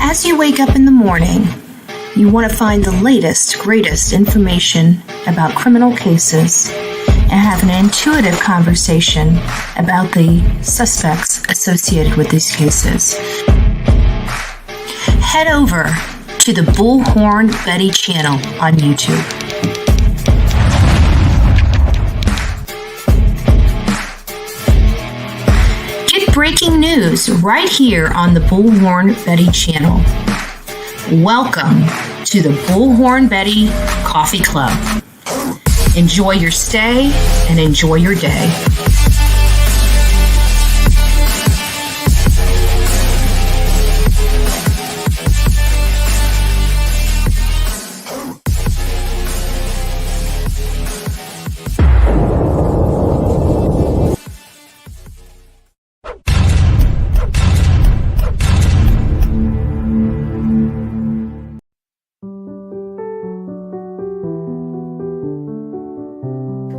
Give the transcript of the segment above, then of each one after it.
As you wake up in the morning, you want to find the latest, greatest information about criminal cases and have an intuitive conversation about the suspects associated with these cases. Head over to the Bullhorn Betty channel on YouTube. Get breaking news right here on the Bullhorn Betty channel. Welcome to the Bullhorn Betty Coffee Club. Enjoy your stay and enjoy your day.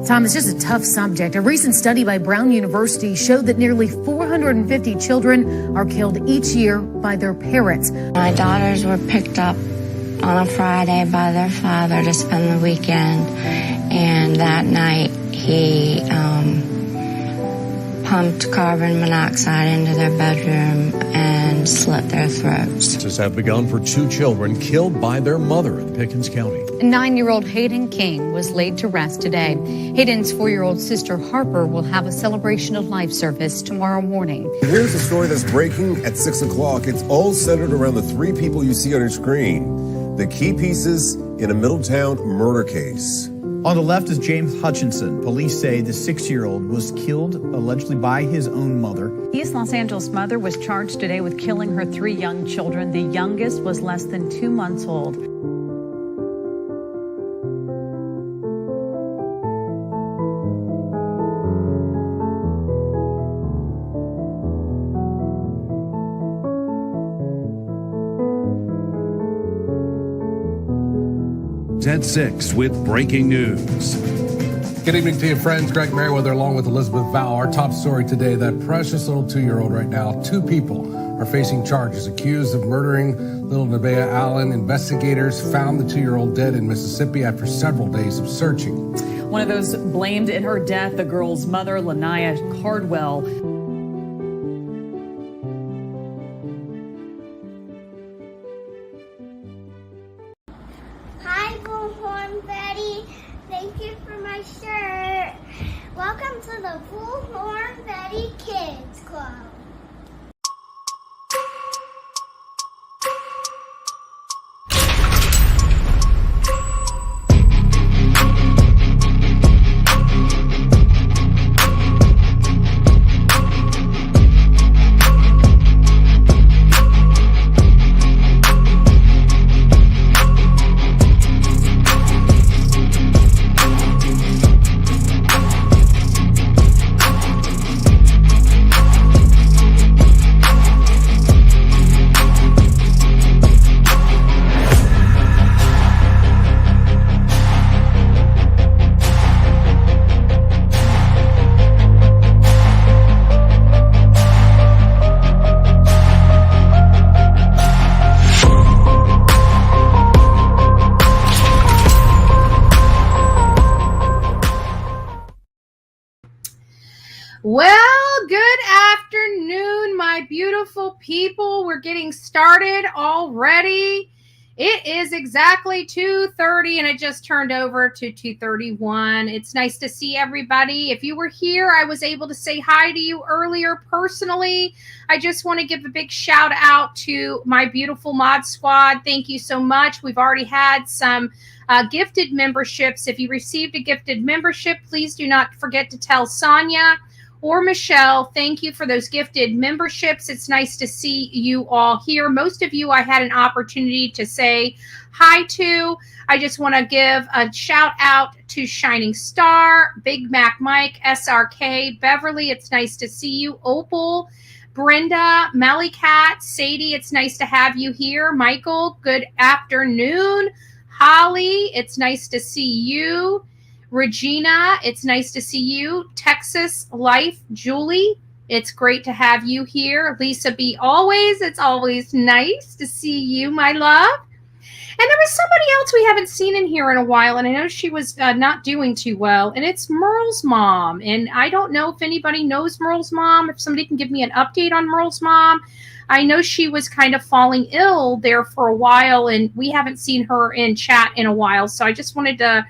Tom, it's just a tough subject. A recent study by Brown University showed that nearly 450 children are killed each year by their parents. My daughters were picked up on a Friday by their father to spend the weekend, and that night he pumped carbon monoxide into their bedroom and slit their throats. Searches have begun for two children killed by their mother in Hopkins County. 9-year-old Hayden King was laid to rest today. Hayden's 4-year-old sister Harper will have a celebration of life service tomorrow morning. Here's a story that's breaking at 6 o'clock. It's all centered around the three people you see on your screen, the key pieces in a Middletown murder case. On the left is James Hutchinson. Police say the 6-year-old was killed allegedly by his own mother. East Los Angeles mother was charged today with killing her 3 young children. The youngest was less than 2 months old. At 6 with breaking news. Good evening to you, friends. Greg Merriweather along with Elizabeth Vow. Our top story today, that precious little 2-year-old right now. 2 people are facing charges accused of murdering little Nevaeh Allen. Investigators found the 2-year-old dead in Mississippi after several days of searching. One of those blamed in her death, the girl's mother, Lanaya Cardwell. Thank you for my shirt. Welcome to the Bullhorn Betty Kids Club. Well, good afternoon, my beautiful people. We're getting started already. It is exactly 2:30 and it just turned over to 2:31. It's nice to see everybody. If you were here, I was able to say hi to you earlier personally. I just want to give a big shout out to my beautiful mod squad. Thank you so much. We've already had some gifted memberships. If you received a gifted membership, please do not forget to tell Sonia or Michelle, thank you for those gifted memberships. It's nice to see you all here. Most of you I had an opportunity to say hi to. I just want to give a shout out to Shining Star, Big Mac Mike, SRK, Beverly, it's nice to see you. Opal, Brenda, Melly Cat, Sadie, it's nice to have you here. Michael, good afternoon. Holly, it's nice to see you. Regina, it's nice to see you. Texas Life, Julie, It's great to have you here. Lisa B. Always. It's always nice to see you, my love. And there was somebody else we haven't seen in here in a while, and I know she was not doing too well, and it's Merle's mom. And I don't know if anybody knows Merle's mom, if somebody can give me an update on Merle's mom. I know she was kind of falling ill there for a while, and we haven't seen her in chat in a while, so I just wanted to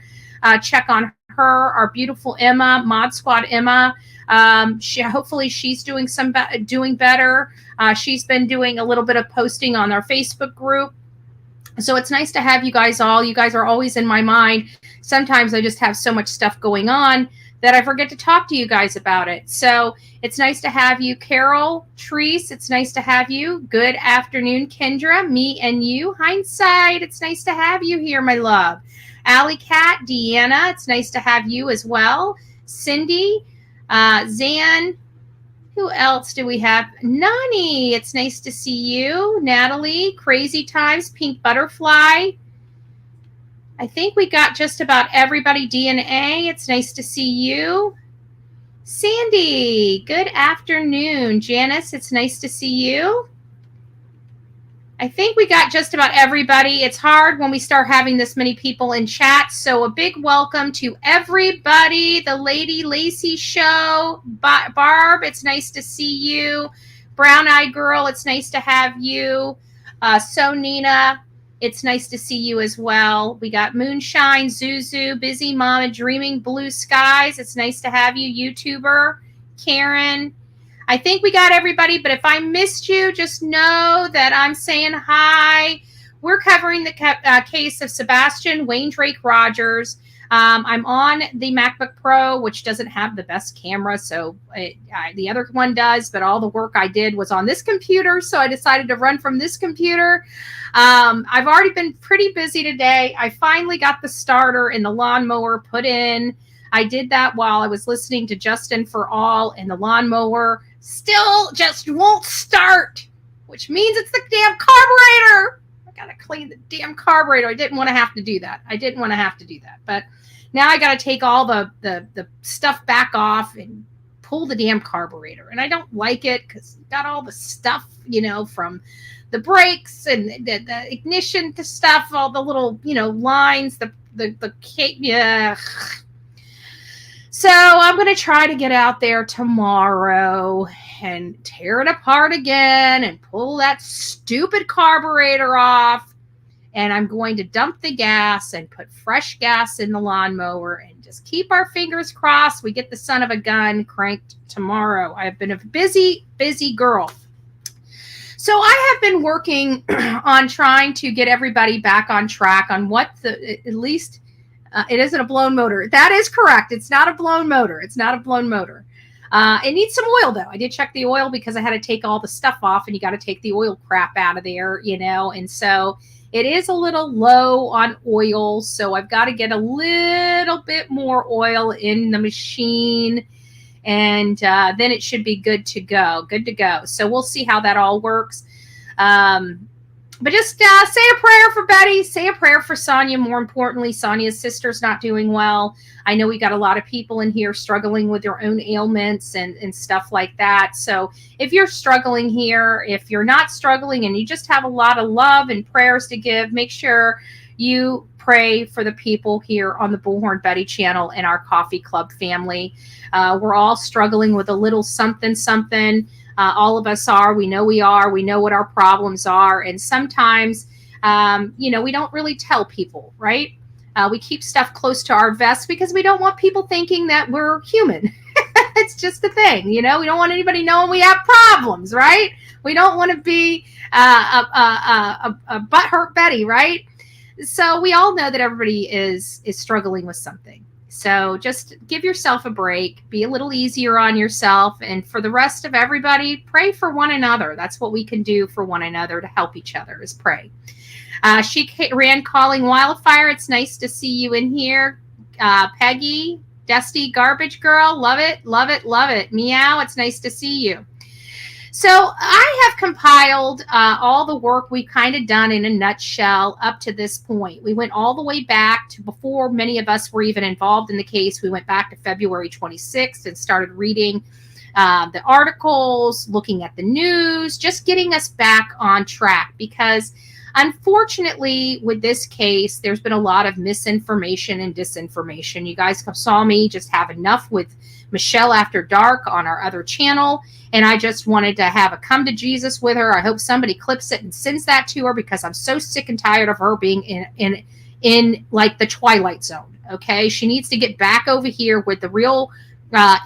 check on her, our beautiful Emma, Mod Squad Emma. Hopefully she's doing better. She's been doing a little bit of posting on our Facebook group. So it's nice to have you guys all. You guys are always in my mind. Sometimes I just have so much stuff going on that I forget to talk to you guys about it. So it's nice to have you, Carol, Treese. It's nice to have you. Good afternoon, Kendra, me and you. Hindsight, it's nice to have you here, my love. Alley Cat, Deanna, it's nice to have you as well. Cindy, Zan. Who else do we have? Nani, it's nice to see you. Natalie, Crazy Times, Pink Butterfly. I think we got just about everybody. DNA, it's nice to see you. Sandy, good afternoon. Janice, it's nice to see you. I think we got just about everybody. It's hard when we start having this many people in chat. So a big welcome to everybody. The Lady Lacey Show. Barb, it's nice to see you. Brown Eye Girl, it's nice to have you. So Nina, it's nice to see you as well. We got Moonshine, Zuzu, Busy Mama, Dreaming Blue Skies. It's nice to have you. YouTuber, Karen. I think we got everybody, but if I missed you, just know that I'm saying hi. We're covering the case of Sebastian Wayne Drake Rogers. I'm on the MacBook Pro, which doesn't have the best camera, so the other one does, but all the work I did was on this computer, so I decided to run from this computer. I've already been pretty busy today. I finally got the starter and the lawnmower put in. I did that while I was listening to Justin for All, and the lawnmower still just won't start, which means it's the damn carburetor. I gotta clean the damn carburetor. I didn't want to have to do that. But now I gotta take all the stuff back off and pull the damn carburetor. And I don't like it because you got all the stuff, from the brakes and the ignition to stuff, all the little, lines, yeah. So I'm going to try to get out there tomorrow and tear it apart again and pull that stupid carburetor off. And I'm going to dump the gas and put fresh gas in the lawnmower and just keep our fingers crossed we get the son of a gun cranked tomorrow. I've been a busy, busy girl. So I have been working on trying to get everybody back on track on what at least... it isn't a blown motor. That is correct. It's not a blown motor. It needs some oil, though. I did check the oil because I had to take all the stuff off, and you got to take the oil crap out of there, and so it is a little low on oil. So I've got to get a little bit more oil in the machine, and then it should be good to go. So we'll see how that all works. But just say a prayer for Betty. Say a prayer for Sonia. More importantly, Sonia's sister's not doing well. I know we got a lot of people in here struggling with their own ailments and stuff like that. So if you're struggling here, if you're not struggling and you just have a lot of love and prayers to give, make sure you pray for the people here on the Bullhorn Betty channel and our coffee club family. We're all struggling with a little something. All of us are. We know we are. We know what our problems are. And sometimes, we don't really tell people, right? We keep stuff close to our vest because we don't want people thinking that we're human. It's just a thing, We don't want anybody knowing we have problems, right? We don't want to be a butthurt Betty, right? So we all know that everybody is struggling with something. So just give yourself a break, be a little easier on yourself. And for the rest of everybody, pray for one another. That's what we can do for one another to help each other is pray. She ran Calling Wildfire. It's nice to see you in here. Peggy, Dusty Garbage Girl. Love it. Meow. It's nice to see you. So I have compiled all the work we've kind of done in a nutshell up to this point. We went all the way back to before many of us were even involved in the case. We went back to February 26th and started reading the articles, looking at the news, just getting us back on track, because unfortunately with this case, there's been a lot of misinformation and disinformation. You guys saw me just have enough with Michelle After Dark on our other channel, and I just wanted to have a come to Jesus with her. I hope somebody clips it and sends that to her, because I'm so sick and tired of her being in like the Twilight Zone. Okay, she needs to get back over here with the real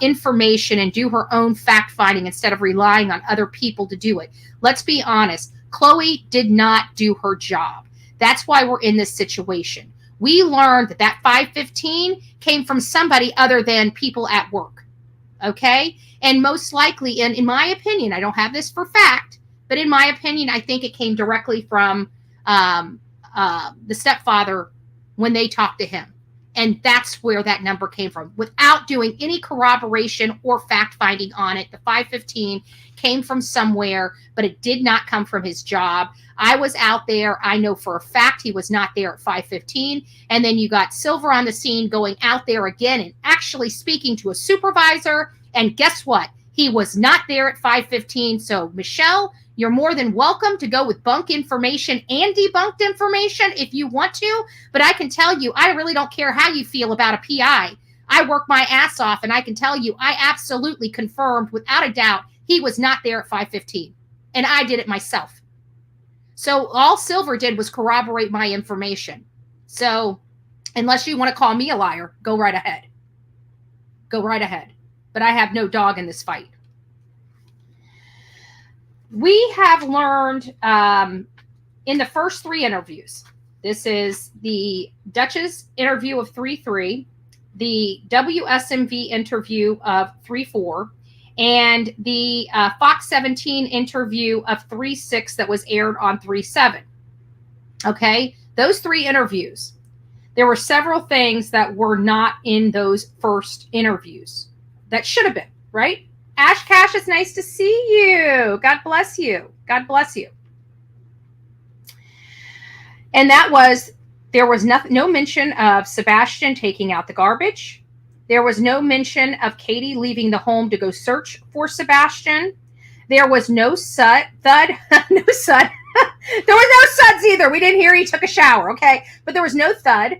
information and do her own fact finding instead of relying on other people to do it. Let's be honest, Chloe did not do her job. That's why we're in this situation. We learned that that 515 came from somebody other than people at work. Okay, and most likely, and in my opinion, I don't have this for fact, but in my opinion, I think it came directly from the stepfather when they talked to him. And that's where that number came from, without doing any corroboration or fact finding on it. The 515 came from somewhere, but it did not come from his job. I was out there. I know for a fact he was not there at 515. And then you got Silver on the scene going out there again and actually speaking to a supervisor. And guess what? He was not there at 515. So Michelle, you're more than welcome to go with bunk information and debunked information if you want to. But I can tell you, I really don't care how you feel about a PI. I work my ass off, and I can tell you, I absolutely confirmed without a doubt he was not there at 515. And I did it myself. So all Silver did was corroborate my information. So unless you want to call me a liar, go right ahead. Go right ahead. But I have no dog in this fight. We have learned in the first 3 interviews, this is the Duchess interview of 3-3, the WSMV interview of 3-4, and the Fox 17 interview of 3-6 that was aired on 3-7. Okay, those 3 interviews, there were several things that were not in those first interviews that should have been, right? Ash Cash, it's nice to see you. God bless you. God bless you. And that was, there was no mention of Sebastian taking out the garbage. There was no mention of Katie leaving the home to go search for Sebastian. There was no thud. No thud. There was no suds either. We didn't hear he took a shower, okay? But there was no thud.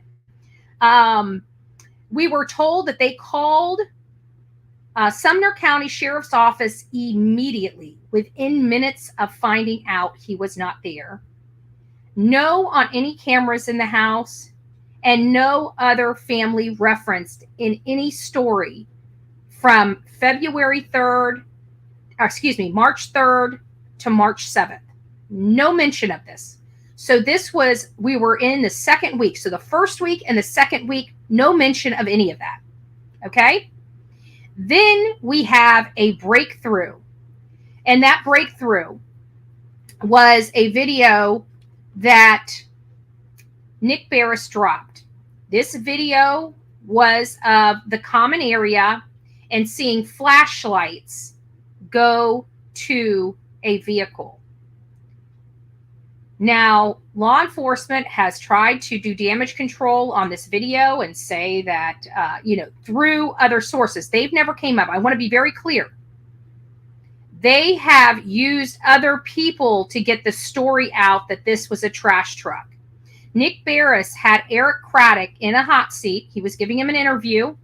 We were told that they called Sumner County Sheriff's Office immediately, within minutes of finding out he was not there. No on any cameras in the house, and no other family referenced in any story from March 3rd to March 7th. No mention of this. So we were in the second week. So the first week and the second week, no mention of any of that. Okay? Then we have a breakthrough. And that breakthrough was a video that Nick Barris dropped. This video was of the common area and seeing flashlights go to a vehicle. Now, law enforcement has tried to do damage control on this video and say that, through other sources. They've never came up. I want to be very clear. They have used other people to get the story out that this was a trash truck. Nick Barris had Eric Craddock in a hot seat. He was giving him an interview.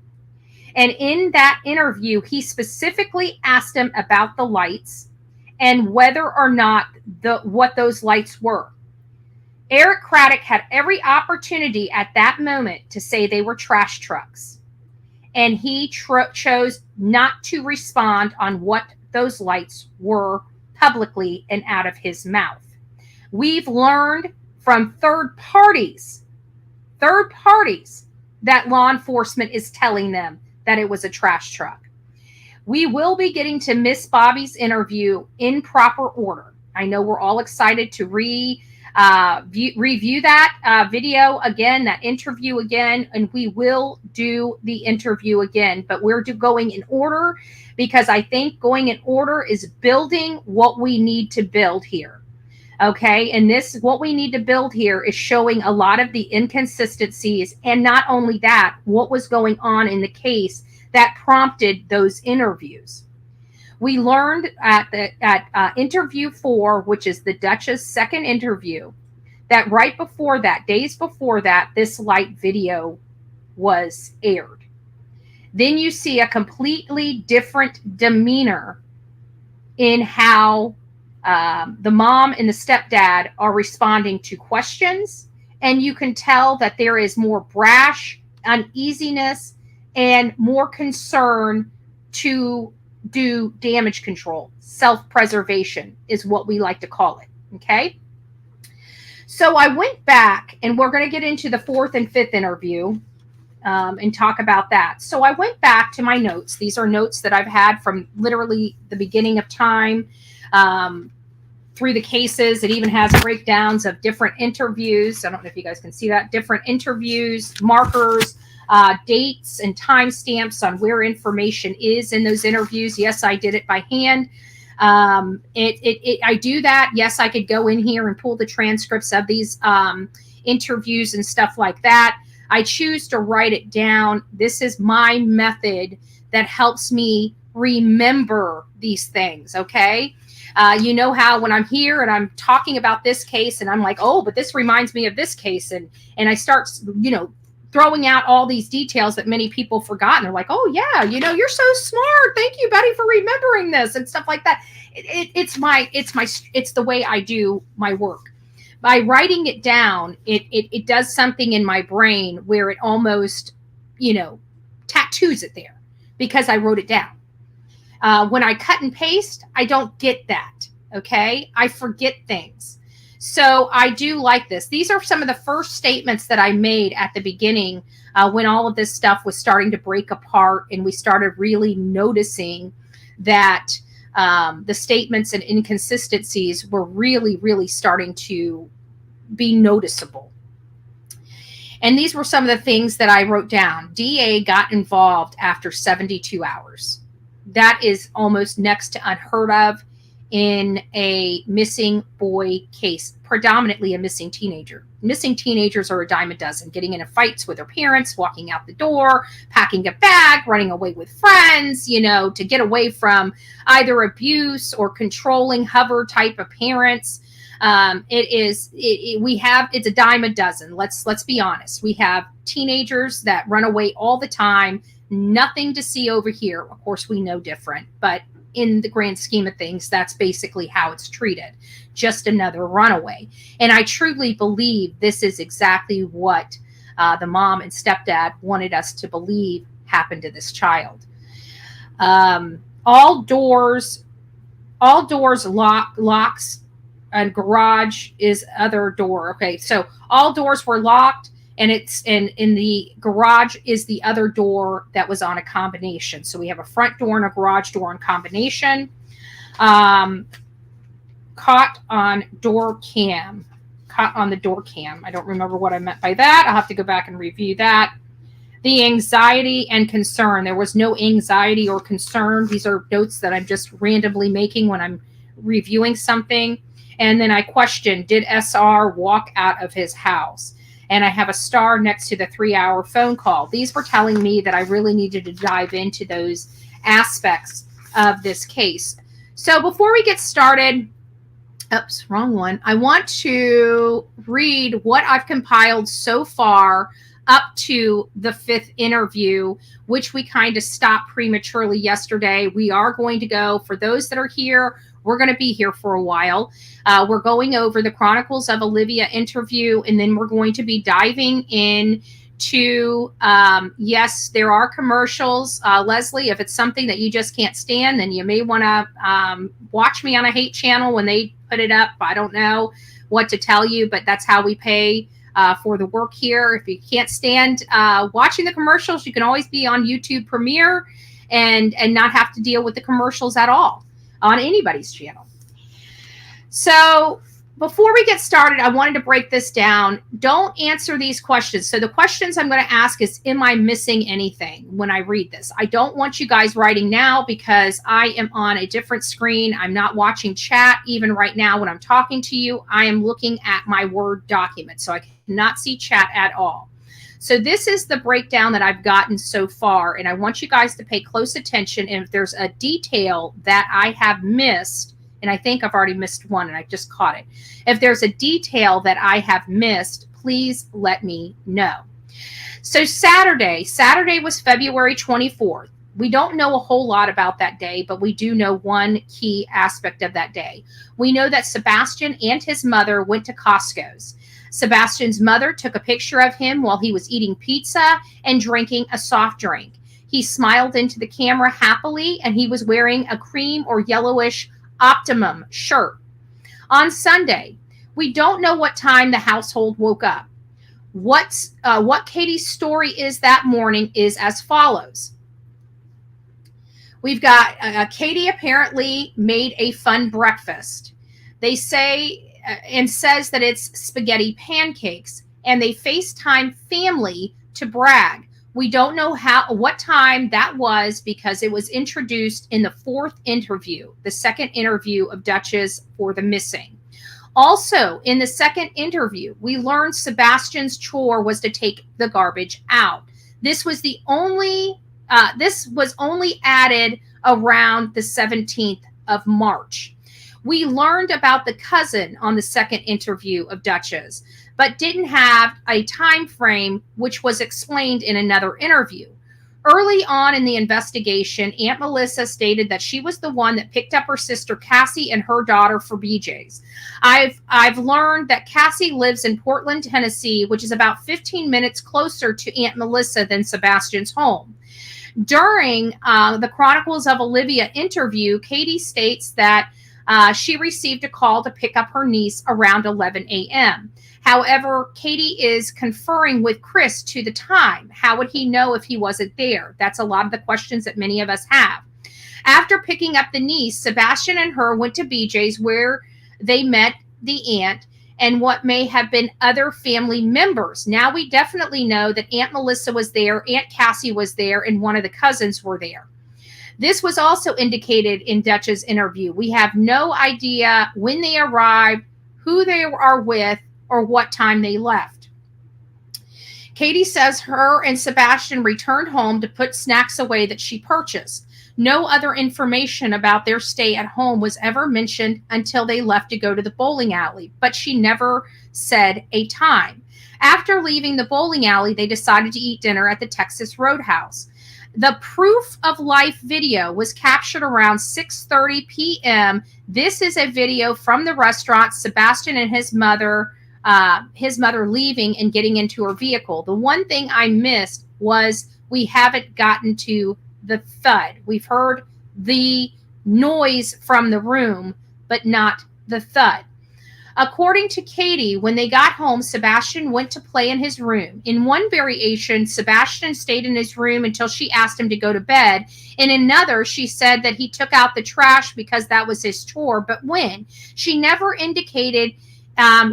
And in that interview, he specifically asked him about the lights and whether or not what those lights were. Eric Craddock had every opportunity at that moment to say they were trash trucks. And he chose not to respond on what those lights were publicly and out of his mouth. We've learned from third parties that law enforcement is telling them that it was a trash truck. We will be getting to Miss Bobby's interview in proper order. I know we're all excited to review that video again, that interview again, and we will do the interview again, but we're going in order because I think going in order is building what we need to build here. Okay, and what we need to build here is showing a lot of the inconsistencies, and not only that, what was going on in the case that prompted those interviews. We learned at interview 4, which is the Duchess' second interview, that right before that, days before that, this light video was aired. Then you see a completely different demeanor in how the mom and the stepdad are responding to questions. And you can tell that there is more brash, uneasiness, and more concern to do damage control. Self-preservation is what we like to call it. Okay. So I went back, and we're going to get into the 4th and 5th interview and talk about that. So I went back to my notes. These are notes that I've had from literally the beginning of time through the cases. It even has breakdowns of different interviews. I don't know if you guys can see that. Different interviews, markers, dates, and timestamps on where information is in those interviews. Yes, I did it by hand. I do that. Yes, I could go in here and pull the transcripts of these interviews and stuff like that. I choose to write it down. This is my method that helps me remember these things. Okay. You know how when I'm here and I'm talking about this case and I'm like, oh, but this reminds me of this case. And I start, throwing out all these details that many people forgot. And they're like, oh yeah, you're so smart. Thank you, Betty, for remembering this and stuff like that. It's the way I do my work. By writing it down, it does something in my brain where it almost, tattoos it there because I wrote it down. When I cut and paste, I don't get that. Okay. I forget things. So I do like this. These are some of the first statements that I made at the beginning when all of this stuff was starting to break apart and we started really noticing that the statements and inconsistencies were really, really starting to be noticeable. And these were some of the things that I wrote down. DA got involved after 72 hours. That is almost next to unheard of in a missing boy case, predominantly a missing teenager. Missing teenagers are a dime a dozen, getting into fights with their parents, walking out the door, packing a bag, running away with friends, to get away from either abuse or controlling hover type of parents. It's a dime a dozen. Let's be honest. We have teenagers that run away all the time. Nothing to see over here. Of course, we know different, but in the grand scheme of things, that's basically how it's treated. Just another runaway. And I truly believe this is exactly what the mom and stepdad wanted us to believe happened to this child. All doors locks, and garage is other door. Okay, so all doors were locked. And in the garage is the other door that was on a combination. So we have a front door and a garage door on combination. Caught on the door cam. I don't remember what I meant by that. I'll have to go back and review that. The anxiety and concern. There was no anxiety or concern. These are notes that I'm just randomly making when I'm reviewing something. And then I questioned, did SR walk out of his house? And I have a star next to the 3-hour phone call. These were telling me that I really needed to dive into those aspects of this case. So before we get started, oops, wrong one. I want to read what I've compiled so far up to the 5th interview, which we kind of stopped prematurely yesterday. We are going to go, for those that are here, we're going to be here for a while. We're going over the Chronicles of Olivia interview, and then we're going to be diving in to, yes, there are commercials. Leslie, if it's something that you just can't stand, then you may want to watch me on a hate channel when they put it up. I don't know what to tell you, but that's how we pay for the work here. If you can't stand watching the commercials, you can always be on YouTube Premiere and not have to deal with the commercials at all on anybody's channel. So before we get started, I wanted to break this down. Don't answer these questions. So the questions I'm going to ask is, am I missing anything when I read this? I don't want you guys writing now because I am on a different screen. I'm not watching chat even right now when I'm talking to you. I am looking at my Word document, so I cannot see chat at all. So this is the breakdown that I've gotten so far, and I want you guys to pay close attention. And if there's a detail that I have missed, and I think I've already missed one and I just caught it. If there's a detail that I have missed, please let me know. So Saturday was February 24th. We don't know a whole lot about that day, but we do know one key aspect of that day. We know that Sebastian and his mother went to Costco's. Sebastian's mother took a picture of him while he was eating pizza and drinking a soft drink. He smiled into the camera happily, and he was wearing a cream or yellowish Optimum shirt. On Sunday, we don't know what time the household woke up. What Katie's story is that morning is as follows. We've got Katie apparently made a fun breakfast. They say and says that it's spaghetti pancakes, and they FaceTime family to brag. We don't know what time that was because it was introduced in the fourth interview, the second interview of Duchess for the missing. Also, in the second interview, we learned Sebastian's chore was to take the garbage out. This was only added around the 17th of March. We learned about the cousin on the second interview of Duchess, but didn't have a time frame, which was explained in another interview. Early on in the investigation, Aunt Melissa stated that she was the one that picked up her sister Cathy and her daughter for BJ's. I've learned that Cathy lives in Portland, Tennessee, which is about 15 minutes closer to Aunt Melissa than Sebastian's home. During the Chronicles of Olivia interview, Katie states that she received a call to pick up her niece around 11 a.m. However, Katie is conferring with Chris to the time. How would he know if he wasn't there? That's a lot of the questions that many of us have. After picking up the niece, Sebastian and her went to BJ's where they met the aunt and what may have been other family members. Now we definitely know that Aunt Melissa was there, Aunt Cassie was there, and one of the cousins were there. This was also indicated in Dutch's interview. We have no idea when they arrived, who they are with, or what time they left. Katie says her and Sebastian returned home to put snacks away that she purchased. No other information about their stay at home was ever mentioned until they left to go to the bowling alley, but she never said a time. After leaving the bowling alley, they decided to eat dinner at the Texas Roadhouse. The proof of life video was captured around 6:30 p.m. This is a video from the restaurant, Sebastian and his mother leaving and getting into her vehicle. The one thing I missed was we haven't gotten to the thud. We've heard the noise from the room, but not the thud. According to Katie, when they got home, Sebastian went to play in his room. In one variation, Sebastian stayed in his room until she asked him to go to bed. In another, she said that he took out the trash because that was his chore, but when? She never indicated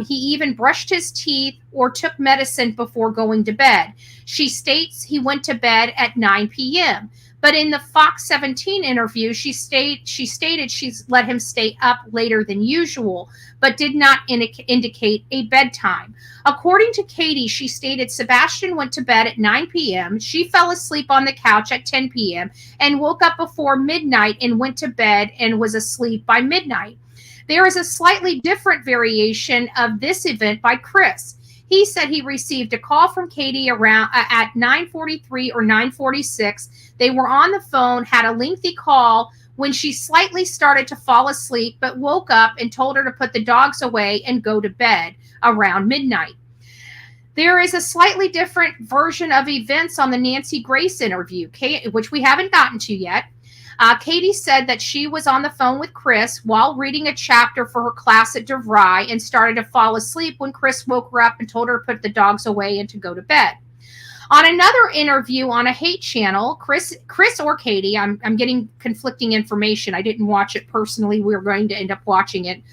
he even brushed his teeth or took medicine before going to bed. She states he went to bed at 9 p.m., but in the Fox 17 interview, she stated she's let him stay up later than usual, but did not indicate a bedtime. According to Katie, she stated Sebastian went to bed at 9 p.m. She fell asleep on the couch at 10 p.m. and woke up before midnight and went to bed and was asleep by midnight. There is a slightly different variation of this event by Chris. He said he received a call from Katie around at 9:43 or 9:46. They were on the phone, had a lengthy call when she slightly started to fall asleep, but woke up and told her to put the dogs away and go to bed around midnight. There is a slightly different version of events on the Nancy Grace interview, which we haven't gotten to yet. Katie said that she was on the phone with Chris while reading a chapter for her class at DeVry and started to fall asleep when Chris woke her up and told her to put the dogs away and to go to bed. On another interview on a hate channel, Chris or Katie, I'm getting conflicting information. I didn't watch it personally. We're going to end up watching it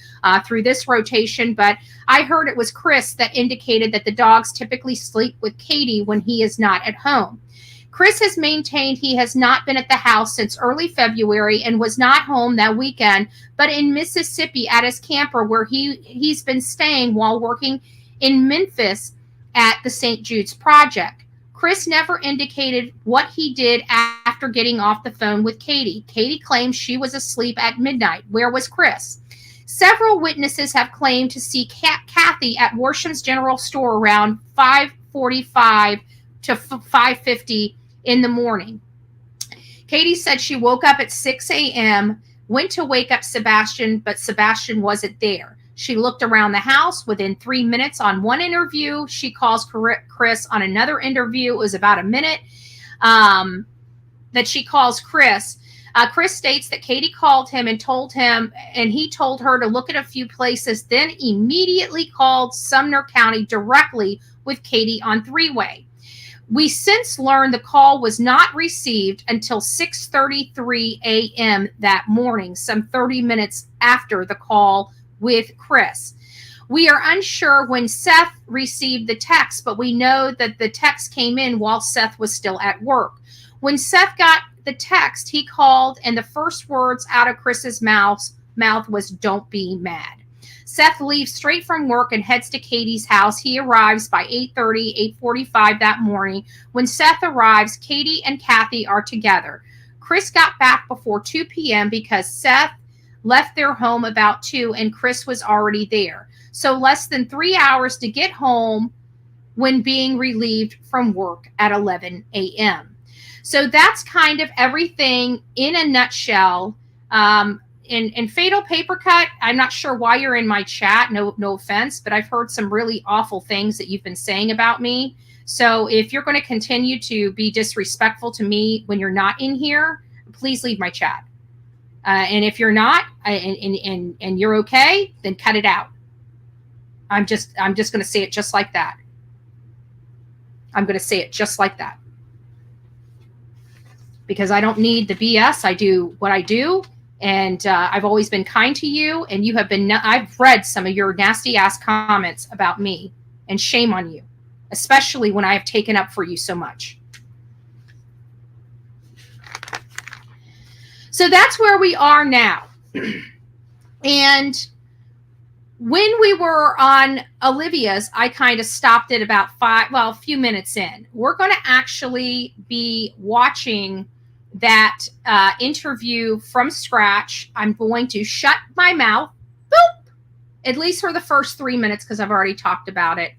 through this rotation, but I heard it was Chris that indicated that the dogs typically sleep with Katie when he is not at home. Chris has maintained he has not been at the house since early February and was not home that weekend, but in Mississippi at his camper where he's been staying while working in Memphis at the St. Jude's Project. Chris never indicated what he did after getting off the phone with Katie. Katie claims she was asleep at midnight. Where was Chris? Several witnesses have claimed to see Cathy at Worsham's General Store around 5:45 to 5:50 in the morning. Katie said she woke up at 6 a.m., went to wake up Sebastian, but Sebastian wasn't there. She looked around the house. Within 3 minutes on one interview, she calls Chris on another interview. It was about a minute that she calls Chris. Chris states that Katie called him and told him, and he told her to look at a few places, then immediately called Sumner County directly with Katie on three-way. We since learned the call was not received until 6:33 a.m. that morning, some 30 minutes after the call with Chris. We are unsure when Seth received the text, but we know that the text came in while Seth was still at work. When Seth got the text, he called, and the first words out of Chris's mouth was, "Don't be mad." Seth leaves straight from work and heads to Katie's house. He arrives by 8:30, 8:45 that morning. When Seth arrives, Katie and Cathy are together. Chris got back before 2 p.m. because Seth left their home about 2 and Chris was already there. So less than 3 hours to get home when being relieved from work at 11 a.m. So that's kind of everything in a nutshell. In Fatal Paper Cut, I'm not sure why you're in my chat. No offense, but I've heard some really awful things that you've been saying about me. So if you're going to continue to be disrespectful to me when you're not in here, please leave my chat. And if you're not, and you're okay, then cut it out. I'm just going to say it just like that. I'm going to say it just like that. Because I don't need the BS. I do what I do. And I've always been kind to you. And you have been, I've read some of your nasty ass comments about me. And shame on you. Especially when I have taken up for you so much. So that's where we are now. And when we were on Olivia's, I kind of stopped at about a few minutes in. We're going to actually be watching that interview from scratch. I'm going to shut my mouth, boop, at least for the first 3 minutes because I've already talked about it.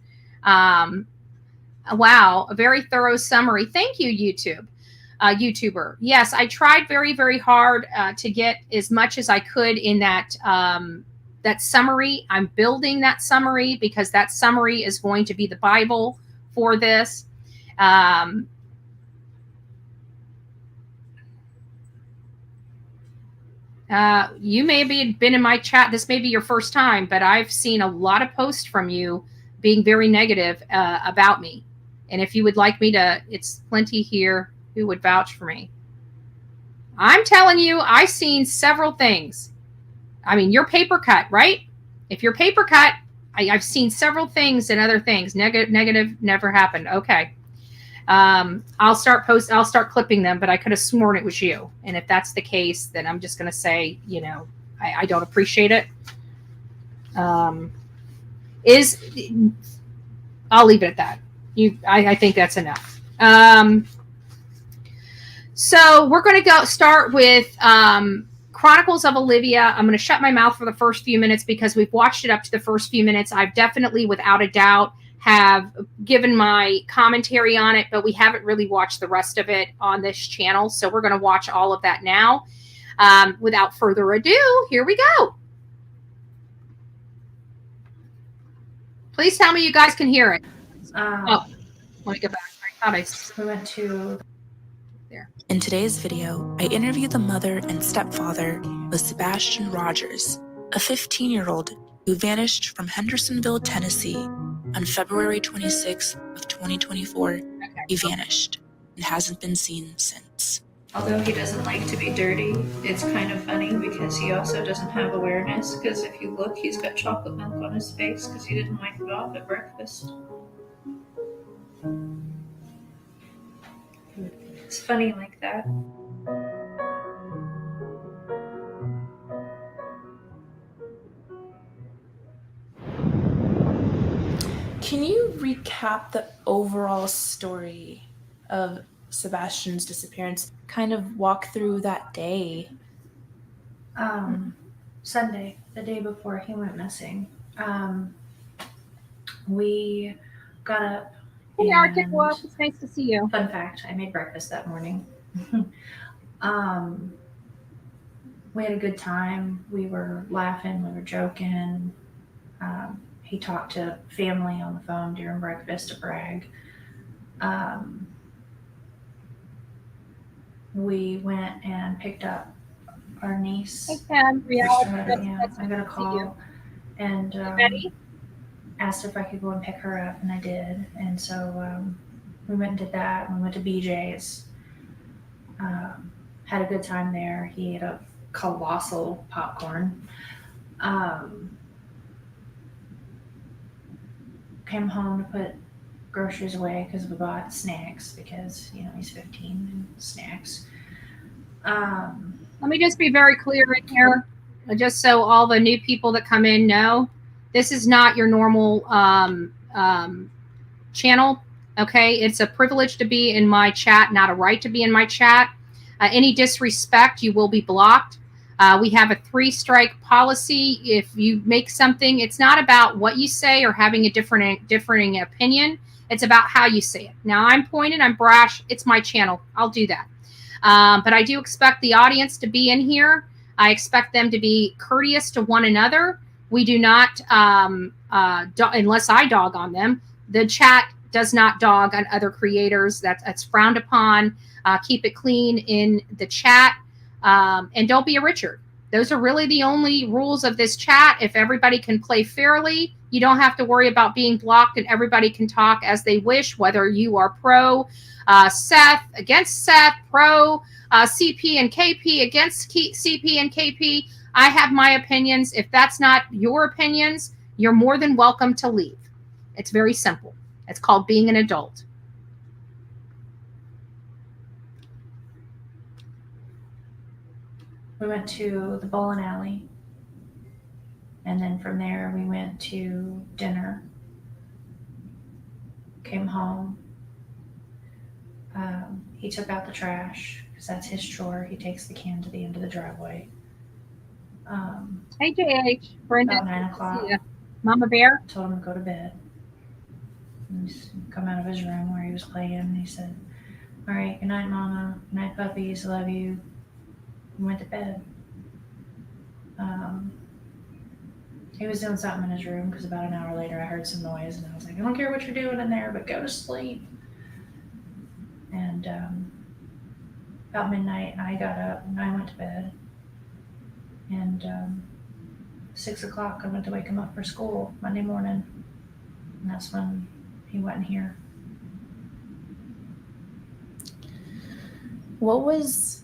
Wow, a very thorough summary. Thank you, YouTuber. Yes, I tried very, very hard to get as much as I could in that that summary. I'm building that summary because that summary is going to be the Bible for this. You may have been in my chat. This may be your first time, but I've seen a lot of posts from you being very negative about me. And if you would like me to, it's plenty here who would vouch for me. I'm telling you, I've seen several things. I mean, you're paper cut, right? If you're paper cut, I've seen several things and other things. Negative never happened. Okay. I'll start clipping them, but I could have sworn it was you. And if that's the case, then I'm just going to say, I don't appreciate it. I'll leave it at that. I think that's enough. So we're going to start with Chronicles of Olivia. I'm going to shut my mouth for the first few minutes because we've watched it up to the first few minutes. I've definitely, without a doubt, have given my commentary on it, but we haven't really watched the rest of it on this channel. So we're going to watch all of that now. Without further ado, here we go. Please tell me you guys can hear it. Let me go back. I thought I went to there. In today's video, I interview the mother and stepfather of Sebastian Rogers, a 15-year-old who vanished from Hendersonville, Tennessee on February 26th of 2024. Okay. He vanished and hasn't been seen since. Although he doesn't like to be dirty, it's kind of funny because he also doesn't have awareness, because if you look, he's got chocolate milk on his face because he didn't wipe it off at breakfast. It's funny like that. Can you recap the overall story of Sebastian's disappearance? Kind of walk through that day. Sunday, the day before he went missing, we got up. Hey, Arctic Wolf, it's nice to see you. Fun fact, I made breakfast that morning. We had a good time. We were laughing, we were joking. He talked to family on the phone during breakfast to brag. We went and picked up our niece. Hey, Ken, reality. I got a call and asked if I could go and pick her up, and I did. And so we went and did that. We went to BJ's. Had a good time there. He ate a colossal popcorn. Came home to put groceries away because we bought snacks because, he's 15 and snacks. Let me just be very clear in here, just so all the new people that come in know, this is not your normal channel, okay? It's a privilege to be in my chat, not a right to be in my chat. Any disrespect, you will be blocked. We have a 3-strike policy. If you make something, it's not about what you say or having a differing opinion. It's about how you say it. Now, I'm pointed, I'm brash. It's my channel. I'll do that. But I do expect the audience to be in here. I expect them to be courteous to one another. We do not, unless I dog on them, the chat does not dog on other creators. That's frowned upon. Keep it clean in the chat. And don't be a Richard. Those are really the only rules of this chat. If everybody can play fairly, you don't have to worry about being blocked, and everybody can talk as they wish, whether you are pro Seth, against Seth, pro CP and KP, against CP and KP. I have my opinions. If that's not your opinions, you're more than welcome to leave. It's very simple. It's called being an adult. We went to the bowling alley, and then from there we went to dinner, came home. He took out the trash because that's his chore. He takes the can to the end of the driveway. Hey, JH, Brenda, about 9 o'clock. Mama Bear. Told him to go to bed. And he's come out of his room where he was playing, and he said, "All right, good night, Mama. Good night, puppies. Love you." We went to bed. He was doing something in his room because about an hour later I heard some noise, and I was like, "I don't care what you're doing in there, but go to sleep." And about midnight I got up and I went to bed, and 6 o'clock I went to wake him up for school Monday morning, and that's when he wasn't here. What was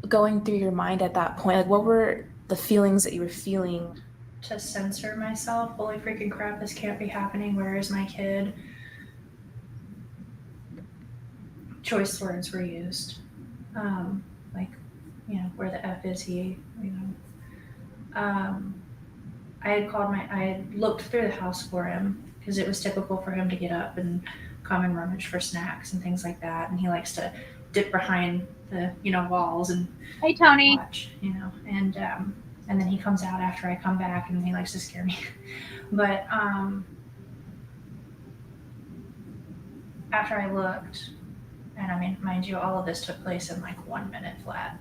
going through your mind at that point? Like, what were the feelings that you were feeling? To censor myself. Holy freaking crap, this can't be happening. Where is my kid? Choice words were used. Where the F is he, I had looked through the house for him because it was typical for him to get up and come and rummage for snacks and things like that. And he likes to dip behind the, walls and hey, Tony, watch, and then he comes out after I come back and he likes to scare me. But after I looked, and mind you, all of this took place in like 1 minute flat.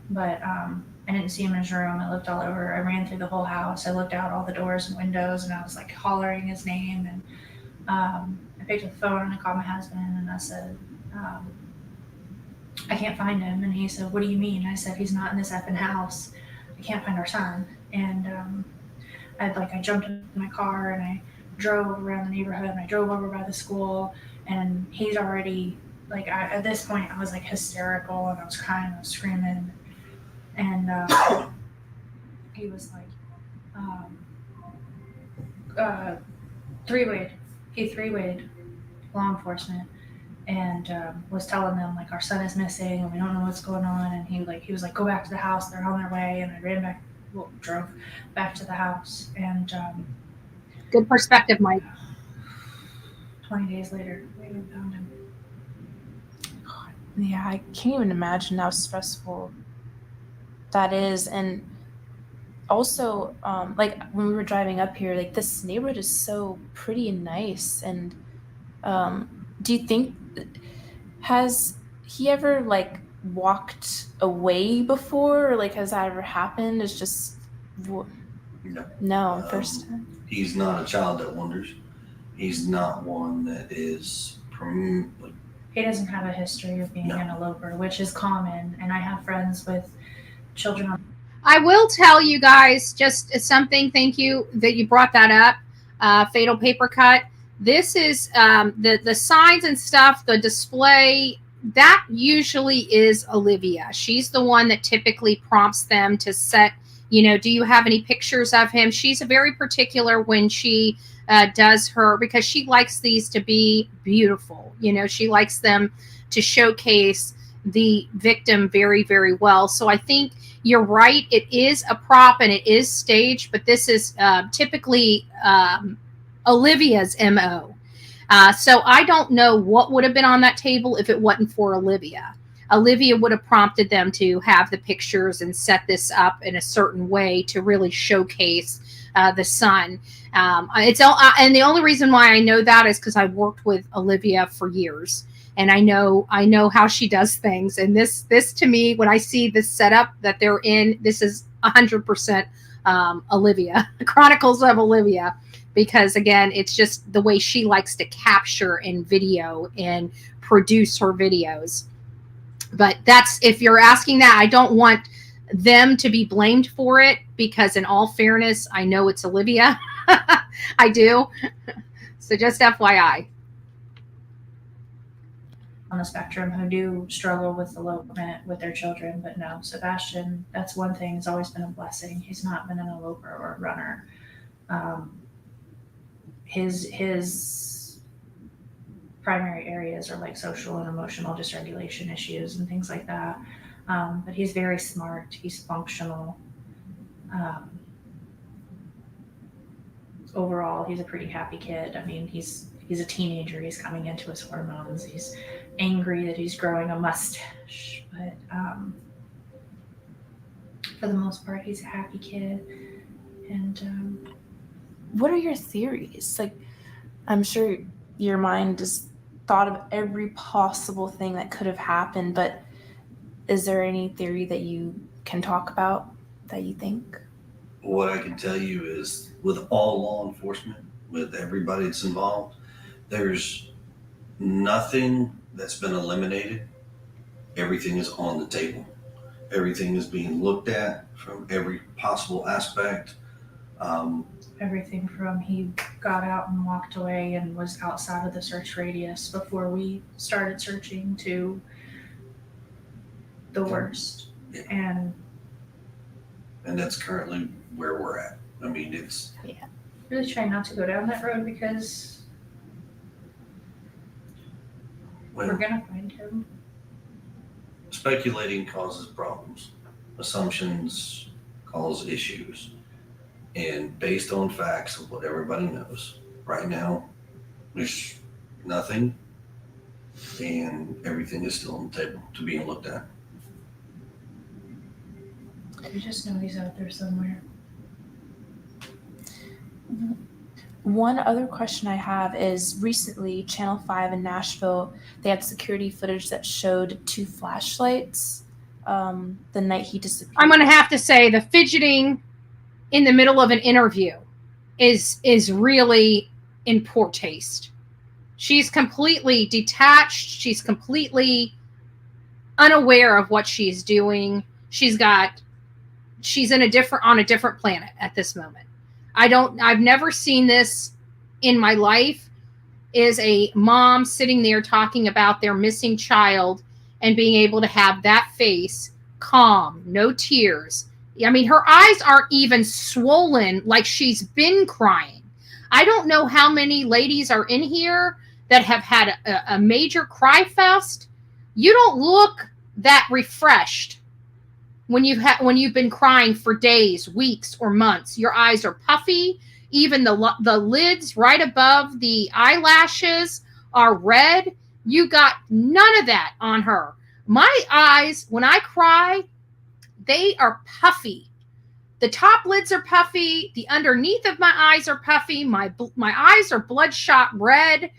But I didn't see him in his room. I looked all over. I ran through the whole house. I looked out all the doors and windows, and I was like hollering his name. And I picked up the phone and I called my husband, and I said, "I can't find him." And he said, "What do you mean?" I said, "He's not in this effing house. I can't find our son." And I jumped in my car and I drove around the neighborhood, and I drove over by the school, and he's already at this point I was like hysterical, and I was crying, I was screaming, and he was like three-wayed law enforcement, and was telling them like, our son is missing and we don't know what's going on. And he was like, "Go back to the house, they're on their way." And I drove back to the house, and good perspective, Mike. 20 days later, we found him. Yeah, I can't even imagine how stressful that is. And also, like when we were driving up here, like this neighborhood is so pretty and nice. And do you think, has he ever like walked away before? Or, like, has that ever happened? It's just no, first time. He's not a child that wanders. He's not one that is he doesn't have a history of being an eloper, which is common. And I have friends with children on. I will tell you guys just something. Thank you that you brought that up. Fatal paper cut. This is the signs and stuff, the display. That usually is Olivia. She's the one that typically prompts them to set, do you have any pictures of him? She's very particular when she does her, because she likes these to be beautiful. She likes them to showcase the victim very, very well. So I think you're right. It is a prop and it is staged, but this is typically Olivia's MO. So I don't know what would have been on that table if it wasn't for Olivia. Olivia would have prompted them to have the pictures and set this up in a certain way to really showcase the son. And the only reason why I know that is because I've worked with Olivia for years, and I know how she does things. And this to me, when I see this setup that they're in, this is 100% Olivia, Chronicles of Olivia, because again, it's just the way she likes to capture and video and produce her videos. But that's, if you're asking that, I don't want them to be blamed for it, because in all fairness, I know it's Olivia. I do. So just FYI. On the spectrum who do struggle with elopement with their children, but no, Sebastian, that's one thing. It's always been a blessing. He's not been an eloper or a runner. His primary areas are like social and emotional dysregulation issues and things like that. But he's very smart. He's functional. Overall, he's a pretty happy kid. I mean, he's a teenager. He's coming into his hormones. He's angry that he's growing a mustache. But for the most part, he's a happy kid. And what are your theories? Like, I'm sure your mind has thought of every possible thing that could have happened, but is there any theory that you can talk about that you think? What I can tell you is, with all law enforcement, with everybody that's involved, there's nothing that's been eliminated. Everything is on the table. Everything is being looked at from every possible aspect. Everything from he got out and walked away and was outside of the search radius before we started searching to the worst. Yeah. And that's currently where we're at. I mean, it's... Yeah. Really trying not to go down that road, because we're going to find him. Speculating causes problems. Assumptions cause issues. And based on facts of what everybody knows, right now, there's nothing, and everything is still on the table to being looked at. We just know he's out there somewhere. One other question I have is, recently, Channel 5 in Nashville, they had security footage that showed 2 flashlights the night he disappeared. I'm going to have to say the fidgeting in the middle of an interview is really in poor taste. She's completely detached. She's completely unaware of what she's doing. She's on a different planet at this moment. I've never seen this in my life, is a mom sitting there talking about their missing child and being able to have that face, calm, no tears. I mean, her eyes aren't even swollen like she's been crying. I don't know how many ladies are in here that have had a major cry fest. You don't look that refreshed when you've been crying for days, weeks, or months. Your eyes are puffy. Even the lids right above the eyelashes are red. You got none of that on her. My eyes, when I cry, they are puffy. The top lids are puffy. The underneath of my eyes are puffy. My eyes are bloodshot red.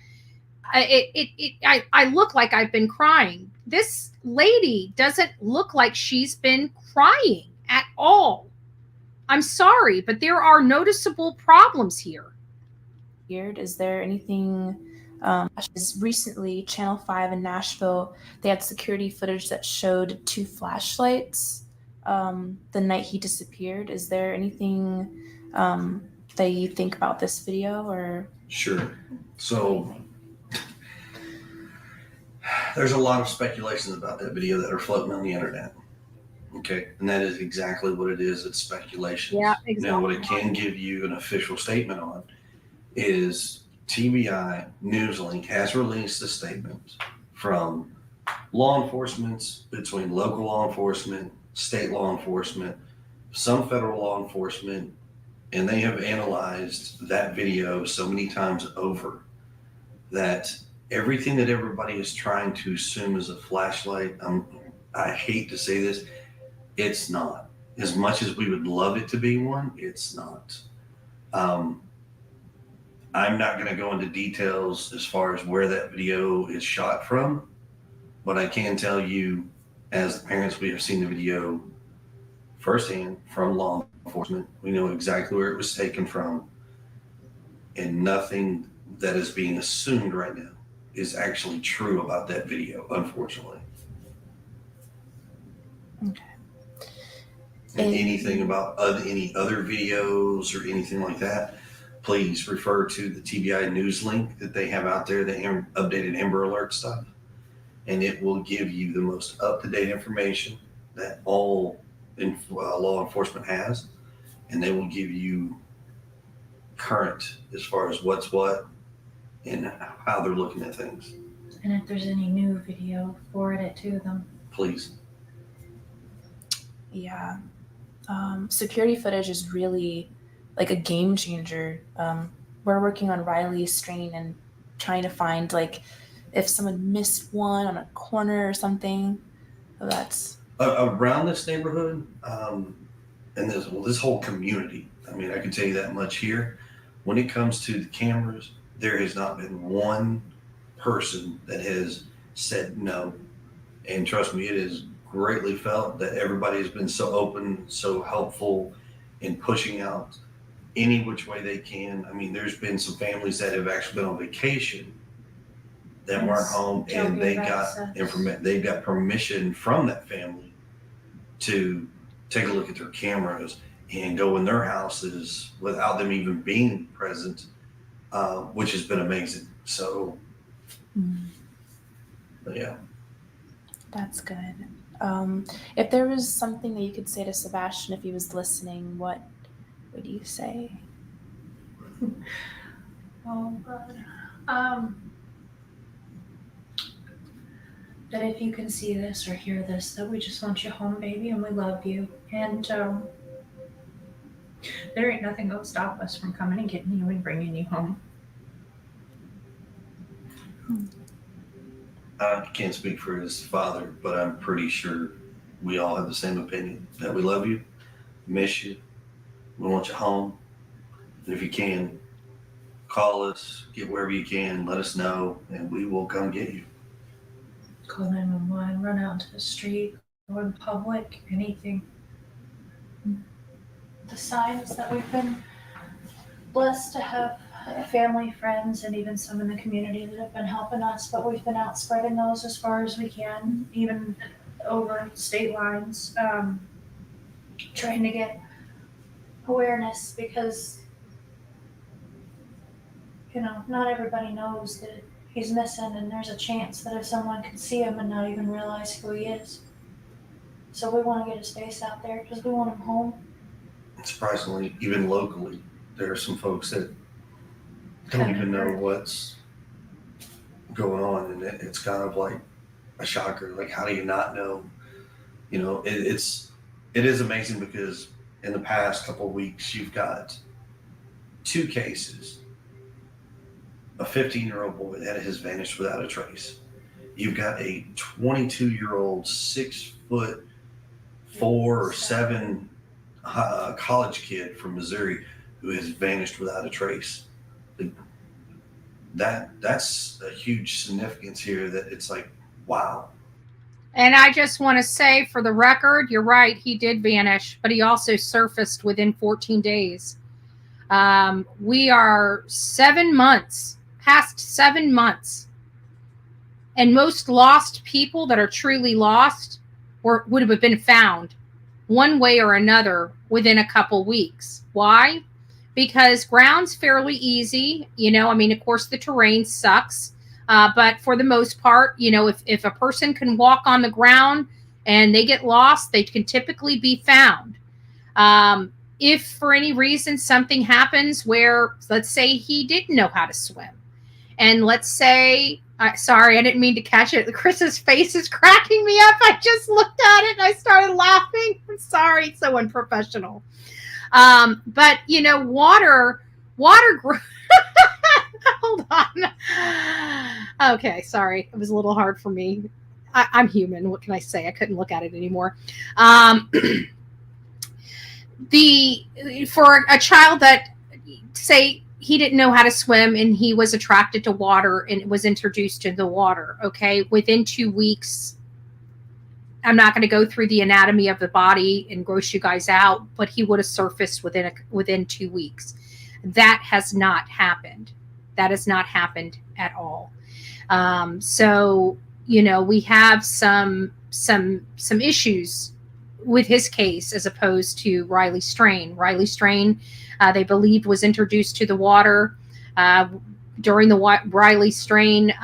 I look like I've been crying. This lady doesn't look like she's been crying at all. I'm sorry, but there are noticeable problems here. Is there anything? Recently, Channel 5 in Nashville, they had security footage that showed 2 flashlights the night he disappeared. Is there anything that you think about this video? Or Sure. So there's a lot of speculations about that video that are floating on the internet. Okay. And that is exactly what it is. It's speculation. Yeah, exactly. Now, what it can give you an official statement on is TBI Newslink has released a statement from law enforcement, between local law enforcement, state law enforcement, some federal law enforcement, and they have analyzed that video so many times over that everything that everybody is trying to assume is a flashlight, I hate to say this, it's not. As much as we would love it to be one, it's not. I'm not going to go into details as far as where that video is shot from, but I can tell you, as the parents, we have seen the video firsthand from law enforcement. We know exactly where it was taken from, and nothing that is being assumed right now is actually true about that video, unfortunately. Okay. And anything about any other videos or anything like that, please refer to the TBI news link that they have out there, the updated Amber Alert stuff, and it will give you the most up-to-date information that all law enforcement has, and they will give you current as far as what's what and how they're looking at things. And if there's any new video, forward it to them. Please. Yeah. Security footage is really like a game changer. We're working on Riley's strain and trying to find like if someone missed one on a corner or something. That's around this neighborhood, and this whole community. I mean, I can tell you that much here. When it comes to the cameras, there has not been one person that has said no. And trust me, it is greatly felt that everybody has been so open, so helpful in pushing out any which way they can. I mean, there's been some families that have actually been on vacation that weren't home, and they got permission from that family to take a look at their cameras and go in their houses without them even being present, which has been amazing. So, but yeah. That's good. If there was something that you could say to Sebastian if he was listening, what would you say? Oh, God. That if you can see this or hear this, that we just want you home, baby, and we love you. And there ain't nothing gonna stop us from coming and getting you and bringing you home. I can't speak for his father, but I'm pretty sure we all have the same opinion, that we love you, miss you, we want you home. And if you can, call us, get wherever you can, let us know, and we will come get you. Call 911, run out to the street, go in public, anything. The signs that we've been blessed to have family, friends, and even some in the community that have been helping us, but we've been out spreading those as far as we can, even over state lines, trying to get awareness because, not everybody knows that he's missing, and there's a chance that if someone could see him and not even realize who he is. So we want to get his face out there because we want him home. Surprisingly, even locally, there are some folks that don't even know what's going on, and it's kind of like a shocker. Like, how do you not know? It is amazing because in the past couple of weeks, you've got 2 cases. A 15-year-old boy that has vanished without a trace. You've got a 22-year-old, 6'4" or 7" college kid from Missouri who has vanished without a trace. That's a huge significance here. That it's like, wow. And I just want to say, for the record, you're right. He did vanish, but he also surfaced within 14 days. We are 7 months, past 7 months. And most lost people that are truly lost would have been found one way or another within a couple weeks. Why? Because ground's fairly easy. Of course, the terrain sucks. But for the most part, if a person can walk on the ground and they get lost, they can typically be found. If for any reason something happens where, let's say he didn't know how to swim, and let's say, sorry, I didn't mean to catch it. Chris's face is cracking me up. I just looked at it and I started laughing. I'm sorry, it's so unprofessional. But water. Hold on. Okay, sorry. It was a little hard for me. I'm human. What can I say? I couldn't look at it anymore. For a child that, say, he didn't know how to swim and he was attracted to water and was introduced to the water, okay, within 2 weeks, I'm not going to go through the anatomy of the body and gross you guys out, but he would have surfaced within 2 weeks. That has not happened. That has not happened at all. So, we have some issues with his case as opposed to Riley Strain. Riley Strain, they believed, was introduced to the water. During the Riley Strain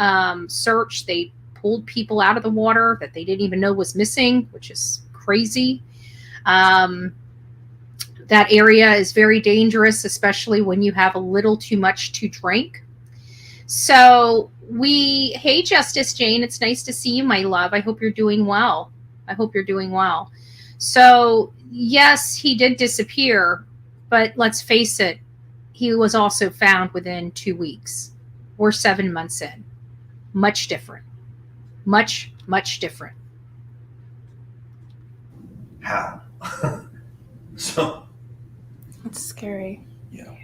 search, they pulled people out of the water that they didn't even know was missing, which is crazy. That area is very dangerous, especially when you have a little too much to drink. So hey, Justice Jane, it's nice to see you, my love. I hope you're doing well. So yes, he did disappear, but let's face it, he was also found within 2 weeks. We're 7 months in. Much different. Much, much different. How? So It's scary. Yeah.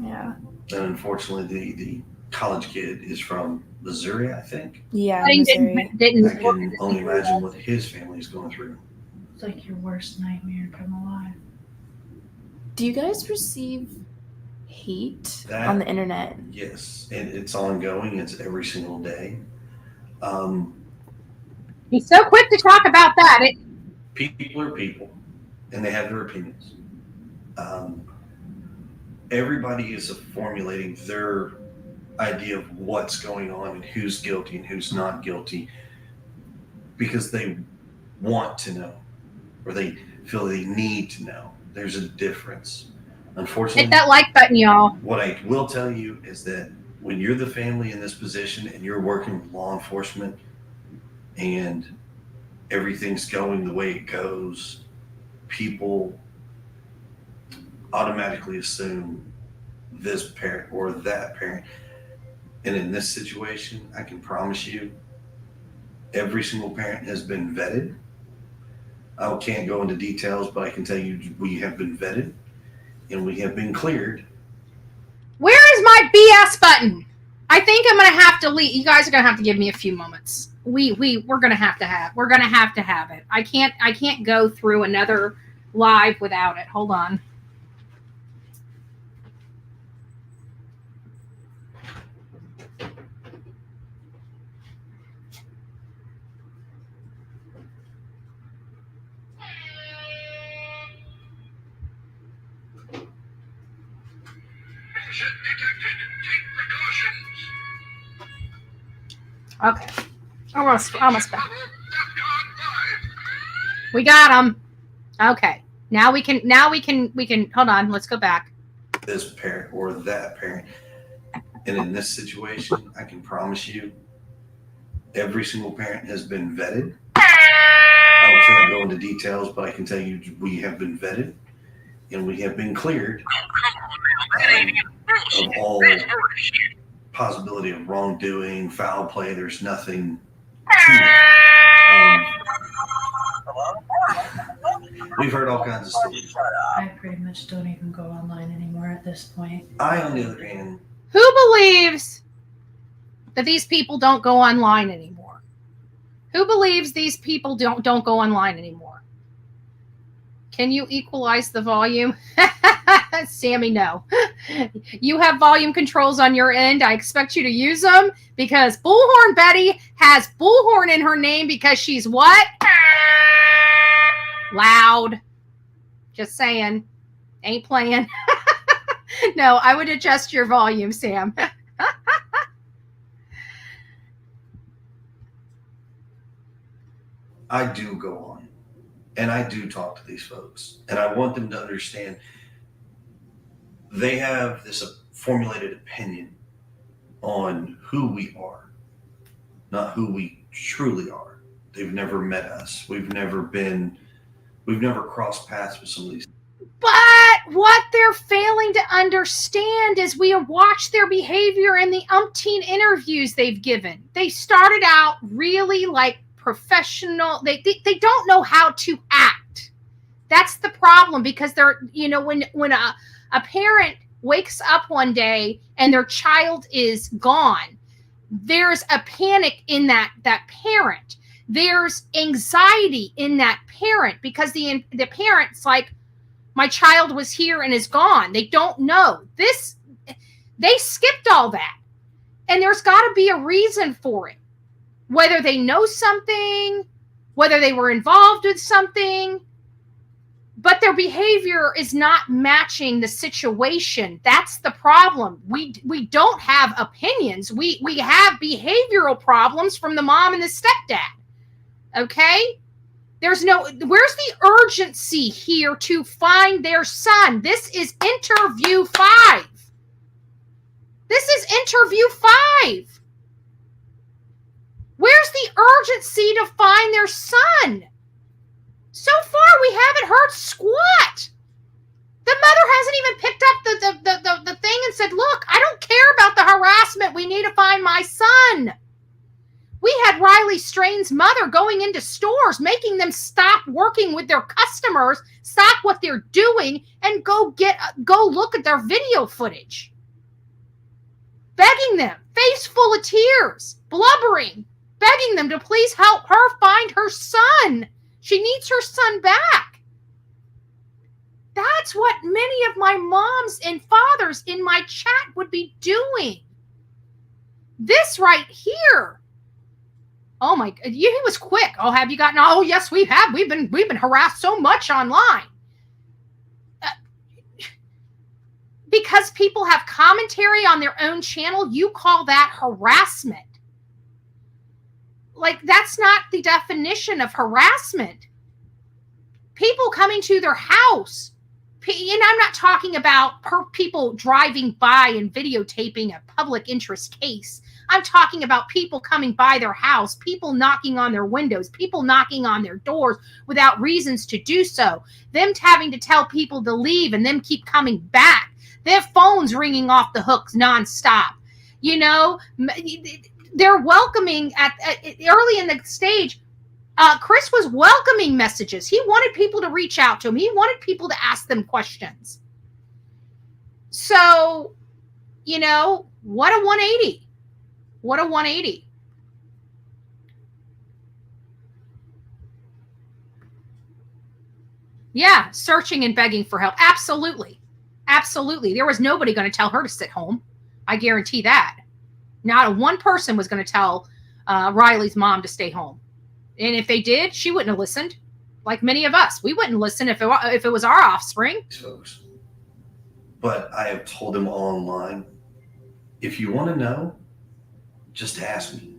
Yeah. And unfortunately, the college kid is from Missouri, I think. Yeah, I Missouri. I can only imagine what his family is going through. It's like your worst nightmare come alive. Do you guys receive hate on the internet? Yes, and it's ongoing. It's every single day. He's so quick to talk about that. People are people, and they have their opinions. Everybody is formulating their idea of what's going on and who's guilty and who's not guilty because they want to know, or they feel they need to know. There's a difference. Unfortunately, Hit that like button, y'all. What I will tell you is that when you're the family in this position and you're working with law enforcement and everything's going the way it goes, people automatically assume this parent or that parent. And in this situation, I can promise you, every single parent has been vetted. I can't go into details, but I can tell you we have been vetted and we have been cleared. Where is my BS button? I think I'm gonna have to leave. You guys are gonna have to give me a few moments. We're gonna have to have it. I can't go through another live without it. Hold on. Okay, almost back. We got him. Okay, now we can. Hold on. Let's go back. This parent or that parent, and in this situation, I can promise you, every single parent has been vetted. I can't go into details, but I can tell you we have been vetted, and we have been cleared. of all possibility of wrongdoing, foul play. There's nothing to it. We've heard all kinds of stories. I pretty much don't even go online anymore at this point. I, on the other hand, Who believes that these people don't go online anymore? Who believes these people don't go online anymore? Can you equalize the volume? Sammy, no. You have volume controls on your end. I expect you to use them because Bullhorn Betty has bullhorn in her name because she's what? Loud. Just saying. Ain't playing. No, I would adjust your volume, Sam. I do go on and I do talk to these folks, and I want them to understand they have this formulated opinion on who we are, not who we truly are. They've never met us. We've never crossed paths with some of these. But what they're failing to understand is we watch their behavior in the umpteen interviews they've given. They started out really like professional. They don't know how to act. That's the problem, because they're, when a parent wakes up one day and their child is gone, there's a panic in that parent. There's anxiety in that parent because the parent's like, my child was here and is gone. They don't know this. They skipped all that. And there's got to be a reason for it. Whether they know something, whether they were involved with something, but their behavior is not matching the situation. That's the problem. We don't have opinions. We have behavioral problems from the mom and the stepdad. Okay? Where's the urgency here to find their son? This is interview 5. This is interview 5. Where's the urgency to find their son? So far, we haven't heard squat. The mother hasn't even picked up the thing and said, look, I don't care about the harassment. We need to find my son. We had Riley Strain's mother going into stores, making them stop working with their customers, stop what they're doing, and go look at their video footage. Begging them, face full of tears, blubbering, begging them to please help her find her son. She needs her son back. That's what many of my moms and fathers in my chat would be doing. This right here. Oh my, he was quick. Oh, have you gotten, oh yes, we have. We've been harassed so much online. Because people have commentary on their own channel, you call that harassment. Like, that's not the definition of harassment. People coming to their house, and I'm not talking about people driving by and videotaping a public interest case. I'm talking about people coming by their house, people knocking on their windows, people knocking on their doors without reasons to do so. Them having to tell people to leave and them keep coming back. Their phones ringing off the hooks nonstop. They're welcoming early in the stage. Chris was welcoming messages. He wanted people to reach out to him. He wanted people to ask them questions. So, what a 180. What a 180. Yeah, searching and begging for help. Absolutely. Absolutely. There was nobody going to tell her to sit home. I guarantee that. Not one person was going to tell Riley's mom to stay home. And if they did, she wouldn't have listened. Like many of us. We wouldn't listen if it was our offspring. Folks. But I have told them all online, if you want to know, just ask me.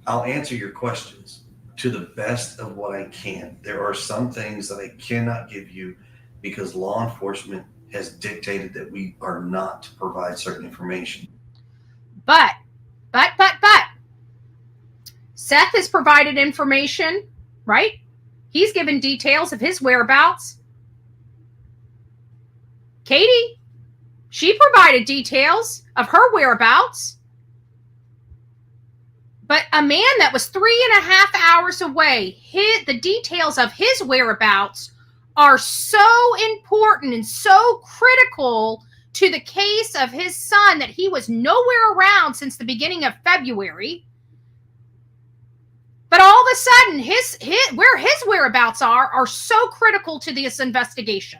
I'll answer your questions to the best of what I can. There are some things that I cannot give you because law enforcement has dictated that we are not to provide certain information. But, Seth has provided information, right? He's given details of his whereabouts. Katie, She provided details of her whereabouts. But a man that was 3.5 hours away, the details of his whereabouts are so important and so critical to the case of his son that he was nowhere around since the beginning of February. But all of a sudden, where his whereabouts are so critical to this investigation.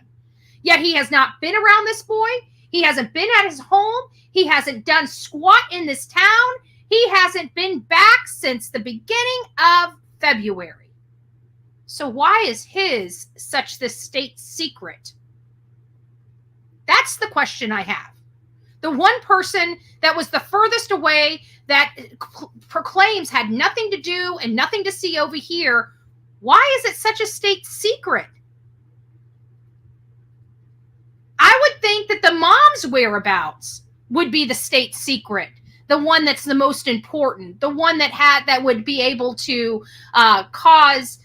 Yet he has not been around this boy. He hasn't been at his home. He hasn't done squat in this town. He hasn't been back since the beginning of February. So why is his such this state secret? That's the question I have. The one person that was the furthest away that proclaims had nothing to do and nothing to see over here, why is it such a state secret? I would think that the mom's whereabouts would be the state secret, the one that's the most important, the one that would be able to cause,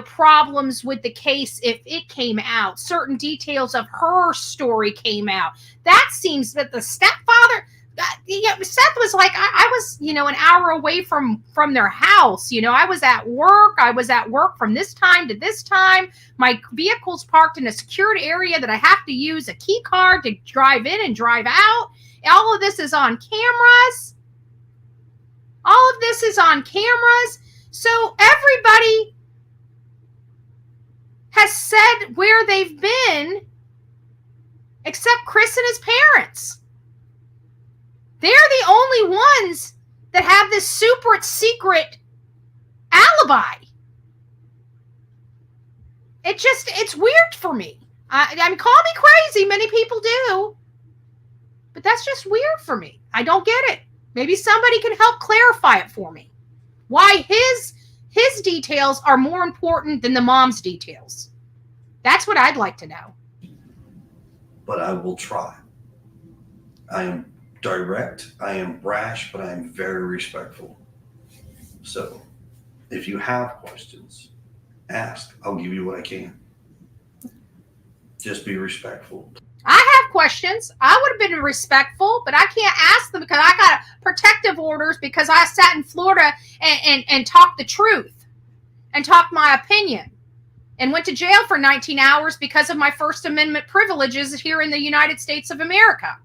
problems with the case if it came out. Certain details of her story came out. That seems that the stepfather, Seth was like, I was, an hour away from their house. I was at work. I was at work from this time to this time. My vehicle's parked in a secured area that I have to use a key card to drive in and drive out. All of this is on cameras. All of this is on cameras. So everybody has said where they've been except Chris and his parents. They're the only ones that have this super secret alibi. It's weird for me. I mean, call me crazy. Many people do. But that's just weird for me. I don't get it. Maybe somebody can help clarify it for me. Why his details are more important than the mom's details. That's what I'd like to know. But I will try. I am direct, I am brash, but I am very respectful. So if you have questions, ask. I'll give you what I can. Just be respectful. I have questions. I would have been respectful, but I can't ask them because I got protective orders because I sat in Florida and talked the truth and talked my opinion and went to jail for 19 hours because of my First Amendment privileges here in the United States of America.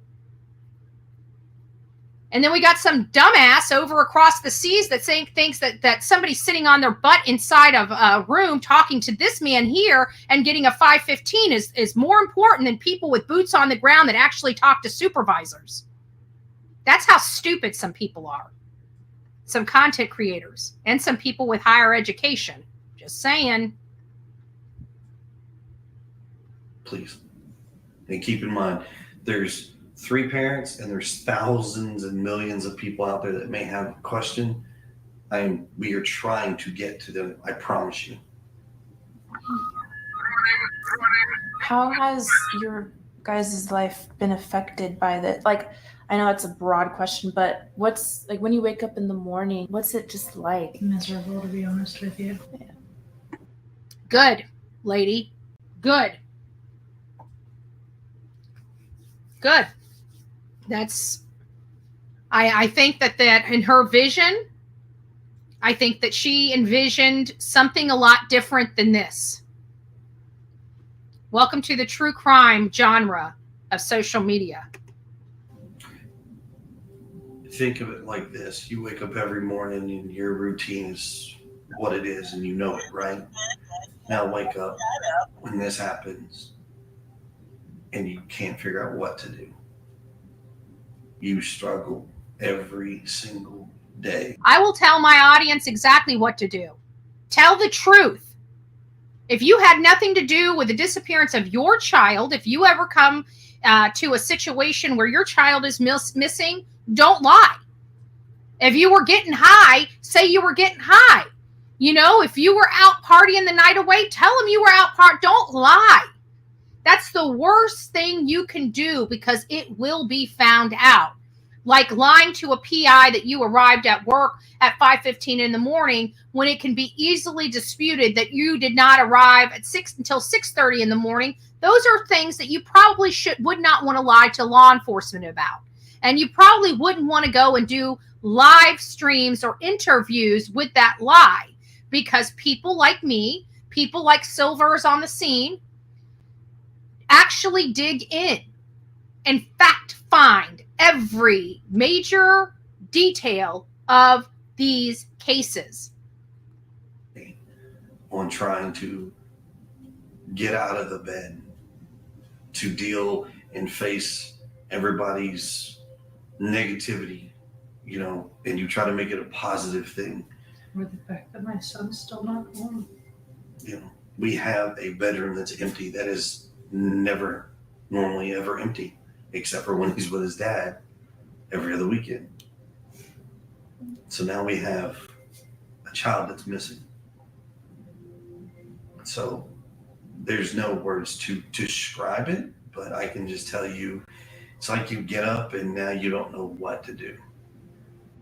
And then we got some dumbass over across the seas that thinks that somebody sitting on their butt inside of a room talking to this man here and getting a 515 is more important than people with boots on the ground that actually talk to supervisors. That's how stupid some people are. Some content creators and some people with higher education. Just saying. Please. And keep in mind, there's 3 parents and there's thousands and millions of people out there that may have a question. We are trying to get to them. I promise you. How has your guys' life been affected by that? Like, I know it's a broad question, but what's like when you wake up in the morning, what's it just like? Miserable, to be honest with you. Yeah. Good, lady. Good. Good. I think that in her vision, I think that she envisioned something a lot different than this. Welcome to the true crime genre of social media. Think of it like this. You wake up every morning and your routine is what it is and you know it, right? Now wake up when this happens and you can't figure out what to do. You struggle every single day. I will tell my audience exactly what to do. Tell the truth. If you had nothing to do with the disappearance of your child, if you ever come to a situation where your child is missing, don't lie. If you were getting high, say you were getting high. If you were out partying the night away, tell them you were out partying. Don't lie. That's the worst thing you can do because it will be found out. Like lying to a PI that you arrived at work at 5:15 in the morning when it can be easily disputed that you did not arrive at until 6:30 in the morning. Those are things that you probably would not want to lie to law enforcement about. And you probably wouldn't want to go and do live streams or interviews with that lie, because people like me, people like Silver's on the scene, actually dig in and fact find every major detail of these cases. On trying to get out of the bed to deal and face everybody's negativity, you know, and you try to make it a positive thing. Or the fact that my son's still not home. You know, we have a bedroom that's empty that is never normally ever empty, except for when he's with his dad every other weekend. So now we have a child that's missing. So there's no words to describe it, but I can just tell you, it's like you get up and now you don't know what to do.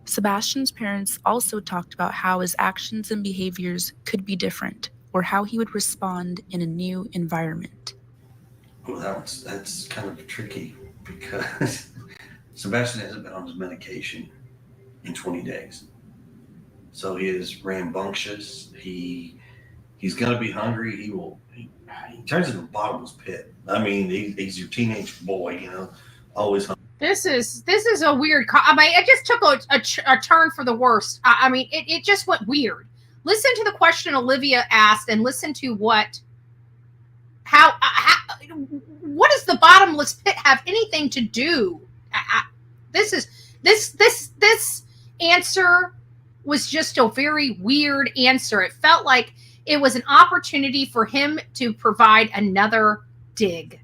Sebastian's parents also talked about how his actions and behaviors could be different, or how he would respond in a new environment. Well, that's kind of tricky, because Sebastian hasn't been on his medication in 20 days. So he is rambunctious. He's going to be hungry. He turns into a bottomless pit. I mean, he's your teenage boy, you know, always hungry. This is a weird. I mean, it just took a turn for the worst. I mean, it just went weird. Listen to the question Olivia asked, and listen to what does the bottomless pit have anything to do? This answer was just a very weird answer. It felt like it was an opportunity for him to provide another dig.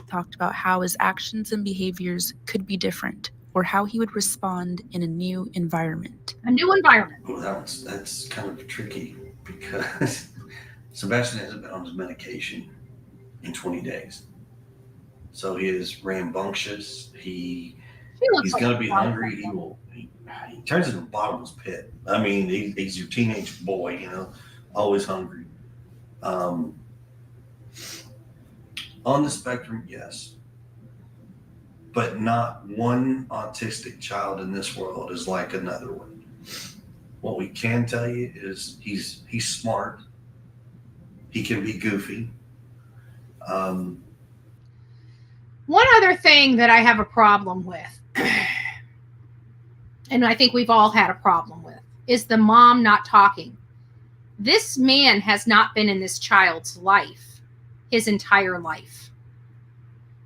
Talked about how his actions and behaviors could be different, or how he would respond in a new environment. A new environment. Well, that's kind of tricky, because Sebastian hasn't been on his medication in 20 days. So he is rambunctious. He's going to be hungry. He turns into a bottomless pit. I mean, he's your teenage boy, you know, always hungry. On the spectrum, yes. But not one autistic child in this world is like another one. What we can tell you is he's smart. He can be goofy. One other thing that I have a problem with, and I think we've all had a problem with, is the mom not talking. This man has not been in this child's life his entire life.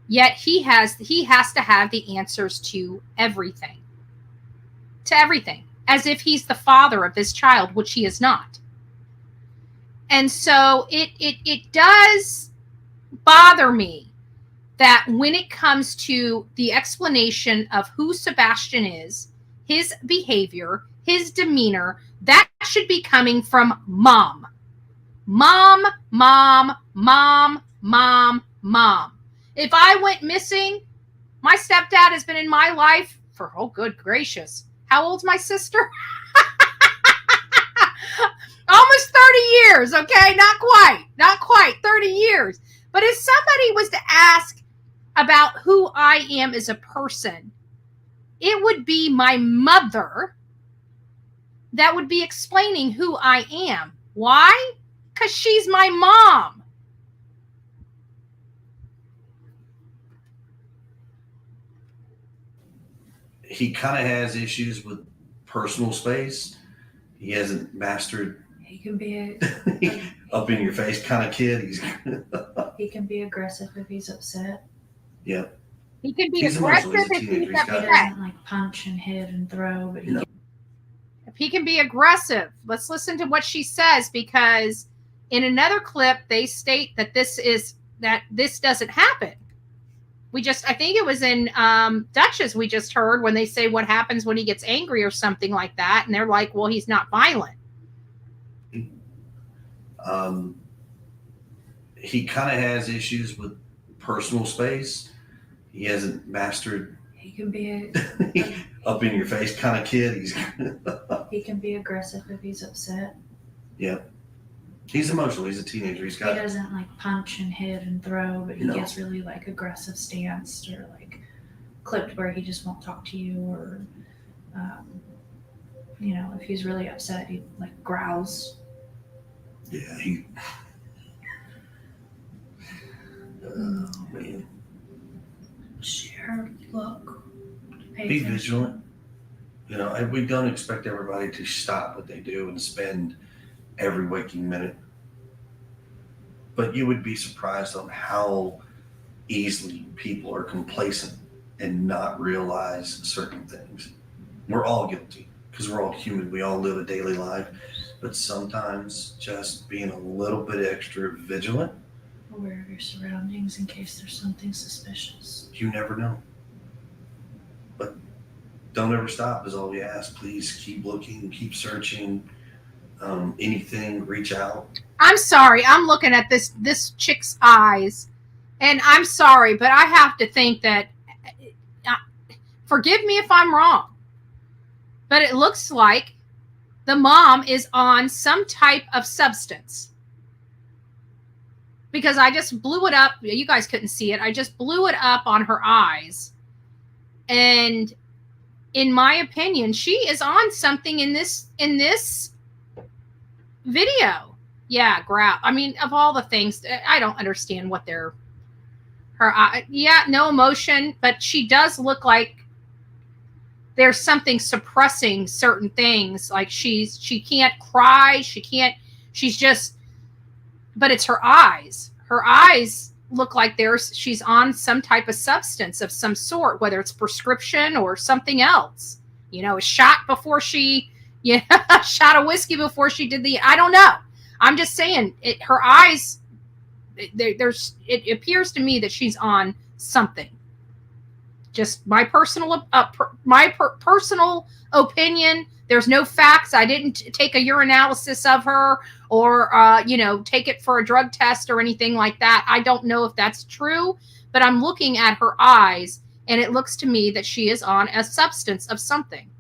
Yet he has to have the answers to everything. To everything. As if he's the father of this child, which he is not. And so it does bother me that when it comes to the explanation of who Sebastian is, his behavior, his demeanor, that should be coming from mom. Mom, mom, mom, mom, mom. If I went missing, my stepdad has been in my life for, oh, good gracious. How old's my sister? Almost 30 years, okay? Not quite 30 years. But if somebody was to ask about who I am as a person, it would be my mother that would be explaining who I am. Why? Because she's my mom. He kind of has issues with personal space. He hasn't mastered. He can be up in your face kind of kid. He can be aggressive if he's upset. Yeah. He can be aggressive if he's upset. He doesn't like punch and hit and throw, but if he can be aggressive, let's listen to what she says, because in another clip they state that this doesn't happen. I think it was in Duchess we just heard when they say what happens when he gets angry or something like that. And they're like, well, he's not violent. He kind of has issues with personal space. He hasn't mastered. He can be up in your face kind of kid. He can be aggressive if he's upset. Yeah. He's emotional. He's a teenager. He's got. He doesn't like punch and hit and throw, but he No. gets really like aggressive stance or like clipped where he just won't talk to you, or you know, if he's really upset, he like growls. Yeah, he. Oh man. Share, look, pay Be attention. vigilant. You know, and we don't expect everybody to stop what they do and spend every waking minute. But you would be surprised on how easily people are complacent and not realize certain things. We're all guilty because we're all human. We all live a daily life. But sometimes just being a little bit extra vigilant. Aware of your surroundings in case there's something suspicious. You never know. But don't ever stop is all we ask. Please keep looking, keep searching. Anything, reach out. I'm sorry. I'm looking at this chick's eyes, and I'm sorry, but I have to think that. Forgive me if I'm wrong, but it looks like the mom is on some type of substance. Because I just blew it up. You guys couldn't see it. I just blew it up on her eyes. And in my opinion, she is on something in this video. Yeah, growl. I mean, of all the things, I don't understand what her no emotion, but she does look like there's something suppressing certain things. Like she can't cry. She's just, but it's her eyes. Her eyes look like she's on some type of substance of some sort, whether it's prescription or something else. You know, a shot before she, a shot of whiskey before she did I don't know. I'm just saying, her eyes, it appears to me that she's on something. Just my personal personal opinion. There's no facts. I didn't take a urinalysis of her or, take it for a drug test or anything like that. I don't know if that's true, but I'm looking at her eyes, and it looks to me that she is on a substance of something.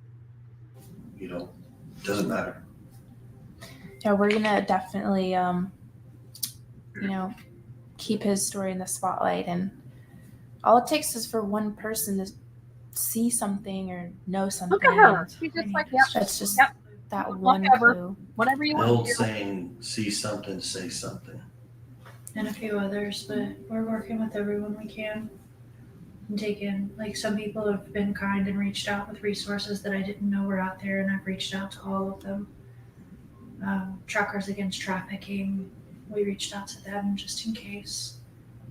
Doesn't matter. Yeah, we're going to definitely, keep his story in the spotlight. And all it takes is for one person to see something or know something. Look at her. She's just like, yep. That's just that one clue. Whatever you want Old to do. saying, see something, say something. And a few others, but we're working with everyone we can. And taking, like, some people have been kind and reached out with resources that I didn't know were out there, and I've reached out to all of them. Truckers Against Trafficking, we reached out to them just in case.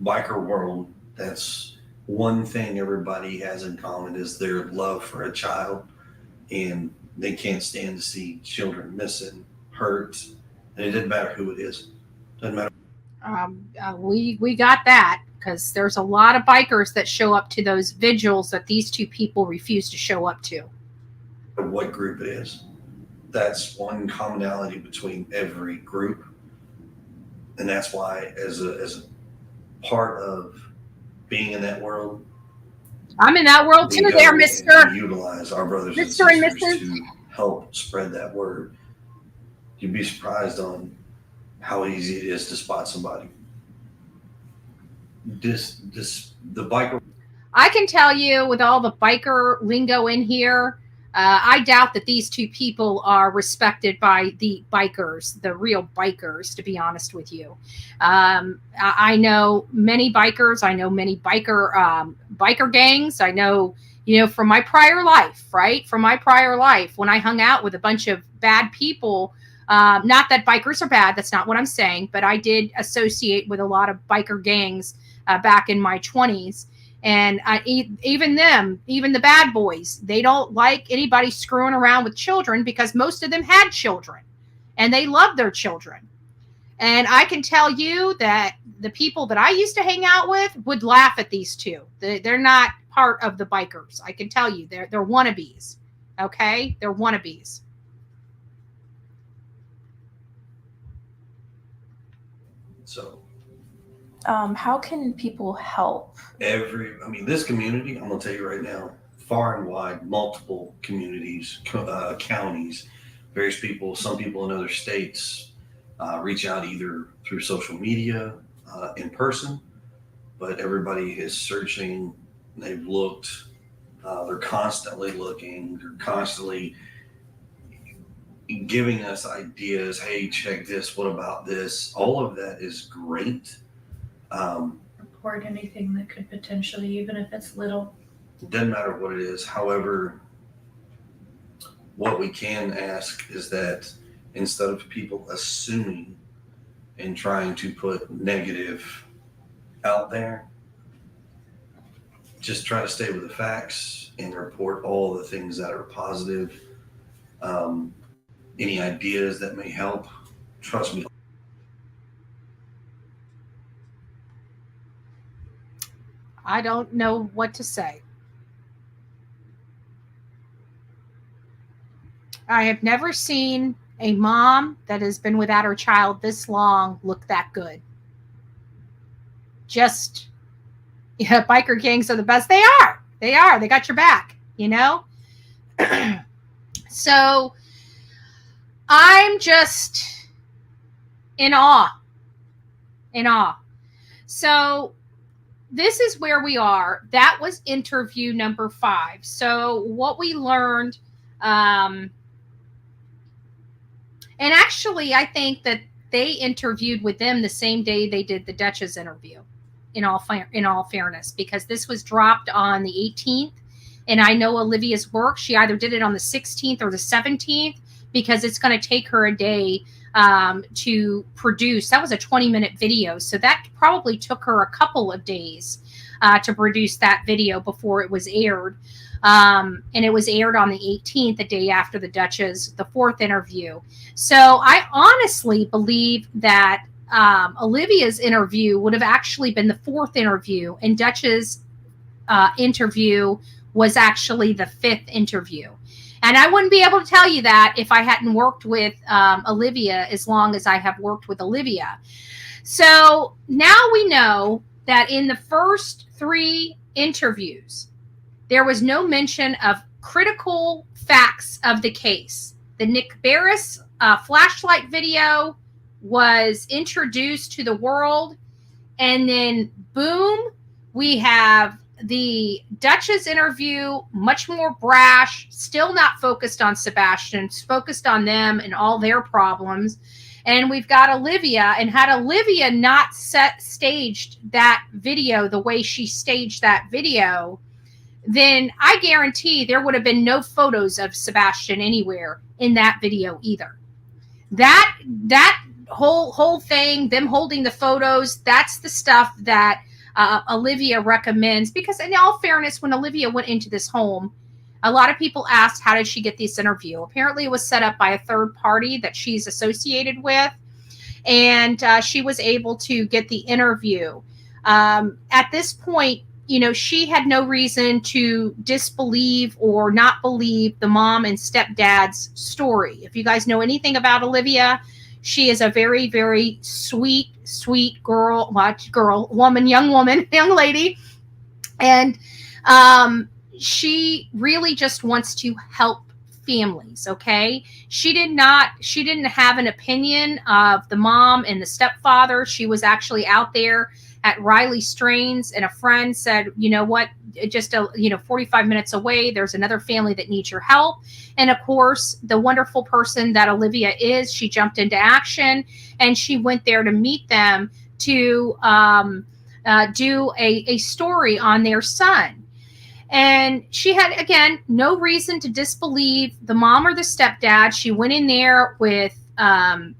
Biker world, that's one thing everybody has in common is their love for a child, and they can't stand to see children missing, hurt, and it doesn't matter who it is. Doesn't matter. We got that, because there's a lot of bikers that show up to those vigils that these two people refuse to show up to. What group it is. That's one commonality between every group. And that's why as a part of being in that world, I'm in that world too there, Mr. We utilize our brothers Mr. and and sisters Mrs. to help spread that word. You'd be surprised on how easy it is to spot somebody. The biker. I can tell you, with all the biker lingo in here, I doubt that these two people are respected by the bikers, the real bikers, to be honest with you. I know many bikers. I know many biker gangs. I know, from my prior life, right? From my prior life, when I hung out with a bunch of bad people. Not that bikers are bad. That's not what I'm saying. But I did associate with a lot of biker gangs back in my 20s. And even the bad boys, they don't like anybody screwing around with children, because most of them had children and they love their children. And I can tell you that the people that I used to hang out with would laugh at these two. They're not part of the bikers. I can tell you, they're wannabes. Okay? They're wannabes. So how can people help? This community, I'm going to tell you right now, far and wide, multiple communities, counties, various people, some people in other states, reach out either through social media, in person, but everybody is searching. They've looked, they're constantly looking, they're constantly giving us ideas. Hey, check this. What about this? All of that is great. Report anything that could potentially, even if it's little. Doesn't matter what it is. However, what we can ask is that instead of people assuming and trying to put negative out there, just try to stay with the facts and report all the things that are positive. Any ideas that may help, trust me. I don't know what to say. I have never seen a mom that has been without her child this long look that good. Just, yeah, biker gangs are the best. They are. They are. They got your back, you know? So I'm just in awe. In awe. So this is where we are. That was interview number 5. So what we learned, and actually I think that they interviewed with them the same day they did the Duchess interview, in all fairness, because this was dropped on the 18th. And I know Olivia's work, she either did it on the 16th or the 17th, because it's going to take her a day to produce. That was a 20-minute video. So that probably took her a couple of days to produce that video before it was aired. And it was aired on the 18th, the day after the Duchess, the 4th interview. So I honestly believe that Olivia's interview would have actually been the 4th interview, and Duchess' interview was actually the 5th interview. And I wouldn't be able to tell you that if I hadn't worked with Olivia as long as I have worked with Olivia. So now we know that in the first 3 interviews, there was no mention of critical facts of the case. The Nick Barris flashlight video was introduced to the world. And then, boom, we have the Duchess interview, much more brash, still not focused on Sebastian, focused on them and all their problems. And we've got Olivia, and had Olivia not staged that video the way she staged that video, then I guarantee there would have been no photos of Sebastian anywhere in that video either. That whole thing, them holding the photos, that's the stuff that Olivia recommends, because in all fairness, when Olivia went into this home, a lot of people asked, how did she get this interview? Apparently it was set up by a third party that she's associated with, and she was able to get the interview. At this point, you know, she had no reason to disbelieve or not believe the mom and stepdad's story. If you guys know anything about Olivia, she is a very, very sweet young lady. And she really just wants to help families. Okay. She didn't have an opinion of the mom and the stepfather. She was actually out there at Riley Strains, and a friend said, you know what, just 45 minutes away, there's another family that needs your help. And of course, the wonderful person that Olivia is, she jumped into action, and she went there to meet them to do a story on their son. And she had, again, no reason to disbelieve the mom or the stepdad. She went in there with, an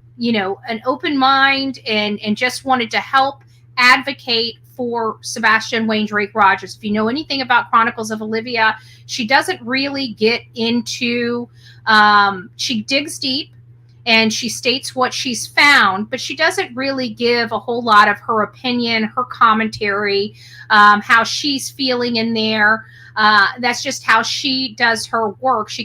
open mind and just wanted to help advocate for Sebastian Wayne Drake Rogers. If you know anything about Chronicles of Olivia, she doesn't really get into, she digs deep and she states what she's found, but she doesn't really give a whole lot of her opinion, her commentary, how she's feeling in there. That's just how she does her work. She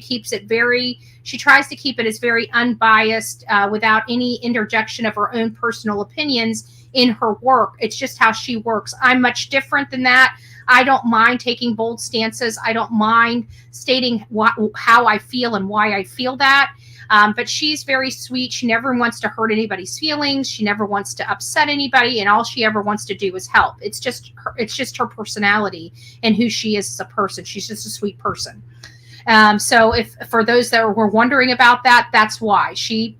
tries to keep it as very unbiased, without any interjection of her own personal opinions in her work. It's just how she works. I'm much different than that. I don't mind taking bold stances. I don't mind stating how I feel and why I feel that. But she's very sweet. She never wants to hurt anybody's feelings. She never wants to upset anybody. And all she ever wants to do is help. It's just her personality and who she is as a person. She's just a sweet person. So if for those that were wondering about that, that's why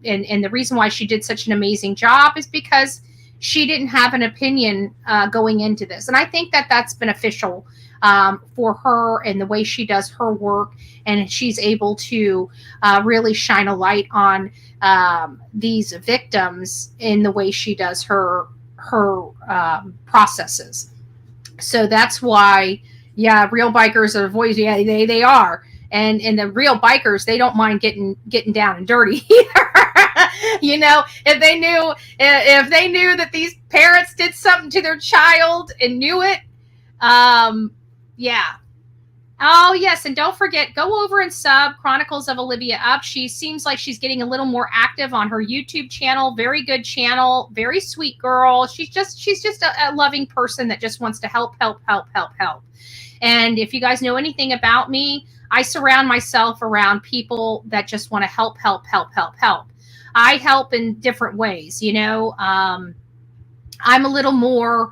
and the reason why she did such an amazing job is because she didn't have an opinion going into this. And I think that that's beneficial for her and the way she does her work. And she's able to really shine a light on these victims in the way she does her processes. So that's why, real bikers are voice. Yeah, they are. And the real bikers, they don't mind getting down and dirty either. If they knew that these parents did something to their child and knew it, Oh, yes, and don't forget, go over and sub Chronicles of Olivia up. She seems like she's getting a little more active on her YouTube channel. Very good channel, very sweet girl. She's just a loving person that just wants to help. And if you guys know anything about me, I surround myself around people that just want to help. I help in different ways, I'm a little more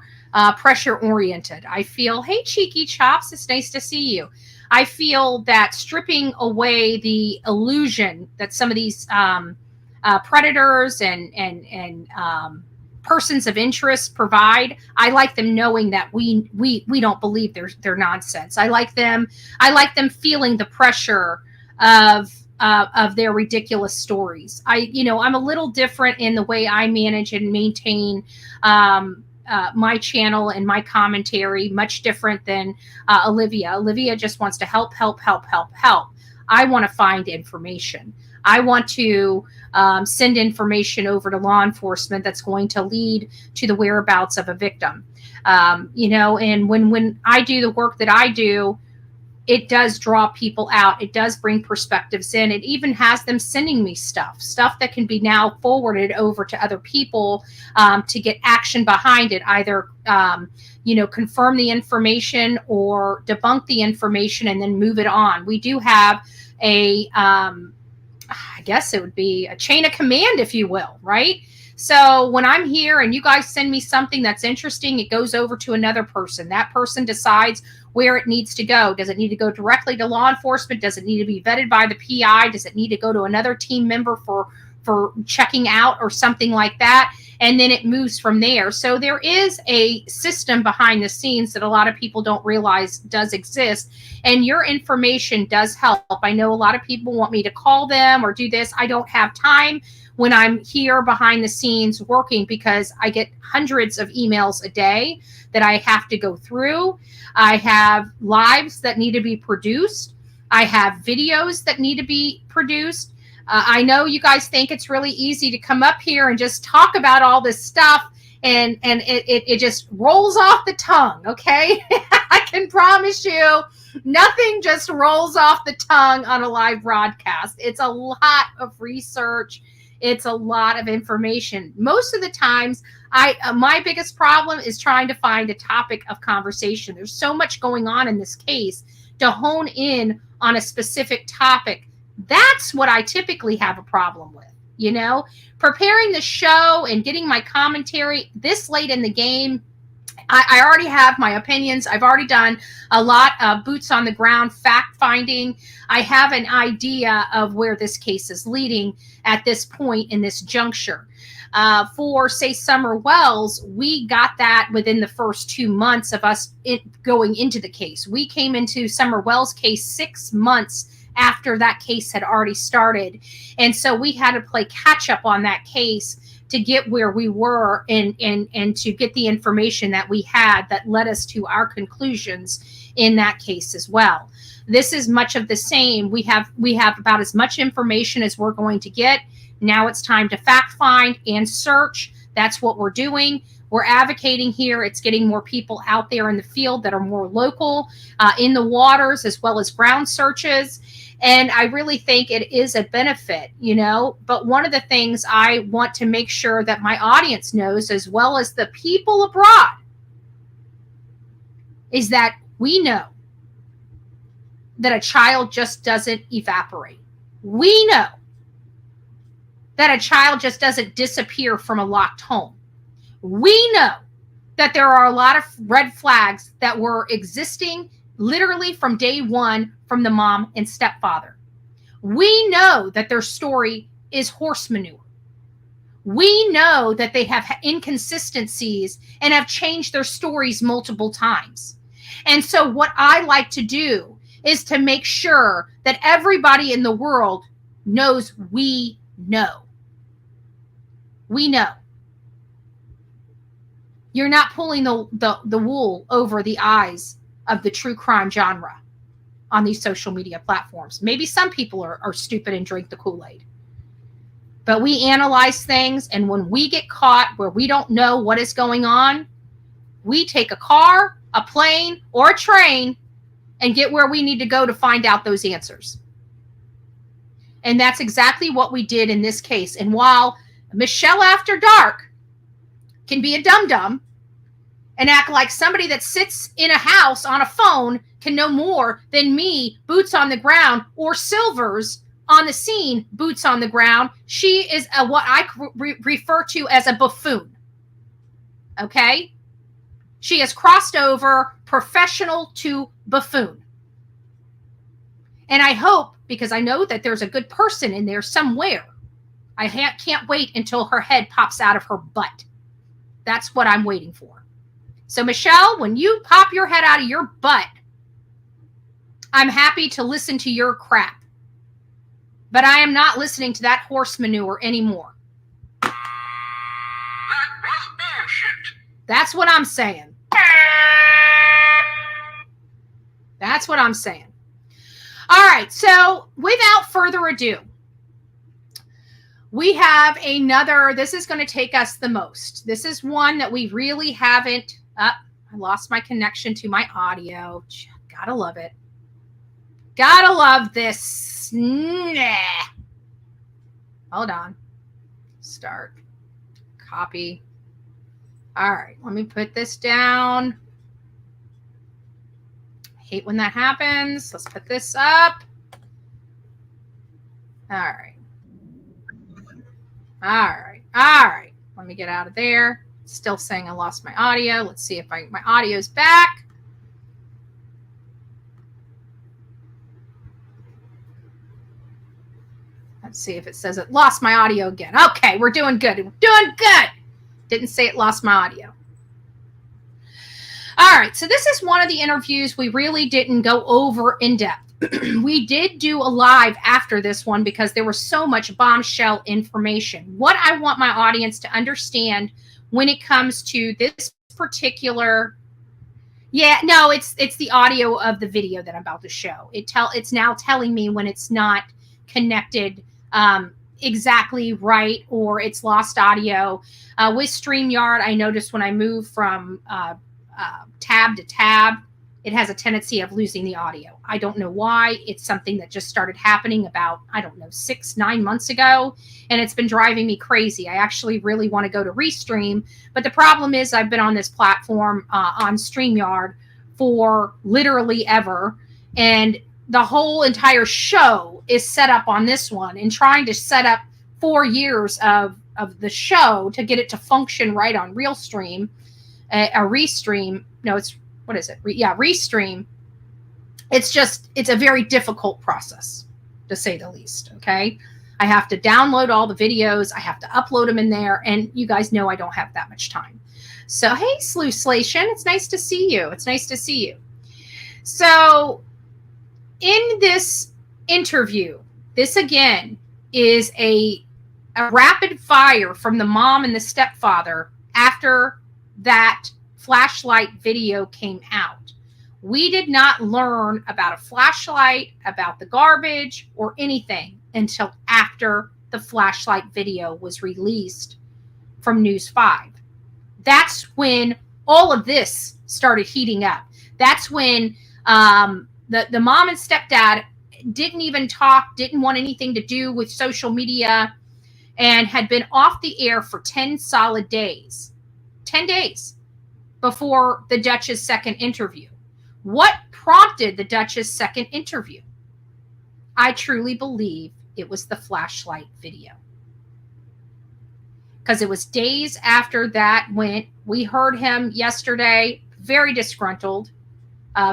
pressure oriented. I feel, hey, Cheeky Chops, it's nice to see you. I feel that stripping away the illusion that some of these predators and persons of interest provide, I like them knowing that we don't believe they're nonsense. I like them feeling the pressure of their ridiculous stories. I'm a little different in the way I manage and maintain my channel and my commentary, much different than Olivia. Olivia just wants to help. I want to find information. I want to send information over to law enforcement that's going to lead to the whereabouts of a victim. And when I do the work that I do, it does draw people out. It does bring perspectives in. It even has them sending me stuff that can be now forwarded over to other people to get action behind it, either, confirm the information or debunk the information and then move it on. We do have I guess it would be a chain of command, if you will, right? So when I'm here and you guys send me something that's interesting, it goes over to another person. That person decides where it needs to go. Does it need to go directly to law enforcement? Does it need to be vetted by the PI? Does it need to go to another team member for checking out or something like that? And then it moves from there. So there is a system behind the scenes that a lot of people don't realize does exist. And your information does help. I know a lot of people want me to call them or do this. I don't have time when I'm here behind the scenes working because I get hundreds of emails a day that I have to go through. I have lives that need to be produced. I have videos that need to be produced. I know you guys think it's really easy to come up here and just talk about all this stuff and it just rolls off the tongue, okay? I can promise you nothing just rolls off the tongue on a live broadcast. It's a lot of research. It's a lot of information. Most of the times, my biggest problem is trying to find a topic of conversation. There's so much going on in this case to hone in on a specific topic. That's what I typically have a problem with, preparing the show and getting my commentary this late in the game. I already have my opinions. I've already done a lot of boots on the ground fact finding. I have an idea of where this case is leading at this point in this juncture. For, say, Summer Wells, we got that within the first 2 months of us going into the case. We came into Summer Wells' case 6 months after that case had already started. And so we had to play catch up on that case to get where we were and to get the information that we had that led us to our conclusions in that case as well. This is much of the same. We have about as much information as we're going to get. Now it's time to fact find and search. That's what we're doing. We're advocating here. It's getting more people out there in the field that are more local, in the waters, as well as ground searches. And I really think it is a benefit, But one of the things I want to make sure that my audience knows, as well as the people abroad, is that we know that a child just doesn't evaporate. We know that a child just doesn't disappear from a locked home. We know that there are a lot of red flags that were existing literally from day one from the mom and stepfather. We know that their story is horse manure. We know that they have inconsistencies and have changed their stories multiple times. And so what I like to do is to make sure that everybody in the world knows we know. We know. You're not pulling the wool over the eyes of the true crime genre on these social media platforms. Maybe some people are stupid and drink the Kool-Aid. But we analyze things, and when we get caught where we don't know what is going on, we take a car, a plane, or a train and get where we need to go to find out those answers. And that's exactly what we did in this case. And while Michelle After Dark can be a dum-dum and act like somebody that sits in a house on a phone can know more than me, boots on the ground, or Silvers on the scene, boots on the ground, she is what I refer to as a buffoon. Okay? She has crossed over professional to buffoon. And I hope, because I know that there's a good person in there somewhere, I can't wait until her head pops out of her butt. That's what I'm waiting for. So, Michelle, when you pop your head out of your butt, I'm happy to listen to your crap. But I am not listening to that horse manure anymore. That was bullshit. That's what I'm saying. That's what I'm saying. All right, so without further ado, we have another. This is going to take us the most. This is one that we really haven't. I lost my connection to my audio. Gotta love it. Gotta love this. Nah. Hold on. Start. Copy. All right, let me put this down. Hate when that happens. Let's put this up. All right. All right. All right. Let me get out of there. Still saying I lost my audio. Let's see if my audio's back. Let's see if it says it lost my audio again. Okay, we're doing good. We're doing good. Didn't say it lost my audio. All right, so this is one of the interviews we really didn't go over in depth. We did do a live after this one because there was so much bombshell information. What I want my audience to understand when it comes to this particular, it's the audio of the video that I'm about to show. It's now telling me when it's not connected exactly right, or it's lost audio. With StreamYard, I noticed when I move from tab to tab, it has a tendency of losing the audio. I don't know why. It's something that just started happening about, 6-9 months ago, and it's been driving me crazy. I actually really want to go to Restream, but the problem is I've been on this platform on StreamYard for literally ever, and the whole entire show is set up on this one, and trying to set up 4 years of the show to get it to function right on Restream. Restream. It's a very difficult process, to say the least. Okay. I have to download all the videos. I have to upload them in there. And you guys know I don't have that much time. So, hey, Sluslation, it's nice to see you. It's nice to see you. So in this interview, this again is a rapid fire from the mom and the stepfather after that flashlight video came out. We did not learn about a flashlight, about the garbage, or anything until after the flashlight video was released from News 5. That's when all of this started heating up. That's when the mom and stepdad didn't even talk, didn't want anything to do with social media, and had been off the air for 10 solid days. 10 days before the Dutch's second interview. What prompted the Dutch's second interview? I truly believe it was the flashlight video. because it was days after that went. We heard him yesterday, very disgruntled,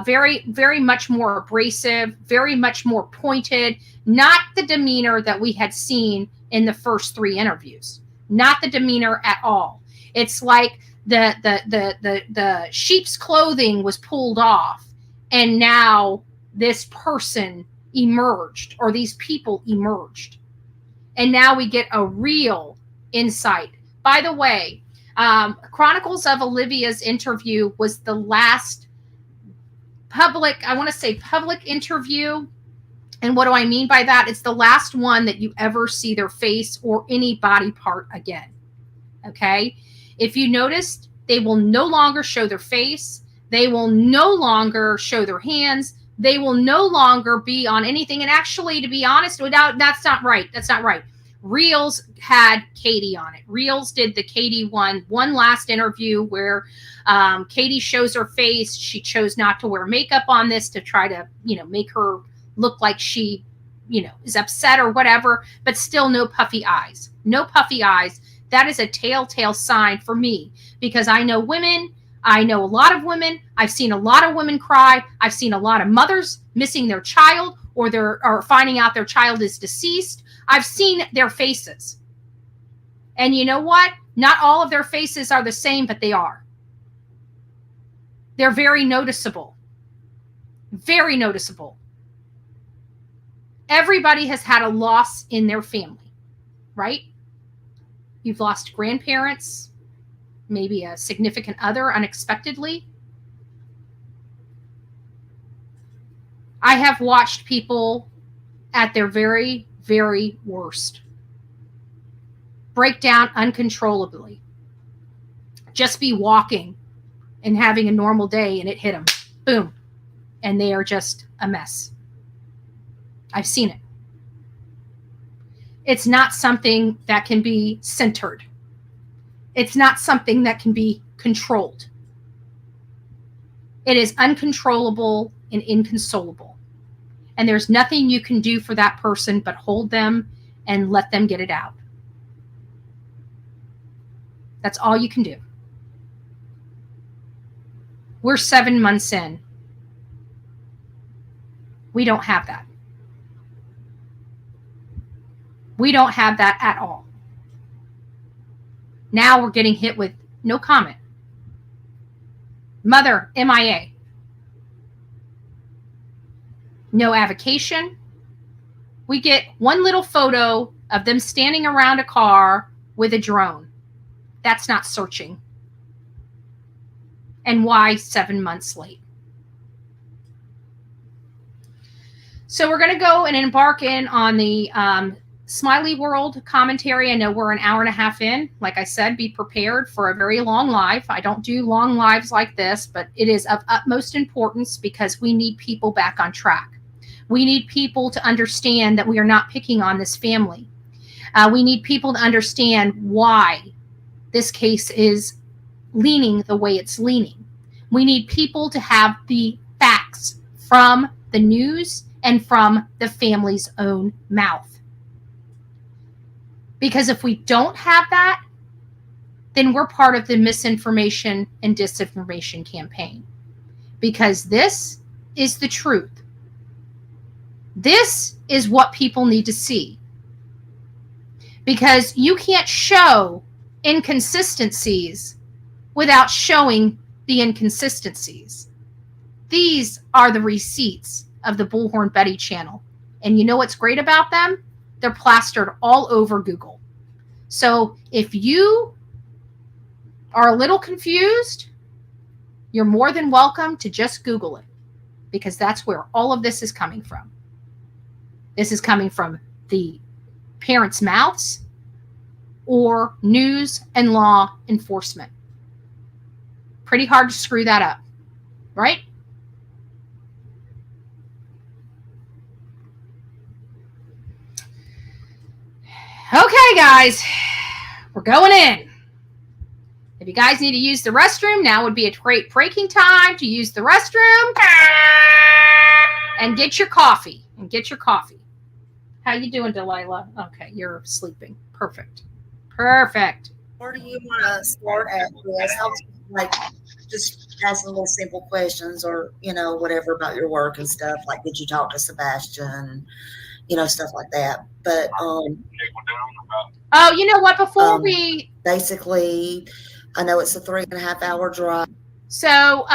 very, very much more abrasive, very much more pointed, not the demeanor that we had seen in the first 3 interviews, not the demeanor at all. It's like the sheep's clothing was pulled off, and now this person emerged, or these people emerged. And now we get a real insight. By the way, Chronicles of Olivia's interview was the last public interview. And what do I mean by that? It's the last one that you ever see their face or any body part again. Okay? If you noticed, they will no longer show their face. They will no longer show their hands. They will no longer be on anything. And actually, to be honest, that's not right. That's not right. Reels had Katie on it. Reels did the Katie one last interview where Katie shows her face. She chose not to wear makeup on this to try to, make her look like she, is upset or whatever, but still no puffy eyes. No puffy eyes. That is a telltale sign for me, because I know women. I know a lot of women. I've seen a lot of women cry. I've seen a lot of mothers missing their child or finding out their child is deceased. I've seen their faces. And you know what? Not all of their faces are the same, but they are. They're very noticeable. Very noticeable. Everybody has had a loss in their family, right? You've lost grandparents, maybe a significant other unexpectedly. I have watched people at their very, very worst break down uncontrollably. Just be walking and having a normal day and it hit them. Boom. And they are just a mess. I've seen it. It's not something that can be centered. It's not something that can be controlled. It is uncontrollable and inconsolable. And there's nothing you can do for that person but hold them and let them get it out. That's all you can do. We're 7 months in. We don't have that. We don't have that at all. Now we're getting hit with no comment. Mother, MIA. No avocation. We get one little photo of them standing around a car with a drone. That's not searching. And why 7 months late? So we're going to go and embark in on the Smiley World commentary. I know we're an hour and a half in. Like I said, be prepared for a very long live. I don't do long lives like this, but it is of utmost importance because we need people back on track. We need people to understand that we are not picking on this family. We need people to understand why this case is leaning the way it's leaning. We need people to have the facts from the news and from the family's own mouth. Because if we don't have that, then we're part of the misinformation and disinformation campaign. Because this is the truth. This is what people need to see. Because you can't show inconsistencies without showing the inconsistencies. These are the receipts of the Bullhorn Betty channel. And you know what's great about them? They're plastered all over Google. So if you are a little confused, you're more than welcome to just Google it, because that's where all of this is coming from. This is coming from the parents' mouths or news and law enforcement. Pretty hard to screw that up, right? Okay, guys, we're going in. If you guys need to use the restroom, now would be a great breaking time to use the restroom and get your coffee. How you doing, Delilah? Okay, you're sleeping. Perfect. Where do you want to start at this? I was like just asking little simple questions, or whatever about your work and stuff. Like, did you talk to Sebastian? Stuff like that. But oh, you know what? Before we basically, I know it's a 3.5 hour drive. So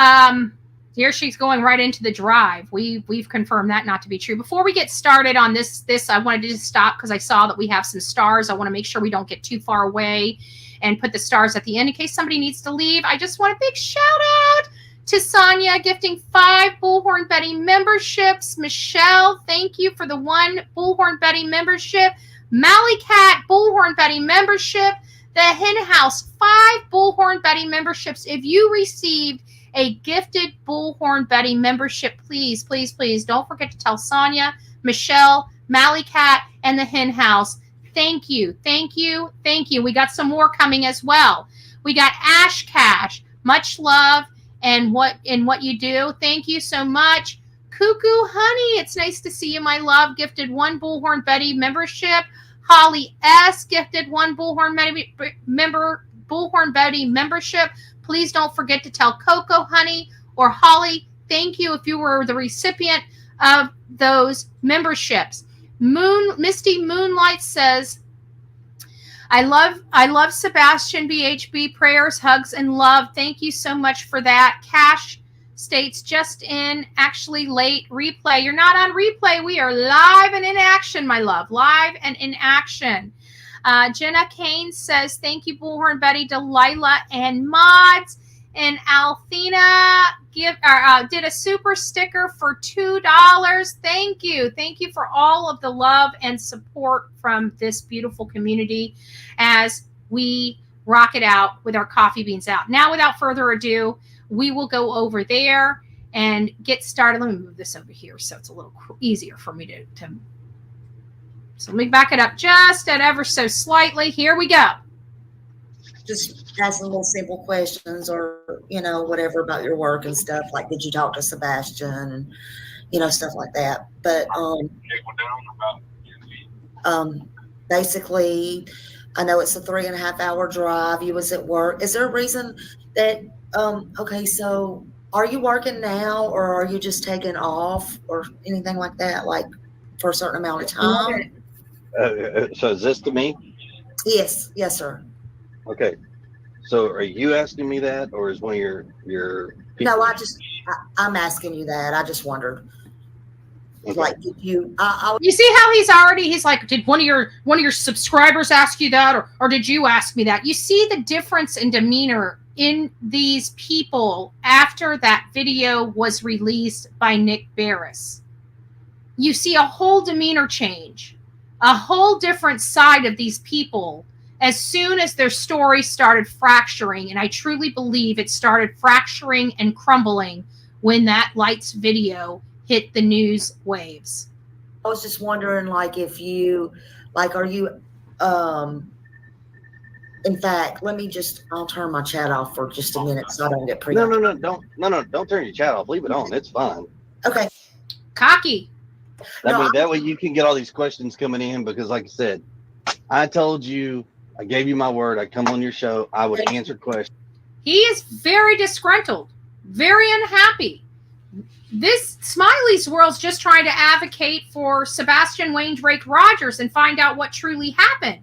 here she's going right into the drive. We've confirmed that not to be true. Before we get started on this, I wanted to just stop because I saw that we have some stars. I want to make sure we don't get too far away and put the stars at the end in case somebody needs to leave. I just want a big shout out to Sonia gifting 5 Bullhorn Betty memberships. Michelle, thank you for the 1 Bullhorn Betty membership. Mally Cat, Bullhorn Betty membership. The Hen House, 5 Bullhorn Betty memberships. If you received a gifted Bullhorn Betty membership, please, please, please don't forget to tell Sonia, Michelle, Mally Cat, and the Hen House. Thank you, thank you, thank you. We got some more coming as well. We got Ash Cash, much love and what you do. Thank you so much. Cuckoo Honey, it's nice to see you, my love. Gifted 1 Bullhorn Betty membership. Holly S gifted 1 Bullhorn Betty membership. Please don't forget to tell Coco Honey or Holly, thank you if you were the recipient of those memberships. Misty Moonlight says, I love Sebastian BHB, prayers, hugs, and love. Thank you so much for that. Cash states just in, actually late replay. You're not on replay. We are live and in action, my love. Live and in action. Jenna Kane says, thank you, Bullhorn Betty, Delilah, and mods. And Althena did a super sticker for $2. Thank you. Thank you for all of the love and support from this beautiful community as we rock it out with our coffee beans out. Now, without further ado, we will go over there and get started. Let me move this over here so it's a little easier for me to so let me back it up just ever so slightly. Here we go. Just asking little simple questions, or whatever about your work and stuff. Like, did you talk to Sebastian and stuff like that. But basically, I know it's a 3.5 hour drive. You was at work. Is there a reason that okay, so are you working now, or are you just taking off or anything like that, like for a certain amount of time? So is this to me? Yes, sir. Okay. So are you asking me that, or is one of your people? No, I'm asking you that. I just wondered. Okay. Like, did you see how he's like, did one of your subscribers ask you that, or did you ask me that? You see the difference in demeanor in these people after that video was released by Nick Barris. You see a whole demeanor change, a whole different side of these people as soon as their story started fracturing. And I truly believe it started fracturing and crumbling when that Lights video hit the news waves. I was just wondering, like, if you, like, are you, in fact, I'll turn my chat off for just a minute so I don't get No, don't turn your chat off. Leave it on. It's fine. Okay. Cocky. That way you can get all these questions coming in, because like I said, I told you, I gave you my word, I'd come on your show, I would answer questions. He is very disgruntled, very unhappy. This Smiley's world's just trying to advocate for Sebastian Wayne Drake Rogers and find out what truly happened.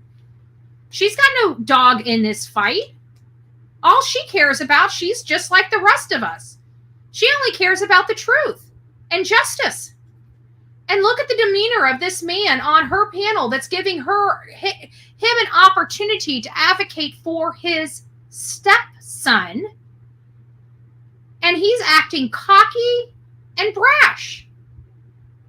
She's got no dog in this fight. All she cares about, she's just like the rest of us. She only cares about the truth and justice. And look at the demeanor of this man on her panel that's giving him an opportunity to advocate for his stepson. And he's acting cocky and brash.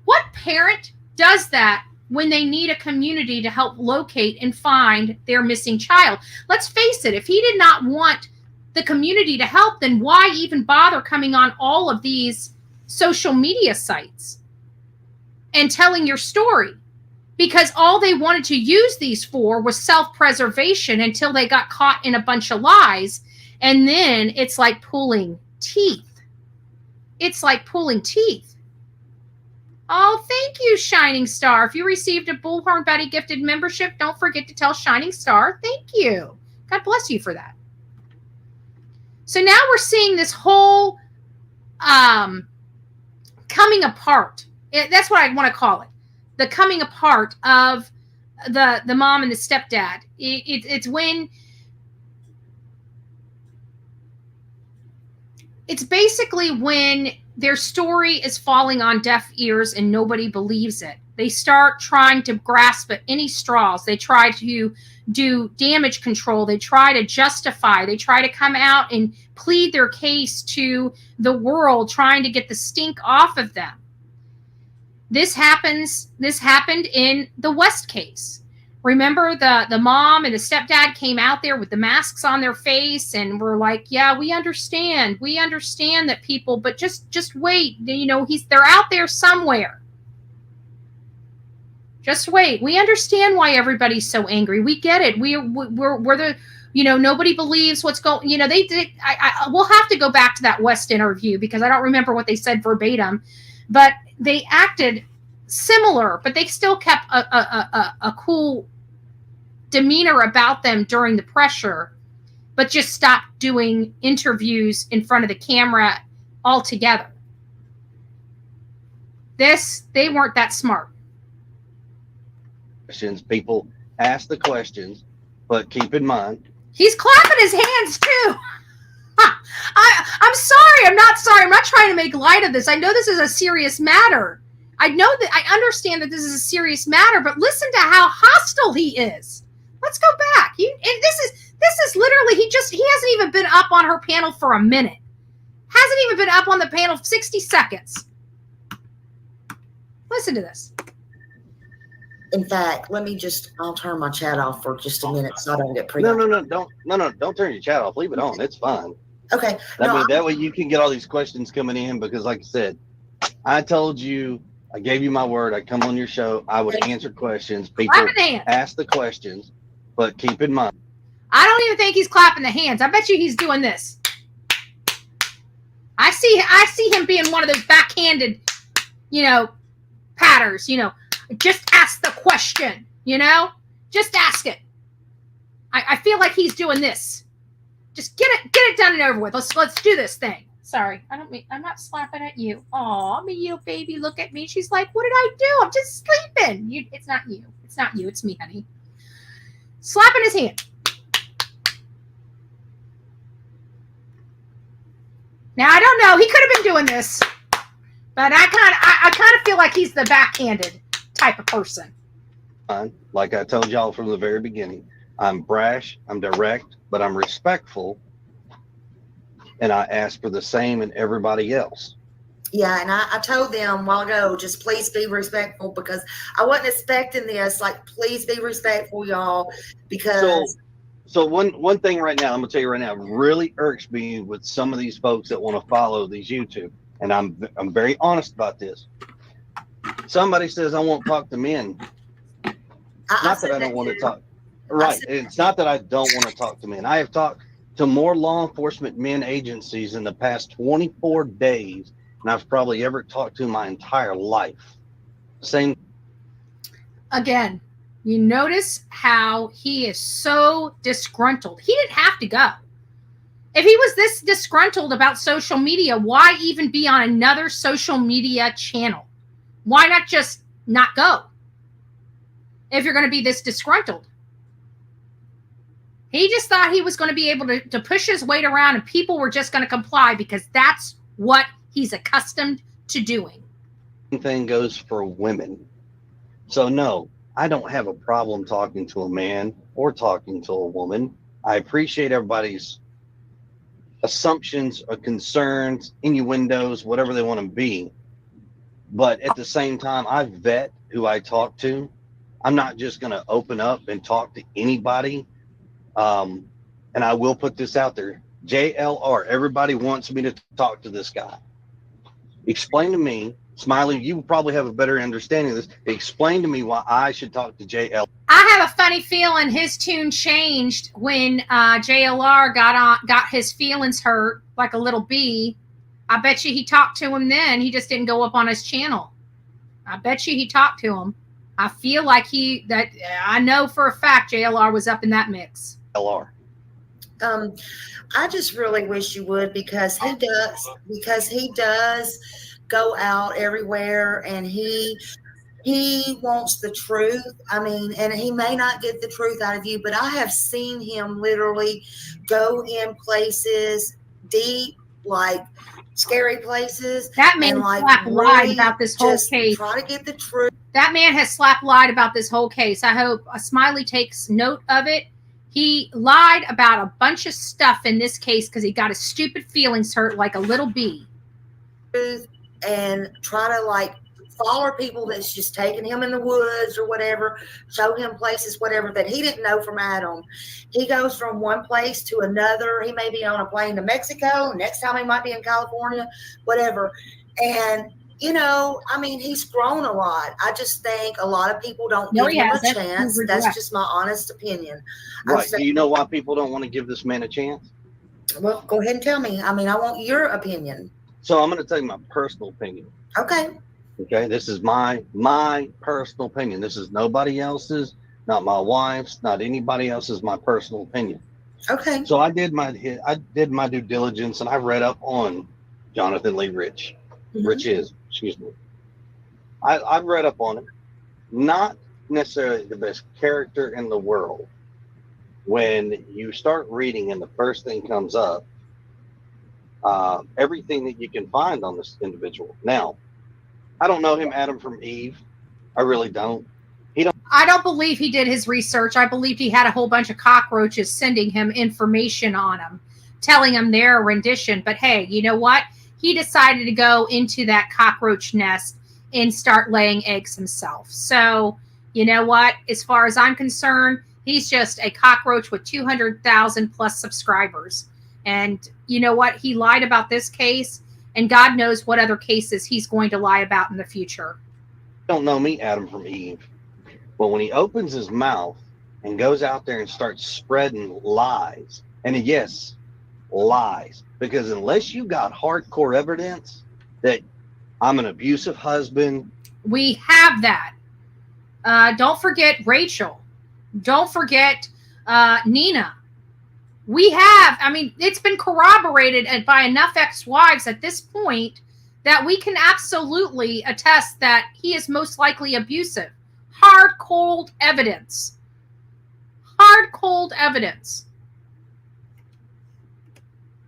What parent does that when they need a community to help locate and find their missing child? Let's face it, if he did not want the community to help, then why even bother coming on all of these social media sites and telling your story? Because all they wanted to use these for was self-preservation until they got caught in a bunch of lies. And then it's like pulling teeth. It's like pulling teeth. Oh, thank you, Shining Star. If you received a Bullhorn Betty gifted membership, don't forget to tell Shining Star, thank you. God bless you for that. So now we're seeing this whole coming apart. That's what I want to call it. The coming apart of the mom and the stepdad. It's basically when their story is falling on deaf ears and nobody believes it. They start trying to grasp at any straws. They try to do damage control. They try to justify. They try to come out and plead their case to the world, trying to get the stink off of them. This happened in the West case. Remember, the mom and the stepdad came out there with the masks on their face and were like, yeah, we understand that people, but just wait, they're out there somewhere. Just wait. We understand why everybody's so angry. We get it. We're the, nobody believes what's going, they did. We'll have to go back to that West interview because I don't remember what they said verbatim, but they acted similar, but they still kept a cool demeanor about them during the pressure, but just stopped doing interviews in front of the camera altogether. They weren't that smart. People ask the questions, but keep in mind, he's clapping his hands too. I'm sorry. I'm not sorry. I'm not trying to make light of this. I know this is a serious matter. I understand that this is a serious matter, but listen to how hostile he is. Let's go back. This is literally, he hasn't even been up on her panel for a minute. Hasn't even been up on the panel 60 seconds. Listen to this. In fact, I'll turn my chat off for just a minute so I don't get don't turn your chat off. Leave it on. It's fine. Okay. That way you can get all these questions coming in because like I said, I told you, I gave you my word. I'd come on your show. I would answer questions. People ask the questions, but keep in mind. I don't even think he's clapping the hands. I bet you he's doing this. I see him being one of those backhanded, patters, just ask the question, just ask it. I feel like he's doing this. Just get it done and over with. Let's do this thing. Sorry, I'm not slapping at you. Aw, you baby, look at me. She's like, what did I do? I'm just sleeping. It's not you. It's not you. It's me, honey. Slapping his hand. Now, I don't know. He could have been doing this, but I kind of feel like he's the backhanded type of person. Like I told y'all from the very beginning, I'm brash, I'm direct, but I'm respectful. And I ask for the same in everybody else. Yeah, and I told them a while ago, just please be respectful because I wasn't expecting this. Like, please be respectful, y'all, because... So one thing right now, I'm going to tell you right now, really irks me with some of these folks that want to follow these YouTube. And I'm very honest about this. Somebody says, I won't talk to men. Not that I don't want to talk. Right. It's not that I don't want to talk to men. I have talked to more law enforcement men agencies in the past 24 days than I've probably ever talked to in my entire life. Same. Again, you notice how he is so disgruntled. He didn't have to go. If he was this disgruntled about social media, why even be on another social media channel? Why not just not go? If you're going to be this disgruntled. He just thought he was going to be able to push his weight around and people were just going to comply because that's what he's accustomed to doing. Same thing goes for women. So no, I don't have a problem talking to a man or talking to a woman. I appreciate everybody's assumptions or concerns, innuendos, whatever they want to be. But at the same time, I vet who I talk to. I'm not just going to open up and talk to anybody. And I will put this out there. JLR, everybody wants me to talk to this guy. Explain to me, Smiley, you probably have a better understanding of this. Explain to me why I should talk to JLR. I have a funny feeling his tune changed when JLR got his feelings hurt like a little bee. I bet you he talked to him then. He just didn't go up on his channel. I bet you he talked to him. I feel like I know for a fact JLR was up in that mix. I just really wish you would, because he does go out everywhere, and he wants the truth. I mean, and he may not get the truth out of you, but I have seen him literally go in places deep, like scary places. That man and like slap lied really about this whole just case. try to get the truth. That man has slap lied about this whole case. I hope Smiley takes note of it. He lied about a bunch of stuff in this case because he got his stupid feelings hurt like a little bee. And try to like follow people that's just taking him in the woods or whatever, show him places, whatever, that he didn't know from Adam. He goes from one place to another. He may be on a plane to Mexico. Next time he might be in California, whatever. And, you know, I mean, he's grown a lot. I just think a lot of people don't give him a chance. That's just my honest opinion. Right. Do you know why people don't want to give this man a chance? Well, go ahead and tell me. I mean, I want your opinion. So I'm going to tell you my personal opinion. Okay. Okay. This is my personal opinion. This is nobody else's, not my wife's, not anybody else's, my personal opinion. Okay. So I did my due diligence, and I read up on Jonathan Lee Rich. Excuse me. I read up on him. Not necessarily the best character in the world. When you start reading and the first thing comes up, everything that you can find on this individual. Now, I don't know him, Adam from Eve. I really don't. I don't believe he did his research. I believed he had a whole bunch of cockroaches sending him information on him, telling him their rendition. But hey, you know what? He decided to go into that cockroach nest and start laying eggs himself. So, you know what? As far as I'm concerned, he's just a cockroach with 200,000 plus subscribers. And you know what? He lied about this case, and God knows what other cases he's going to lie about in the future. Don't know me, Adam from Eve. But when he opens his mouth and goes out there and starts spreading lies, and yes, lies, because unless you got hardcore evidence that I'm an abusive husband. We have that. Don't forget Rachel. Don't forget Nina. We have, I mean, it's been corroborated by enough ex-wives at this point that we can absolutely attest that he is most likely abusive. Hard, cold evidence. Hard, cold evidence.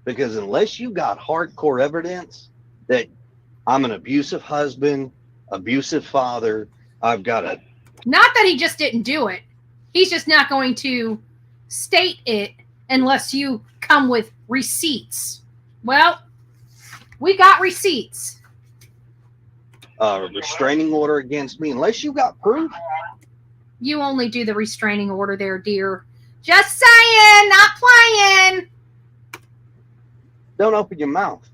Because unless you got hardcore evidence that I'm an abusive husband, abusive father, I've got a... Not that he just didn't do it. He's just not going to state it unless you come with receipts. Well, we got receipts. Restraining order against me, unless you got proof. You only do the restraining order there, dear. Just saying, not playing. Don't open your mouth.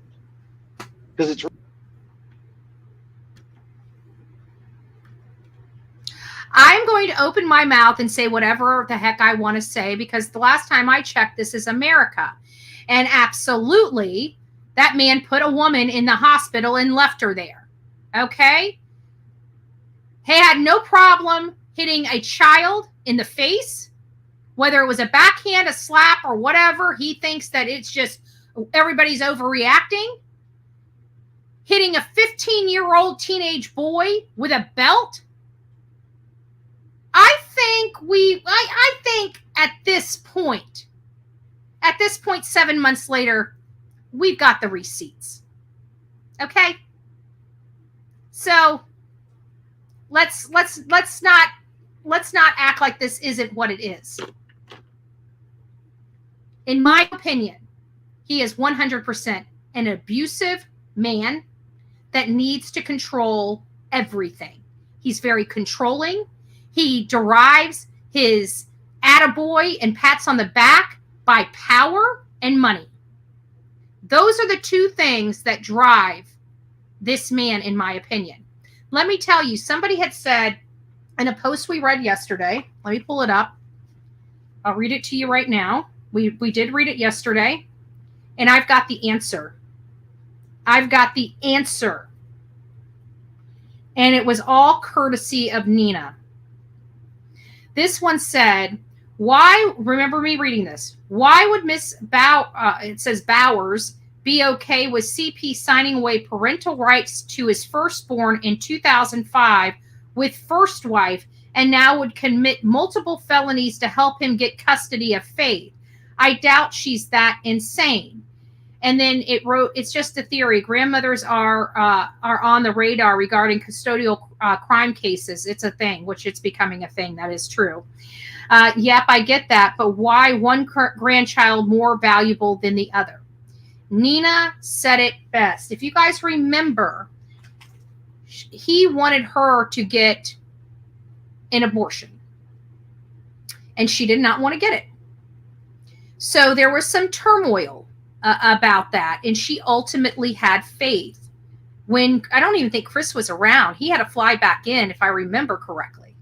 Because it's... I'm going to open my mouth and say whatever the heck I want to say, because the last time I checked, this is America. And absolutely, that man put a woman in the hospital and left her there. Okay? He had no problem hitting a child in the face, whether it was a backhand, a slap, or whatever. He thinks that it's just everybody's overreacting. Hitting a 15-year-old teenage boy with a belt. I think at this point, 7 months later, we've got the receipts. Okay? So let's not act like this isn't what it is. In my opinion, he is 100% an abusive man that needs to control everything. He's very controlling. He derives his attaboy and pats on the back by power and money. Those are the two things that drive this man, in my opinion. Let me tell you, somebody had said in a post we read yesterday, let me pull it up. I'll read it to you right now. We did read it yesterday, and I've got the answer. I've got the answer. And it was all courtesy of Nina. This one said, Why, remember me reading this, why would it says Bowers, be okay with CP signing away parental rights to his firstborn in 2005 with first wife, and now would commit multiple felonies to help him get custody of Faith? I doubt she's that insane. And then it wrote, it's just a theory. Grandmothers are on the radar regarding custodial crime cases. It's a thing, which it's becoming a thing. That is true. Yep, I get that. But why one grandchild more valuable than the other? Nina said it best. If you guys remember, he wanted her to get an abortion, and she did not want to get it. So there was some turmoil about that, and she ultimately had Faith. When I don't even think Chris was around, he had to fly back in, if I remember correctly,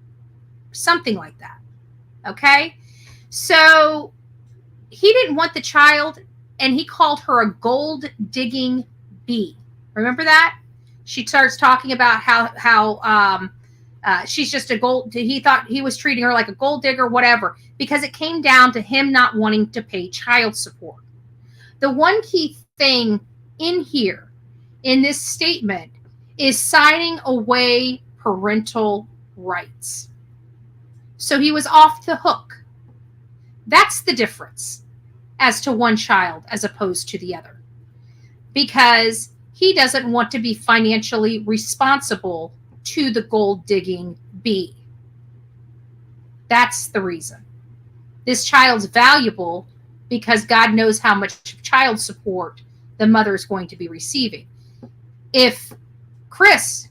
something like that. Okay, so he didn't want the child, and he called her a gold digging bee. Remember that? She starts talking about how she's just a gold. He thought he was treating her like a gold digger, whatever, because it came down to him not wanting to pay child support. The one key thing in here, in this statement, is signing away parental rights. So he was off the hook. That's the difference as to one child as opposed to the other. Because he doesn't want to be financially responsible to the gold digging bee. That's the reason. This child's valuable because God knows how much child support the mother is going to be receiving. If Chris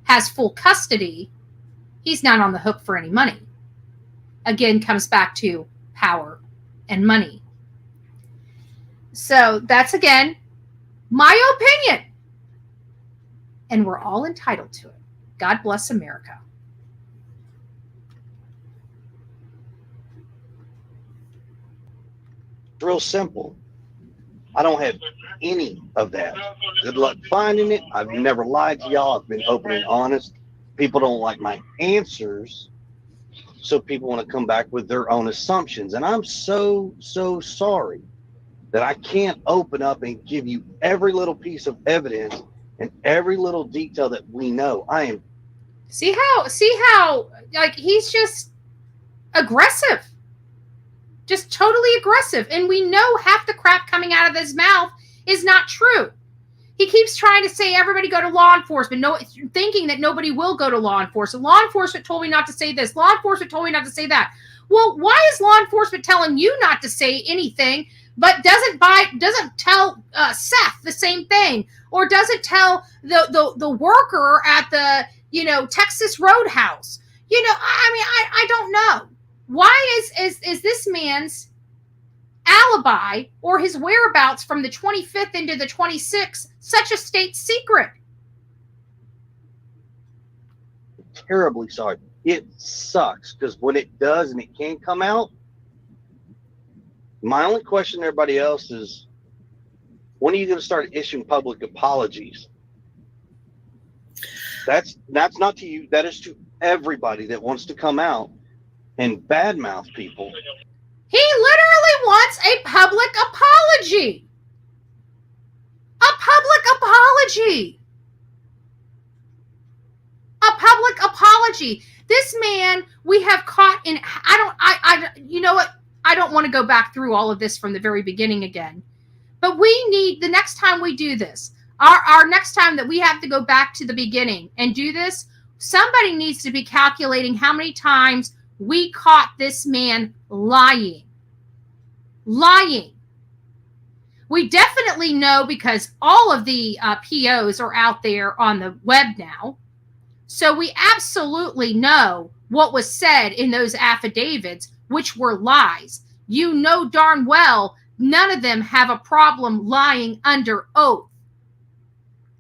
has full custody, he's not on the hook for any money. Again, comes back to power and money. So that's, again, my opinion. And we're all entitled to it. God bless America. It's real simple. I don't have any of that. Good luck finding it. I've never lied to y'all. I've been open and honest. People don't like my answers, so people want to come back with their own assumptions. And I'm so sorry that I can't open up and give you every little piece of evidence and every little detail that we know. I am. See how like he's just aggressive. Just totally aggressive. And we know half the crap coming out of his mouth is not true. He keeps trying to say everybody go to law enforcement, thinking that nobody will go to law enforcement. Law enforcement told me not to say this. Law enforcement told me not to say that. Well, why is law enforcement telling you not to say anything, but doesn't tell Seth the same thing, or doesn't tell the worker at the Texas Roadhouse? I don't know. Why is this man's alibi or his whereabouts from the 25th into the 26th such a state secret? Terribly sorry. It sucks because when it does and it can come out, my only question to everybody else is, when are you going to start issuing public apologies? That's not to you. That is to everybody that wants to come out and badmouth people. He literally wants a public apology. A public apology. A public apology. This man, we have caught in, you know what? I don't want to go back through all of this from the very beginning again. But we need, the next time we do this, our next time that we have to go back to the beginning and do this, somebody needs to be calculating how many times we caught this man lying. Lying. We definitely know because all of the POs are out there on the web now. So we absolutely know what was said in those affidavits, which were lies. You know darn well none of them have a problem lying under oath.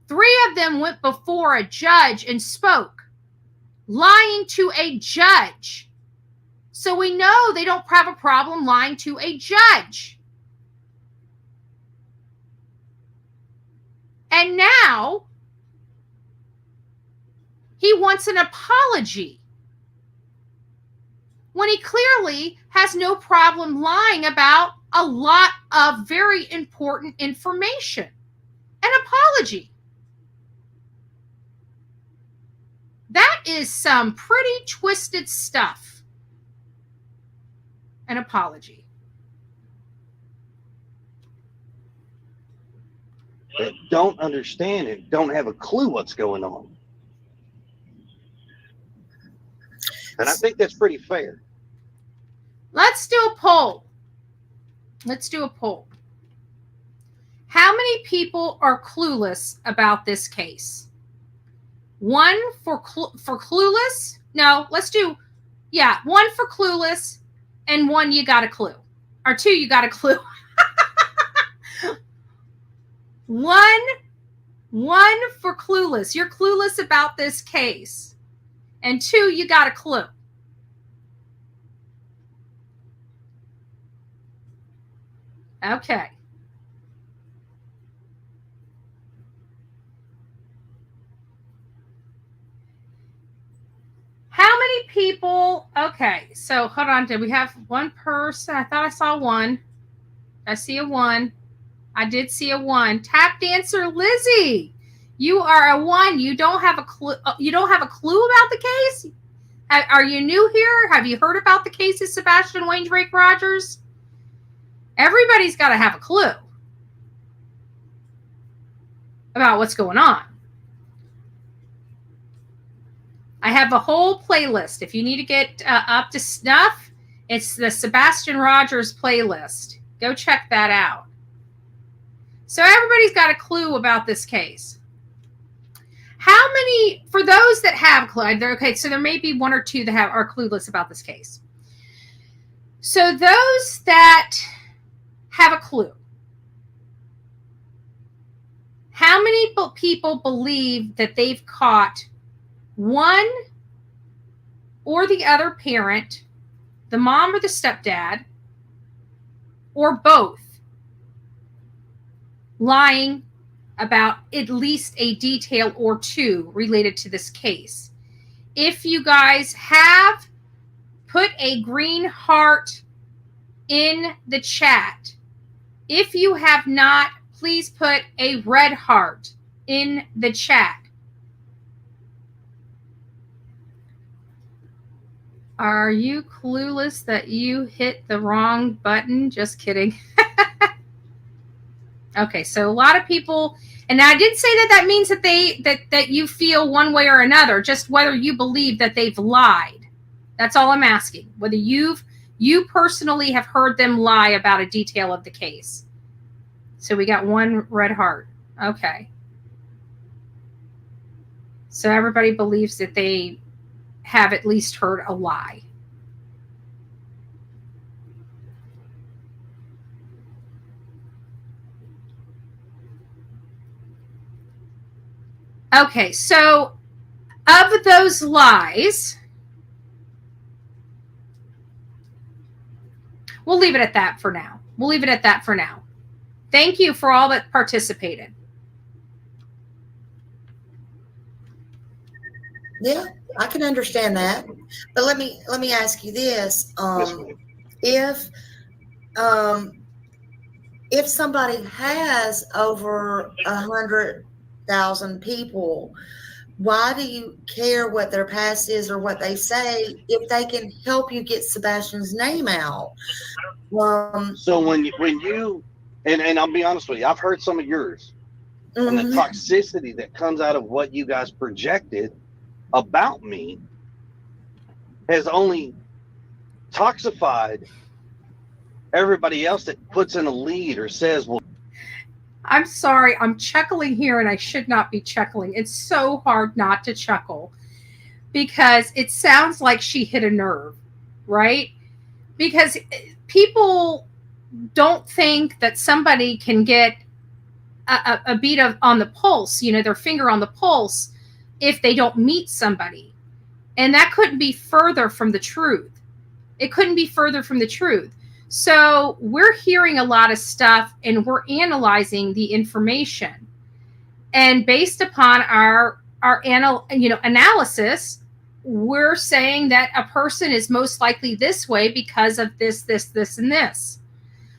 3 of them went before a judge and spoke, lying to a judge. So we know they don't have a problem lying to a judge. And now he wants an apology. when he clearly has no problem lying about a lot of very important information? An apology. That is some pretty twisted stuff. An apology. That don't understand and don't have a clue what's going on. And I think that's pretty fair. Let's do a poll. Let's do a poll. How many people are clueless about this case? 1 for clueless? No, let's do, 1 for clueless and 1 you got a clue. Or 2 you got a clue. 1 for clueless. You're clueless about this case. And 2, you got a clue. Okay. How many people? Okay, so hold on. Did we have one person? I thought I saw 1. I see a 1. I did see a 1. Tap dancer Lizzie, you are a 1. You don't have a clue. You don't have a clue about the case. Are you new here? Have you heard about the case of Sebastian Rogers? Everybody's got to have a clue about what's going on. I have a whole playlist. If you need to get up to snuff, it's the Sebastian Rogers playlist. Go check that out. So everybody's got a clue about this case. How many, for those that have clue, okay, so there may be 1 or 2 that are clueless about this case. So those that have a clue, how many people believe that they've caught one or the other parent, the mom or the stepdad, or both, lying about at least a detail or 2 related to this case? If you guys have, put a green heart in the chat. If you have not, please put a red heart in the chat. Are you clueless that you hit the wrong button? Just kidding. Okay, so a lot of people, and I did say that means that that you feel one way or another, just whether you believe that they've lied. That's all I'm asking. Whether you personally have heard them lie about a detail of the case. So we got 1 red heart. Okay. So everybody believes that they have at least heard a lie. Okay, so of those lies, we'll leave it at that for now. We'll leave it at that for now. Thank you for all that participated. Yeah, I can understand that. But let me ask you this. If somebody has over 100,000 people, why do you care what their past is or what they say if they can help you get Sebastian's name out? So when you and I'll be honest with you, I've heard some of yours, and the toxicity that comes out of what you guys projected about me has only toxified everybody else that puts in a lead or says, well, I'm sorry, I'm chuckling here and I should not be chuckling. It's so hard not to chuckle because it sounds like she hit a nerve, right? Because people don't think that somebody can get a beat on the pulse, their finger on the pulse, if they don't meet somebody. And that couldn't be further from the truth. It couldn't be further from the truth. So we're hearing a lot of stuff and we're analyzing the information. And based upon our analysis, we're saying that a person is most likely this way because of this, and this.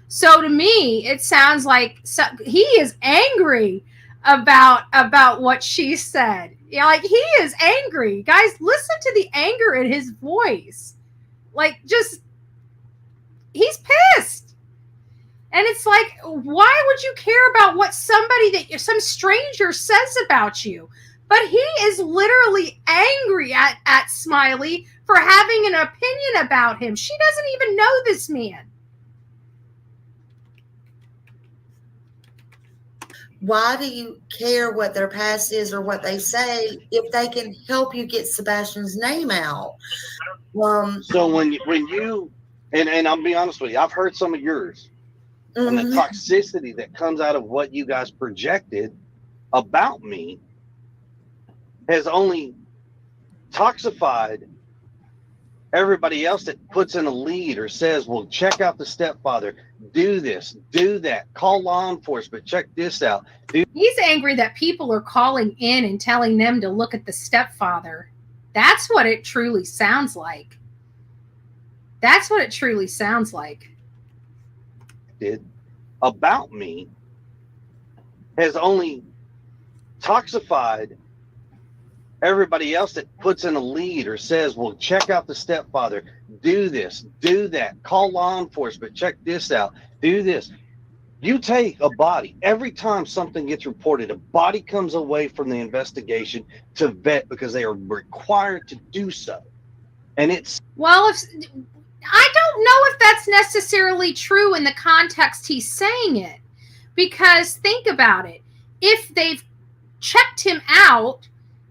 So to me, it sounds like he is angry about what she said. Yeah, like he is angry. Guys, listen to the anger in his voice. Like, just, he's pissed. And it's like, why would you care about what some stranger says about you? But he is literally angry at Smiley for having an opinion about him. She doesn't even know this man. Why do you care what their past is or what they say if they can help you get Sebastian's name out? So when you and I'll be honest with you, I've heard some of yours, and the toxicity that comes out of what you guys projected about me has only toxified everybody else that puts in a lead or says, well, check out the stepfather, do this, do that, call law enforcement, check this out. He's angry that people are calling in and telling them to look at the stepfather. That's what it truly sounds like. That's what it truly sounds like. About me has only toxified everybody else that puts in a lead or says, well, check out the stepfather, do this, do that, call law enforcement, check this out, do this. You take a body, every time something gets reported, a body comes away from the investigation to vet because they are required to do so. And it's... Well, I don't know if that's necessarily true in the context he's saying it. Because think about it. If they've checked him out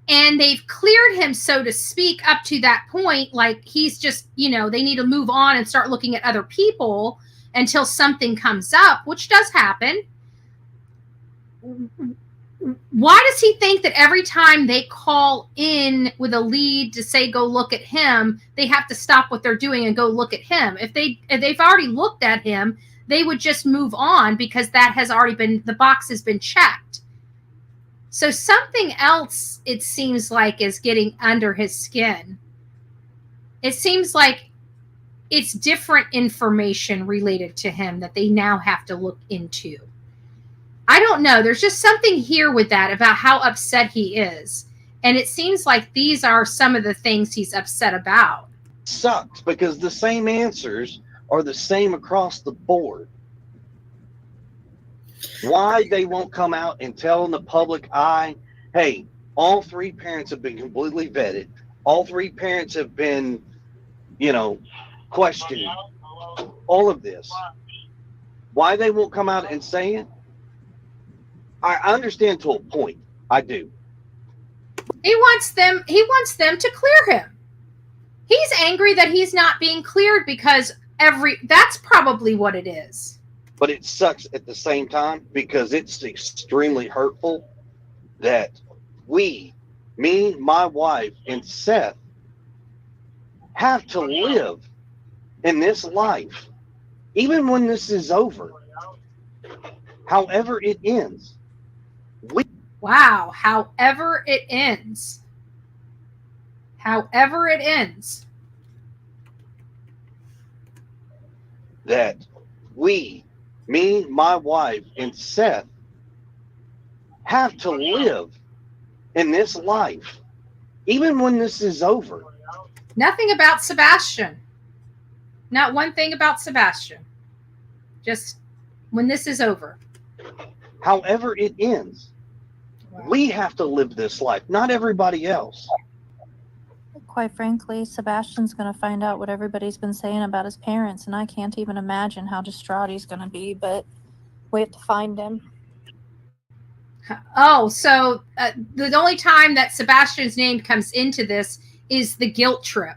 and they've cleared him, so to speak, up to that point, like he's just, they need to move on and start looking at other people until something comes up, which does happen. Why does he think that every time they call in with a lead to say, go look at him, they have to stop what they're doing and go look at him? If they've already looked at him, they would just move on because that has already been, the box has been checked. So something else, it seems like, is getting under his skin. It seems like it's different information related to him that they now have to look into. I don't know. There's just something here with that about how upset he is. And it seems like these are some of the things he's upset about. Sucks because the same answers are the same across the board. Why they won't come out and tell in the public eye, hey, all three parents have been completely vetted. All three parents have been, questioned. All of this. Why they won't come out and say it? I understand to a point. I do. He wants them to clear him. He's angry that he's not being cleared because that's probably what it is. But it sucks at the same time because it's extremely hurtful that me, my wife, and Seth have to live in this life, even when this is over. However it ends. Wow, however it ends. However it ends. That me, my wife, and Seth have to live in this life, even when this is over. Nothing about Sebastian. Not one thing about Sebastian. Just when this is over. However it ends. Wow. We have to live this life, not everybody else. Quite frankly, Sebastian's going to find out what everybody's been saying about his parents, and I can't even imagine how distraught he's going to be, but we have to find him. Oh, so the only time that Sebastian's name comes into this is the guilt trip.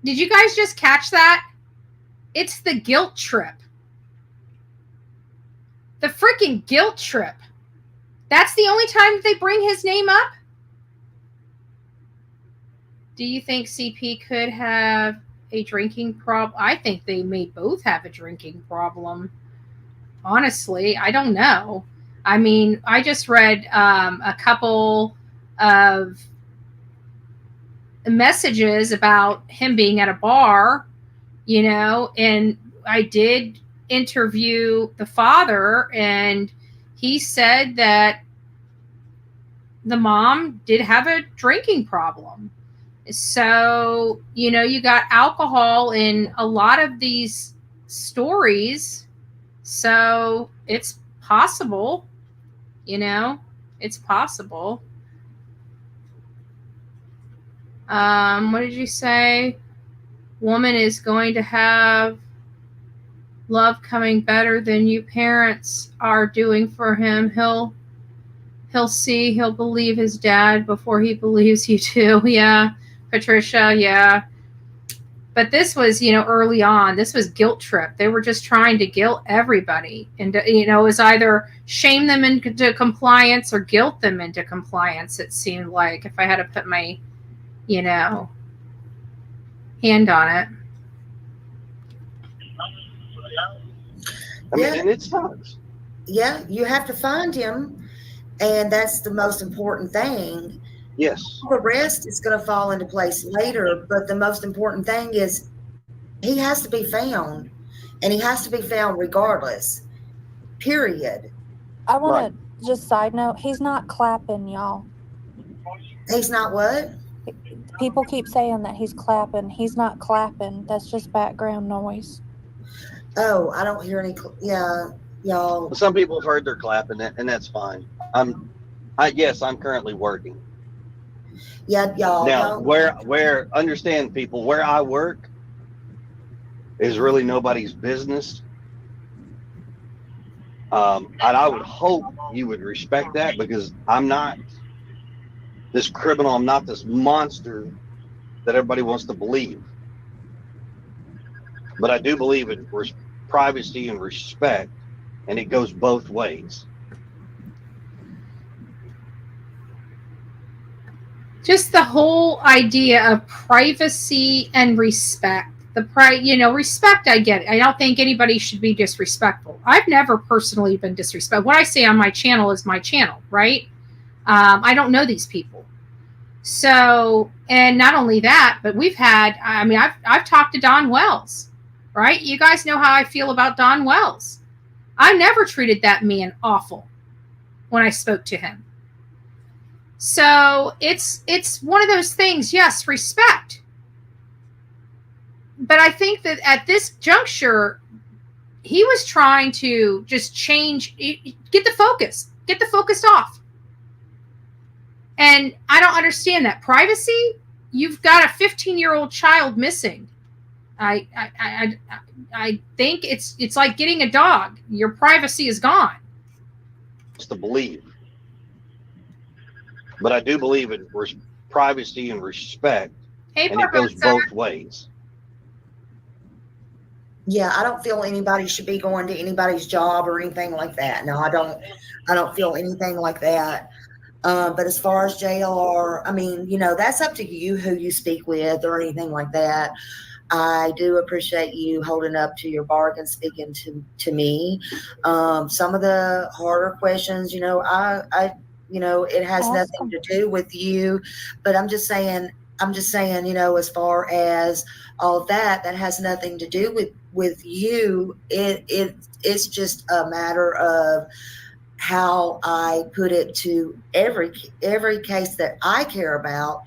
Did you guys just catch that? It's the guilt trip. The freaking guilt trip. That's the only time that they bring his name up? Do you think CP could have a drinking problem? I think they may both have a drinking problem. Honestly, I don't know. I mean, I just read a couple of messages about him being at a bar, you know, and I did interview the father, and he said that the mom did have a drinking problem. So, you know, you got alcohol in a lot of these stories. So it's possible, you know, it's possible. What did you say? Woman is going to have love coming better than you parents are doing for him. He'll believe his dad before he believes you too. Yeah, Patricia, yeah. But this was, you know, early on. This was guilt trip. They were just trying to guilt everybody. And, you know, it was either shame them into compliance or guilt them into compliance, it seemed like, if I had to put my, you know, hand on it. I mean, and it sucks. Yeah, you have to find him, and that's the most important thing. Yes. The rest is going to fall into place later, but the most important thing is he has to be found, and he has to be found regardless, period. I want to just side note, he's not clapping, y'all. He's not what? People keep saying that he's clapping. He's not clapping. That's just background noise. Oh, I don't hear any. Yeah, y'all. Some people have heard they're clapping it, and that's fine. Yes, I'm currently working. Yeah, y'all. Now, where understand, people, where I work is really nobody's business. And I would hope you would respect that, because I'm not this criminal. I'm not this monster that everybody wants to believe. But I do believe in privacy and respect, and it goes both ways. Just the whole idea of privacy and respect. Respect, I get it. I don't think anybody should be disrespectful. I've never personally been disrespectful. What I say on my channel is my channel, right? I don't know these people. So, and not only that, but I've talked to Don Wells, right? You guys know how I feel about Don Wells. I never treated that man awful when I spoke to him. So it's one of those things, yes, respect. But I think that at this juncture, he was trying to just get the focus off. And I don't understand that. Privacy? You've got a 15-year-old child missing. I think it's like getting a dog. Your privacy is gone. It's to believe. But I do believe in privacy and respect, and it goes both ways. Yeah, I don't feel anybody should be going to anybody's job or anything like that. No, I don't feel anything like that. But as far as JLR, I mean, you know, that's up to you who you speak with or anything like that. I do appreciate you holding up to your bargain, speaking to me. Some of the harder questions, you know, it has nothing to do with you, but I'm just saying, you know, as far as all that has nothing to do with you. It's just a matter of how I put it to every case that I care about,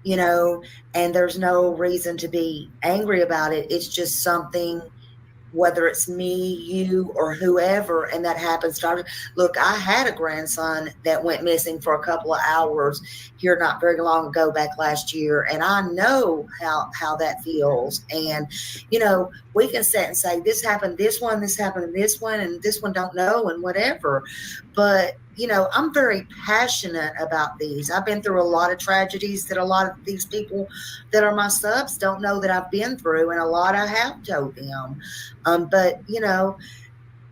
you know, and there's no reason to be angry about it. It's just something, whether it's me, you, or whoever, and that happens. Look, I had a grandson that went missing for a couple of hours here not very long ago, back last year, and I know how that feels. And, you know, we can sit and say, this happened, this happened, and this one don't know, and whatever. But, you know, I'm very passionate about these. I've been through a lot of tragedies that a lot of these people that are my subs don't know that I've been through, and a lot I have told them. But, you know,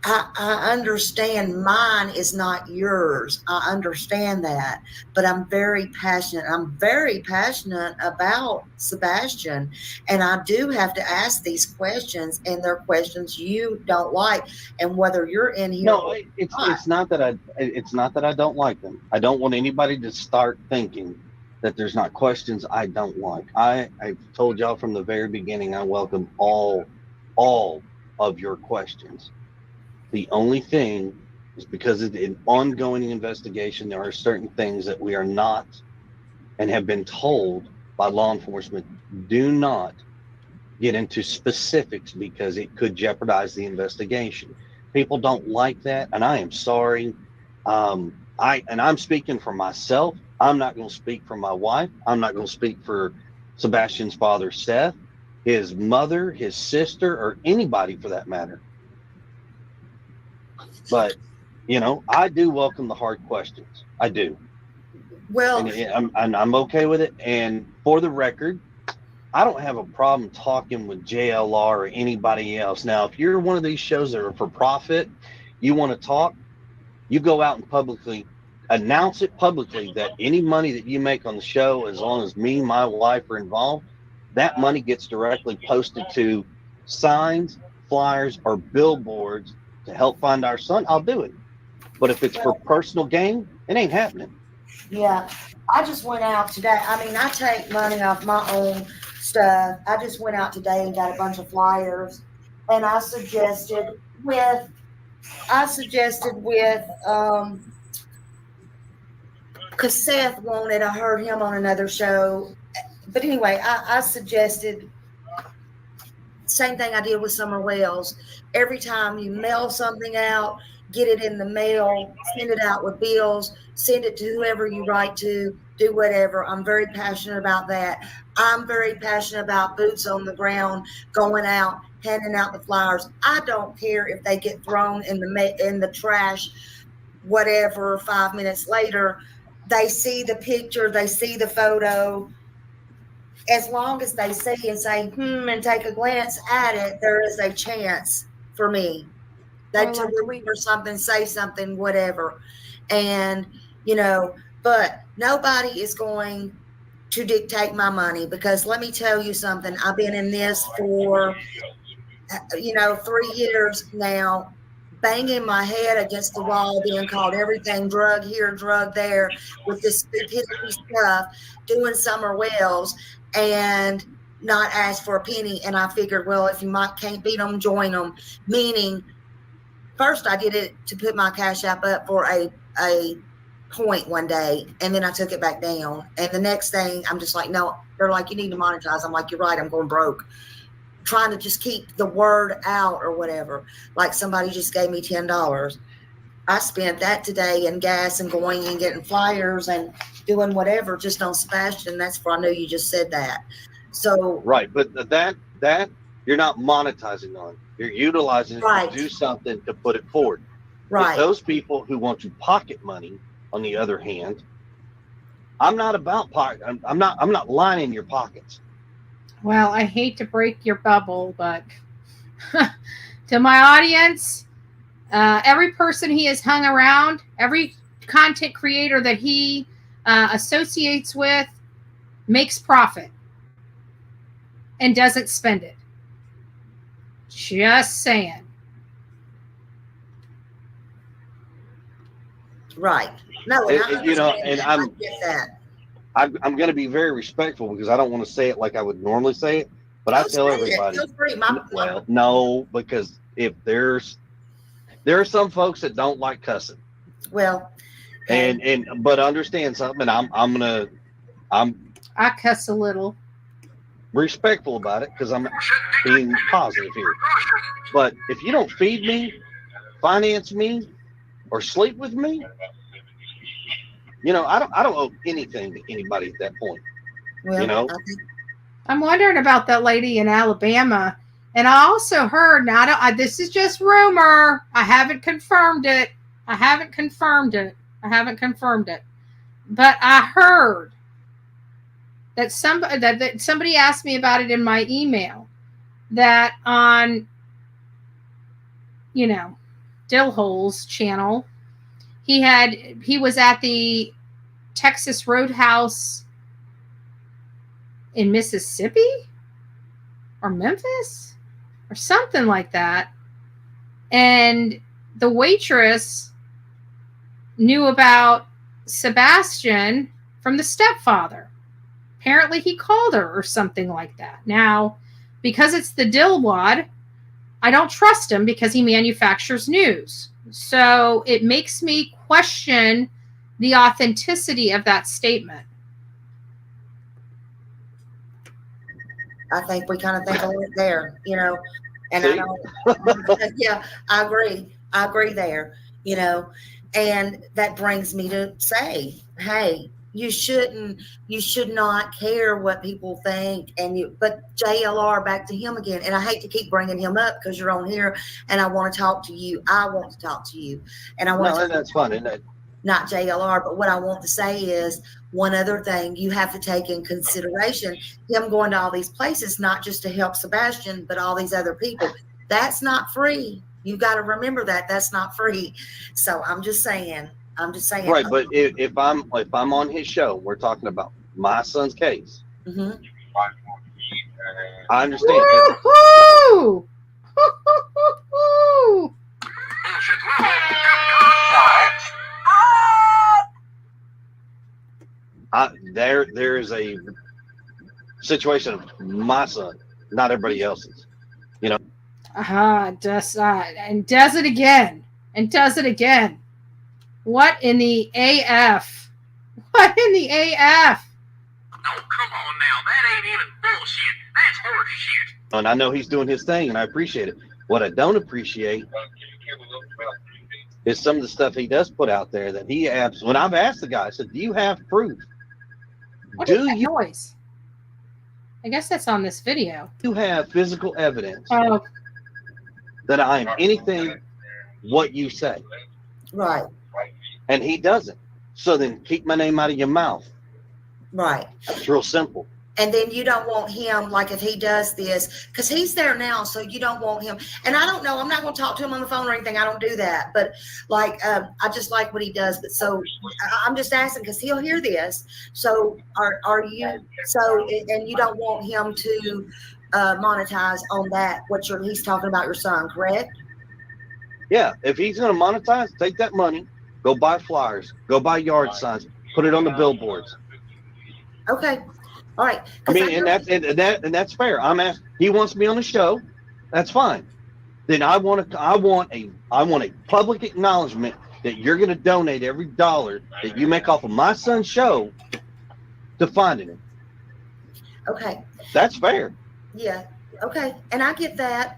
I understand mine is not yours. I understand that, but I'm very passionate. I'm very passionate about Sebastian, and I do have to ask these questions, and they're questions you don't like. And whether you're in here, no, it's not that I don't like them. I don't want anybody to start thinking that there's not questions I don't like. I've told y'all from the very beginning, I welcome all of your questions. The only thing is, because it's an ongoing investigation, there are certain things that we are not and have been told by law enforcement, do not get into specifics because it could jeopardize the investigation. People don't like that, and I am sorry. I'm speaking for myself. I'm not going to speak for my wife. I'm not going to speak for Sebastian's father, Seth, his mother, his sister, or anybody for that matter. But, you know, I do welcome the hard questions. I do. Well, and I'm okay with it. And for the record, I don't have a problem talking with JLR or anybody else. Now, if you're one of these shows that are for profit, you want to talk, you go out and publicly announce it publicly that any money that you make on the show, as long as me and my wife are involved, that money gets directly posted to signs, flyers, or billboards to help find our son. I'll do it. But if it's for personal gain, it ain't happening. Yeah, I just went out today. I mean, I take money off my own stuff. I just went out today and got a bunch of flyers, and I suggested with, because Seth wanted, I heard him on another show. But anyway, I suggested, same thing I did with Summer Wells. Every time you mail something out, get it in the mail, send it out with bills, send it to whoever you write to, do whatever. I'm very passionate about that. I'm very passionate about boots on the ground, going out, handing out the flyers. I don't care if they get thrown in the trash, whatever, 5 minutes later. They see the picture, they see the photo. As long as they see and say, and take a glance at it, there is a chance for me. They to remember something, say something, whatever. And, you know, but nobody is going to dictate my money, because let me tell you something. I've been in this for, 3 years now, banging my head against the wall, being called everything, drug here, drug there, with this stupidity stuff, doing Summer Wells, and not ask for a penny. And I figured, well, if you can't beat them, join them. Meaning, first I did it to put my Cash App up for a point one day, and then I took it back down. And the next thing, I'm just like, no. They're like, you need to monetize. I'm like, you're right, I'm going broke. Trying to just keep the word out or whatever. Like, somebody just gave me $10. I spent that today in gas and going and getting flyers and doing whatever just on Sebastian. That's where I know you just said that. So right, but that you're not monetizing on. You're utilizing it to do something to put it forward. Right. If those people who want to pocket money, on the other hand, I'm not about pocket. I'm not lining your pockets. Well, I hate to break your bubble, but to my audience, every person he has hung around, every content creator that he associates with, makes profit and doesn't spend it. Just saying. Right. No, and I get that. I'm going to be very respectful, because I don't want to say it like I would normally say it, but I tell everybody. Feel free. Well, no, because if there are some folks that don't like cussing. Well, but understand something. I'm I cuss a little. Respectful about it, because I'm being positive here. But if you don't feed me, finance me, or sleep with me, I don't owe anything to anybody at that point. Well, I'm wondering about that lady in Alabama, and I also heard. Now, this is just rumor. I haven't confirmed it. But I heard that somebody asked me about it in my email, that on, Dillhole's channel, he was at the Texas Roadhouse in Mississippi or Memphis or something like that. And the waitress knew about Sebastian from the stepfather. Apparently he called her or something like that. Now, because it's the Dillwad, I don't trust him because he manufactures news. So it makes me question the authenticity of that statement. I think we kind of think a lot there, you know, and I don't, yeah, I agree there, you know, and that brings me to say, hey, you should not care what people think. But JLR, back to him again. And I hate to keep bringing him up because you're on here and I want to talk to you. I want to talk to you. And I want to. That's fun, isn't it? Not JLR, but what I want to say is one other thing you have to take in consideration, him going to all these places, not just to help Sebastian, but all these other people. That's not free. You've got to remember that that's not free. So I'm just saying. Right, but if I'm on his show, we're talking about my son's case. Mm-hmm. I understand. Woo-hoo! There is a situation of my son, not everybody else's. You know. And does it again. And does it again. What in the AF? What in the AF? Oh, come on now. That ain't even bullshit. That's horse shit. And I know he's doing his thing, and I appreciate it. What I don't appreciate is some of the stuff he does put out there that he abs. When I've asked the guy, I said, "Do you have proof? What is that noise? I guess that's on this video. You have physical evidence that I am anything what you say." Right. And he doesn't. So then keep my name out of your mouth. Right. It's real simple. And then you don't want him, like if he does this, because he's there now, so you don't want him. And I don't know, I'm not going to talk to him on the phone or anything. I don't do that. But like, I just like what he does. But so I'm just asking because he'll hear this. So are you, so, and you don't want him to monetize on that, he's talking about your son, correct? Yeah. If he's going to monetize, take that money, go buy flyers, go buy yard signs, put it on the billboards. Okay. All right. I mean, and that's fair. I'm asking. He wants me on the show. That's fine. Then I want a public acknowledgement that you're going to donate every dollar that you make off of my son's show to finding him. Okay. That's fair. Yeah. Okay. And I get that.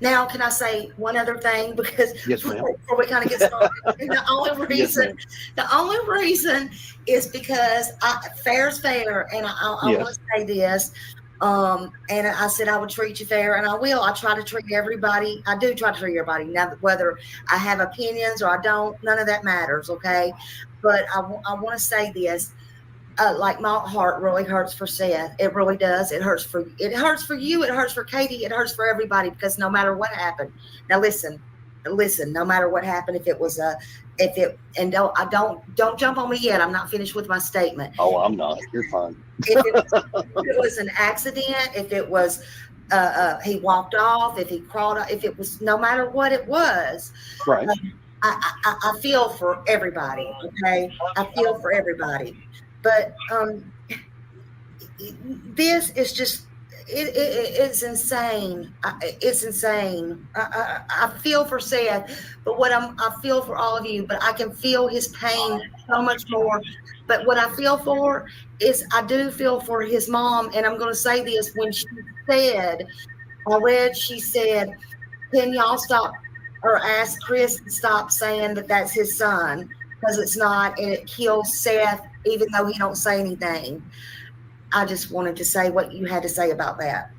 Now, can I say one other thing? Because yes, ma'am. Before we kind of get started, the only reason is because fair's fair. And I want to say this. And I said I would treat you fair, and I will. I try to treat everybody. I do try to treat everybody. Now, whether I have opinions or I don't, none of that matters, okay? But I want to say this. Like my heart really hurts for Seth. It really does. It hurts for you. It hurts for Cathy. It hurts for everybody because no matter what happened. Now listen, no matter what happened, don't jump on me yet. I'm not finished with my statement. Oh, I'm not. You're fine. If it was an accident, if it was he walked off, if he crawled off, if it was, no matter what it was, right. I feel for everybody. Okay. I feel for everybody. But this is just, it's insane. It's insane. I feel for Seth, but I feel for all of you, but I can feel his pain so much more. But what I feel for is I do feel for his mom. And I'm going to say this, when she said, she said, can y'all stop or ask Chris to stop saying that that's his son? Because it's not, and it kills Seth, even though he don't say anything. I just wanted to say what you had to say about that.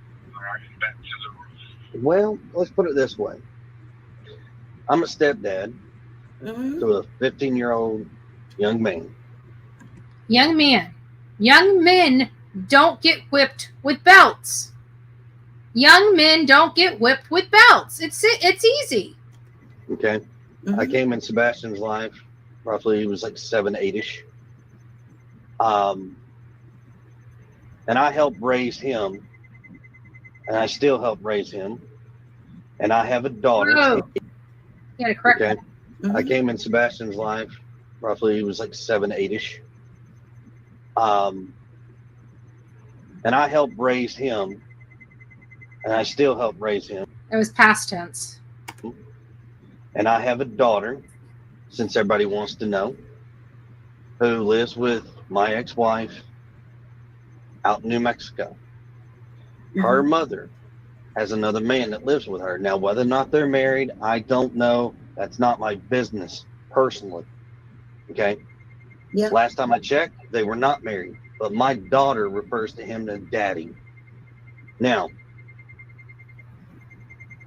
Well, let's put it this way. I'm a stepdad to a 15-year-old young man. Young men don't get whipped with belts. Young men don't get whipped with belts. It's easy. Okay. I came in Sebastian's life. Roughly, he was like 7, 8-ish. And I helped raise him. And I still help raise him. And I have a daughter. Oh. You gotta correct that. I came in Sebastian's life. Roughly, he was like 7, 8-ish. And I helped raise him, and I still help raise him. It was past tense. And I have a daughter, since everybody wants to know, who lives with my ex-wife out in New Mexico. Her mother has another man that lives with her. Now, whether or not they're married, I don't know. That's not my business personally. Okay? Yeah. Last time I checked, they were not married. But my daughter refers to him as daddy. Now,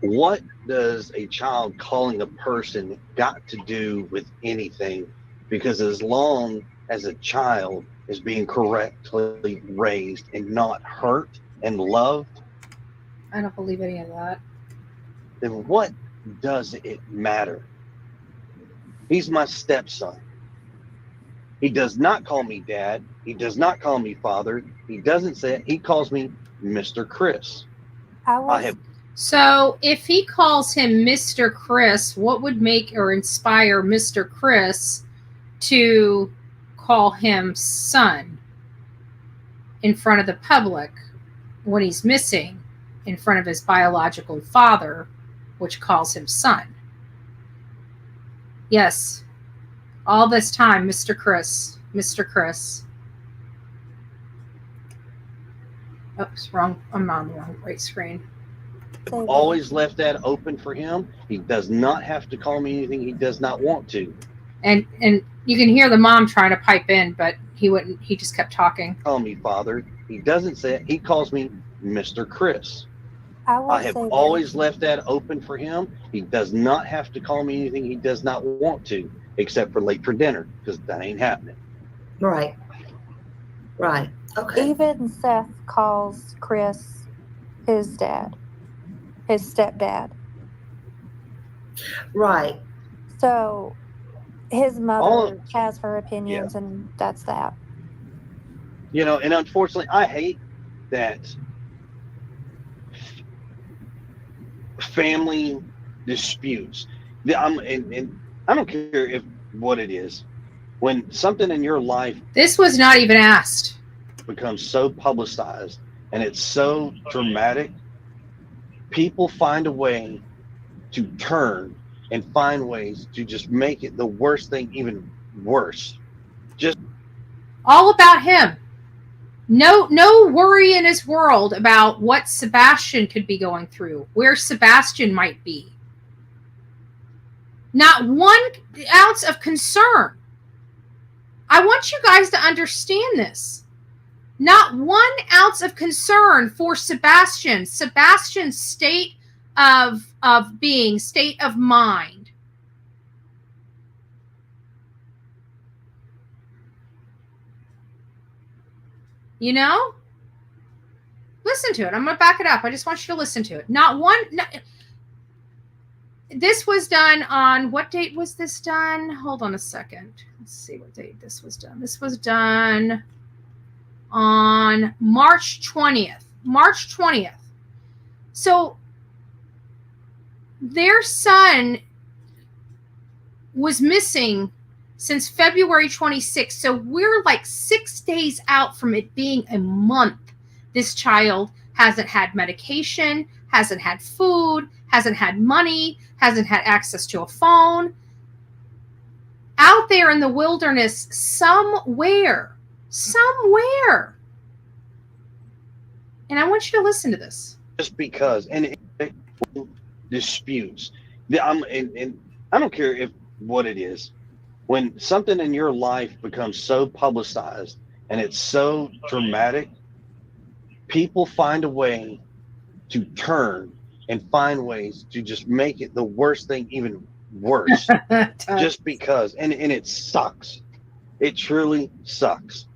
what does a child calling a person got to do with anything? Because as long as a child is being correctly raised and not hurt and loved, I don't believe any of that. then what does it matter? He's my stepson. He does not call me dad. He does not call me father. He doesn't say it. He calls me Mr. Chris. So if he calls him Mr. Chris, what would make or inspire Mr. Chris to call him son in front of the public when he's missing in front of his biological father, which calls him son? Yes. All this time, Mr. Chris, Mr. Chris. Oops, wrong. I'm on the wrong right screen. Always left that open for him. He does not have to call me anything he does not want to. And you can hear the mom trying to pipe in, but he wouldn't. He just kept talking. Call me father. He doesn't say it. He calls me Mr. Chris. I have always left that open for him. He does not have to call me anything he does not want to, except for late for dinner, because that ain't happening. Right. Right. Okay. Even Seth calls Chris his dad, his stepdad. Right. So his mother has her opinions, and that's that. You know, and unfortunately, I hate that family disputes. And I don't care if what it is. When something in your life, this was not even asked, becomes so publicized and it's so dramatic, people find a way to turn and find ways to just make it the worst thing even worse. Just all about him. No worry in his world about what Sebastian could be going through, where Sebastian might be. Not 1 ounce of concern. I want you guys to understand this. Not 1 ounce of concern for Sebastian. Sebastian's state of being, state of mind. You know? Listen to it. I'm going to back it up. I just want you to listen to it. This was done on, what date was this done? Hold on a second. Let's see what date this was done. This was done on March 20th. March 20th. So their son was missing since February 26th. So we're like 6 days out from it being a month. This child hasn't had medication, hasn't had food, hasn't had money, hasn't had access to a phone. Out there in the wilderness somewhere. And I want you to listen to this. Just because, and disputes. And I don't care if what it is. When something in your life becomes so publicized and it's so dramatic, people find a way to turn and find ways to just make it the worst thing even worse. Just because. And it sucks. It truly sucks.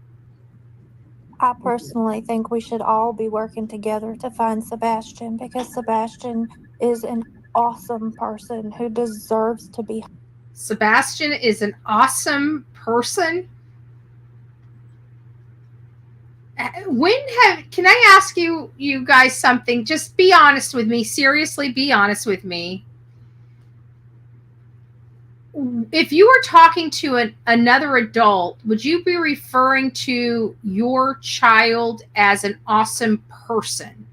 I personally think we should all be working together to find Sebastian, because Sebastian is an awesome person who deserves to be. Sebastian is an awesome person. Can I ask you guys something? Just be honest with me. Seriously, be honest with me. if you were talking to another adult, would you be referring to your child as an awesome person?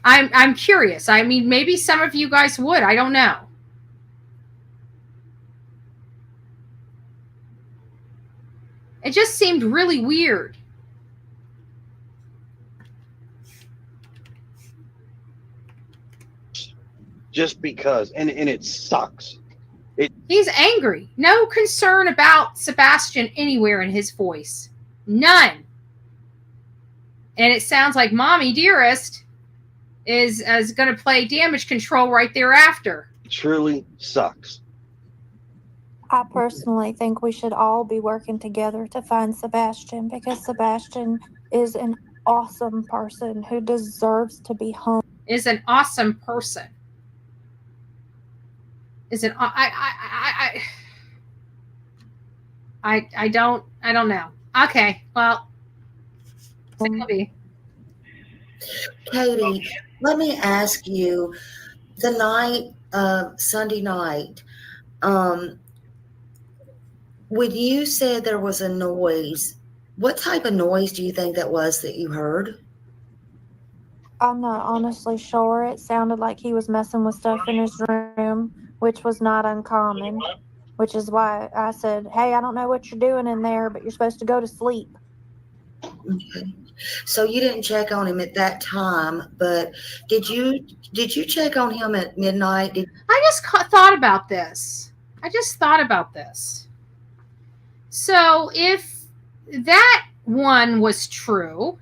I'm curious. I mean, maybe some of you guys would. I don't know. It just seemed really weird. Just because, and it sucks. He's angry. No concern about Sebastian anywhere in his voice. None. And it sounds like Mommy Dearest is going to play damage control right thereafter. Truly sucks. I personally think we should all be working together to find Sebastian because Sebastian is an awesome person who deserves to be home. Is an awesome person. Is an I don't know. Okay, well, Katie, let me ask you, the night of Sunday night, when you said there was a noise, what type of noise do you think that was that you heard? I'm not honestly sure. It sounded like he was messing with stuff in his room, which was not uncommon, which is why I said, hey, I don't know what you're doing in there, but you're supposed to go to sleep. Okay. So you didn't check on him at that time, but did you check on him at midnight? I just thought about this. So if that one was true,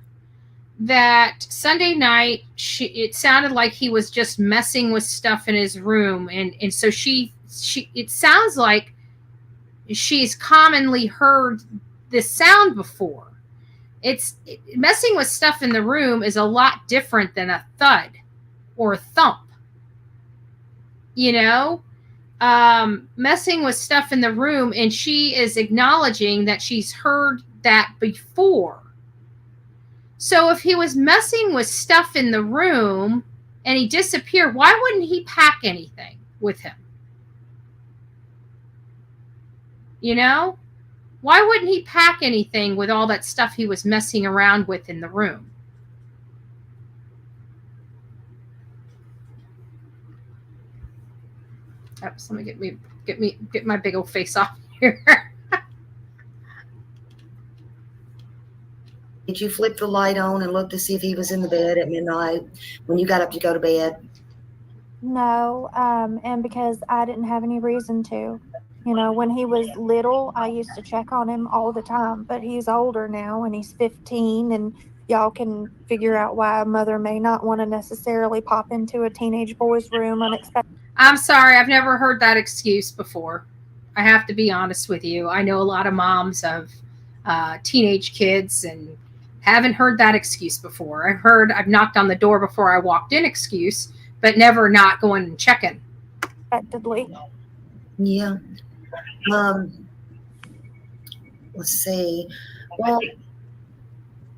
that Sunday night it sounded like he was just messing with stuff in his room, and so she it sounds like she's commonly heard this sound before. Messing with stuff in the room is a lot different than a thud or a thump. You know, messing with stuff in the room, and she is acknowledging that she's heard that before. So if he was messing with stuff in the room and he disappeared, why wouldn't he pack anything with him? You know? Why wouldn't he pack anything with all that stuff he was messing around with in the room? Oops, let me get my big old face off here. Did you flip the light on and look to see if he was in the bed at midnight when you got up to go to bed? No, and because I didn't have any reason to. You know, when he was little, I used to check on him all the time, but he's older now and he's 15, and y'all can figure out why a mother may not want to necessarily pop into a teenage boy's room unexpectedly. I'm sorry, I've never heard that excuse before. I have to be honest with you. I know a lot of moms of teenage kids and haven't heard that excuse before. I've knocked on the door before I walked in excuse, but never not going and checking. Unexpectedly. Yeah. Let's see. Well,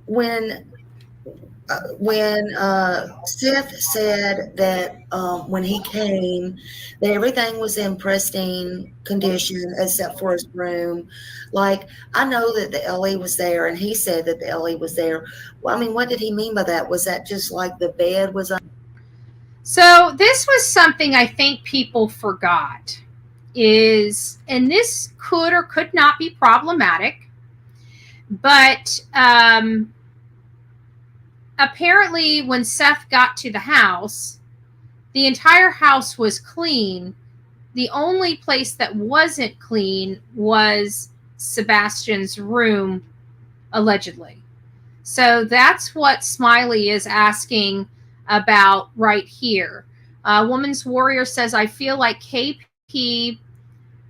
when Seth said that when he came, that everything was in pristine condition except for his room. Like, I know that the LE was there, and he said that the LE was there. Well, I mean, what did he mean by that? Was that just like the bed was? So this was something I think people forgot. And this could or could not be problematic, but apparently when Seth got to the house, the entire house was clean. The only place that wasn't clean was Sebastian's room, allegedly. So that's what Smiley is asking about right here. Woman's Warrior says, I feel like KP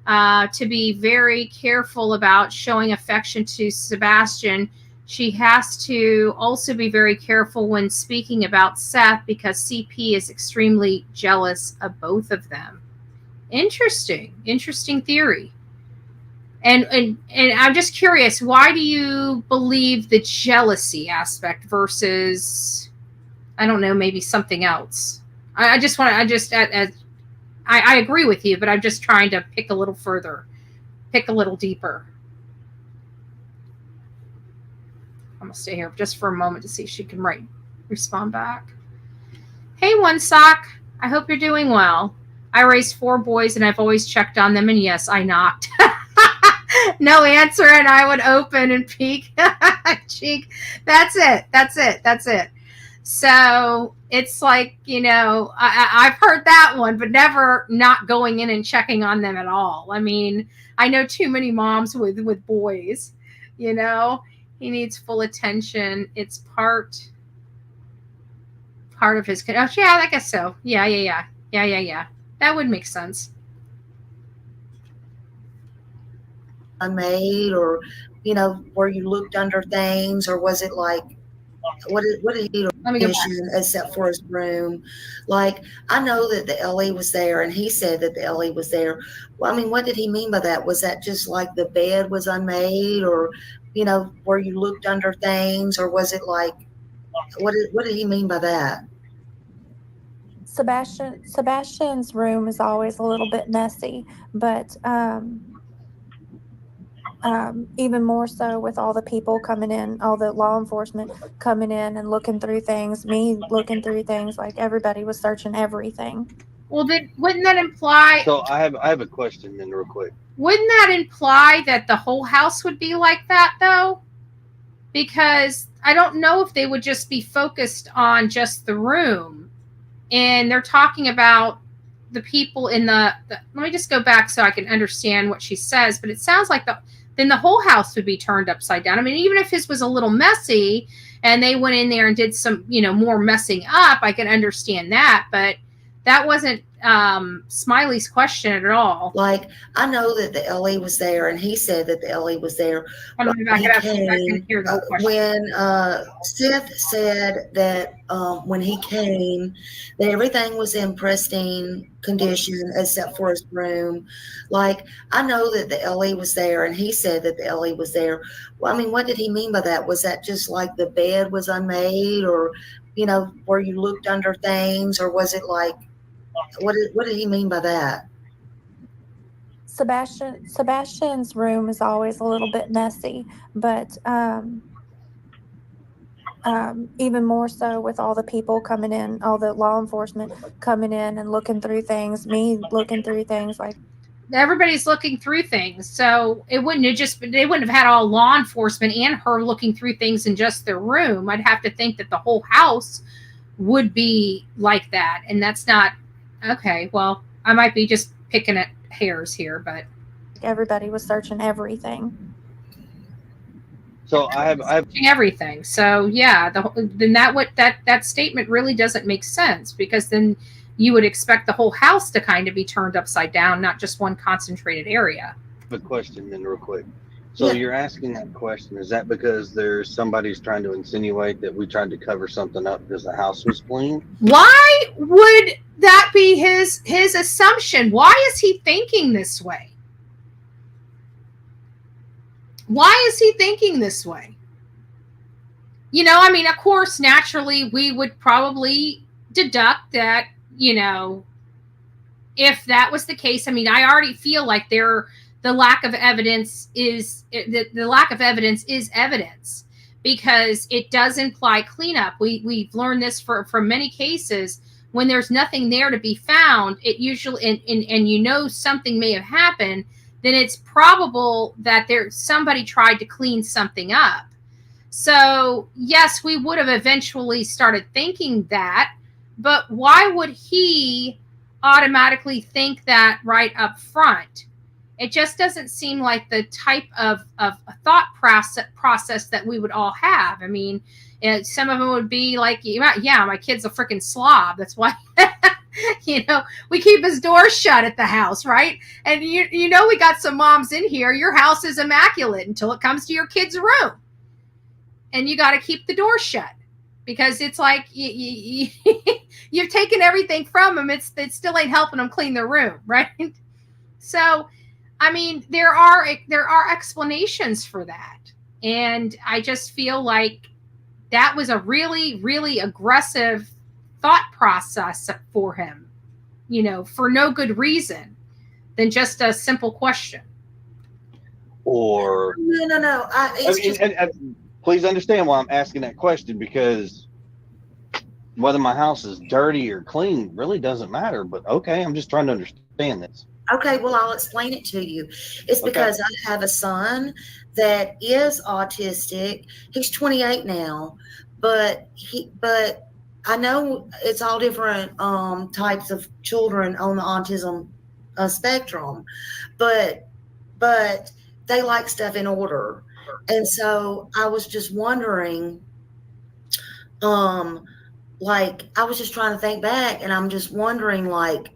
to be very careful about showing affection to Sebastian. She has to also be very careful when speaking about Seth because CP is extremely jealous of both of them. Interesting theory. And I'm just curious, why do you believe the jealousy aspect versus, I don't know, maybe something else? I just I agree with you, but I'm just trying to pick a little further, pick a little deeper. I'm going to stay here just for a moment to see if she can respond back. Hey, One Sock. I hope you're doing well. I raised 4 boys, and I've always checked on them, and yes, I knocked. No answer, and I would open and peek. Cheek. That's it. So it's like, I've heard that one, but never not going in and checking on them at all. I mean, I know too many moms with boys, he needs full attention. It's part of his, yeah, I guess so. Yeah. That would make sense. Unmade, or where you looked under things, or was it like what did he do except for his room? Like, I know that the LE was there, and he said that the LE was there. Well, I mean, what did he mean by that? Was that just like the bed was unmade, or where you looked under things, or was it like what did he mean by that? Sebastian's room is always a little bit messy, but even more so with all the people coming in, all the law enforcement coming in and looking through things, me looking through things, like everybody was searching everything. Well, then wouldn't that imply? So I have a question then, real quick. Wouldn't that imply that the whole house would be like that, though? Because I don't know if they would just be focused on just the room, and they're talking about the people in the let me just go back so I can understand what she says. But it sounds like then the whole house would be turned upside down. I mean, even if his was a little messy and they went in there and did some, more messing up, I can understand that. But that wasn't Smiley's question at all. Like, I know that the LE was there, and he said that the LE was there. When Seth said that when he came, that everything was in pristine condition except for his room. Like, I know that the LE was there, and he said that the LE was there. Well, I mean, what did he mean by that? Was that just like the bed was unmade, or where you looked under things, or was it like what did he mean by that? Sebastian's room is always a little bit messy, but even more so with all the people coming in, all the law enforcement coming in and looking through things, me looking through things, like everybody's looking through things. So they wouldn't have had all law enforcement and her looking through things in just their room. I'd have to think that the whole house would be like that, and that's not. Okay, well, I might be just picking at hairs here, but everybody was searching everything. So I have everything. So yeah, then that statement really doesn't make sense, because then you would expect the whole house to kind of be turned upside down, not just one concentrated area. I have a question then, real quick. So you're asking that question, is that because somebody's trying to insinuate that we tried to cover something up because the house was clean? Why would that be his assumption? Why is he thinking this way? Why is he thinking this way? I mean, of course, naturally, we would probably deduct that, if that was the case. I mean, I already feel like the lack of evidence is evidence, because it does imply cleanup. We've learned this from many cases. When there's nothing there to be found, it usually and something may have happened, then it's probable that somebody tried to clean something up. So yes, we would have eventually started thinking that, but why would he automatically think that right up front? It just doesn't seem like the type of thought process that we would all have. I mean, some of them would be like, yeah, my kid's a freaking slob. That's why, we keep his door shut at the house, right? And we got some moms in here. Your house is immaculate until it comes to your kid's room. And you got to keep the door shut, because it's like you've taken everything from them. It still ain't helping them clean their room, right? So, I mean, there are explanations for that. And I just feel like that was a really, really aggressive thought process for him. for no good reason than just a simple question. Or No. Please understand why I'm asking that question, because whether my house is dirty or clean really doesn't matter. But okay, I'm just trying to understand this. Okay, well, I'll explain it to you. It's because I have a son that is autistic. He's 28 now, but I know it's all different types of children on the autism spectrum, but they like stuff in order. And so I was just wondering, like, I was just trying to think back, and I'm just wondering, like,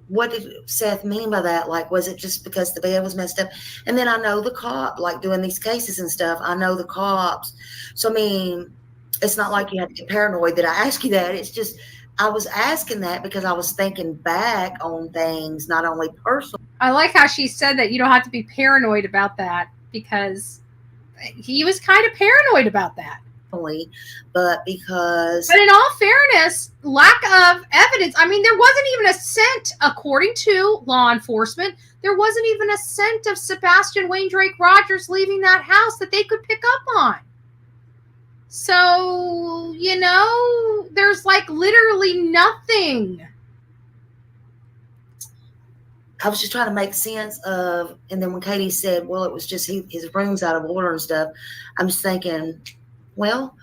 what did Seth mean by that? Like, was it just because the bed was messed up? And then I know the cop, like doing these cases and stuff, I know the cops. So, I mean, it's not like you have to get paranoid that I ask you that. It's just, I was asking that because I was thinking back on things, not only personal. I like how she said that you don't have to be paranoid about that, because he was kind of paranoid about that. But because... But in all fairness, lack of evidence, I mean, there wasn't even a scent, according to law enforcement, there wasn't even a scent of Sebastian Wayne Drake Rogers leaving that house that they could pick up on. So, there's like literally nothing. I was just trying to make sense of, and then when Katie said, well, it was just his room's out of order and stuff, I'm just thinking, well,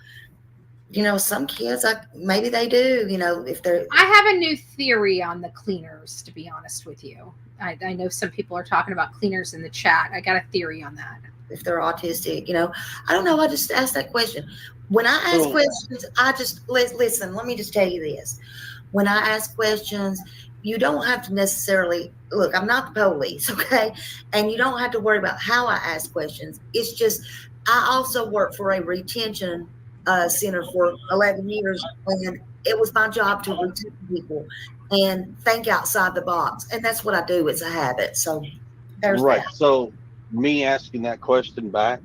some kids, maybe they do, if they're... I have a new theory on the cleaners, to be honest with you. I know some people are talking about cleaners in the chat. I got a theory on that. If they're autistic, I don't know. I just asked that question. When I ask questions, I just, listen, let me just tell you this. When I ask questions, you don't have to necessarily, look, I'm not the police, okay? And you don't have to worry about how I ask questions. It's just, I also worked for a retention center for 11 years, and it was my job to retain people and think outside the box. And that's what I do. It's a habit. So there's right. that. So me asking that question back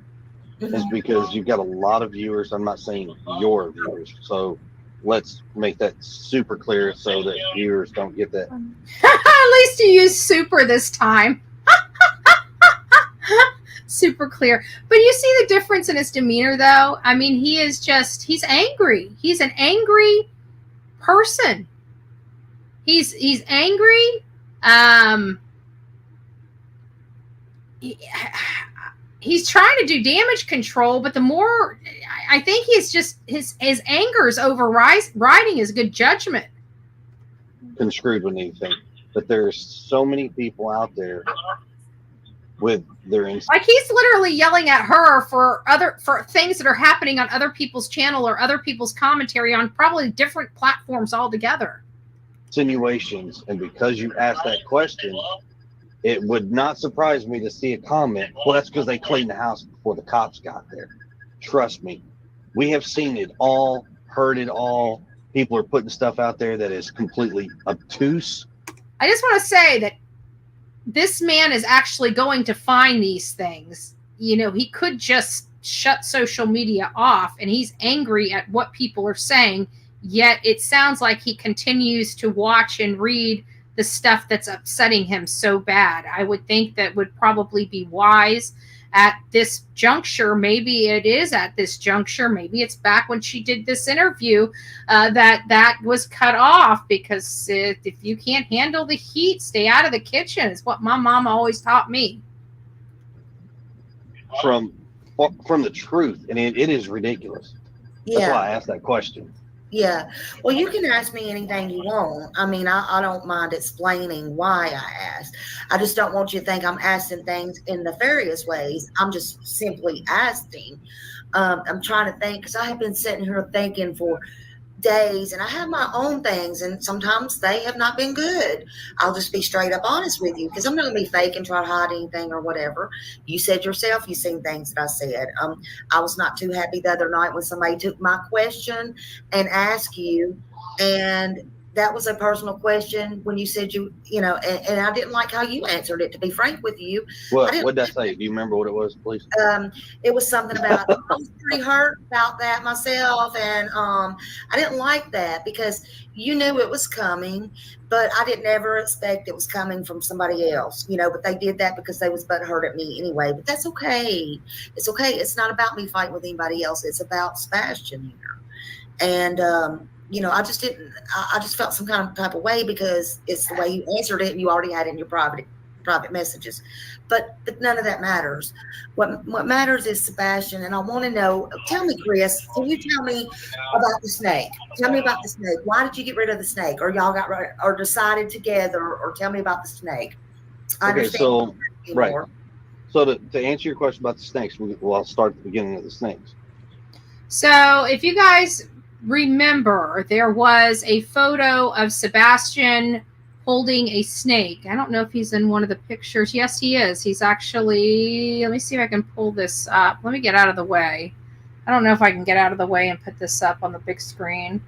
is because you've got a lot of viewers. I'm not saying your viewers. So let's make that super clear so that viewers don't get that. At least you used super this time. Super clear. But you see the difference in his demeanor, though? I mean, he's angry. He's an angry person. He's angry. He's trying to do damage control, but the more, I think he's just, his anger is overriding his good judgment. Construed with anything. But there's so many people out there with their like he's literally yelling at her for things that are happening on other people's channel or other people's commentary on probably different platforms altogether. Insinuations, and because you asked that question, it would not surprise me to see a comment, well, that's because they cleaned the house before the cops got there. Trust me, we have seen it all, heard it all. People are putting stuff out there that is completely obtuse. I just want to say that this man is actually going to find these things. He could just shut social media off, and he's angry at what people are saying, yet it sounds like he continues to watch and read the stuff that's upsetting him so bad. I would think that would probably be wise at this juncture. Maybe it is at this juncture. Maybe it's back when she did this interview that was cut off, because if you can't handle the heat, stay out of the kitchen. Is what my mom always taught me. From the truth, and it is ridiculous. Yeah. That's why I asked that question. Yeah. Well, you can ask me anything you want. I mean, I don't mind explaining why I asked. I just don't want you to think I'm asking things in nefarious ways. I'm just simply asking. I'm trying to think, because I have been sitting here thinking for days, and I have my own things, and sometimes they have not been good. I'll just be straight up honest with you, because I'm not going to be fake and try to hide anything or whatever. You said yourself you've seen things that I said. I was not too happy the other night when somebody took my question and asked you, and that was a personal question when you said and I didn't like how you answered it, to be frank with you. What did I say? Do you remember what it was, please? It was something about, I was pretty hurt about that myself. And I didn't like that because you knew it was coming, but I didn't ever expect it was coming from somebody else, but they did that because they was butthurt at me anyway. But that's okay. It's okay. It's not about me fighting with anybody else. It's about Sebastian here. And, I just felt some kind of type of way because it's the way you answered it and you already had it in your private messages. But none of that matters. What matters is Sebastian, and I want to know, tell me, Chris, can you tell me about the snake? Tell me about the snake. Why did you get rid of the snake? Or y'all got rid, or decided together, or tell me about the snake. Okay, so, right. So to answer your question about the snakes, I'll start at the beginning of the snakes. So if you guys remember, there was a photo of Sebastian holding a snake. I don't know if he's in one of the pictures. Yes, he is. He's actually, let me see if I can pull this up. Let me get out of the way. I don't know if I can get out of the way and put this up on the big screen.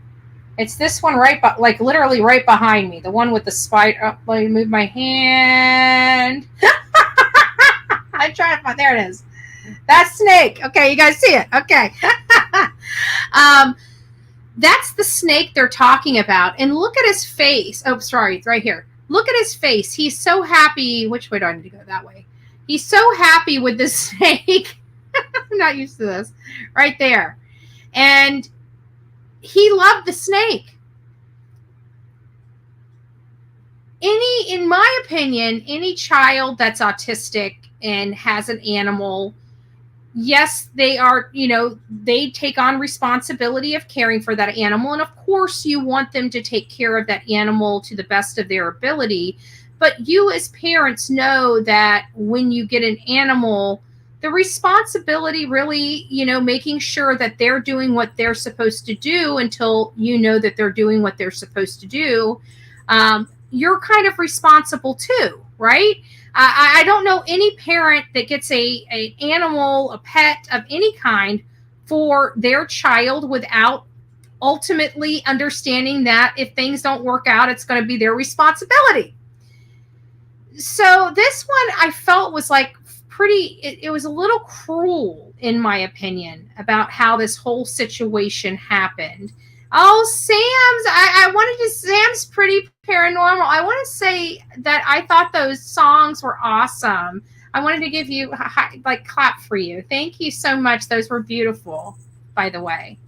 It's this one literally right behind me. The one with the spider. Oh, let me move my hand. I'm trying to find, there it is. That snake. Okay, you guys see it. Okay. That's the snake they're talking about. And look at his face. Oh, sorry, right here. Look at his face. He's so happy. Which way do I need to go? That way. He's so happy with the snake. I'm not used to this. Right there. And he loved the snake. In my opinion, any child that's autistic and has an animal, yes, they are, they take on responsibility of caring for that animal. And of course, you want them to take care of that animal to the best of their ability. But you as parents know that when you get an animal, the responsibility really, making sure that they're doing what they're supposed to do until you know that they're doing what they're supposed to do. You're kind of responsible too, right? I don't know any parent that gets a animal, a pet of any kind for their child without ultimately understanding that if things don't work out, it's going to be their responsibility. So this one I felt was it was a little cruel, in my opinion, about how this whole situation happened. Oh, Sam's pretty paranormal. I want to say that I thought those songs were awesome. I wanted to give you clap for you. Thank you so much. Those were beautiful, by the way.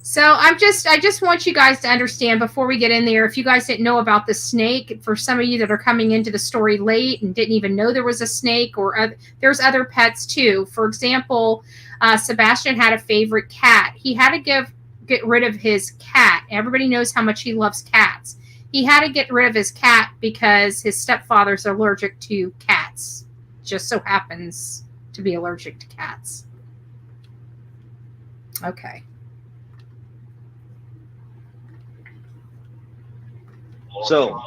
So I just want you guys to understand before we get in there, if you guys didn't know about the snake, for some of you that are coming into the story late and didn't even know there was a snake, or there's other pets too. For example, Sebastian had a favorite cat. He had to get rid of his cat. Everybody knows how much he loves cats. He had to get rid of his cat because his stepfather's allergic to cats. Just so happens to be allergic to cats. Okay. So,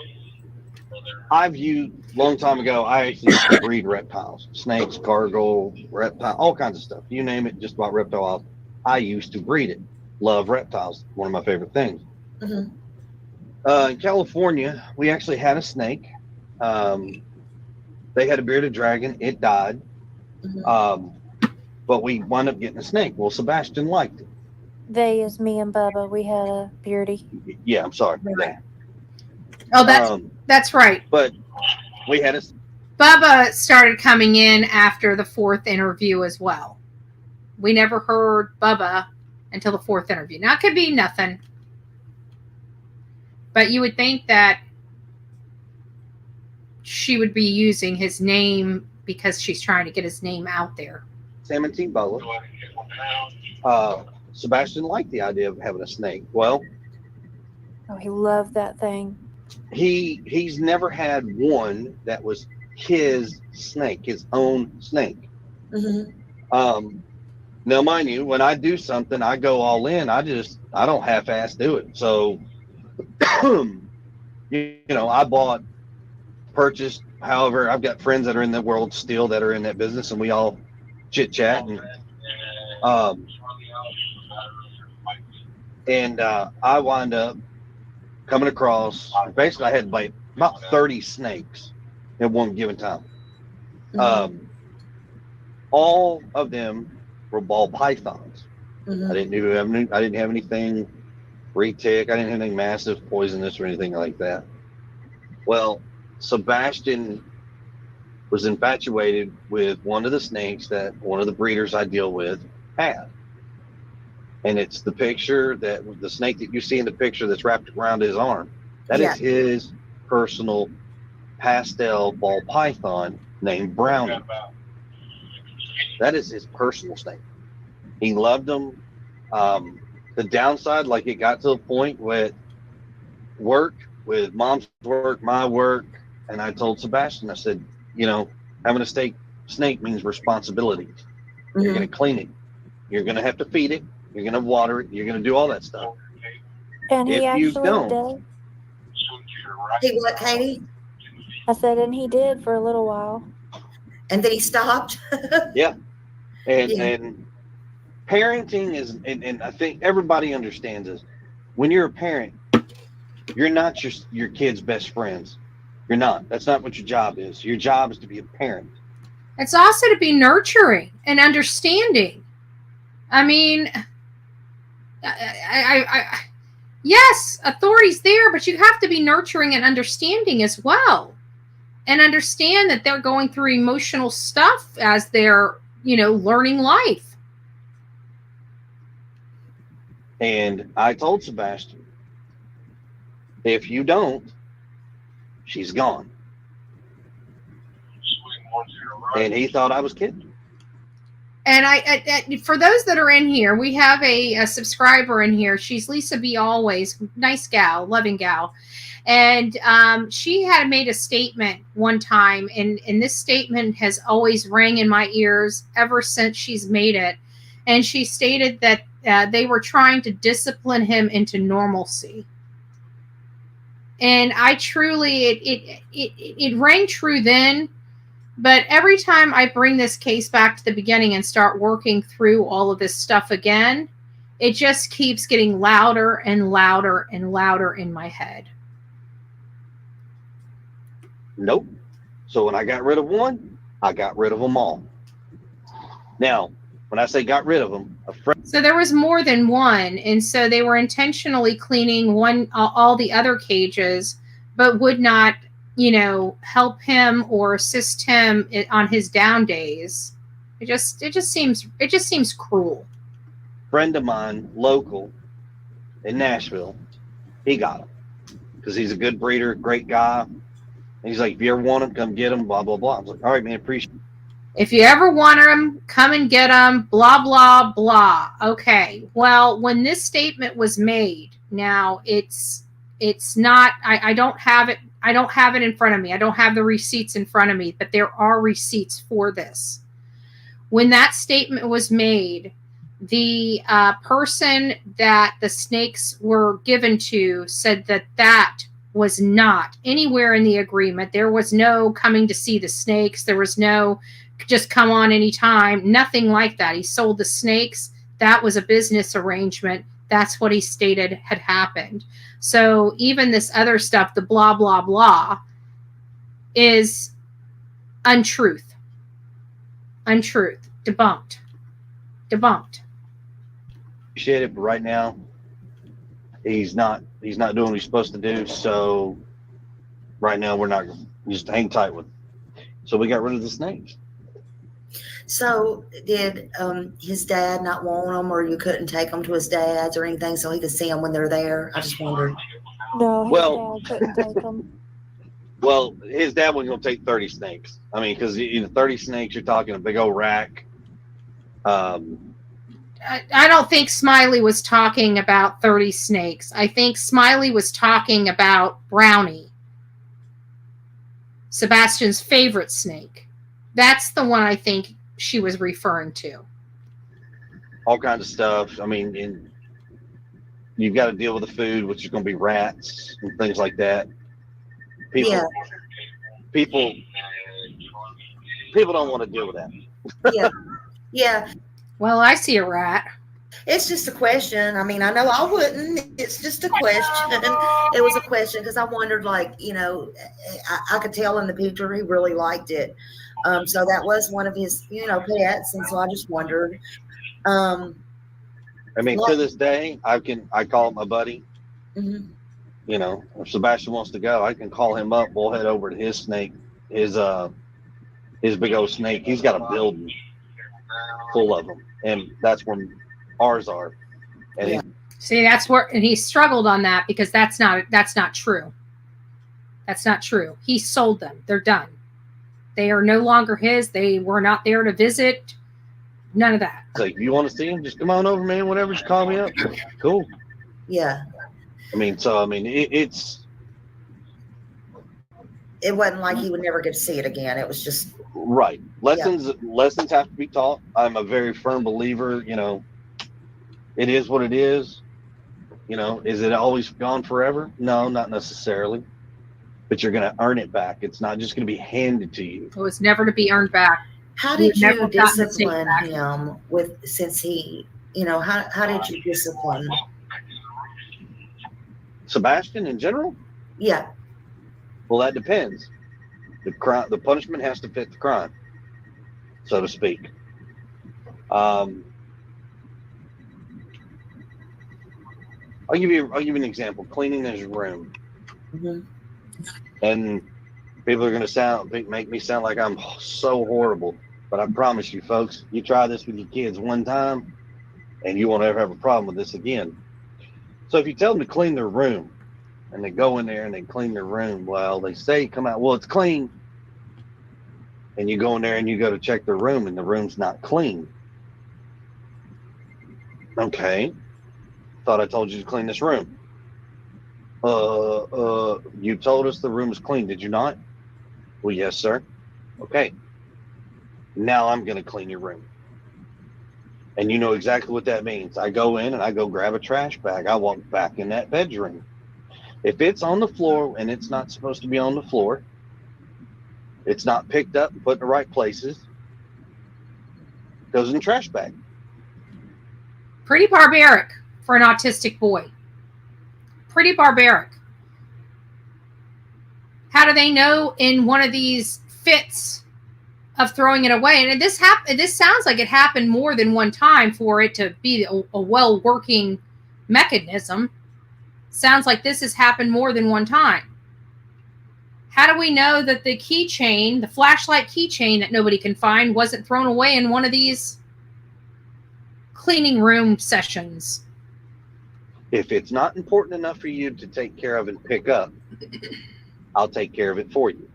long time ago, I actually used to breed reptiles, snakes, gargoyle, reptile, all kinds of stuff. You name it, just about reptiles. I used to breed it. Love reptiles. One of my favorite things. Mm-hmm. In California, we actually had a snake. They had a bearded dragon. It died. Mm-hmm. But we wound up getting a snake. Well, Sebastian liked it. They is me and Bubba. We had a beardy. Yeah, I'm sorry. Right. Oh, that's right. But we had Bubba started coming in after the 4th interview as well. We never heard Bubba until the 4th interview. Now, it could be nothing. But you would think that she would be using his name because she's trying to get his name out there. Sam and Bubba. Sebastian liked the idea of having a snake. Well, he loved that thing. He's never had one that was his snake, his own snake. Mm-hmm. Now, mind you, when I do something, I go all in. I don't half-ass do it. So, I purchased. However, I've got friends that are in the world still that are in that business, and we all chit chat. And And I wind up coming across, basically I had like about 30 snakes at one given time. All of them were ball pythons. I didn't have anything retic. I didn't have anything massive, poisonous, or anything like that. Well, Sebastian was infatuated with one of the snakes that one of the breeders I deal with had. And it's the picture that the snake that you see in the picture that's wrapped around his arm. That is his personal pastel ball python named Brownie. That is his personal snake. He loved them. The downside, like it got to a point with work, with mom's work, my work, and I told Sebastian, I said, you know, having a snake means responsibilities. You're going to clean it. You're going to have to feed it. You're going to water it. You're going to do all that stuff. And he If you actually don't, did. He what, Katie? I said, and he did for a little while. And then he stopped? Yeah. And parenting is, and I think everybody understands this. When you're a parent, you're not your kid's best friends. You're not. That's not what your job is. Your job is to be a parent. It's also to be nurturing and understanding. I mean, yes, authority's there, but you have to be nurturing and understanding as well. And understand that they're going through emotional stuff as they're, learning life. And I told Sebastian, if you don't, she's gone. And he thought I was kidding. And I for those that are in here, we have a subscriber in here. She's Lisa B. Always. Nice gal, loving gal. And she had made a statement one time, and this statement has always rang in my ears ever since she's made it. And she stated that they were trying to discipline him into normalcy. And I truly, it rang true then. But every time I bring this case back to the beginning and start working through all of this stuff again, it just keeps getting louder and louder and louder in my head. Nope. So when I got rid of one, I got rid of them all. Now, when I say got rid of them, so there was more than one, and so they were intentionally cleaning all the other cages, but would not, help him or assist him on his down days. It just seems cruel. Friend of mine, local in Nashville, he got him because he's a good breeder, great guy. And he's like, if you ever want him, come get him, blah, blah, blah. I was like, all right, man, appreciate it. If you ever want them, come and get them, blah, blah, blah. Okay. Well, when this statement was made, now it's not, I don't have it. I don't have it in front of me. I don't have the receipts in front of me, but there are receipts for this. When that statement was made, the person that the snakes were given to said that was not anywhere in the agreement. There was no coming to see the snakes. There was no just come on anytime. Nothing like that. He sold the snakes. That was a business arrangement. That's what he stated had happened. So even this other stuff, the blah, blah, blah, is untruth. Untruth. Debunked. Appreciate it, but right now, he's not doing what he's supposed to do. So right now, we're not just hang tight with him. So we got rid of the snakes. So did his dad not want them, or you couldn't take them to his dad's or anything so he could see them when they're there? I just wondered. No, his dad couldn't take them. Well, his dad wasn't going to take 30 snakes. I mean, because 30 snakes, you're talking a big old rack. I don't think Smiley was talking about 30 snakes. I think Smiley was talking about Brownie, Sebastian's favorite snake. That's the one I think she was referring to. All kinds of stuff. I mean, you've got to deal with the food, which is going to be rats and things like that. People don't want to deal with that. Yeah. Well, I see a rat. It's just a question. I mean, I know I wouldn't. It's just a question. It was a question because I wondered, like, I could tell in the picture he really liked it. So that was one of his, pets, and so I just wondered. I mean, to this day, I call him my buddy. Mhm. You know, if Sebastian wants to go, I can call him up. We'll head over to his snake, his big old snake. He's got a building full of them, and that's where ours are. And See, that's where, and he struggled on that because that's not true. That's not true. He sold them. They're done. They are no longer his. They were not there to visit. None of that. So if you want to see him, just come on over, man. Whatever, just call me up. Cool. Yeah. It's. It wasn't like he would never get to see it again. It was just right. Lessons have to be taught. I'm a very firm believer. It is what it is. Is it always gone forever? No, not necessarily. But you're going to earn it back. It's not just going to be handed to you. It was never to be earned back. How did you discipline him since he, how did you discipline Sebastian in general? Yeah. Well, that depends. The punishment has to fit the crime, so to speak. I'll give you an example. Cleaning his room. Mm-hmm. And people are going to make me sound like I'm so horrible, but I promise you, folks, you try this with your kids one time, and you won't ever have a problem with this again. So if you tell them to clean their room, and they go in there and they clean their room, well, they say come out, well, it's clean, and you go in there and you go to check their room, and the room's not clean. Okay, thought I told you to clean this room. You told us the room was clean, did you not? Well, yes, sir. Okay. Now I'm going to clean your room. And you know exactly what that means. I go in and I go grab a trash bag. I walk back in that bedroom. If it's on the floor and it's not supposed to be on the floor, it's not picked up and put in the right places, goes in the trash bag. Pretty barbaric for an autistic boy. Pretty barbaric. How do they know in one of these fits of throwing it away? And this sounds like it happened more than one time for it to be a well-working mechanism. Sounds like this has happened more than one time. How do we know that the keychain, the flashlight keychain that nobody can find, wasn't thrown away in one of these cleaning room sessions? If it's not important enough for you to take care of and pick up, I'll take care of it for you.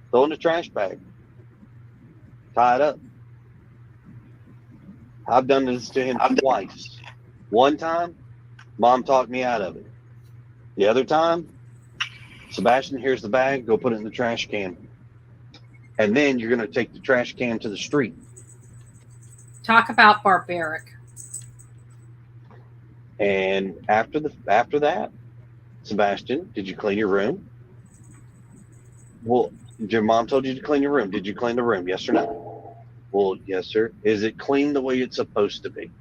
Throw in the trash bag. Tie it up. I've done this to him twice. One time, Mom talked me out of it. The other time, Sebastian, here's the bag, go put it in the trash can. And then you're going to take the trash can to the street. Talk about barbaric. And after that, Sebastian, did you clean your room? Well, your mom told you to clean your room. Did you clean the room? Yes or no? Well, yes, sir. Is it clean the way it's supposed to be?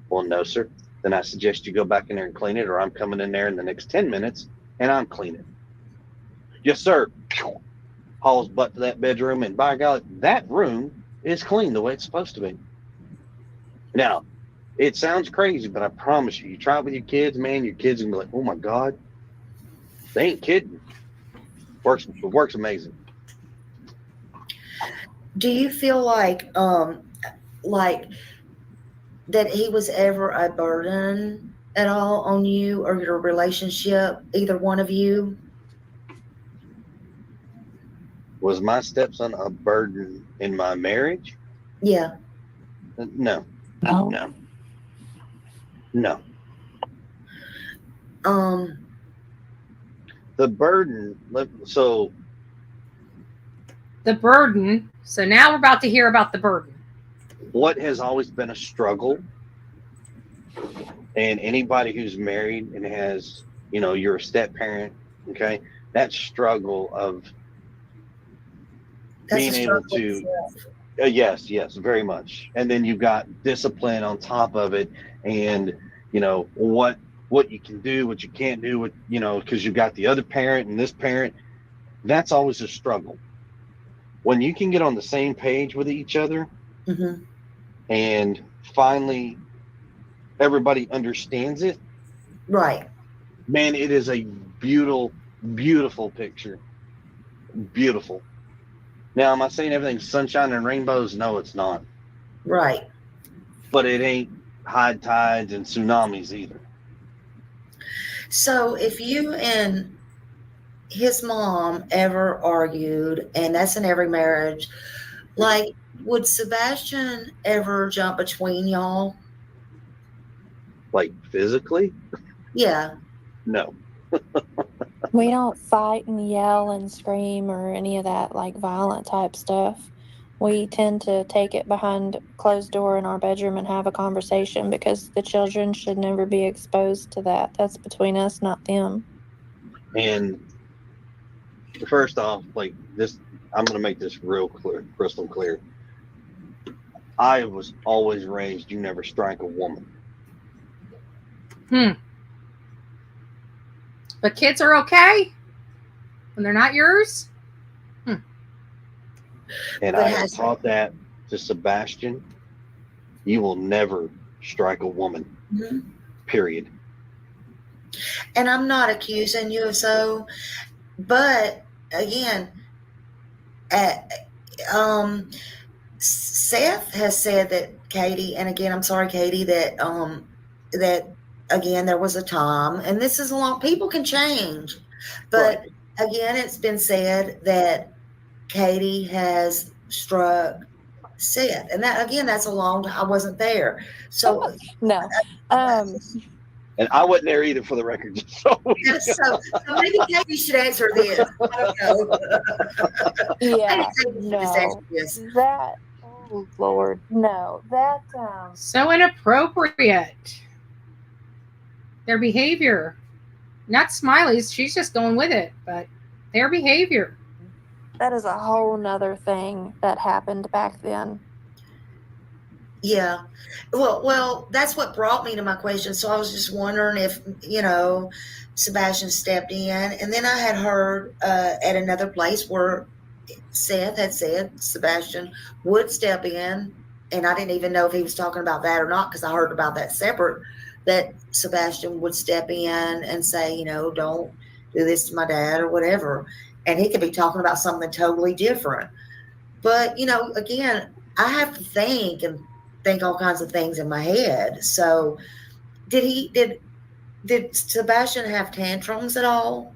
Well, no, sir. Then I suggest you go back in there and clean it, or I'm coming in there in the next 10 minutes and I'm cleaning. Yes, sir. Hauls butt to that bedroom, and by God, that room is clean the way it's supposed to be. Now, it sounds crazy, but I promise you, you try it with your kids, man, your kids are going to be like, oh my God, they ain't kidding. It works amazing. Do you feel like that he was ever a burden at all on you or your relationship, either one of you? Was my stepson a burden in my marriage? Yeah. No. No. No. The burden, so. The burden. So now we're about to hear about the burden. What has always been a struggle, and anybody who's married and has, you're a step parent, okay, that struggle of being able to, Yes, very much. And then you've got discipline on top of it, and what you can do, what you can't do, with because you've got the other parent and this parent. That's always a struggle. When you can get on the same page with each other, Mm-hmm. and finally everybody understands it, Right. man, it is a beautiful picture. Beautiful. Now, am I saying everything's sunshine and rainbows? No, it's not. Right. But it ain't high tides and tsunamis either. So if you and his mom ever argued, and that's in every marriage, like, would Sebastian ever jump between y'all? Like physically? Yeah. No. We don't fight and yell and scream or any of that like violent type stuff. We tend to take it behind closed door in our bedroom and have a conversation because the children should never be exposed to that. That's between us, not them. And first off, like this, I'm going to make this real clear, crystal clear. I was always raised, you never strike a woman. But kids are okay when they're not yours? And I have taught that to Sebastian. You will never strike a woman. Mm-hmm. Period. And I'm not accusing you of so, but again, Seth has said that Katie, and again, I'm sorry, Katie, that again, there was a time, and this is a long, people can change, but again, it's been said that Katie has struck Seth, and that, again, that's a long time. I wasn't there. So no. And I wasn't there either, for the record. So maybe Katie should answer this. I don't know. Yeah, no. That, oh Lord, no. That so inappropriate. Their behavior. Not Smiley's, she's just going with it, but their behavior. That is a whole nother thing that happened back then. Yeah. Well, that's what brought me to my question. So I was just wondering if, Sebastian stepped in. And then I had heard at another place where Seth had said Sebastian would step in. And I didn't even know if he was talking about that or not, because I heard about that separate, that Sebastian would step in and say, don't do this to my dad or whatever. And he could be talking about something totally different. But, again, I have to think all kinds of things in my head. So did Sebastian have tantrums at all?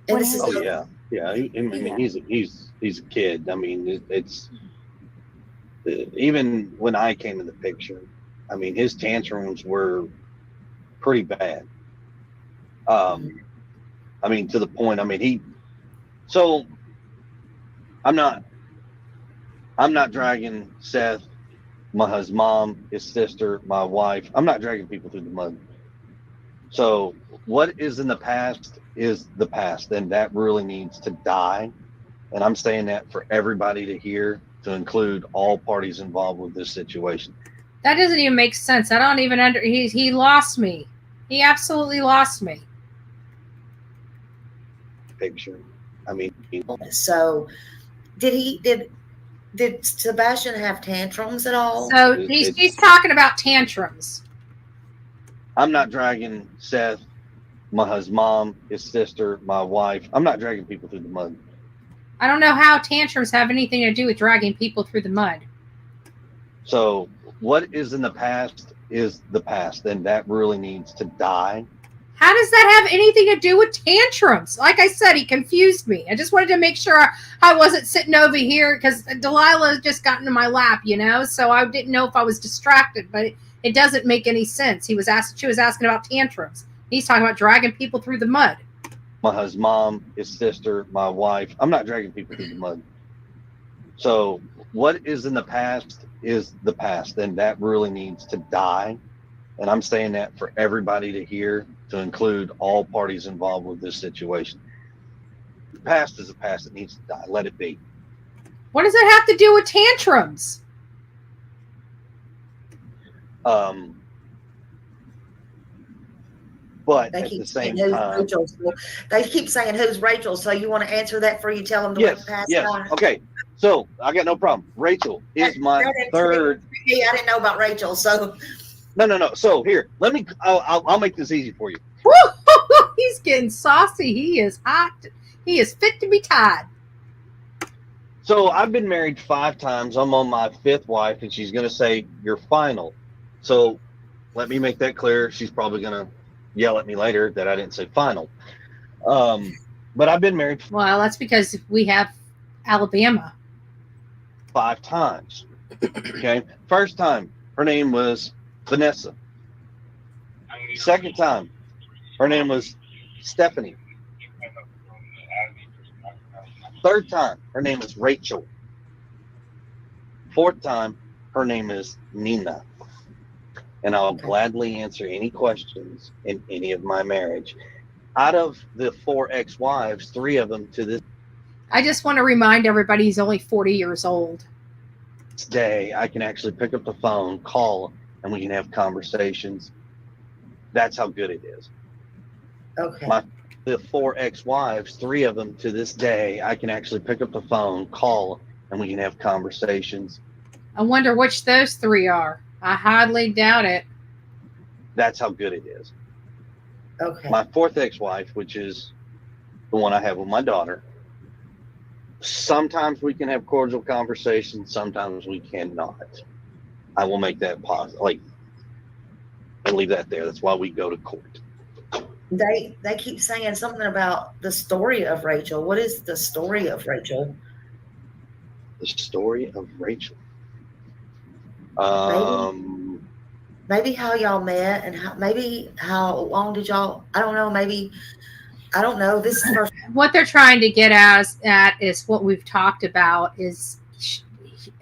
And yeah. He's a kid. I mean, it's even when I came in the picture, I mean, his tantrums were pretty bad. I mean, to the point, I mean, I'm not dragging Seth, his mom, his sister, my wife. I'm not dragging people through the mud. So what is in the past is the past, and that really needs to die. And I'm saying that for everybody to hear, to include all parties involved with this situation. That doesn't even make sense. I don't even he lost me. He absolutely lost me. Picture. I mean, so did Sebastian have tantrums at all? So he's talking about tantrums. I'm not dragging Seth, his mom, his sister, my wife. I'm not dragging people through the mud. I don't know how tantrums have anything to do with dragging people through the mud. So what is in the past is the past, and that really needs to die. How does that have anything to do with tantrums? Like I said, he confused me. I just wanted to make sure I wasn't sitting over here because Delilah just got into my lap, so I didn't know if I was distracted, but it doesn't make any sense. She was asking about tantrums. He's talking about dragging people through the mud. His mom, his sister, my wife. I'm not dragging people through the mud. So what is in the past is the past, and that really needs to die. And I'm saying that for everybody to hear, to include all parties involved with this situation. The past is the past. It needs to die. Let it be. What does it have to do with tantrums? But They at keep the saying same who's time, Rachel. They keep saying who's Rachel. So you want to answer that before you tell them to wait past yes. by? Okay, so I got no problem. Rachel is my third. Yeah, I didn't know about Rachel. So No. So here, I'll make this easy for you. He's getting saucy. He is hot. He is fit to be tied. So I've been married 5 times. I'm on my 5th wife, and she's going to say you're final. So let me make that clear. She's probably going to yell at me later that I didn't say final. But I've been married. Well, that's because we have Alabama. 5 times. Okay. First time, her name was Vanessa. Second time, her name was Stephanie. Third time, her name is Rachel. Fourth time, her name is Nina. And I'll gladly answer any questions in any of my marriage. Out of the 4 ex-wives, 3 of them to this I just want to remind everybody he's only 40 years old. day, I can actually pick up the phone, call, and we can have conversations. That's how good it is. Okay. The 4 ex-wives, 3 of them to this day, I can actually pick up the phone, call, and we can have conversations. I wonder which those 3 are. I hardly doubt it. That's how good it is. Okay. My 4th ex-wife, which is the one I have with my daughter, sometimes we can have cordial conversations, sometimes we cannot. I will make that positive. And leave that there. That's why we go to court. They keep saying something about the story of Rachel. What is the story of Rachel? The story of Rachel. Maybe how y'all met and how long did y'all? I don't know. Maybe I don't know. This is first. What they're trying to get at is what we've talked about. Is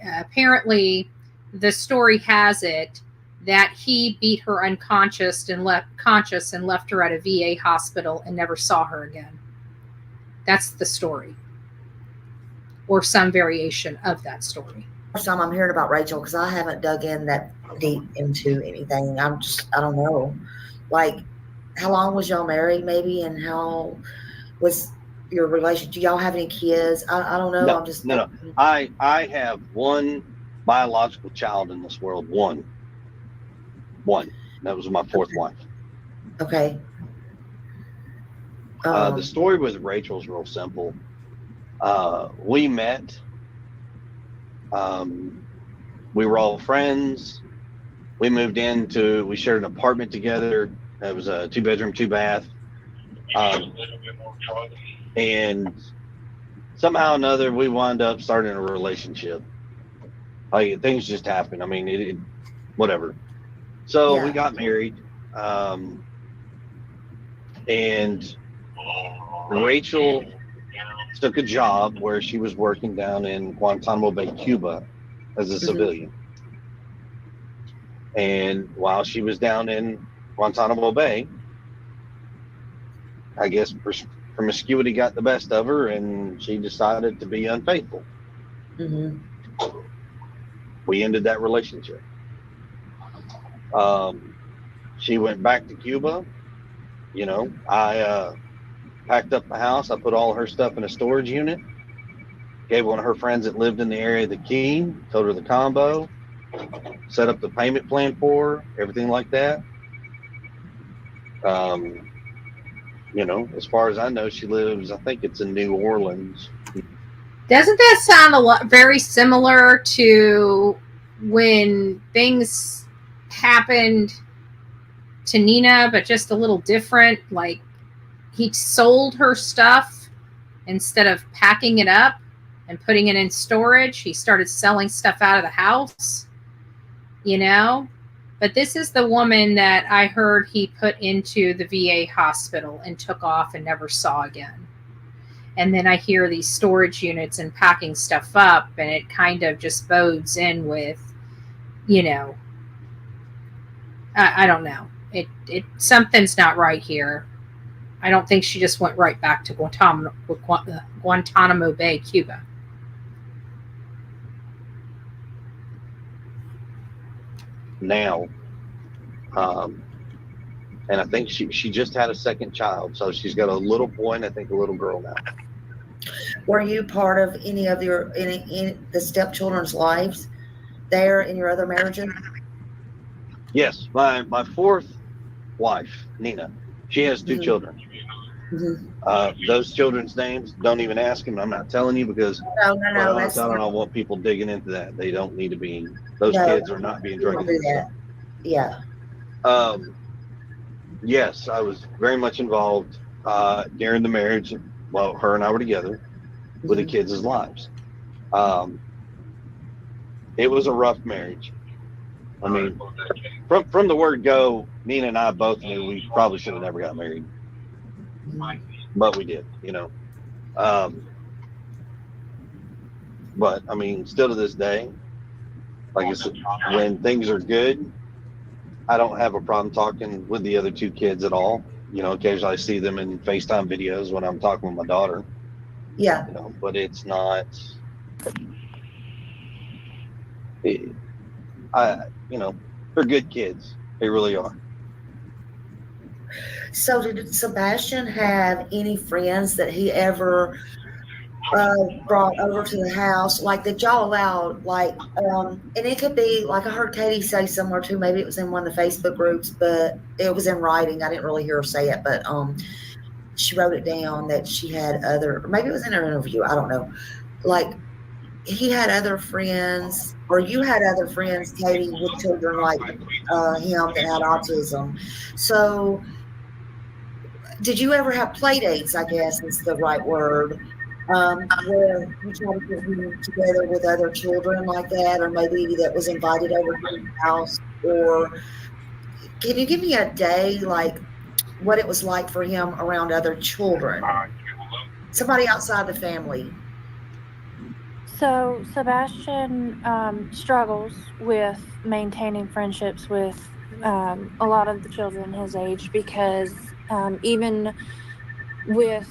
apparently the story has it that he beat her unconscious and left her at a VA hospital and never saw her again. That's the story, or some variation of that story. First time I'm hearing about Rachel because I haven't dug in that deep into anything. I don't know. Like, how long was y'all married, maybe, and how was your relationship? Do y'all have any kids? I don't know. No. I have one biological child in this world. One. That was my 4th wife. Okay. The story with Rachel is real simple. We met. We were all friends. We moved we shared an apartment together. It was a 2-bedroom, 2-bath. And somehow or another, we wound up starting a relationship. Like, things just happened. I mean, whatever. So we got married. And Rachel took a job where she was working down in Guantanamo Bay, Cuba, as a civilian. And while she was down in Guantanamo Bay, I guess promiscuity got the best of her, and she decided to be unfaithful. We ended that relationship. She went back to Cuba. You know, I packed up the house. I put all her stuff in a storage unit. Gave one of her friends that lived in the area the key. Told her the combo. Set up the payment plan for her. Everything like that. You know, as far as I know, she lives, I think it's in New Orleans. Doesn't that sound very similar to when things happened to Nina, but just a little different? Like, he sold her stuff instead of packing it up and putting it in storage. He started selling stuff out of the house, you know? But this is the woman that I heard he put into the VA hospital and took off and never saw again. And then I hear these storage units and packing stuff up, and it kind of just bodes in with, you know, I don't know. It something's not right here. I don't think she just went right back to Guantanamo Bay, Cuba. now. And I think she just had a second child, so she's got a little boy and I think a little girl now. Were you part of any of the stepchildren's lives there in your other marriages? Yes, my fourth wife, Nina, she has two children. Those children's names, don't even ask them. I'm not telling you because No, I don't want people digging into that. They don't need to be. Those kids are not being dragged into that. Yeah. Yes, I was very much involved during the marriage while her and I were together with the kids' lives. It was a rough marriage. I mean, from the word go, Nina and I both knew we probably should have never got married, but we did, you know. But I mean, still to this day, like I said, when things are good, I don't have a problem talking with the other two kids at all. You know, occasionally I see them in FaceTime videos when I'm talking with my daughter. Yeah. You know, but it's not. You know, they're good kids. They really are. So did Sebastian have any friends that he ever brought over to the house, like that y'all allowed, like, and it could be, like I heard Katie say somewhere too, maybe it was in one of the Facebook groups, but it was in writing. I didn't really hear her say it, but she wrote it down that she had other, or maybe it was in her interview, I don't know. Like, he had other friends, or you had other friends, Katie, with children like him that had autism. So did you ever have play dates, I guess is the right word, where you try to get him together with other children like that, or maybe that was invited over to the house? Or can you give me a day, like what it was like for him around other children, somebody outside the family? So Sebastian struggles with maintaining friendships with a lot of the children his age because even with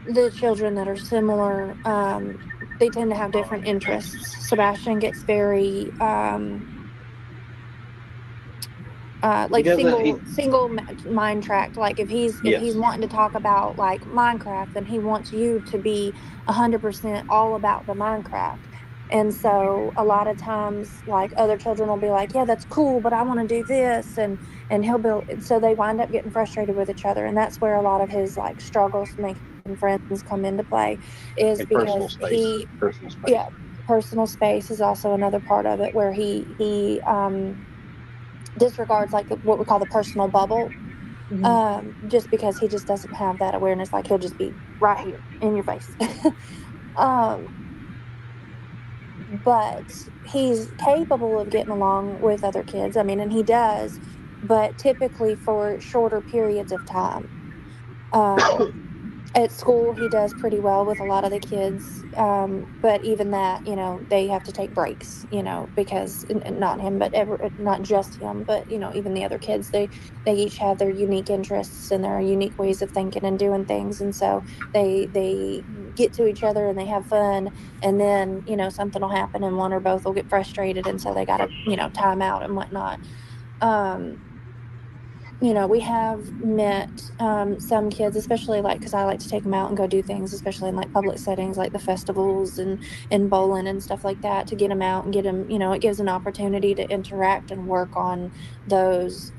the children that are similar, they tend to have different interests. Sebastian gets very like single mind tracked. Like if he's wanting to talk about like Minecraft, then he wants you to be 100% all about the Minecraft. And so a lot of times, like other children will be like, yeah, that's cool, but I want to do this. And he'll be, so they wind up getting frustrated with each other. And that's where a lot of his like struggles making friends come into play, is and because personal space. Yeah, personal space is also another part of it, where he disregards like what we call the personal bubble, just because he just doesn't have that awareness. Like he'll just be right here in your face. But he's capable of getting along with other kids. I mean, and he does, but typically for shorter periods of time. At school, he does pretty well with a lot of the kids, but even that, you know, they have to take breaks, you know, because not him, but not just him, but you know, even the other kids, they each have their unique interests and their unique ways of thinking and doing things, and so they get to each other and they have fun, and then you know something will happen and one or both will get frustrated, and so they got to time out and whatnot. You know, we have met some kids, especially like because I like to take them out and go do things, especially in like public settings like the festivals and bowling and stuff like that, to get them out and get them, you know, it gives an opportunity to interact and work on those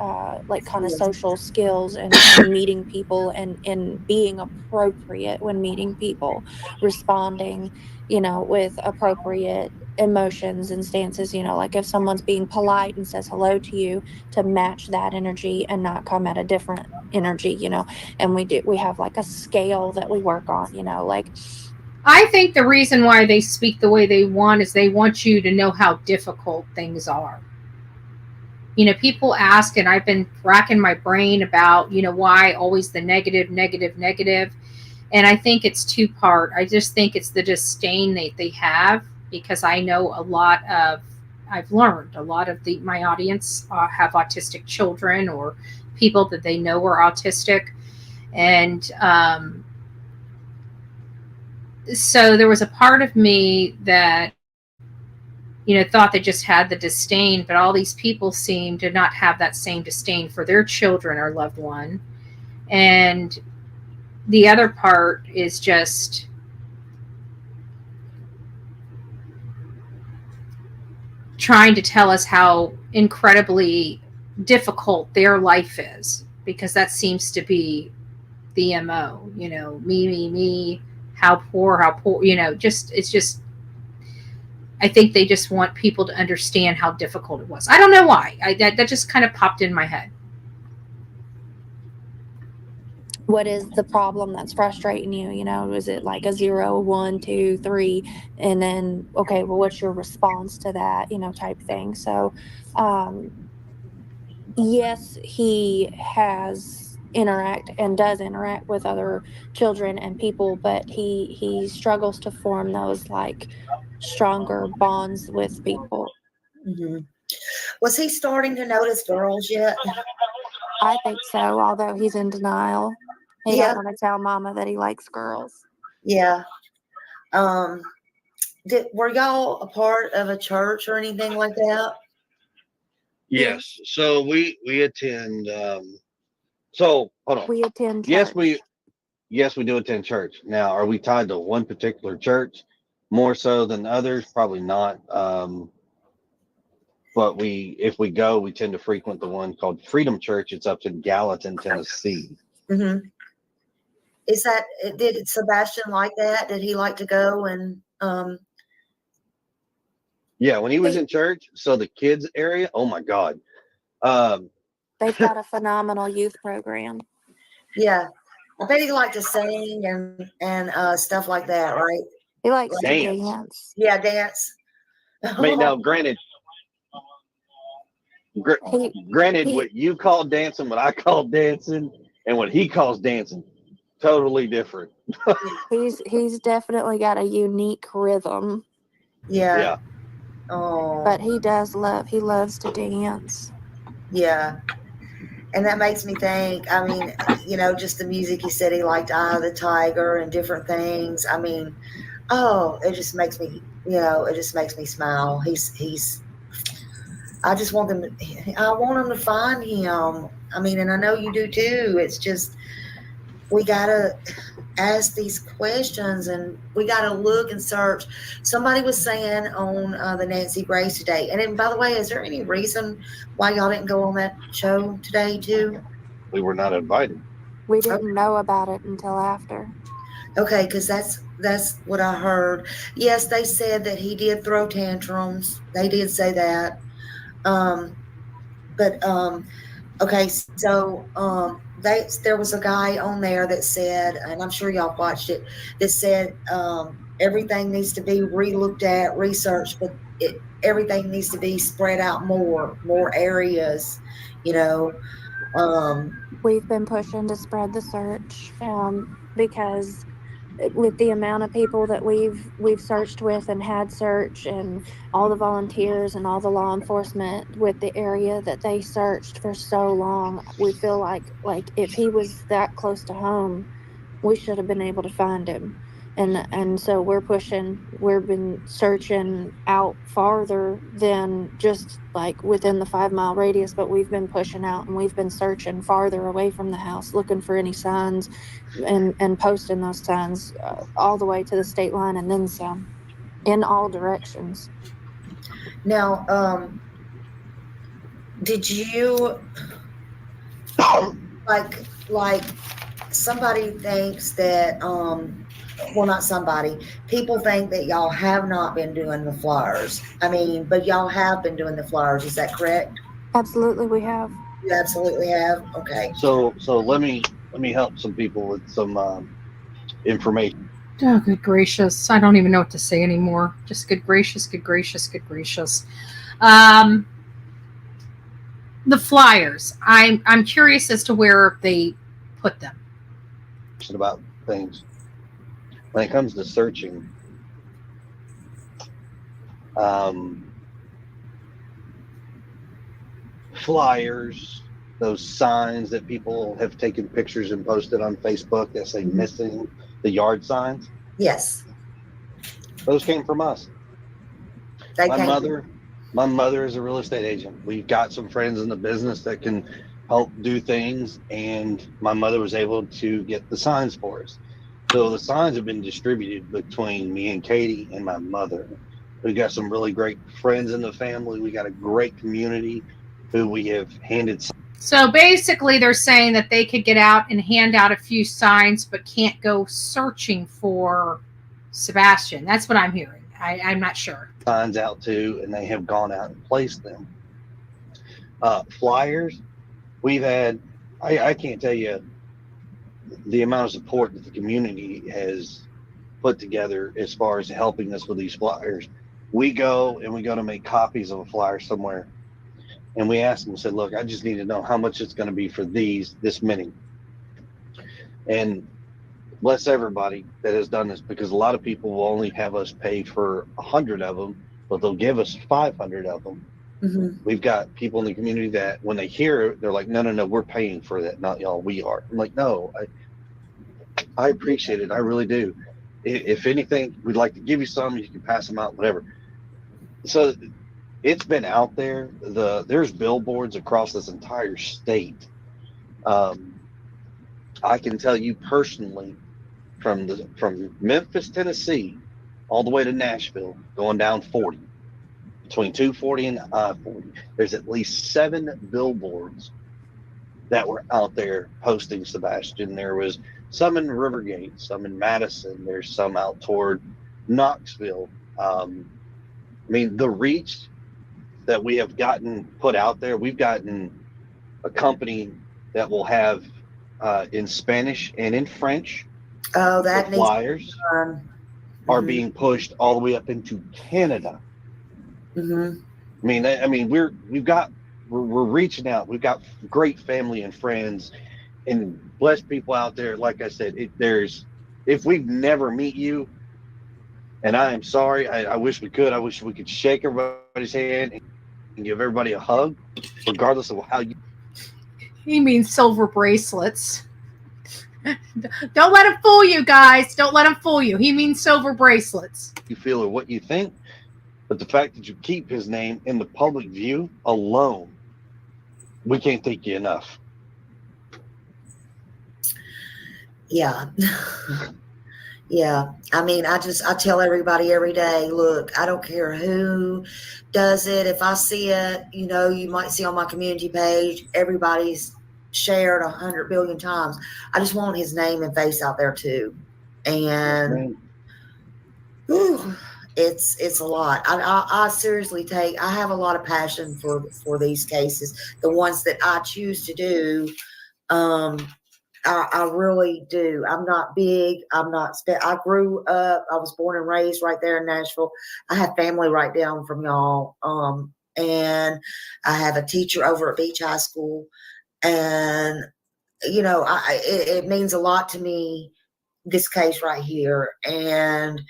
like kind of social skills and meeting people and being appropriate when meeting people, responding, you know, with appropriate emotions and stances. You know, like if someone's being polite and says hello to you, to match that energy and not come at a different energy, you know. And we have like a scale that we work on, you know. Like I think the reason why they speak the way they want is they want you to know how difficult things are. You know, people ask, and I've been racking my brain about, you know, why always the negative. And I think it's two-part. I just think it's the disdain that they have, because I know I've learned a lot of my audience have autistic children or people that they know are autistic. And so there was a part of me that thought they just had the disdain, but all these people seem to not have that same disdain for their children or loved one. And the other part is just trying to tell us how incredibly difficult their life is, because that seems to be the MO, me, how poor, it's just, I think they just want people to understand how difficult it was. I don't know why. That just kind of popped in my head. What is the problem that's frustrating you? Is it like a 0, 1, 2, 3, and then, okay, well, what's your response to that, type thing. So, yes, he does interact with other children and people, but he struggles to form those like stronger bonds with people. Mm-hmm. Was he starting to notice girls yet? I think so, although he's in denial. He Yeah. doesn't want to tell Mama that he likes girls. Yeah. Were y'all a part of a church or anything like that? Yes. So we attend. So hold on. We attend church. Yes, we do attend church. Now, are we tied to one particular church more so than others? Probably not. But if we go, we tend to frequent the one called Freedom Church. It's up in Gallatin, Tennessee. Mm-hmm. Did Sebastian like that? Did he like to go and? Yeah, when he was in church, so the kids area. Oh my God. They've got a phenomenal youth program. Yeah, I bet he liked to sing and stuff like that, right? He likes to dance. Yeah, dance. I mean, now, granted, what you call dancing, what I call dancing, and what he calls dancing, totally different. He's definitely got a unique rhythm. Yeah. Oh. But he loves to dance. Yeah. And that makes me think, I mean, just the music he said he liked, Eye of the Tiger and different things. I mean, it just makes me, it just makes me smile. I just want I want them to find him. I mean, and I know you do too. It's just, we got to ask these questions and we got to look and search. Somebody was saying on the Nancy Grace today, and then, by the way, is there any reason why y'all didn't go on that show today too? We were not invited. We didn't know about it until after. Okay, because that's what I heard. Yes, they said that he did throw tantrums. They did say that. Okay, so there was a guy on there that said, and I'm sure y'all watched it, that said everything needs to be re-looked at, researched, but everything needs to be spread out more areas, We've been pushing to spread the search because with the amount of people that we've searched with and had search, and all the volunteers and all the law enforcement with the area that they searched for so long, we feel like if he was that close to home, we should have been able to find him. And so we've been searching out farther than just like within the 5-mile radius, but we've been pushing out and we've been searching farther away from the house, looking for any signs and posting those signs all the way to the state line and then some, in all directions. Now, did you like somebody thinks that well, not somebody, people think that y'all have not been doing the flyers. I mean, but y'all have been doing the flyers. Is that correct? Absolutely, we have. You absolutely have. Okay. So let me help some people with some information. Oh, good gracious. I don't even know what to say anymore. Just good gracious, good gracious, good gracious. The flyers. I'm curious as to where they put them. About things. When it comes to searching, flyers, those signs that people have taken pictures and posted on Facebook that say missing, the yard signs. Yes. Those came from us. My mother is a real estate agent. We've got some friends in the business that can help do things, and my mother was able to get the signs for us. So the signs have been distributed between me and Katie and my mother. We've got some really great friends in the family. We got a great community who we have handed. So basically, they're saying that they could get out and hand out a few signs, but can't go searching for Sebastian. That's what I'm hearing. I'm not sure. Signs out too, and they have gone out and placed them. Flyers, we've had, I can't tell you the amount of support that the community has put together as far as helping us with these flyers. We go to make copies of a flyer somewhere, and we asked them, said, look, I just need to know how much it's going to be for this many. And bless everybody that has done this, because a lot of people will only have us pay for 100 of them, but they'll give us 500 of them. Mm-hmm. We've got people in the community that when they hear it, they're like, no, we're paying for that, not y'all, we are. I'm like, no, I appreciate it. I really do. If anything, we'd like to give you some, you can pass them out, whatever. So it's been out there. There's billboards across this entire state. I can tell you personally, from Memphis, Tennessee, all the way to Nashville, going down 40, between 240 and I-40, there's at least 7 billboards that were out there posting Sebastian. There was some in Rivergate, some in Madison. There's some out toward Knoxville. I mean, the reach that we have gotten put out there, we've gotten a company that will have in Spanish and in French. Oh, that the flyers are being pushed all the way up into Canada. Mm-hmm. I mean, we're reaching out. We've got great family and friends and blessed people out there. Like I said, if we never meet you, and I am sorry, I wish we could. I wish we could shake everybody's hand and give everybody a hug, regardless of how you. He means silver bracelets. Don't let him fool you, guys. Don't let him fool you. He means silver bracelets. You feel or what you think, but the fact that you keep his name in the public view alone, we can't thank you enough. Yeah. Yeah. I mean, I tell everybody every day, look, I don't care who does it. If I see it, you might see on my community page, everybody's shared 100 billion times. I just want his name and face out there too. And it's a lot. I seriously I have a lot of passion for these cases, the ones that I choose to do. I really do. I'm not big. I grew up, I was born and raised right there in Nashville. I have family right down from y'all. And I have a teacher over at Beach High School. And, it means a lot to me, this case right here. And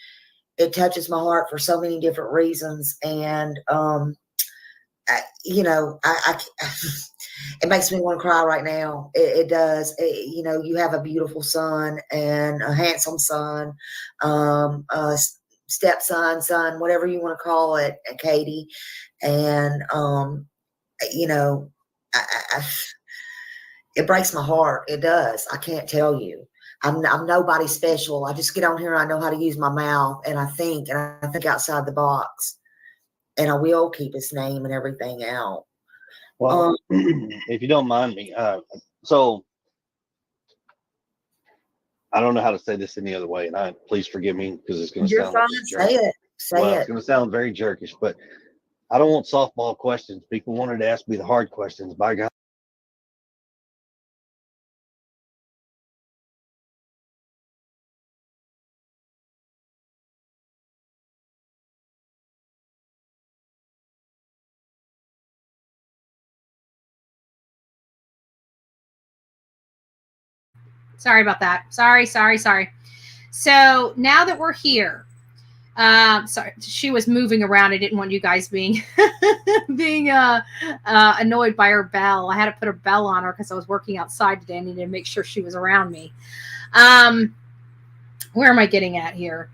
it touches my heart for so many different reasons. And, it makes me want to cry right now. It does. You have a beautiful son and a handsome son, a stepson, son, whatever you want to call it, Katie. And, it breaks my heart. It does. I can't tell you. I'm nobody special. I just get on here and I know how to use my mouth, and I think outside the box, and I will keep his name and everything out. Well, if you don't mind me, so I don't know how to say this any other way, and please forgive me because it's going to sound like say it. It's going to sound very jerkish, but I don't want softball questions. People wanted to ask me the hard questions. By God. Sorry about that. Sorry. So now that we're here, sorry, she was moving around. I didn't want you guys being annoyed by her bell. I had to put a bell on her because I was working outside today. I needed to make sure she was around me. Where am I getting at here?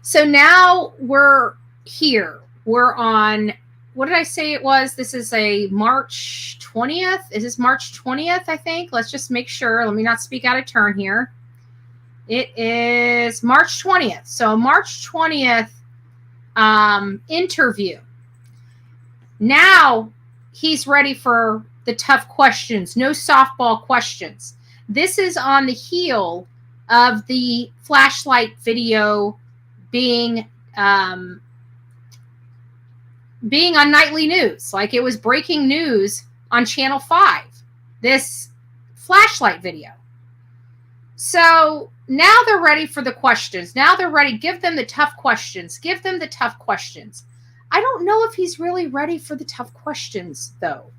So now we're here. We're on, what did I say it was? This is a March 20th. Is this March 20th, I think? Let's just make sure. Let me not speak out of turn here. It is March 20th. So March 20th interview. Now he's ready for the tough questions. No softball questions. This is on the heel of the flashlight video being on nightly news. Like it was breaking news on Channel 5. This flashlight video. So now they're ready for the questions. Now they're ready. Give them the tough questions. Give them the tough questions. I don't know if he's really ready for the tough questions, though,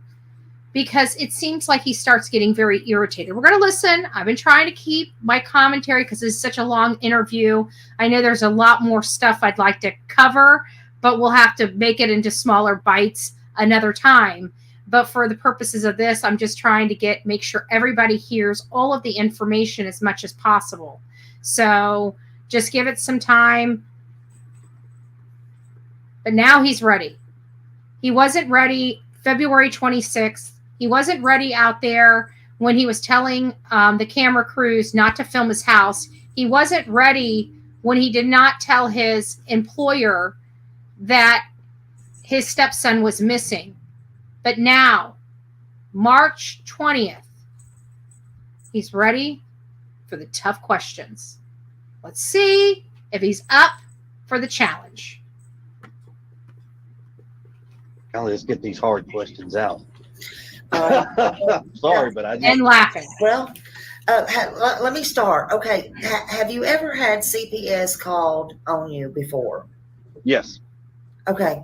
because it seems like he starts getting very irritated. We're going to listen. I've been trying to keep my commentary because it's such a long interview. I know there's a lot more stuff I'd like to cover, but we'll have to make it into smaller bites another time. But for the purposes of this, I'm just trying to make sure everybody hears all of the information as much as possible. So just give it some time. But now he's ready. He wasn't ready February 26th. He wasn't ready out there when he was telling the camera crews not to film his house. He wasn't ready when he did not tell his employer that his stepson was missing. But now, March 20th, he's ready for the tough questions. Let's see if he's up for the challenge. Let's get these hard questions out. Sorry, but I just... And laughing. Well, let me start. Okay, have you ever had CPS called on you before? Yes. Okay,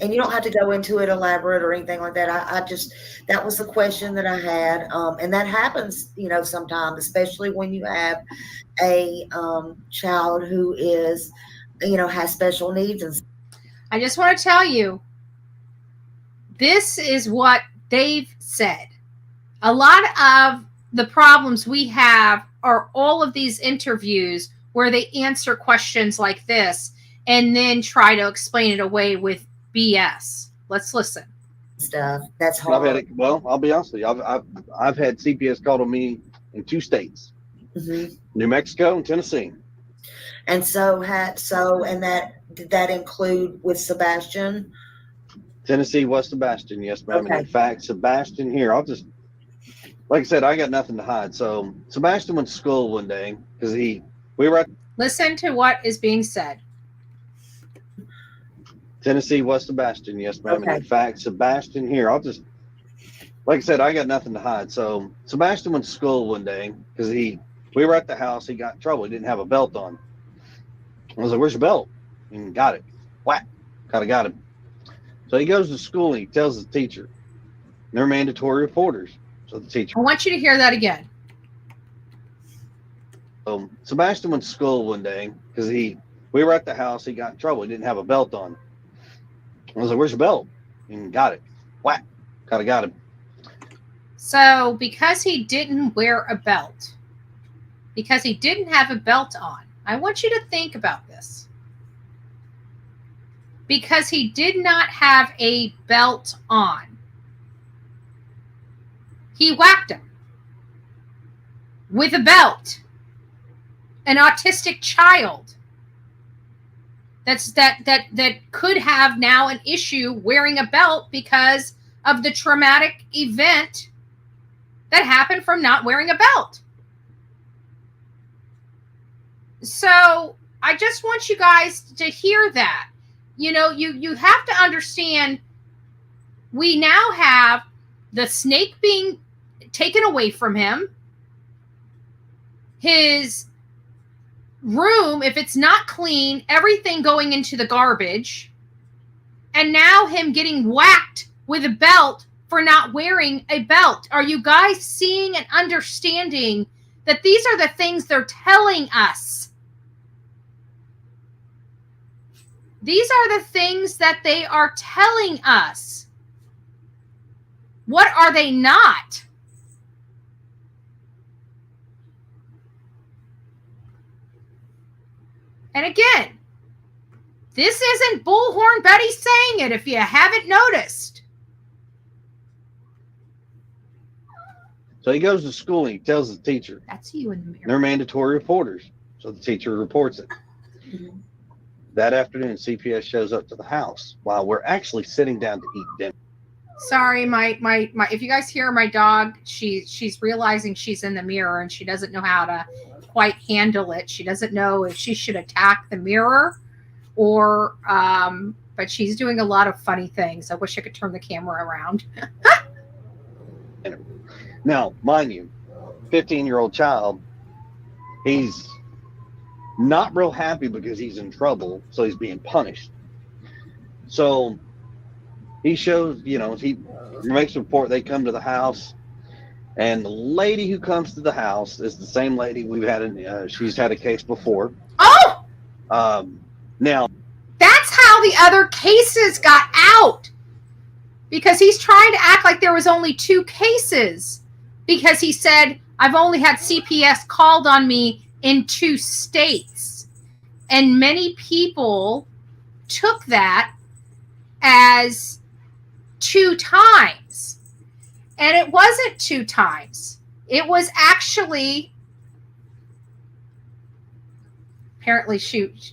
and you don't have to go into it elaborate or anything like that. I just, that was the question that I had, and that happens, sometimes, especially when you have a child who is, has special needs. And I just want to tell you, this is what they've said. A lot of the problems we have are all of these interviews where they answer questions like this and then try to explain it away with BS. Let's listen. Stuff that's hard. I'll be honest with you. I've had CPS called on me in 2 states, New Mexico and Tennessee. And did that include with Sebastian? Tennessee was Sebastian, yes, ma'am. Okay. And in fact, Sebastian here, like I said, I got nothing to hide. So Sebastian went to school one day because we were at. Listen to what is being said. Tennessee was Sebastian, yes, ma'am. Okay. And in fact, Sebastian here, like I said, I got nothing to hide. So Sebastian went to school one day because we were at the house. He got in trouble. He didn't have a belt on. I was like, "Where's your belt?" And got it. Whack. Kind of got him. So he goes to school and he tells the teacher. They're mandatory reporters. So the teacher. I want you to hear that again. So Sebastian went to school one day because we were at the house. He got in trouble. He didn't have a belt on. I was like, "Where's your belt?" And got it. Whack. Kind of got him. So because he didn't wear a belt, because he didn't have a belt on, I want you to think about this. Because he did not have a belt on, he whacked him with a belt. An autistic child that could have now an issue wearing a belt because of the traumatic event that happened from not wearing a belt. So I just want you guys to hear that. You have to understand, we now have the snake being taken away from him. His room, if it's not clean, everything going into the garbage. And now him getting whacked with a belt for not wearing a belt. Are you guys seeing and understanding that these are the things they're telling us? These are the things that they are telling us. What are they not? And again, this isn't Bullhorn Betty's it if you haven't noticed. So he goes to school and he tells the teacher. That's you in the mirror. They're mandatory reporters. So the teacher reports it. Mm-hmm. That afternoon, CPS shows up to the house while we're actually sitting down to eat dinner. Sorry, my if you guys hear my dog, she's realizing she's in the mirror and she doesn't know how to quite handle it. She doesn't know if she should attack the mirror or but she's doing a lot of funny things. I wish I could turn the camera around. Now, mind you, 15-year-old child, he's not real happy because he's in trouble, so he's being punished. So he shows, he makes a report. They come to the house, and the lady who comes to the house is the same lady we've had. She's had a case before. Oh! Now, that's how the other cases got out, because he's trying to act like there was only 2 cases, because he said, I've only had CPS called on me in 2 states. And many people took that as 2 times. And it wasn't 2 times. It was actually, apparently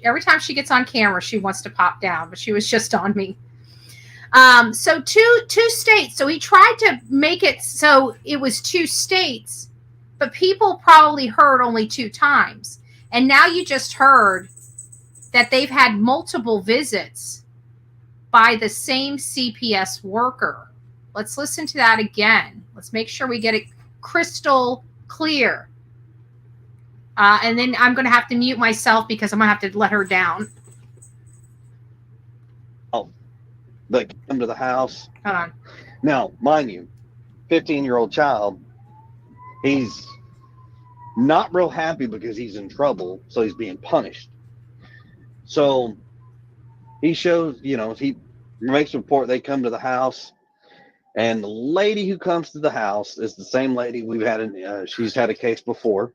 every time she gets on camera, she wants to pop down, but she was just on me. So two states. So he tried to make it so it was 2 states, but people probably heard only 2 times. And now you just heard that they've had multiple visits by the same CPS worker. Let's listen to that again. Let's make sure we get it crystal clear. And then I'm going to have to mute myself because I'm going to have to let her down. that come to the house. Hold on. Now, mind you, 15-year-old child, he's not real happy because he's in trouble, so he's being punished. So he shows, he makes a report. They come to the house, and the lady who comes to the house is the same lady we've had. She's had a case before.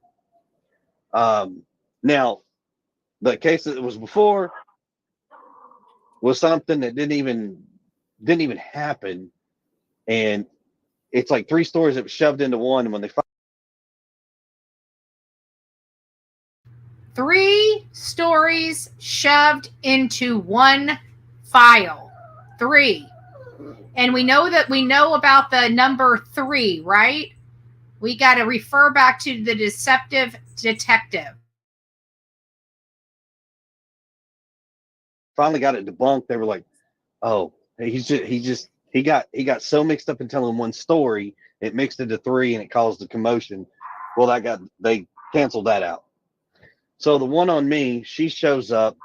Now, the case that was before was something that didn't even happen, and it's like 3 stories that were shoved into one. And when they 3 stories shoved into one file. 3. And we know about the number 3, right? We got to refer back to the deceptive detective. finally got it debunked, they were like, oh, he got so mixed up in telling one story, it mixed into 3 and it caused a commotion. Well, they canceled that out. So the one on me, she shows up,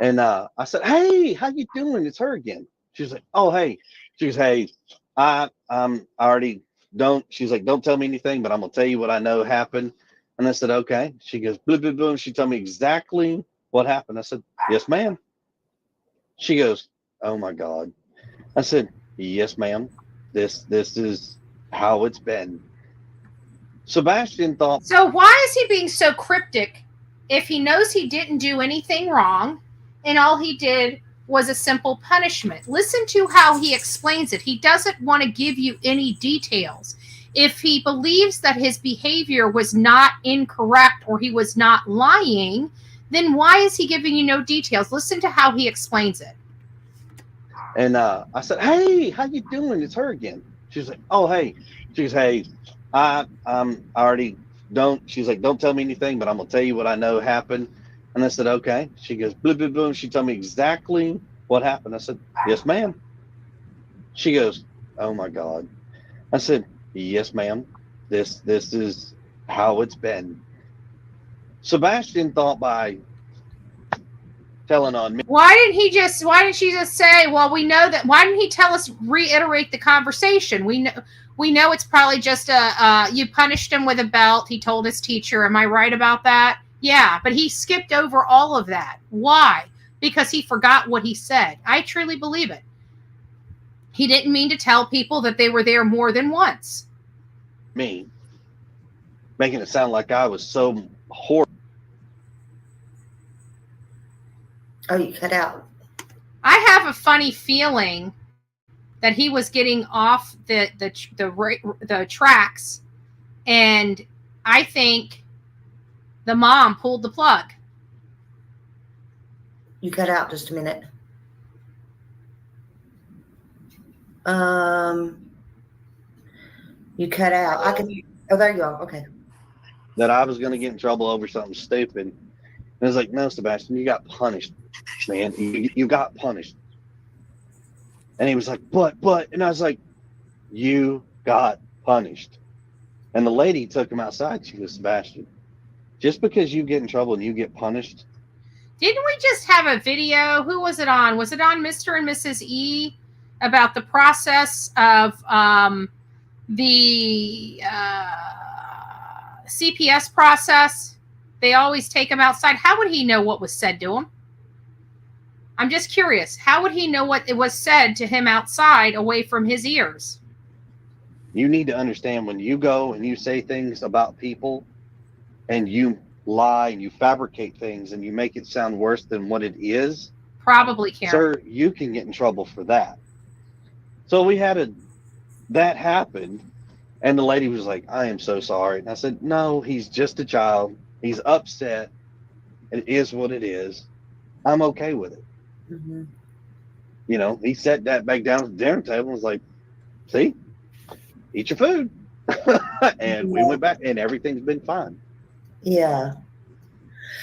and I said, hey, how you doing? It's her again. She's like, oh, hey. She goes, hey, I already don't. She's like, don't tell me anything, but I'm gonna tell you what I know happened. And I said, okay. She goes, blah, blah, blah. And she told me exactly what happened. I said, yes, ma'am. She goes, oh my God. I said, yes, ma'am. This is how it's been. Sebastian thought. So why is he being so cryptic if he knows he didn't do anything wrong and all he did was a simple punishment? Listen to how he explains it. He doesn't want to give you any details. If he believes that his behavior was not incorrect or he was not lying, then why is he giving you no details? Listen to how he explains it. And I said, hey, how you doing? It's her again. She's like, oh, hey. She's, hey, I already don't. She's like, don't tell me anything, but I'm going to tell you what I know happened. And I said, okay. She goes, blah, blah, blah. She told me exactly what happened. I said, yes, ma'am. She goes, oh my God. I said, yes, ma'am. This is how it's been. Sebastian thought by telling on me. Why didn't she just say, well, we know that? Why didn't he tell us, reiterate the conversation? We know it's probably just you punished him with a belt. He told his teacher. Am I right about that? Yeah, but he skipped over all of that. Why? Because he forgot what he said. I truly believe it. He didn't mean to tell people that they were there more than once. Me, making it sound like I was so horrible. Oh, you cut out. I have have a funny feeling that he was getting off the tracks, and I think the mom pulled the plug. You cut out just a minute. You cut out. Oh, there you go. Okay. That I was going to get in trouble over something stupid. And I was like, no, Sebastian, you got punished, man. You got punished. And he was like, but, and I was like, you got punished. And the lady took him outside. She goes, Sebastian, just because you get in trouble and you get punished. Didn't we just have a video? Who was it on? Was it on Mr. and Mrs. E about the process of the CPS process? They always take him outside. How would he know what was said to him? I'm just curious. How would he know what it was said to him outside away from his ears? You need to understand, when you go and you say things about people and you lie and you fabricate things and you make it sound worse than what it is. Probably can. Sir, you can get in trouble for that. So we had that happened, and the lady was like, I am so sorry. And I said, no, he's just a child. He's upset. It is what it is. I'm okay with it. Mm-hmm. You know, he sat that back down at the dinner table and was like, see, eat your food. And we went back and everything's been fine. Yeah.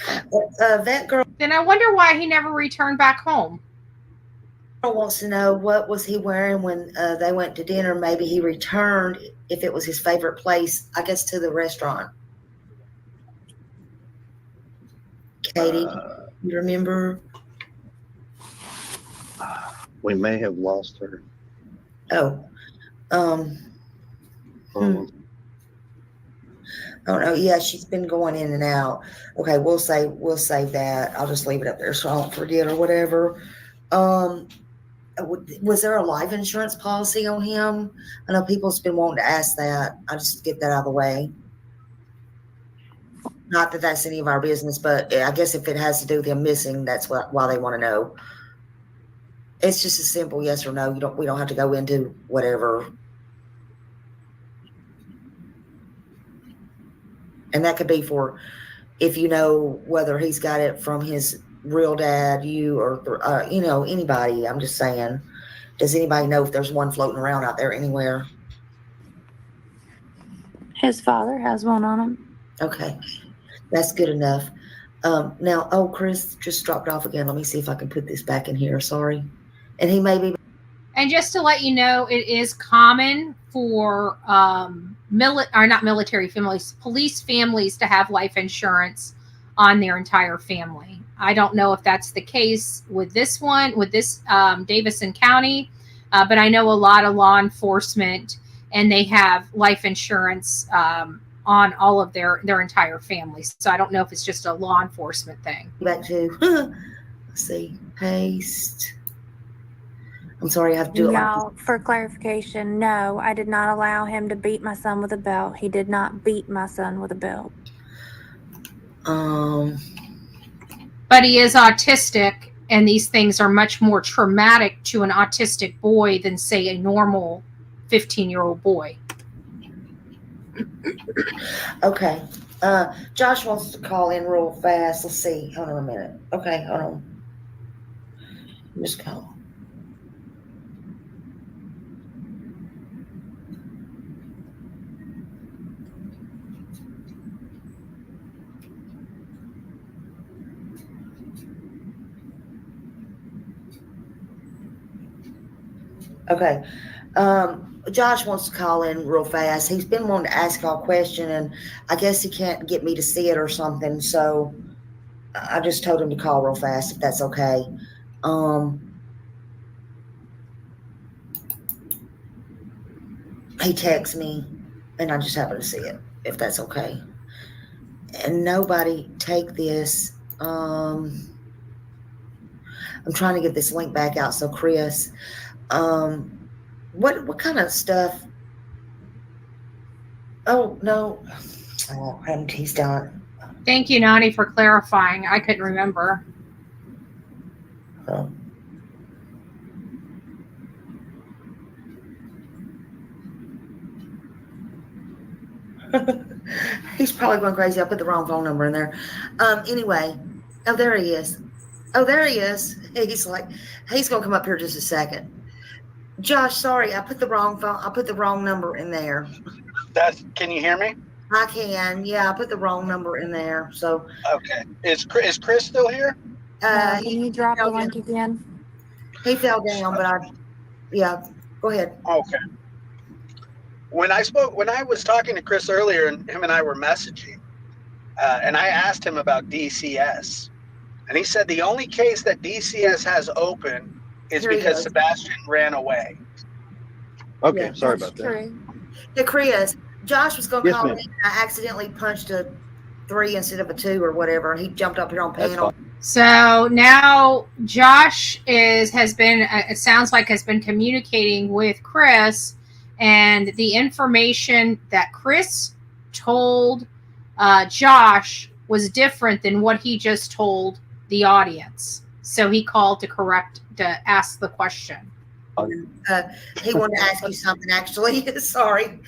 That girl. Then I wonder why he never returned back home. Wants to know what was he wearing when they went to dinner. Maybe he returned, if it was his favorite place, I guess, to the restaurant. Katie, you remember? We may have lost her. Oh. Oh no, yeah, she's been going in and out. Okay, we'll save that. I'll just leave it up there so I don't forget or whatever. Was there a life insurance policy on him? I know people's been wanting to ask that. I'll just get that out of the way. Not that that's any of our business, but I guess if it has to do with him missing, that's why they want to know. It's just a simple yes or no. We don't have to go into whatever. And that could be for if you know whether he's got it from his real dad, you, or anybody. I'm just saying, does anybody know if there's one floating around out there anywhere? His father has one on him. Okay, that's good enough. Now, Chris just dropped off again. Let me see if I can put this back in here. Sorry. And he may be. And just to let you know, it is common for not military families, police families to have life insurance on their entire family. I don't know if that's the case with this Davison County, but I know a lot of law enforcement, and they have life insurance on all of their entire families. So I don't know if it's just a law enforcement thing. Back to, let's see, paste. I'm sorry, I have to do it. Y'all, for clarification, no, I did not allow him to beat my son with a belt. He did not beat my son with a belt. But he is autistic, and these things are much more traumatic to an autistic boy than, say, a normal 15-year-old boy. Okay. Josh wants to call in real fast. Let's see. Hold on a minute. Okay, hold on. Just call. Okay. Josh wants to call in real fast. He's been wanting to ask y'all a question, and I guess he can't get me to see it or something. So I just told him to call real fast, if that's okay. He texts me, and I just happen to see it, if that's okay. And nobody take this. I'm trying to get this link back out. So Chris, what kind of stuff? Oh no, he's done. Thank you, Nani, for clarifying. I couldn't remember. Oh. He's probably going crazy. I put the wrong phone number in there. Anyway, oh, there he is. Oh, there he is. He's like, he's going to come up here just a second. Josh, sorry, I put the wrong phone. I put the wrong number in there. Can you hear me? I can. Yeah, I put the wrong number in there. So okay, is Chris still here? Can you drop the link again? He fell down, but yeah. Go ahead. Okay. When I was talking to Chris earlier, and him and I were messaging, and I asked him about DCS, and he said the only case that DCS has open is because Sebastian ran away. Okay, Yeah, sorry about that. Hey, Chris, Josh was going to Yes, call ma'am. me. I accidentally punched a 3 instead of a 2 or whatever. He jumped up here on panel. So now Josh has been, it sounds like, has been communicating with Chris, and the information that Chris told Josh was different than what he just told the audience. So he called to ask the question. He wanted to ask you something, actually. Sorry.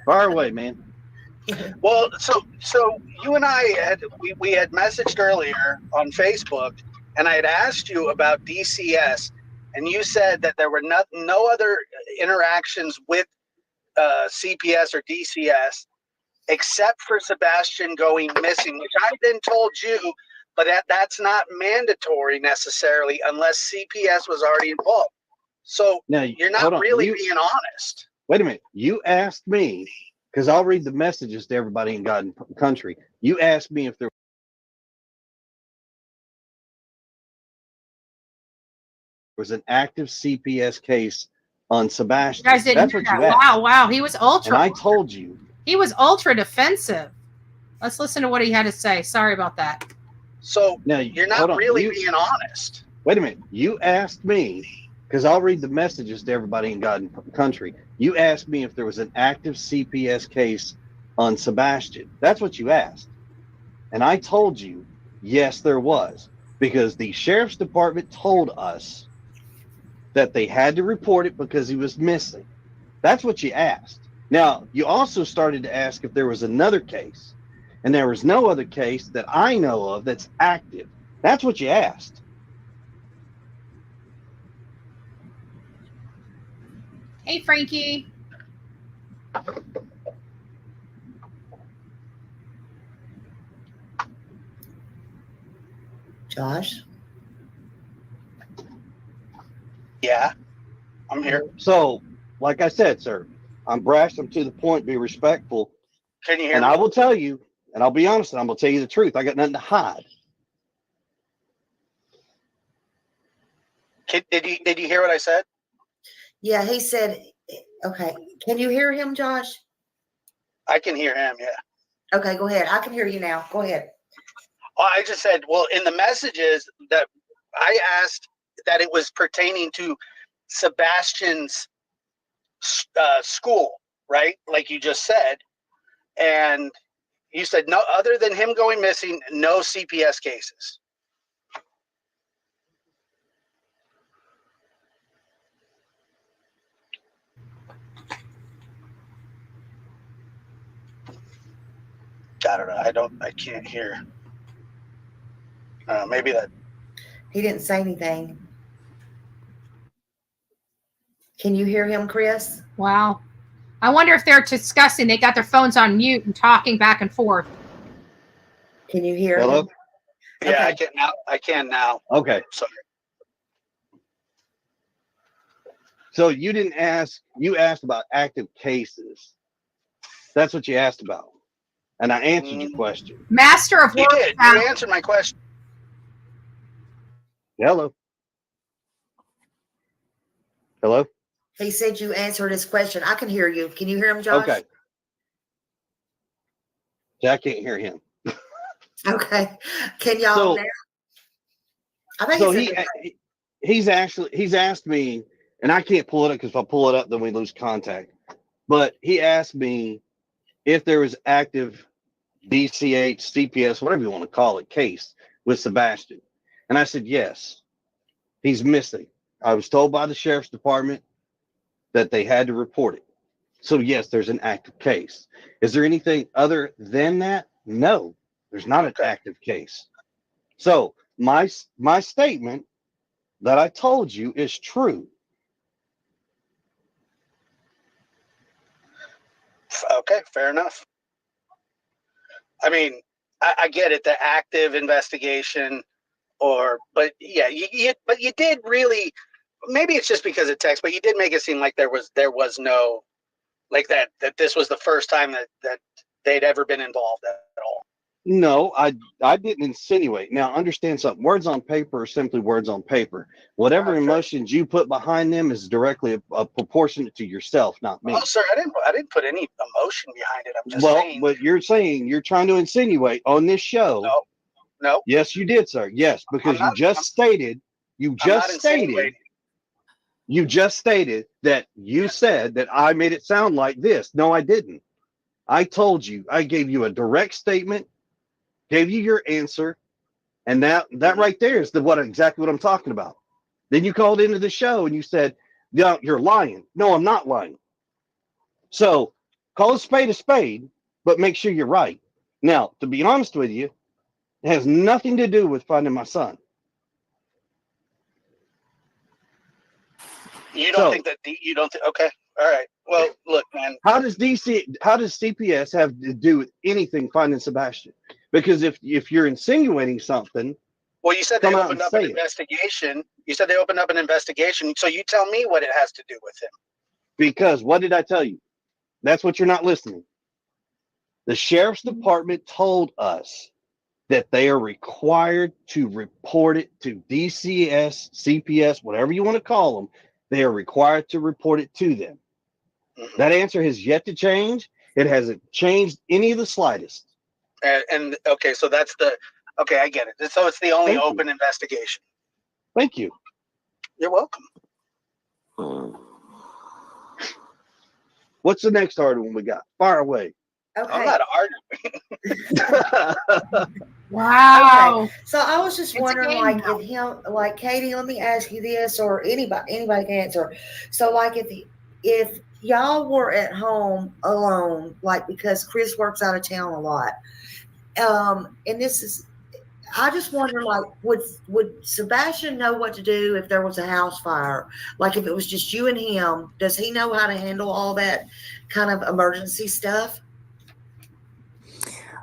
Far away, man. Well, so you and I had messaged earlier on Facebook, and I had asked you about DCS, and you said that there were no other interactions with CPS or DCS except for Sebastian going missing, which I then told you, but that's not mandatory necessarily unless CPS was already involved. So now, you're not really being honest. Wait a minute. You asked me, because I'll read the messages to everybody in God and country. You asked me if there was an active CPS case on Sebastian. You guys didn't That's hear what that. you asked. Wow, he was ultra. And I told you. He was ultra defensive. Let's listen to what he had to say. Sorry about that. So now, you're not really being honest. Wait a minute. You asked me, because I'll read the messages to everybody in God and country. You asked me if there was an active CPS case on Sebastian. That's what you asked. And I told you, yes, there was. Because the sheriff's department told us that they had to report it because he was missing. That's what you asked. Now, you also started to ask if there was another case. And there was no other case that I know of that's active. That's what you asked. Hey, Frankie. Josh? Yeah, I'm here. So, like I said, sir, I'm brash, I'm to the point, be respectful. Can you hear and me? I will tell you, and I'll be honest, and I'm going to tell you the truth. I got nothing to hide. Did you hear what I said? Yeah, he said, okay. Can you hear him, Josh? I can hear him, yeah. Okay, go ahead. I can hear you now. Go ahead. Oh, I just said, well, in the messages that I asked that it was pertaining to Sebastian's school, right? Like you just said. And you said, no, other than him going missing, no CPS cases. I don't know. I can't hear. Maybe that. He didn't say anything. Can you hear him, Chris? Wow. I wonder if they're discussing, they got their phones on mute and talking back and forth. Can you hear Hello? him? Yeah, Okay. I can now. I can now. Okay. Sorry. So you didn't ask, you asked about active cases. That's what you asked about. And I answered your question. Master of You Work. did. You answered my question. Hello? Hello? He said you answered his question. I can hear you. Can you hear him, Josh? Okay. Yeah, I can't hear him. Okay. Can y'all So- now? I think So he's asked me, and I can't pull it up because if I pull it up, then we lose contact. But he asked me if there was active DCH, CPS, whatever you want to call it, case with Sebastian. And I said, yes, he's missing. I was told by the sheriff's department that they had to report it. So yes, there's an active case. Is there anything other than that? No, there's not an active case. So my statement that I told you is true. Okay, fair enough. I mean, I get it, the active investigation, but yeah, but you did really. Maybe it's just because of text, but you did make it seem like there was no, like that this was the first time that they'd ever been involved at all. No, I didn't insinuate. Now, understand something. Words on paper are simply words on paper. Whatever emotions you put behind them is directly proportionate to yourself, not me. Oh, sir, I didn't put any emotion behind it. I'm just saying. But you're trying to insinuate on this show. No. Yes, you did, sir. Yes, because you just stated that you said that I made it sound like this. No, I didn't. I told you. I gave you a direct statement. Gave you your answer, and that right there is exactly what I'm talking about. Then you called into the show and you said, "Yeah, you're lying." No, I'm not lying. So call a spade, but make sure you're right. Now, to be honest with you, it has nothing to do with finding my son. You don't think that? You don't think? Okay, all right. Well, look, man. How does CPS have to do with anything finding Sebastian? Because if you're insinuating something, well, you said they opened up an investigation. You said they opened up an investigation. So you tell me what it has to do with him. Because what did I tell you? That's what you're not listening. The sheriff's department told us that they are required to report it to DCS, CPS, whatever you want to call them. They are required to report it to them. Mm-hmm. That answer has yet to change. It hasn't changed any of the slightest. And okay, so that's okay, I get it. So it's the only open investigation. Thank you. You're welcome. What's the next argument we got? Fire away. Okay. I'm not arguing. Wow. Okay. So I was just wondering, like Katie, let me ask you this, or anybody can answer. So like if y'all were at home alone, like because Chris works out of town a lot, and this is, I just wonder, like, would Sebastian know what to do if there was a house fire? Like if it was just you and him, does he know how to handle all that kind of emergency stuff?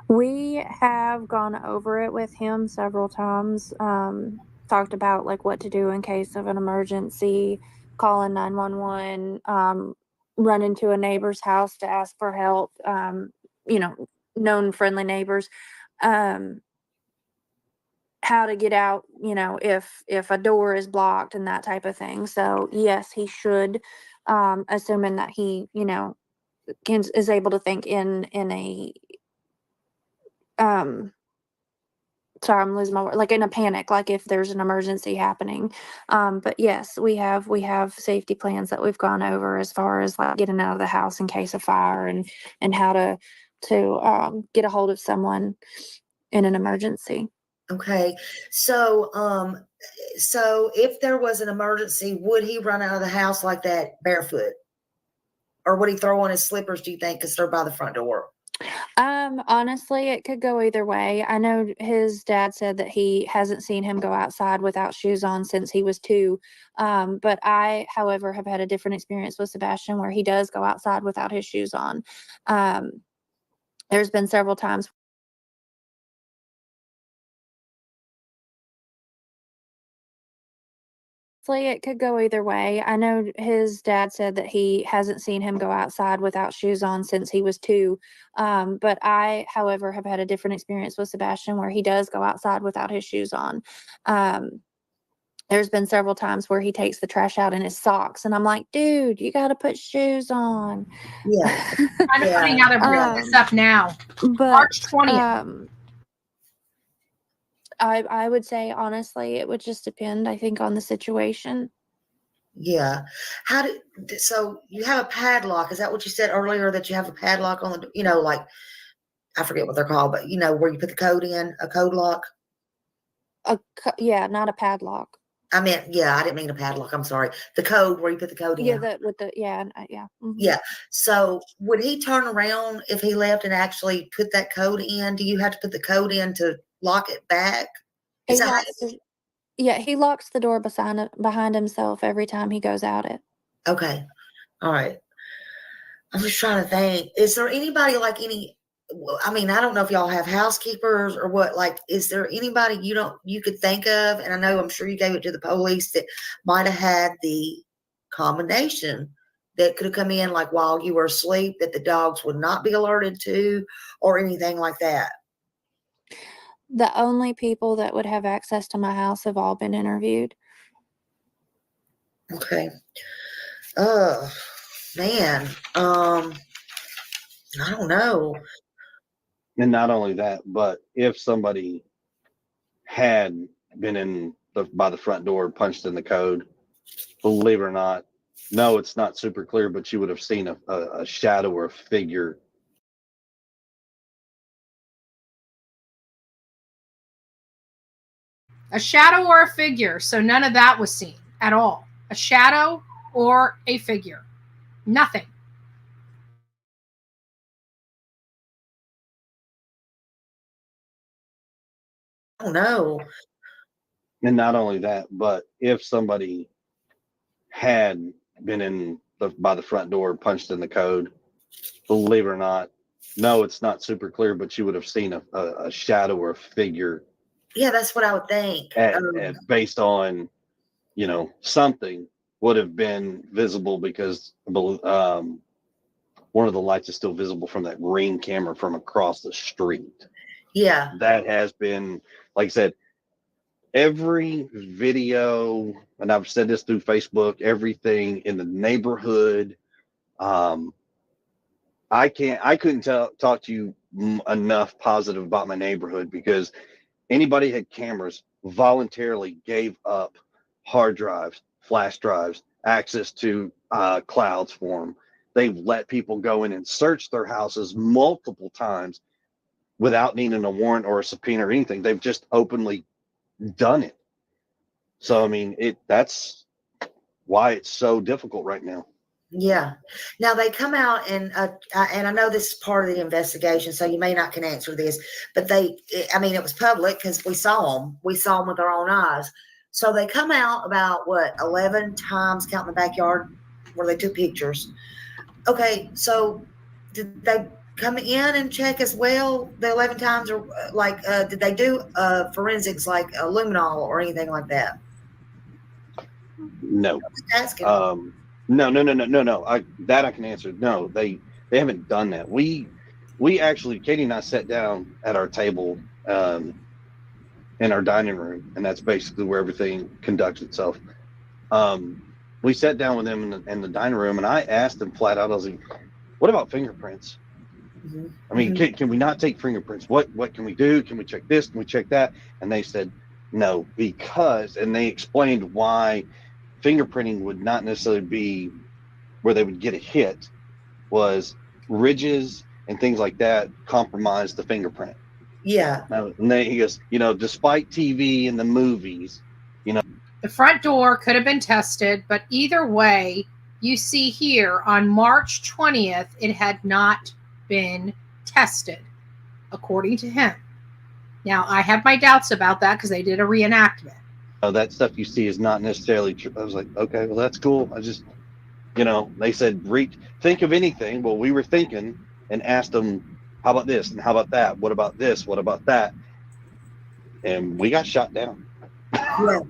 We have gone over it with him several times, talked about like what to do in case of an emergency, calling 911, run into a neighbor's house to ask for help, known friendly neighbors, how to get out, if a door is blocked and that type of thing. So yes, he should, assuming that he, is able to think in a, sorry, I'm losing my word, like in a panic, like if there's an emergency happening. But yes, we have safety plans that we've gone over as far as like getting out of the house in case of fire and how to get a hold of someone in an emergency. Okay. So if there was an emergency, would he run out of the house like that barefoot? Or would he throw on his slippers, do you think, because they're by the front door? Honestly, it could go either way. I know his dad said that he hasn't seen him go outside without shoes on since he was 2. But I, however, have had a different experience with Sebastian where he does go outside without his shoes on. There's been several times. It could go either way. I know his dad said that he hasn't seen him go outside without shoes on since he was 2. But I, however, have had a different experience with Sebastian where he does go outside without his shoes on. There's been several times where he takes the trash out in his socks, and I'm like, dude, you got to put shoes on. Yeah. I'm finding out about this stuff now. But March 20th. I would say, honestly, it would just depend, I think, on the situation. Yeah. So you have a padlock. Is that what you said earlier, that you have a padlock on the, like, I forget what they're called, but where you put the code in, a code lock? Yeah, not a padlock. I meant, yeah, I didn't mean a padlock. I'm sorry. The code where you put the code in. Yeah, yeah. Mhm. Yeah. So would he turn around if he left and actually put that code in? Do you have to put the code in to lock it back? Is He that locks he locks the door behind himself every time he goes out it. okay? All right. I'm just trying to think. Is there anybody like I mean, I don't know if y'all have housekeepers or what. Like, is there anybody you could think of? And I know I'm sure you gave it to the police that might have had the combination that could have come in like while you were asleep that the dogs would not be alerted to or anything like that. The only people that would have access to my house have all been interviewed. Okay. Oh man. I don't know. And not only that, but if somebody had been by the front door, punched in the code, believe it or not, no, it's not super clear, but you would have seen a shadow or a figure. A shadow or a figure. So none of that was seen at all. A shadow or a figure. Nothing. Oh no. And not only that, but if somebody had been by the front door, punched in the code, believe it or not, no, it's not super clear, but you would have seen a shadow or a figure. Yeah, that's what I would think. Based on, something would have been visible because one of the lights is still visible from that Ring camera from across the street. Yeah. That has been, like I said, every video, and I've said this through Facebook, everything in the neighborhood. I couldn't talk to you enough positive about my neighborhood because anybody had cameras voluntarily gave up hard drives, flash drives, access to clouds for them. They've let people go in and search their houses multiple times without needing a warrant or a subpoena or anything. They've just openly done it. So, I mean, that's why it's so difficult right now. Yeah. Now they come out and I know this is part of the investigation, so you may not can answer this, but it was public because we saw them with our own eyes. So they come out about 11 times counting the backyard where they took pictures. Okay. So did they come in and check as well the 11 times or did they do forensics like luminol or anything like that? No. Asking. No. That I can answer. No, they haven't done that. We actually, Katie and I sat down at our table in our dining room, and that's basically where everything conducts itself. We sat down with them in the dining room, and I asked them flat out, I was like, what about fingerprints? Mm-hmm. I mean, can we not take fingerprints? What can we do? Can we check this? Can we check that? And they said no, and they explained why fingerprinting would not necessarily be where they would get a hit, was ridges and things like that compromise the fingerprint. Yeah. And he goes, despite TV and the movies, the front door could have been tested, but either way, you see here on March 20th, it had not been tested, according to him. Now, I have my doubts about that because they did a reenactment. That stuff you see is not necessarily true. I was like, okay, well, that's cool. I just, they said, think of anything. Well, we were thinking and asked them, how about this? And how about that? What about this? What about that? And we got shot down. Yeah.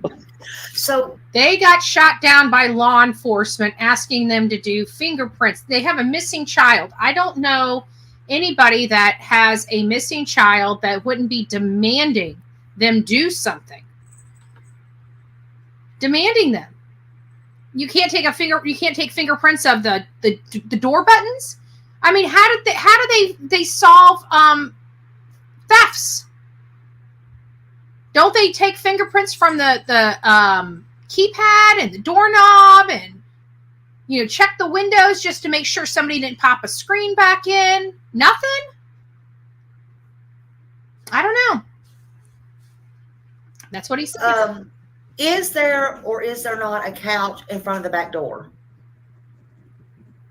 So they got shot down by law enforcement asking them to do fingerprints. They have a missing child. I don't know anybody that has a missing child that wouldn't be demanding them do something. Demanding them. You can't take fingerprints of the door buttons. I mean, how do they solve thefts? Don't they take fingerprints from the keypad and the doorknob and check the windows just to make sure somebody didn't pop a screen back in? Nothing? I don't know. That's what he said. Is there or is there not a couch in front of the back door?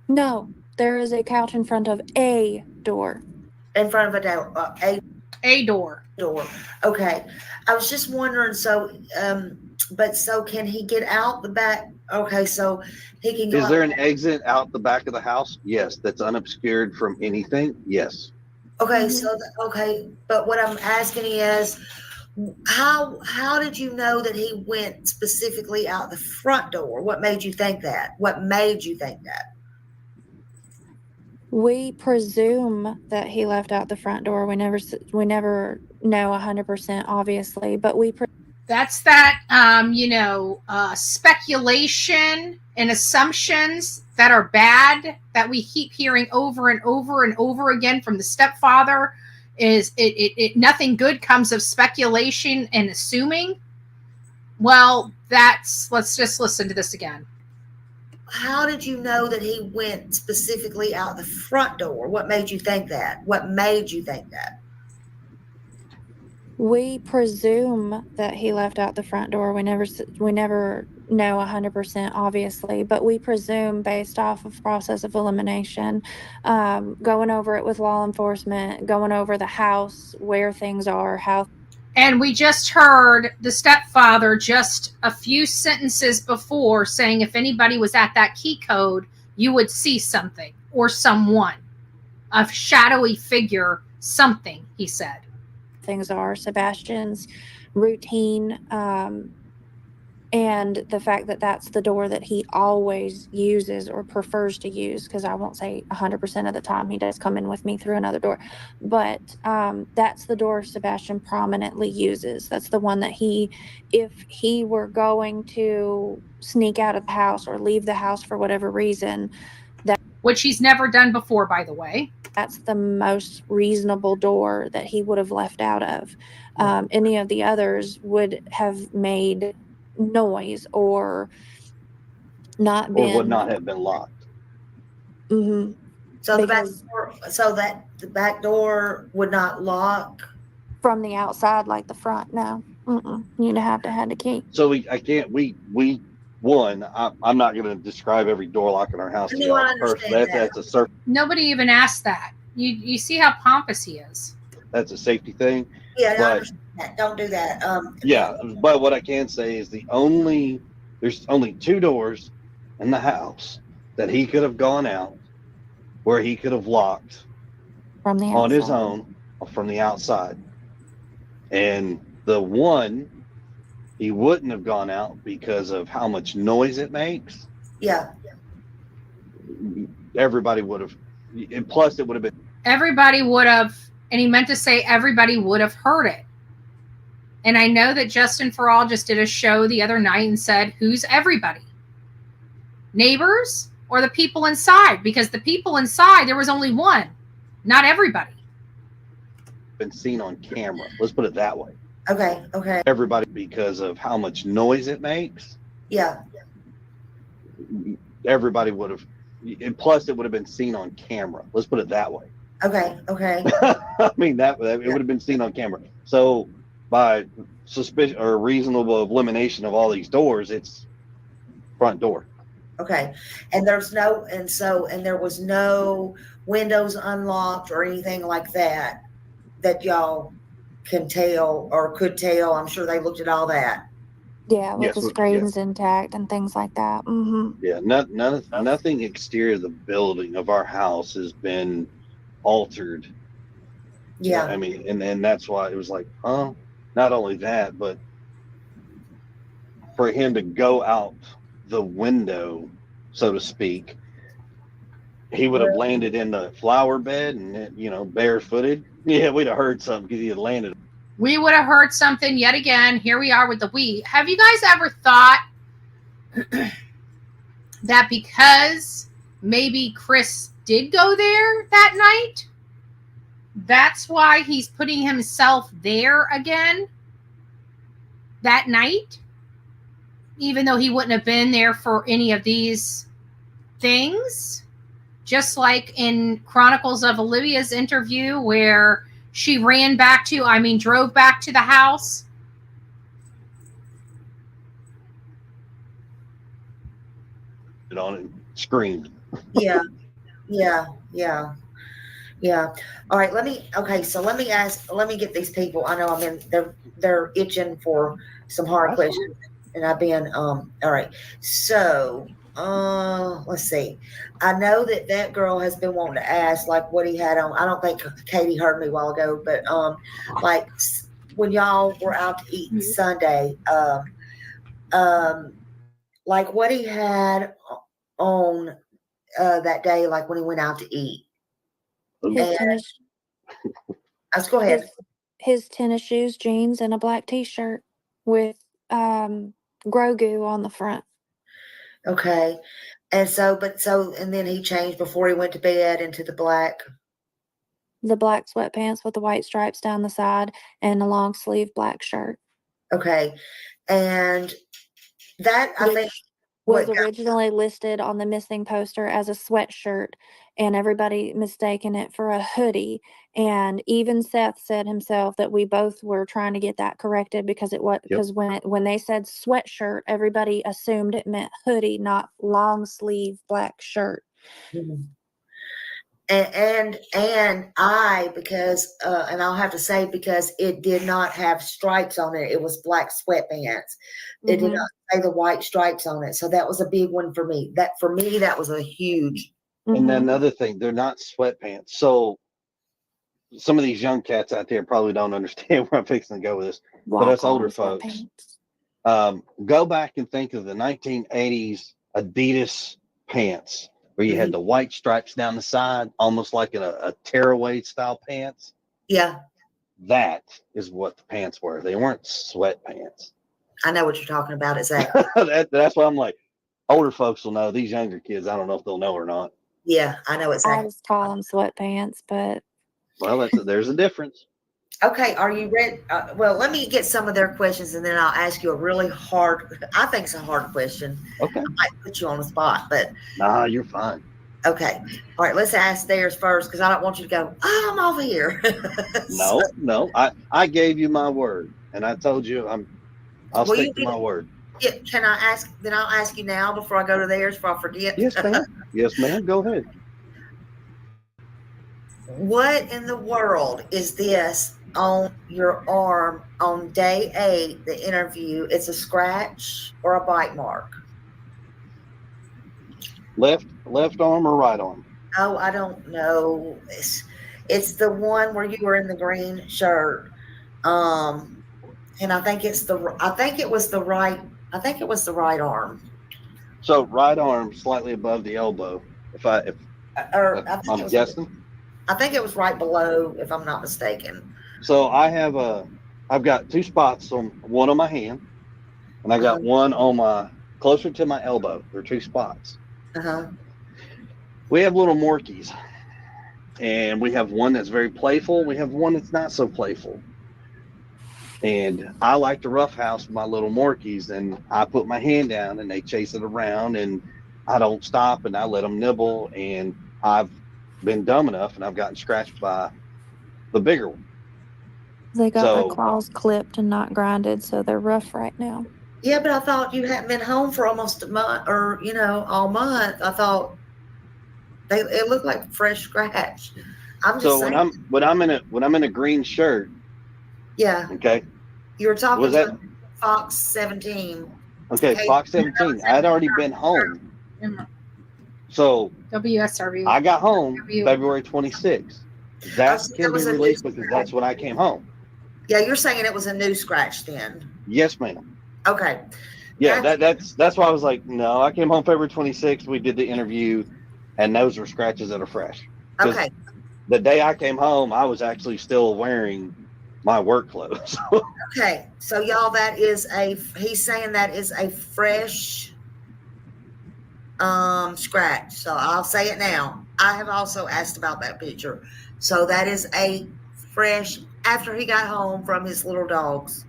No, there is a couch in front of a door. In front of a door, a door. Door. Okay. I was just wondering. So, but so can he get out the back? Okay, so he can go. Is there an exit out the back of the house? Yes. That's unobscured from anything? Yes. Okay, so okay, but what I'm asking is, how did you know that he went specifically out the front door? What made you think that? What made you think that? We presume that he left out the front door. We never know 100%, obviously, but that's that, speculation and assumptions that are bad that we keep hearing over and over and over again from the stepfather. Is it nothing good comes of speculation and assuming? Well, let's just listen to this again. How did you know that he went specifically out the front door? What made you think that? What made you think that? We presume that he left out the front door. We never know 100%, obviously, but we presume based off of process of elimination, going over it with law enforcement, going over the house, where things are, how. And we just heard the stepfather just a few sentences before saying if anybody was at that key code, you would see something or someone, a shadowy figure, something, he said. Things are Sebastian's routine, and the fact that that's the door that he always uses or prefers to use, because I won't say 100% of the time he does come in with me through another door, but that's the door Sebastian prominently uses. That's the one that if he were going to sneak out of the house or leave the house for whatever reason, which he's never done before, by the way. That's the most reasonable door that he would have left out of. Any of the others would have made noise or not been, or would not have been locked. Mm-hmm. So the back door would not lock from the outside like the front. No, you'd have to have the key. So I'm not going to describe every door lock in our house. That's a surface. Nobody even asked that. You see how pompous he is. That's a safety thing. Yeah, I understand that. Don't do that. Yeah, but what I can say is there's only 2 doors in the house that he could have gone out, where he could have locked from the outside. On his own from the outside, and the one he wouldn't have gone out because of how much noise it makes. Yeah. Everybody would have, and plus it would have been. Everybody would have, and he meant to say everybody would have heard it. And I know that Justin For All just did a show the other night and said, who's everybody? Neighbors or the people inside? Because the people inside, there was only one, not everybody. Been seen on camera. Let's put it that way. Okay. Everybody, because of how much noise it makes. Yeah. Everybody would have, and plus it would have been seen on camera. Let's put it that way. Okay. I mean it would have been seen on camera. So by suspicion or reasonable elimination of all these doors, it's front door. Okay. And there was no windows unlocked or anything like that y'all can tell or could tell. I'm sure they looked at all that. Yeah, with the screens intact and things like that. Mm-hmm. Yeah, nothing exterior of the building of our house has been altered. Yeah. I mean, and that's why it was like, not only that, but for him to go out the window, so to speak, he would have landed in the flower bed and, barefooted. Yeah, we'd have heard something because he had landed. We would have heard something yet again. Here we are with the we. Have you guys ever thought that because maybe Chris did go there that night, that's why he's putting himself there again that night, even though he wouldn't have been there for any of these things? Just like in Chronicles of Olivia's interview where she drove back to the house. on it and screamed. Yeah, yeah, yeah, yeah. All right, let me get these people. I know they're itching for some hard questions, and I've been all right. So let's see. I know that girl has been wanting to ask like what he had on. I don't think Katie heard me a while ago, but like when y'all were out to eat Sunday, like what he had on that day, like when he went out to eat. His tennis. Let's go ahead. His tennis shoes, jeans, and a black T-shirt with Grogu on the front. Okay, and and then he changed before he went to bed into the black sweatpants with the white stripes down the side and a long sleeve black shirt. Okay, and that I think was originally listed on the missing poster as a sweatshirt, and everybody mistaken it for a hoodie. And even Seth said himself that we both were trying to get that corrected because when they said sweatshirt, everybody assumed it meant hoodie, not long sleeve black shirt. Mm-hmm. And I and I'll have to say because it did not have stripes on it, it was black sweatpants. It did not say the white stripes on it, so that was a big one for me. That was a huge. And then another thing, they're not sweatpants. So some of these young cats out there probably don't understand where I'm fixing to go with this. But us older folks, go back and think of the 1980s Adidas pants where you had the white stripes down the side, almost like a tearaway style pants. Yeah. That is what the pants were. They weren't sweatpants. I know what you're talking about. Exactly. That's why I'm like, older folks will know. These younger kids, I don't know if they'll know or not. Yeah, I know exactly. I just call them sweatpants, but. Well, there's a difference. Okay, are you ready? Well, let me get some of their questions, and then I'll ask you a really hard, I think it's a hard question. Okay. I might put you on the spot, but. Nah, you're fine. Okay. All right, let's ask theirs first, because I don't want you to go, I'm over here. No. I gave you my word, and I told you I'll stick to my word. Yeah, can I ask? Then I'll ask you now before I go to theirs, before I forget. Yes, ma'am. Yes, ma'am. Go ahead. What in the world is this on your arm on day 8, the interview? It's a scratch or a bite mark? Left arm or right arm? Oh, I don't know. It's the one where you were in the green shirt. And I think it was the right arm. So right arm slightly above the elbow. I'm guessing. I think it was right below, if I'm not mistaken. So I've got 2 spots one on my hand, and I got one on closer to my elbow. There are 2 spots. We have little Morkies, and we have one that's very playful. We have one that's not so playful. And I like to roughhouse my little Morkies, and I put my hand down, and they chase it around, and I don't stop, and I let them nibble, and I've been dumb enough, and I've gotten scratched by the bigger one. They got their claws clipped and not grinded, so they're rough right now. Yeah, but I thought you hadn't been home for almost a month, or all month. I thought it looked like fresh scratch. I'm just saying. when I'm in a green shirt. Yeah. Okay. You were talking to Fox 17. Okay, Fox 17. I had already been home. So WSRV. I got home February 26th. That can be released because that's when I came home. Yeah, you're saying it was a new scratch then? Yes, ma'am. Okay. Yeah, that's why I was like, no, I came home February 26th. We did the interview, and those were scratches that are fresh. Okay. The day I came home, I was actually still wearing my work clothes. Okay, so y'all, he's saying that is a fresh scratch. So I'll say it now. I have also asked about that picture. So that is a fresh, after he got home from his little dogs.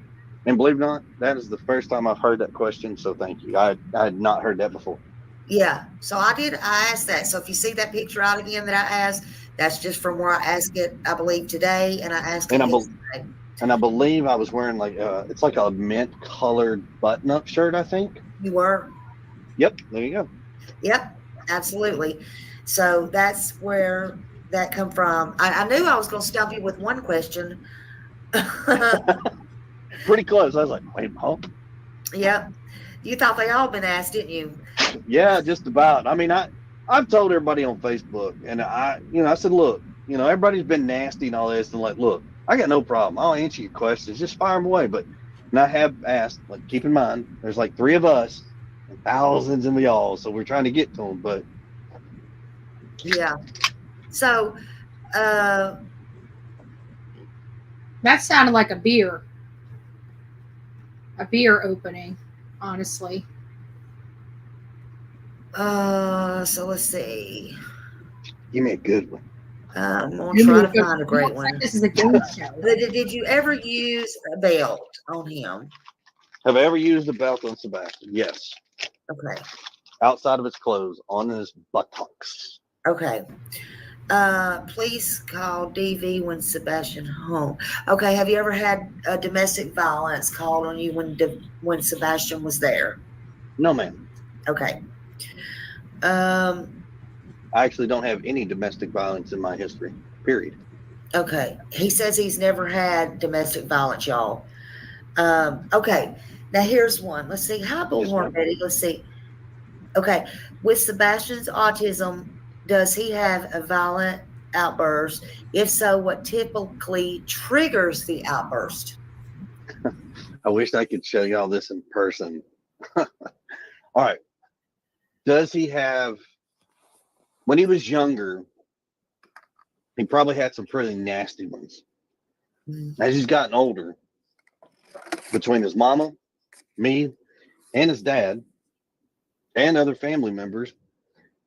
And believe it or not, that is the first time I've heard that question. So thank you. I had not heard that before. Yeah. So I asked that. So if you see that picture out again that I asked, that's just from where I asked it, I believe today. And I asked it yesterday. And I believe I was wearing it's like a mint colored button up shirt, I think. You were? Yep. There you go. Yep, absolutely. So that's where that come from. I knew I was going to stump you with one question. Pretty close. I was like, wait, huh? Yep. You thought they all been asked, didn't you? Yeah, just about. I mean, I've told everybody on Facebook, and I said, look, everybody's been nasty and all this, and like, look, I got no problem. I'll answer your questions. Just fire them away. And I have asked, like, keep in mind, there's like 3 of us and thousands of y'all, so we're trying to get to them. But yeah. So, that sounded like a beer opening, honestly. So let's see. Give me a good one. I'm going to try to find a great one. This is a game show. Did you ever use a belt on him? Have I ever used a belt on Sebastian? Yes. Okay. Outside of his clothes, on his buttocks. Okay. Please call DV when Sebastian home. Okay. Have you ever had domestic violence called on you when Sebastian was there? No, ma'am. Okay. I actually don't have any domestic violence in my history, period. Okay. He says he's never had domestic violence, y'all. Okay. Now here's one. Let's see. Hi, Bullhorn Betty. Let's see. Okay. With Sebastian's autism, does he have a violent outburst? If so, what typically triggers the outburst? I wish I could show y'all this in person. All right. Does he have, when he was younger, he probably had some pretty nasty ones. As he's gotten older, between his mama, me, and his dad, and other family members,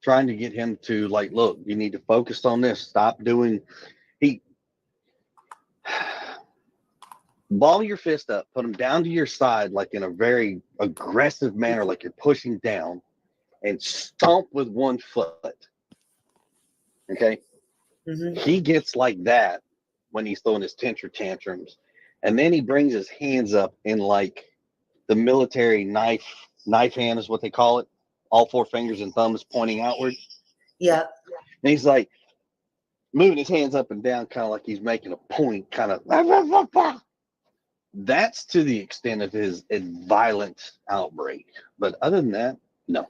trying to get him to, like, look, you need to focus on this. Stop doing, ball your fist up, put them down to your side, like in a very aggressive manner, like you're pushing down, and stomp with one foot. Okay? Mm-hmm. He gets like that when he's throwing his tantrums. And then he brings his hands up in like the military knife hand is what they call it. All 4 fingers and thumbs pointing outward. Yeah. And he's like moving his hands up and down, kind of like he's making a point, kind of. That's to the extent of his violent outbreak. But other than that, no.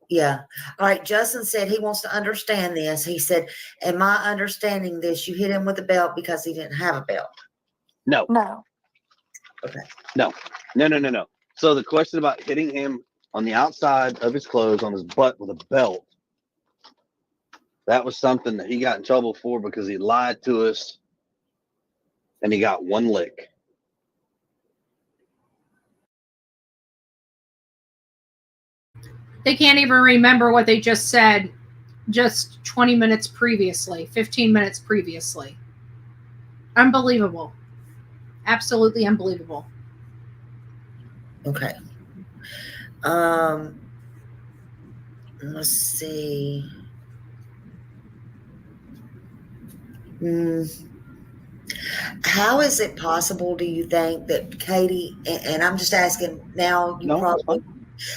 Yeah. All right. Justin said he wants to understand this. He said, am I understanding this? You hit him with a belt because he didn't have a belt. No. No. Okay. No. So the question about hitting him on the outside of his clothes, on his butt with a belt, that was something that he got in trouble for because he lied to us and he got 1 lick. They can't even remember what they just said just 20 minutes previously, 15 minutes previously. Unbelievable. Absolutely unbelievable. Okay. Let's see. How is it possible, do you think, that Katie, and I'm just asking now,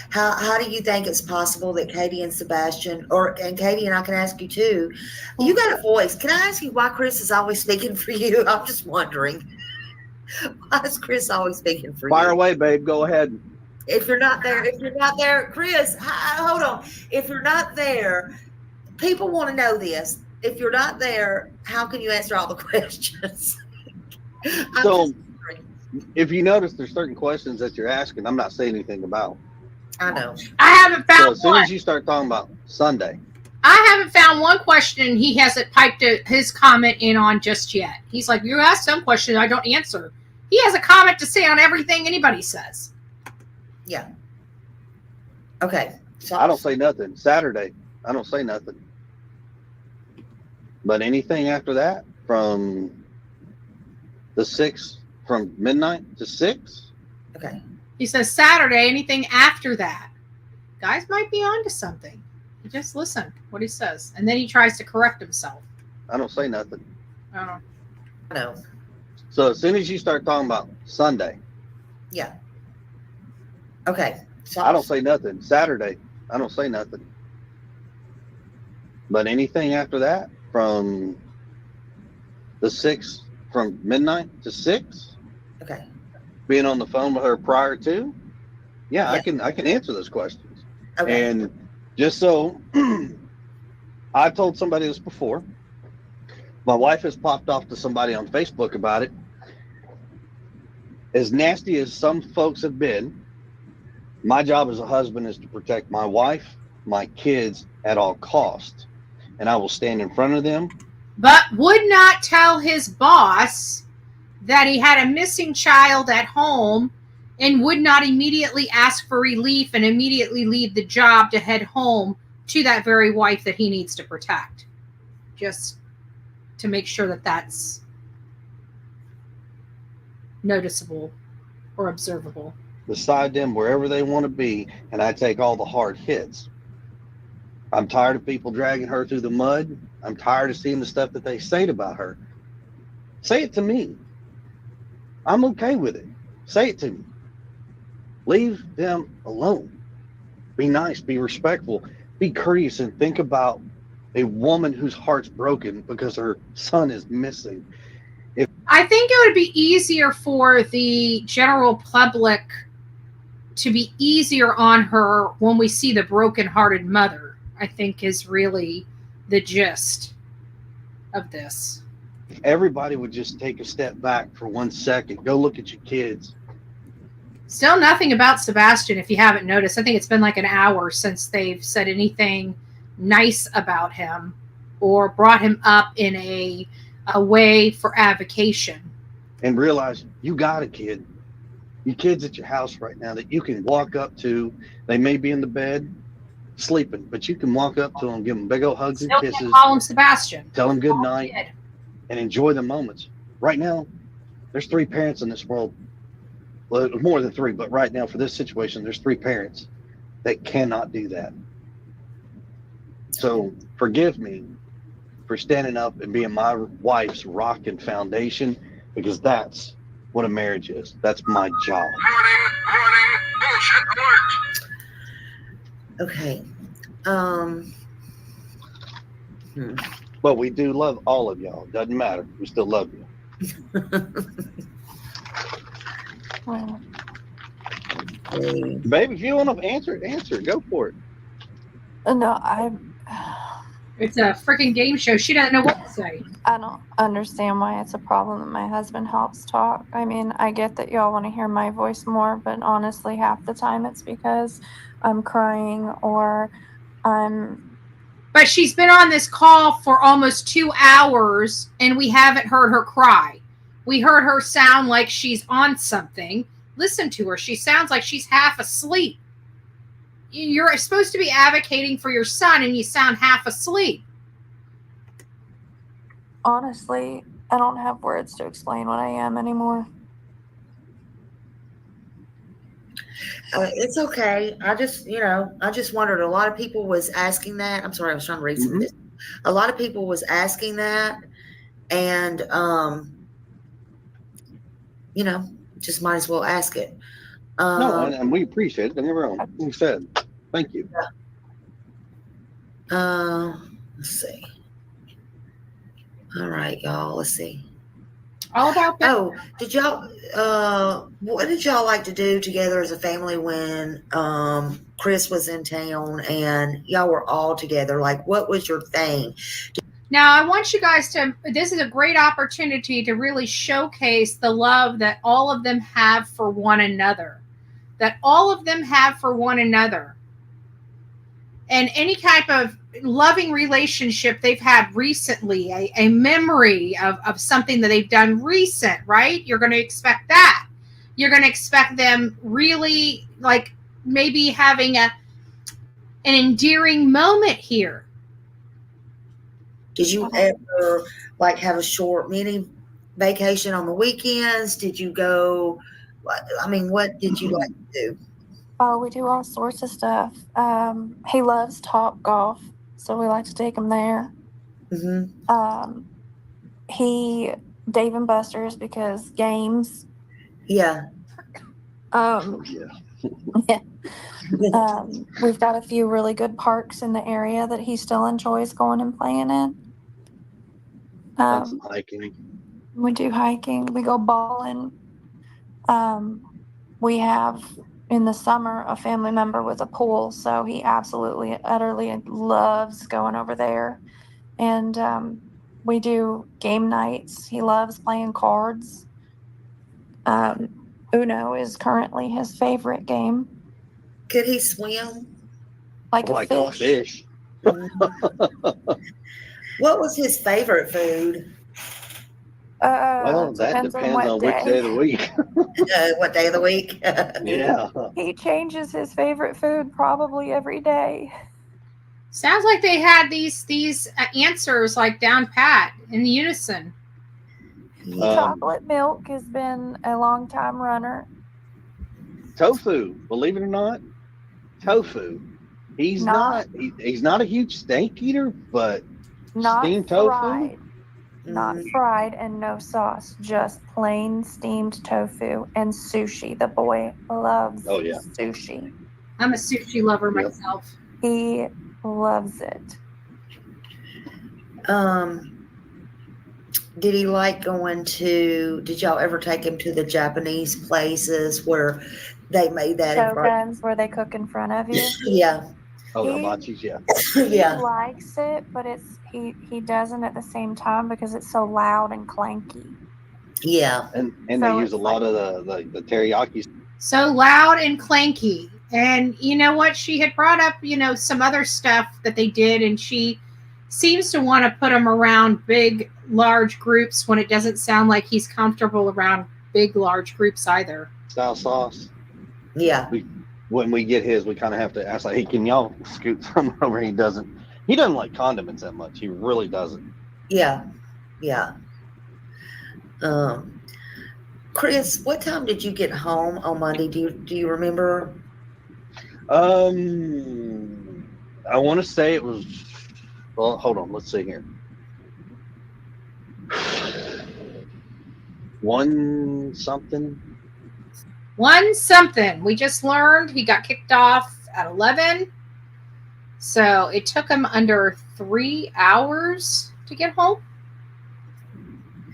how do you think it's possible that Katie and Sebastian, and Katie, and I can ask you too, you got a voice. Can I ask you why Chris is always speaking for you? I'm just wondering. Why is Chris always speaking for you? Fire away, babe. Go ahead. If you're not there, Chris, hold on. If you're not there, people want to know this. If you're not there, how can you answer all the questions? So, if you notice, there's certain questions that you're asking I'm not saying anything about. I know. I haven't found So as soon as you start talking about Sunday, I haven't found one question he hasn't piped his comment in on just yet. He's like, you ask some question I don't answer. He has a comment to say on everything anybody says. Yeah. Okay. So I don't say nothing. Saturday, I don't say nothing. But anything after that, from the 6th, from midnight to 6. Okay. He says Saturday, anything after that. Guys might be onto something. You just listen what he says. And then he tries to correct himself. I don't say nothing. I know. So as soon as you start talking about Sunday. Yeah. Okay. So I don't say nothing. Saturday, I don't say nothing. But anything after that, from midnight to 6, Okay. being on the phone with her prior to, yeah. I can answer those questions. Okay. And just so I've told somebody this before, my wife has popped off to somebody on Facebook about it. As nasty as some folks have been, my job as a husband is to protect my wife, my kids at all costs. And I will stand in front of them. But would not tell his boss that he had a missing child at home and would not immediately ask for relief and immediately leave the job to head home to that very wife that he needs to protect. Just to make sure that that's noticeable or observable. Beside them wherever they want to be, and I take all the hard hits. I'm tired of people dragging her through the mud. I'm tired of seeing the stuff that they say about her. Say it to me. I'm okay with it. Say it to me. Leave them alone. Be nice, be respectful, be courteous, and think about a woman whose heart's broken because her son is missing. I think it would be easier for the general public to be easier on her when we see the broken-hearted mother, I think is really the gist of this. If everybody would just take a step back for 1 second, go look at your kids. Still nothing about Sebastian, if you haven't noticed. I think it's been like an hour since they've said anything nice about him or brought him up in a way for avocation. And realize you got a kid. Your kid's at your house right now that you can walk up to. They may be in the bed sleeping, but you can walk up to them, give them big old hugs and kisses. Can't call him Sebastian. Tell them good night and enjoy the moments. Right now, there's 3 parents in this world. Well, more than 3, but right now for this situation, there's 3 parents that cannot do that. So forgive me for standing up and being my wife's rock and foundation, because that's what a marriage is. That's my job. Okay. But we do love all of y'all. Doesn't matter. We still love you. Well, Baby, if you want to answer it. Go for it. no, It's a freaking game show. She doesn't know what to say. I don't understand why it's a problem that my husband helps talk. I mean, I get that y'all want to hear my voice more, but honestly, half the time it's because I'm crying or I'm... But she's been on this call for almost 2 hours, and we haven't heard her cry. We heard her sound like she's on something. Listen to her. She sounds like she's half asleep. You're supposed to be advocating for your son, and you sound half asleep. Honestly, I don't have words to explain what I am anymore. It's okay. I just wondered. A lot of people was asking that. I'm sorry, I was trying to read some of this. A lot of people was asking that, and just might as well ask it. No, and we appreciate it. Don't get me wrong. We said thank you. Let's see. All right, y'all. Let's see. All about that. Oh, did y'all? What did y'all like to do together as a family when Chris was in town and y'all were all together? Like, what was your thing? Now, I want you guys to, this is a great opportunity to really showcase the love that all of them have for one another. That all of them have for one another. And any type of loving relationship they've had recently, a memory of something that they've done recent, right? You're going to expect that. You're going to expect them really, like, maybe having an endearing moment here. Did you ever like have a short mini vacation on the weekends? Did you go? I mean, what did you like to do? Oh, we do all sorts of stuff. He loves Top Golf, so we like to take him there. Dave and Buster's because games. Yeah. Yeah. We've got a few really good parks in the area that he still enjoys going and playing in. Done some hiking. We do hiking. We go bowling. We have in the summer a family member with a pool, so he absolutely, utterly loves going over there. And we do game nights. He loves playing cards. Uno is currently his favorite game. Could he swim? Like a fish. What was his favorite food? Well, that depends on which day of the week. What day of the week? Yeah. He changes his favorite food probably every day. Sounds like they had these answers like down pat in unison. Chocolate milk has been a long time runner. Tofu, believe it or not, tofu. He's not a huge steak eater, but steamed tofu. Not fried and no sauce, just plain steamed tofu and sushi. The boy loves sushi. I'm a sushi lover myself. He loves it. Did he like going to, did y'all ever take him to the Japanese places where they made that Shoguns where they cook in front of you? Yeah. Oh, himachis, yeah. He likes it, but he doesn't at the same time because it's so loud and clanky. Yeah. And they use a lot of the teriyaki. So loud and clanky. And you know what? She had brought up, some other stuff that they did, and she seems to want to put him around big, large groups when it doesn't sound like he's comfortable around big, large groups either. Style sauce. Yeah. When we get his, we kind of have to ask, like, hey, can y'all scoot some over? He doesn't like condiments that much. He really doesn't. Yeah. Yeah. Chris, what time did you get home on Monday? Do you remember? I want to say it was, well, hold on. Let's see here. 1 something. We just learned he got kicked off at 11. So it took him under 3 hours to get home.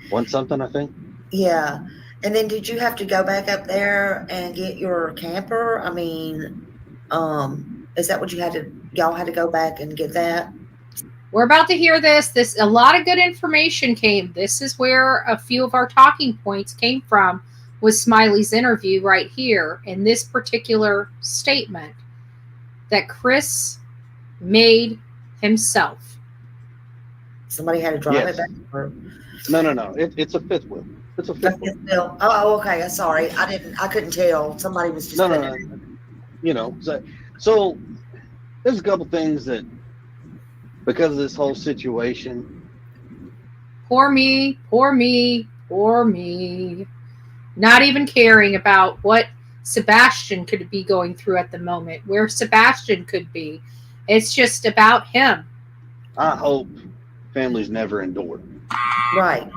1 something, I think. Yeah. And then did you have to go back up there and get your camper? I mean, is that what y'all had to go back and get that? We're about to hear this. A lot of good information came. This is where a few of our talking points came from, with Smiley's interview right here in this particular statement that Chris made himself. Somebody had to drive it back? Or? No. It's a fifth wheel. It's a fifth wheel. Oh, okay. Sorry. I couldn't tell. Somebody was just no. So there's a couple things that, because of this whole situation. Poor me. Not even caring about what Sebastian could be going through at the moment, where Sebastian could be. It's just about him. I hope families never endure. Right.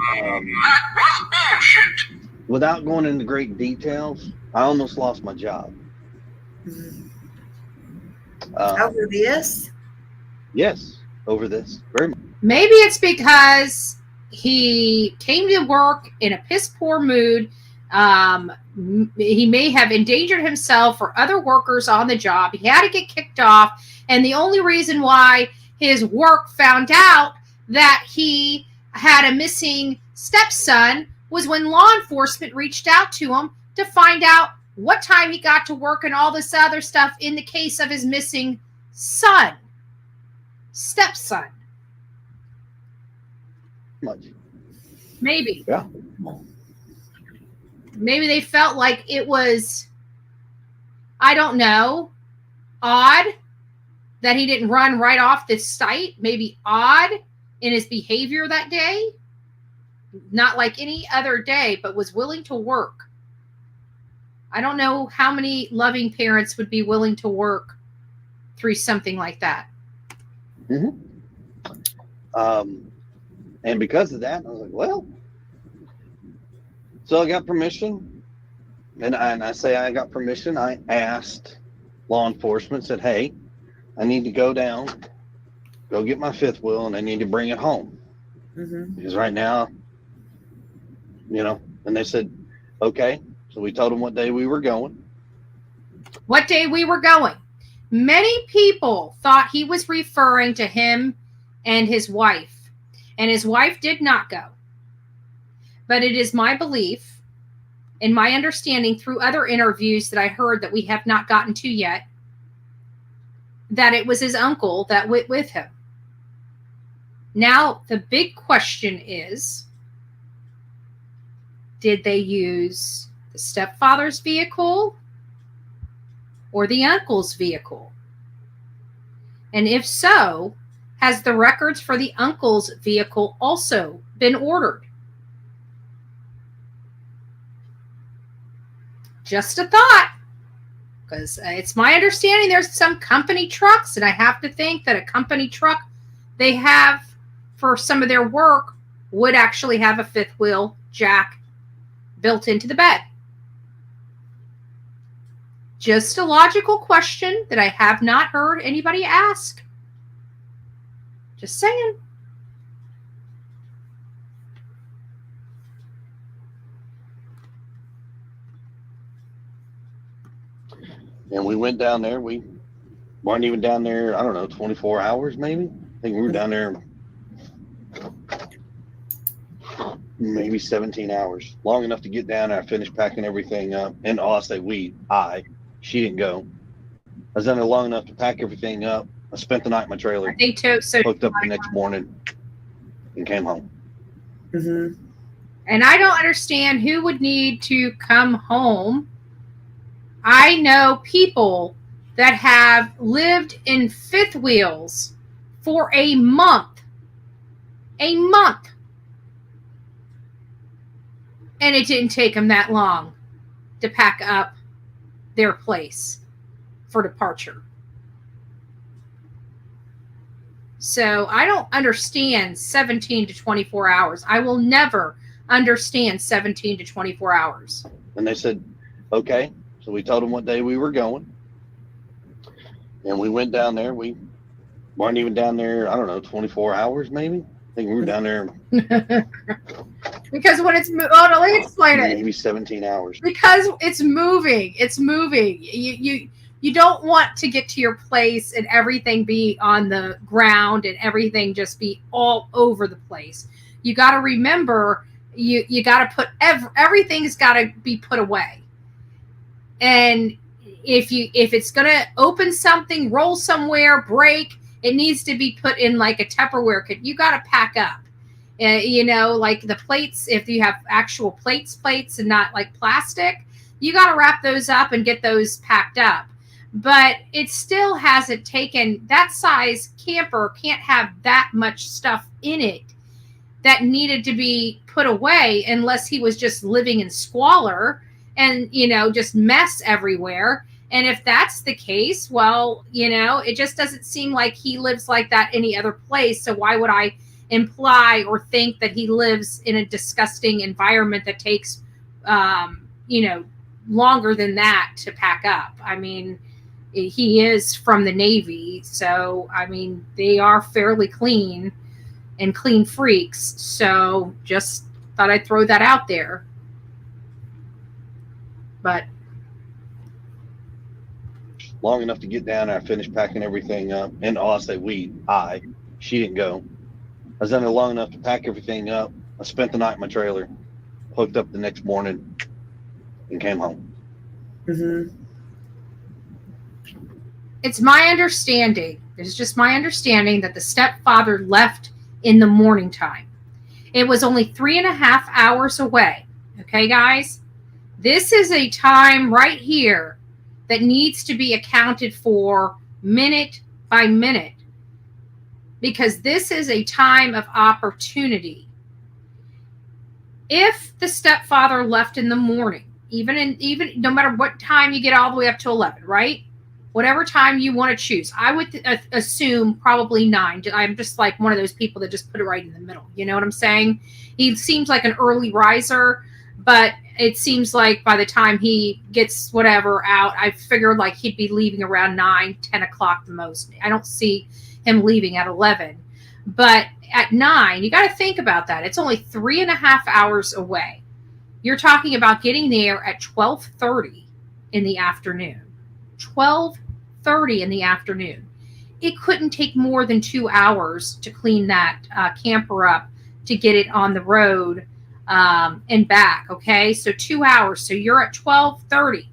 Without going into great details, I almost lost my job. Over this? Yes, over this. Very much. Maybe it's because he came to work in a piss poor mood. He may have endangered himself or other workers on the job. He had to get kicked off. And the only reason why his work found out that he had a missing stepson was when law enforcement reached out to him to find out what time he got to work and all this other stuff in the case of his missing stepson. Much. Maybe. Yeah. Maybe they felt like it was, I don't know, odd that he didn't run right off the site. Maybe odd in his behavior that day. Not like any other day, but was willing to work. I don't know how many loving parents would be willing to work through something like that. Mm-hmm. And because of that, I was like, well, so I got permission And I say I got permission. I asked law enforcement, said, hey, I need to go down, go get my fifth wheel, and I need to bring it home. Because right now, and they said, okay. So we told them what day we were going. What day we were going. Many people thought he was referring to him and his wife. And his wife did not go. But it is my belief and my understanding through other interviews that I heard that we have not gotten to yet, that it was his uncle that went with him. Now, the big question is, did they use the stepfather's vehicle or the uncle's vehicle? And if so, has the records for the uncle's vehicle also been ordered? Just a thought, because it's my understanding there's some company trucks, and I have to think that a company truck they have for some of their work would actually have a fifth wheel jack built into the bed. Just a logical question that I have not heard anybody ask. Just saying. And we went down there. We weren't even down there, I don't know, 24 hours maybe. I think we were down there maybe 17 hours. Long enough to get down there. I finished packing everything up. And I'll say she didn't go. I was down there long enough to pack everything up. I spent the night in my trailer. I think too. So hooked up the next morning and came home. And I don't understand who would need to come home. I know people that have lived in fifth wheels for a month. A month. And it didn't take them that long to pack up their place for departure. So I don't understand 17 to 24 hours. I will never understand 17 to 24 hours. And they said, okay. So we told them what day we were going. And we went down there. We weren't even down there, I don't know, 24 hours maybe. I think we were down there. Because when it's let me explain it. Maybe 17 hours. Because it's moving. It's moving. You don't want to get to your place and everything be on the ground and everything just be all over the place. You got to remember, you got to put everything's got to be put away. And if it's going to open something, roll somewhere, break, it needs to be put in like a Tupperware kit. You got to pack up. Like the plates, if you have actual plates and not like plastic, you got to wrap those up and get those packed up. But it still hasn't taken, that size camper can't have that much stuff in it that needed to be put away unless he was just living in squalor and, just mess everywhere. And if that's the case, well, it just doesn't seem like he lives like that any other place. So why would I imply or think that he lives in a disgusting environment that takes, longer than that to pack up? I mean, he is from the Navy. So, I mean, they are fairly clean and clean freaks. So just thought I'd throw that out there. But long enough to get down there, I finished packing everything up. And I'll say she didn't go. I was down there long enough to pack everything up. I spent the night in my trailer, hooked up the next morning, and came home. It's my understanding, it's just my understanding that the stepfather left in the morning time. It was only 3.5 hours away. Okay, guys? This is a time right here that needs to be accounted for minute by minute, because this is a time of opportunity. If the stepfather left in the morning, even no matter what time you get all the way up to 11, right? Whatever time you want to choose. I would assume probably 9. I'm just like one of those people that just put it right in the middle. You know what I'm saying? He seems like an early riser. But it seems like by the time he gets whatever out, I figured like he'd be leaving around 9, 10 o'clock the most. I don't see him leaving at 11. But at 9, you got to think about that. It's only 3.5 hours away. You're talking about getting there at 12:30 in the afternoon. 12:30 in the afternoon. It couldn't take more than 2 hours to clean that camper up to get it on the road and back. Okay, so 2 hours. So you're at 12:30.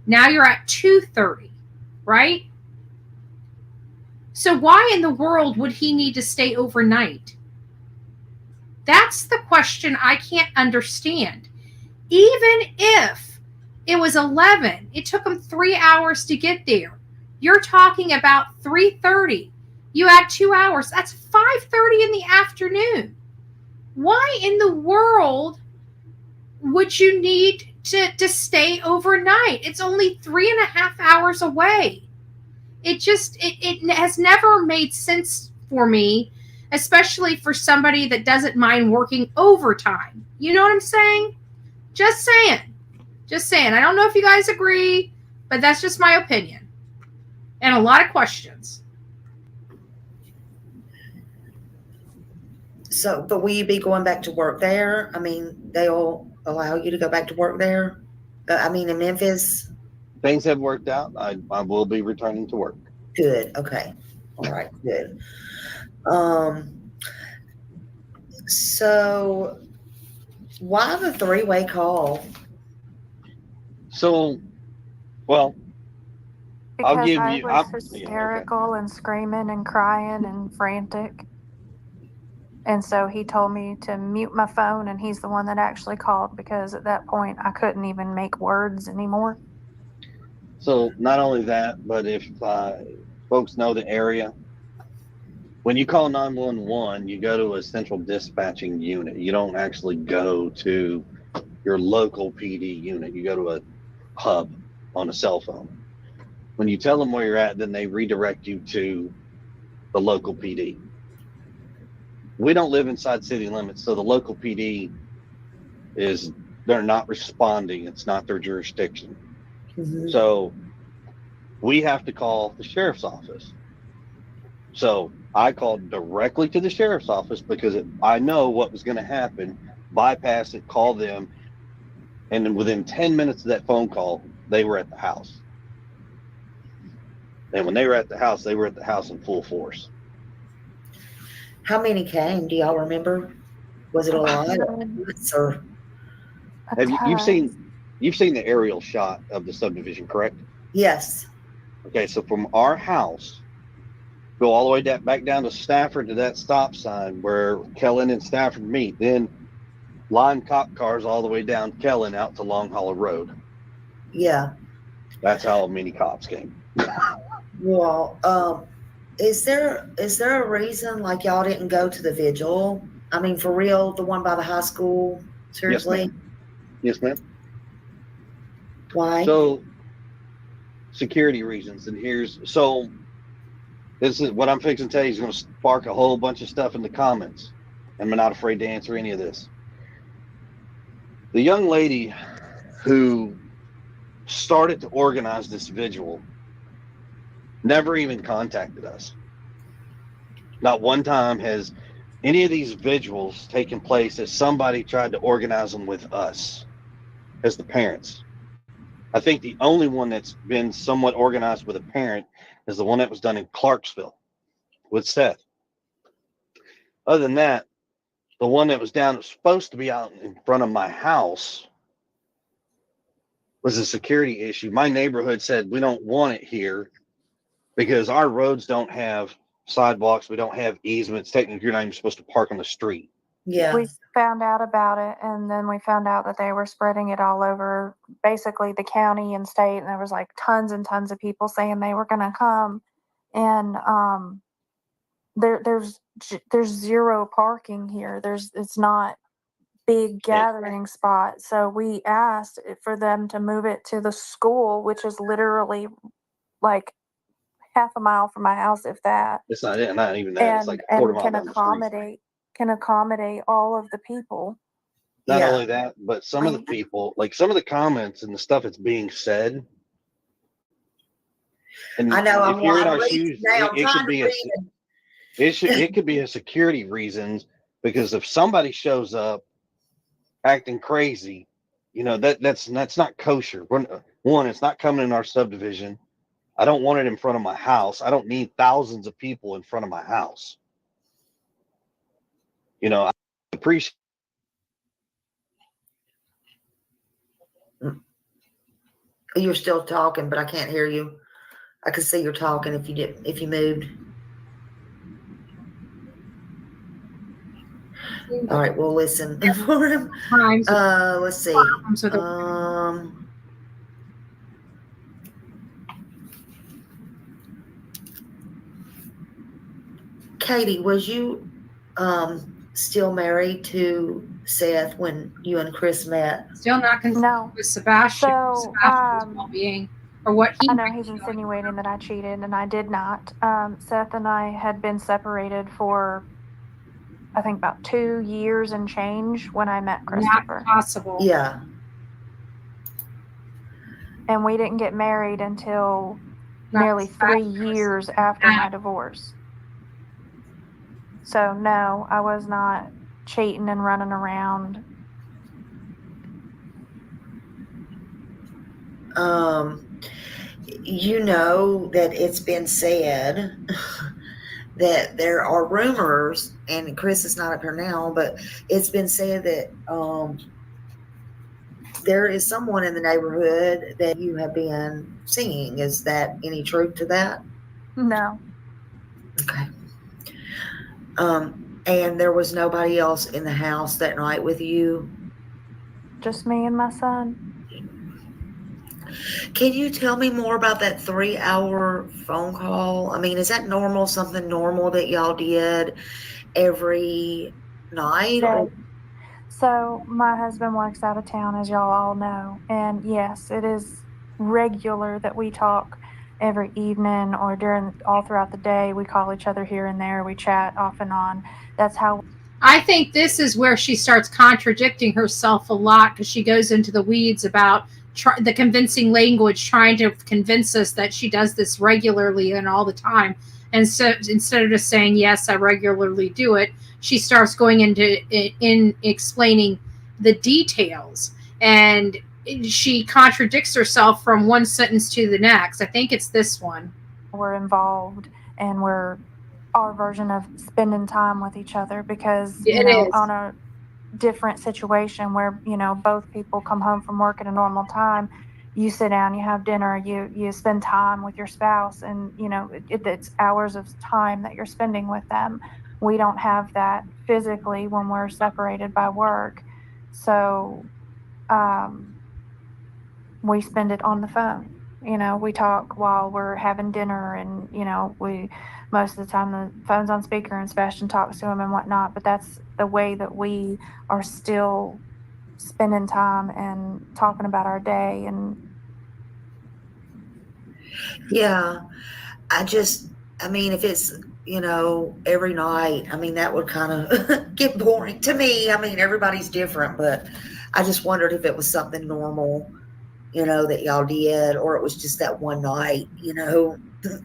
Now you're at 2:30, right? So why in the world would he need to stay overnight? That's the question I can't understand. Even if it was 11, it took him 3 hours to get there. You're talking about 3:30. You add 2 hours. That's 5:30 in the afternoon. Why in the world would you need to stay overnight? It's only 3.5 hours away. It has never made sense for me, especially for somebody that doesn't mind working overtime. You know what I'm saying? Just saying. Just saying. I don't know if you guys agree, but that's just my opinion. And a lot of questions. So, but will you be going back to work there? I mean, they'll allow you to go back to work there? I mean, in Memphis? Things have worked out. I will be returning to work. Good. Okay. All right. Good. So why the three-way call? So, well, Because I'll give I you. was hysterical and screaming and crying and frantic. And so he told me to mute my phone, and he's the one that actually called because at that point I couldn't even make words anymore. So not only that, but if folks know the area, when you call 911, you go to a central dispatching unit. You don't actually go to your local PD unit. You go to a hub on a cell phone. When you tell them where you're at, then they redirect you to the local PD. We don't live inside city limits, so the local PD they're not responding. It's not their jurisdiction. Mm-hmm. So we have to call the sheriff's office. So I called directly to the sheriff's office because I know what was going to happen. Bypass it, call them, and then within 10 minutes of that phone call, they were at the house. And when they were at the house, they were at the house in full force. How many came? Do y'all remember? Was it a lot? Or Have you've seen the aerial shot of the subdivision, correct? Yes. Okay, so from our house, go all the way back down to Stafford to that stop sign where Kellen and Stafford meet, then line cop cars all the way down Kellen out to Long Hollow Road. Yeah. That's how many cops came. Well, is there a reason like y'all didn't go to the Vigil? I mean, for real, the one by the high school? Seriously? Yes, ma'am. Why? So, security reasons. And this is what I'm fixing to tell you is going to spark a whole bunch of stuff in the comments. And I'm not afraid to answer any of this. The young lady who started to organize this vigil never even contacted us. Not one time has any of these vigils taken place as somebody tried to organize them with us as the parents. I think the only one that's been somewhat organized with a parent is the one that was done in Clarksville with Seth. Other than that, the one that was supposed to be out in front of my house was a security issue. My neighborhood said, we don't want it here because our roads don't have sidewalks. We don't have easements. Technically, you're not even supposed to park on the street. Yeah. We found out about it, and then we found out that they were spreading it all over basically the county and state, and there was like tons and tons of people saying they were going to come. And there's zero parking here. It's not big gathering spot. So we asked for them to move it to the school, which is literally like half a mile from my house, if that. It's not even that. It's like a quarter mile down the street. Can accommodate all of the people. Not Yeah. only that, but some of the people, like some of the comments and the stuff that's being said. And I know. if you're in our reading shoes, now. I'm it trying could to be read. it could be a security reasons, because if somebody shows up acting crazy, that's not kosher. One, it's not coming in our subdivision. I don't want it in front of my house. I don't need thousands of people in front of my house. I appreciate. You're still talking, but I can't hear you. I could see you're talking if you moved. All right, we'll listen for him. Let's see. Katie, was you still married to Seth when you and Chris met? Still not concerned with Sebastian. So, Sebastian's well-being, or what he. I know he's insinuating that I cheated, and I did not. Seth and I had been separated for, I think, about 2 years and change when I met Christopher. Not possible. Yeah. And we didn't get married until nearly 3 years after my divorce. So, no, I was not cheating and running around. You know that it's been said that there are rumors, and Chris is not up here now, but it's been said that there is someone in the neighborhood that you have been seeing. Is that any truth to that? No. Okay. And there was nobody else in the house that night with you? Just me and my son. Can you tell me more about that 3-hour phone call? I mean, is that normal, something normal that y'all did every night? Or? So my husband works out of town, as y'all all know. And yes, it is regular that we talk every evening or all throughout the day. We call each other here and there. We chat off and on. That's how. I think this is where she starts contradicting herself a lot, because she goes into the weeds about the convincing language, trying to convince us that she does this regularly and all the time. And so instead of just saying, yes, I regularly do it, she starts going into explaining the details. And she contradicts herself from one sentence to the next. I think it's this one. We're involved, and we're our version of spending time with each other, because, on a different situation where, both people come home from work at a normal time, you sit down, you have dinner, you spend time with your spouse, and, it's hours of time that you're spending with them. We don't have that physically when we're separated by work. So, we spend it on the phone. We talk while we're having dinner, and, we most of the time the phone's on speaker and Sebastian talks to him and whatnot, but that's the way that we are still spending time and talking about our day. And yeah, if it's, every night, that would kind of get boring to me. Everybody's different, but I just wondered if it was something normal, that y'all did, or it was just that one night,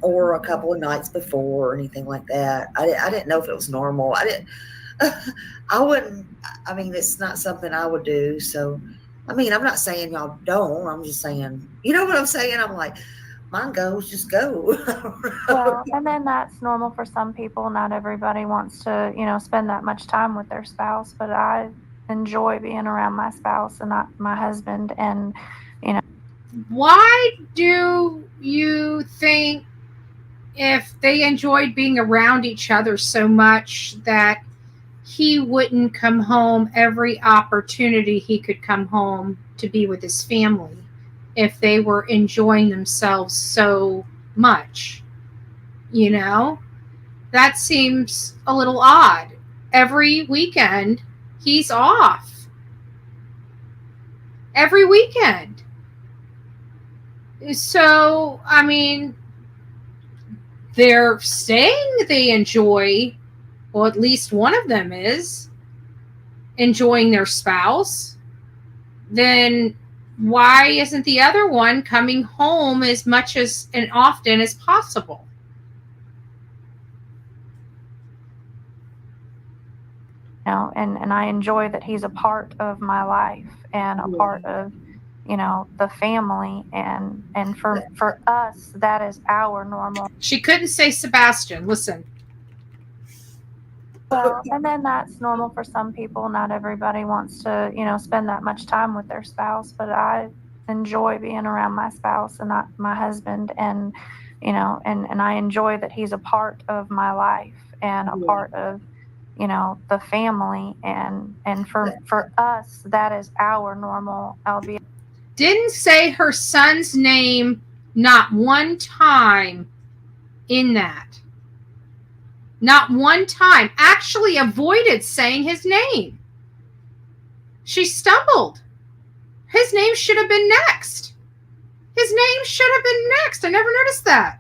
or a couple of nights before, or anything like that. I didn't know if it was normal. I wouldn't, it's not something I would do. So, I'm not saying y'all don't. I'm just saying, you know what I'm saying? I'm like, mine goes, just go. Well, and then that's normal for some people. Not everybody wants to, spend that much time with their spouse, but I enjoy being around my spouse and not my husband. And, why do you think, if they enjoyed being around each other so much, that he wouldn't come home every opportunity he could come home to be with his family, if they were enjoying themselves so much? That seems a little odd. Every weekend he's off. Every weekend. So, they're saying they enjoy, well, at least one of them is. enjoying their spouse, then why isn't the other one coming home as much as and often as possible? You know, and I enjoy that he's a part of my life and a part of, you know, the family, and for us, that is our normal. She couldn't say Sebastian. Listen. Well, and then that's normal for some people. Not everybody wants to, you know, spend that much time with their spouse, but I enjoy being around my spouse and not my husband, and, you know, and I enjoy that he's a part of my life and a part of, you know, the family, and for us, that is our normal, albeit. Didn't say her son's name not one time in that. Not one time. Actually avoided saying his name. She stumbled. His name should have been next. His name should have been next. I never noticed that.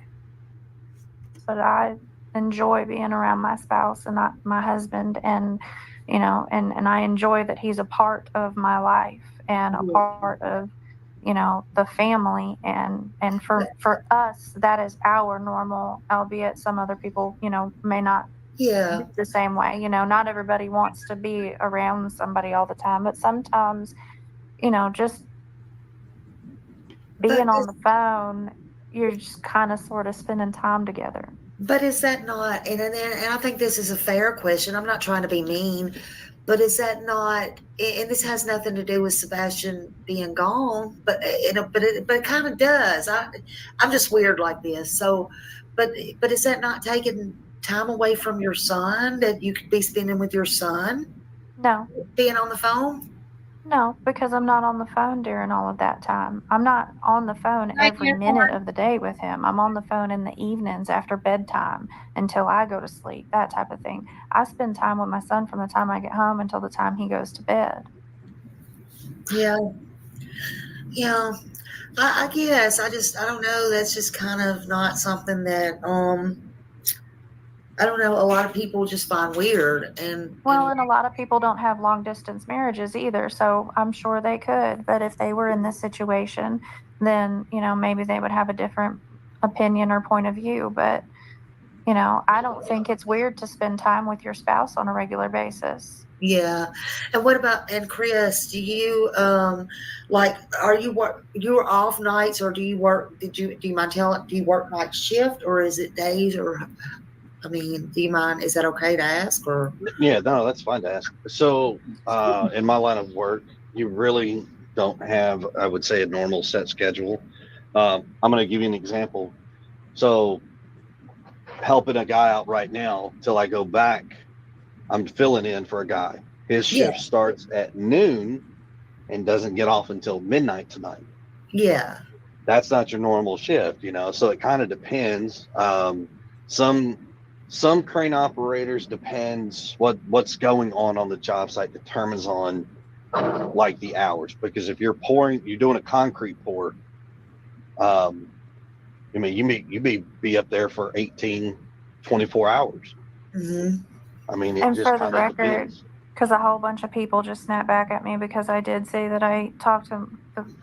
But I enjoy being around my spouse and not my husband, and, you know, and I enjoy that he's a part of my life and a part of, you know, the family, and for us, that is our normal, albeit some other people, you know, may not Yeah. the same way. You know, not everybody wants to be around somebody all the time, but sometimes, you know, just being on the phone, you're just kind of sort of spending time together. But is that not, and I think this is a fair question. I'm not trying to be mean, but is that not, and this has nothing to do with Sebastian being gone, but it kind of does. I'm just weird like this. So, but is that not taking time away from your son that you could be spending with your son? No. Being on the phone? No, because I'm not on the phone during all of that time. I'm not on the phone every minute of the day with him. I'm on the phone in the evenings after bedtime until I go to sleep, that type of thing. I spend time with my son from the time I get home until the time he goes to bed. Yeah. Yeah. I guess I don't know. That's just kind of not something that, I don't know. A lot of people just find weird, and a lot of people don't have long distance marriages either, so I'm sure they could. But if they were in this situation, then, you know, maybe they would have a different opinion or point of view. But, you know, I don't think it's weird to spend time with your spouse on a regular basis. Yeah. And what about, and Chris, do you, like, are you you're off nights, or do you work, do you mind telling, do you work night shift, or is it days, or, I mean, do you mind, is that okay to ask, or? Yeah, no, that's fine to ask. So, in my line of work, you really don't have, I would say, a normal set schedule. I'm going to give you an example. So, helping a guy out right now till I go back, I'm filling in for a guy. His shift starts at noon and doesn't get off until midnight tonight. Yeah. That's not your normal shift, you know, so it kind of depends. Some crane operators, depends what's going on the job site determines on like the hours, because if you're doing a concrete pour, I mean, you may be up there for 18, 24 hours. Mm-hmm. I mean, it And just for the kind of record, depends. because a whole bunch of people just snapped back at me because I did say that I talk to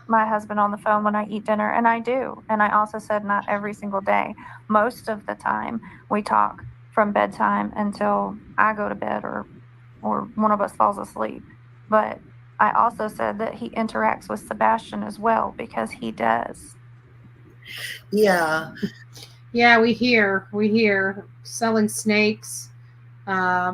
my husband on the phone when I eat dinner, and I do. And I also said not every single day. Most of the time we talk from bedtime until I go to bed or one of us falls asleep. But I also said that he interacts with Sebastian as well, because he does. Yeah. Yeah, we hear selling snakes,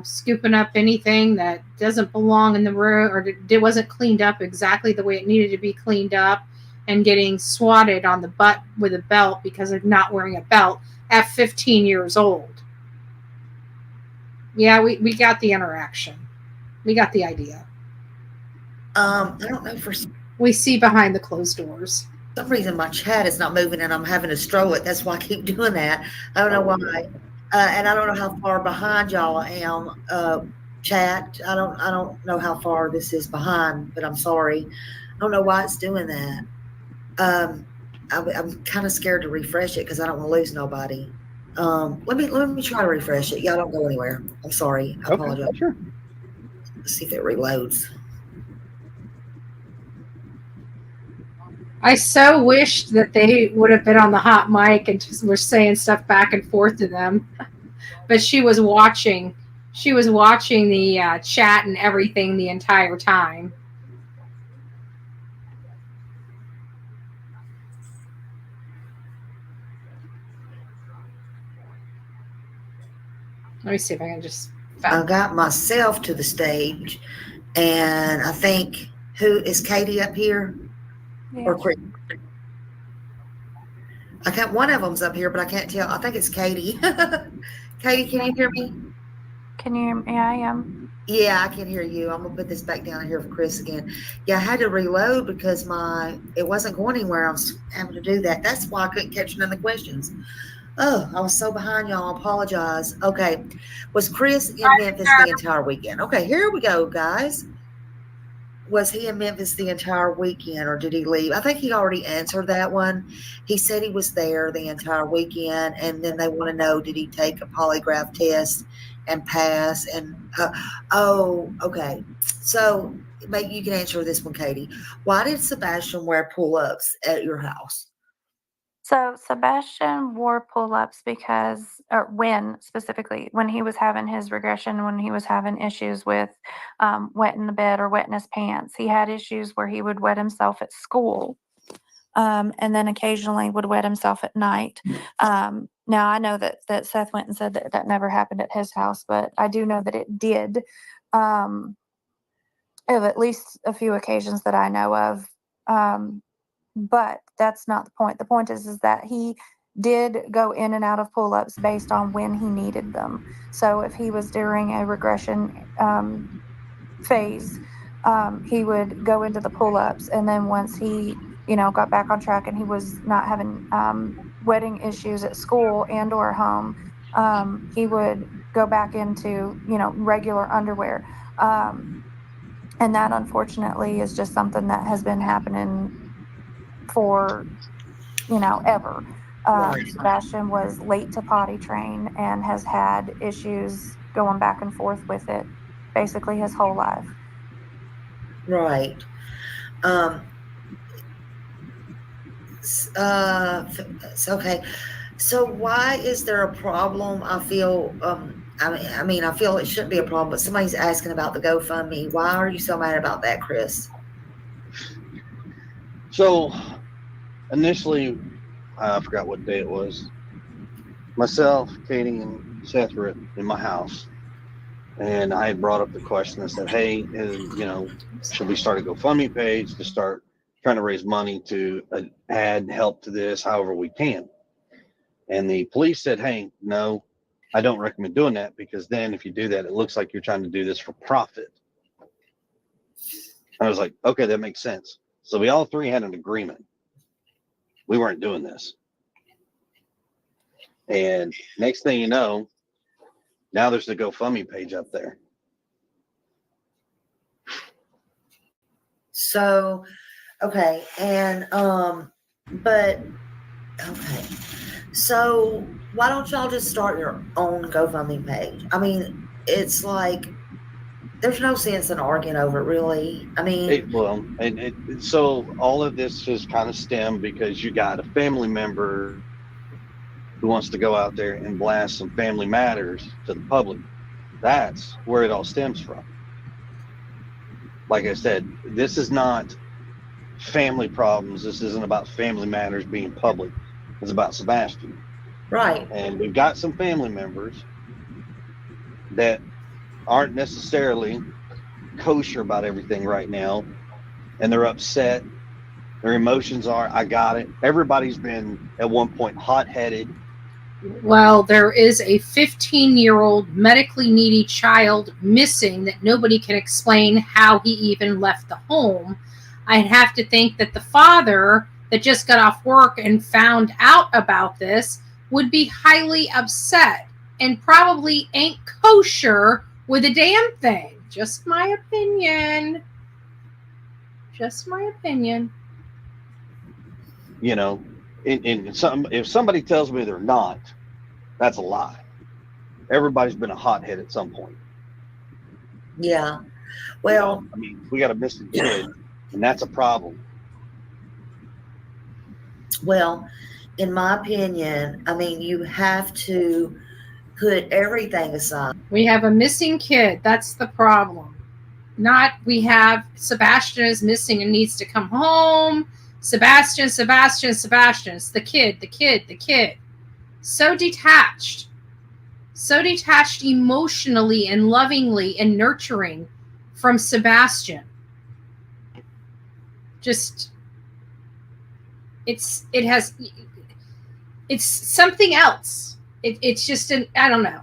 scooping up anything that doesn't belong in the room, or it wasn't cleaned up exactly the way it needed to be cleaned up, and getting swatted on the butt with a belt because of not wearing a belt at 15 years old. Yeah, we got the interaction. We got the idea. I don't know, for we see behind the closed doors. For some reason my chat is not moving, and I'm having to stroll it. That's why I keep doing that. I don't know why. And I don't know how far behind y'all I am. Chat. I don't know how far this is behind, but I'm sorry. I don't know why it's doing that. I'm kind of scared to refresh it because I don't want to lose nobody. Let me try to refresh it. Y'all don't go anywhere. I'm sorry. I apologize. Sure. Let's see if it reloads. I so wished that they would have been on the hot mic and just were saying stuff back and forth to them. But she was watching. She was watching the chat and everything the entire time. Let me see if I can just. I got myself to the stage, and I think, who is Katie up here? Yeah. Or Chris? I can't. One of them's up here, but I can't tell. I think it's Katie. Katie, can you hear me? Can you hear me? Yeah, I am. Yeah, I can hear you. I'm gonna put this back down here for Chris again. Yeah, I had to reload because it wasn't going anywhere. I was having to do that. That's why I couldn't catch none of the questions. Oh, I was so behind, y'all. I apologize. Okay. Was Chris in Memphis the entire weekend? Okay, here we go, guys. Was he in Memphis the entire weekend, or did he leave? I think he already answered that one. He said he was there the entire weekend, and then they want to know, did he take a polygraph test and pass? And okay. So maybe you can answer this one, Katie. Why did Sebastian wear pull-ups at your house? So Sebastian wore pull-ups because, or when he was having his regression, when he was having issues with wetting the bed or wetting his pants. He had issues where he would wet himself at school, and then occasionally would wet himself at night. Now I know that Seth went and said that never happened at his house, but I do know that it did, of at least a few occasions that I know of. But that's not the point. The point is that he did go in and out of pull-ups based on when he needed them. So if he was during a regression phase, he would go into the pull-ups, and then once he, got back on track and he was not having wetting issues at school and or home, he would go back into, regular underwear. And that, unfortunately, is just something that has been happening for ever. Sebastian was late to potty train and has had issues going back and forth with it basically his whole life. Right. Okay. So why is there a problem? I feel I feel it shouldn't be a problem, but somebody's asking about the GoFundMe. Why are you so mad about that, Chris? So initially, I forgot what day it was. Myself, Katie, and Seth were in my house, and I had brought up the question. I said, "Hey, should we start a GoFundMe page to start trying to raise money to add help to this, however we can?" And the police said, "Hey, no, I don't recommend doing that, because then if you do that, it looks like you're trying to do this for profit." I was like, "Okay, that makes sense." So we all three had an agreement. We weren't doing this. And next thing you know, now there's the GoFundMe page up there. So, okay. And, but, okay. So why don't y'all just start your own GoFundMe page? I mean, it's like, there's no sense in arguing over it, really. I mean, so all of this has kind of stemmed because you got a family member who wants to go out there and blast some family matters to the public. That's where it all stems from. Like I said, this is not family problems. This isn't about family matters being public. It's about Sebastian. Right. And we've got some family members that aren't necessarily kosher about everything right now, and they're upset. Their emotions are, I got it. Everybody's been at one point hot-headed. Well, there is a 15-year-old medically needy child missing that nobody can explain how he even left the home. I'd have to think that the father that just got off work and found out about this would be highly upset and probably ain't kosher with a damn thing. Just my opinion. Just my opinion. If somebody tells me they're not, that's a lie. Everybody's been a hothead at some point. Yeah. Well, I mean, we got a missing kid, and that's a problem. Well, in my opinion, I mean, you have to put everything aside. We have a missing kid. That's the problem. Not we have Sebastian is missing and needs to come home. Sebastian. It's the kid. So detached. So detached emotionally and lovingly and nurturing from Sebastian. Just it's something else. It's just I don't know.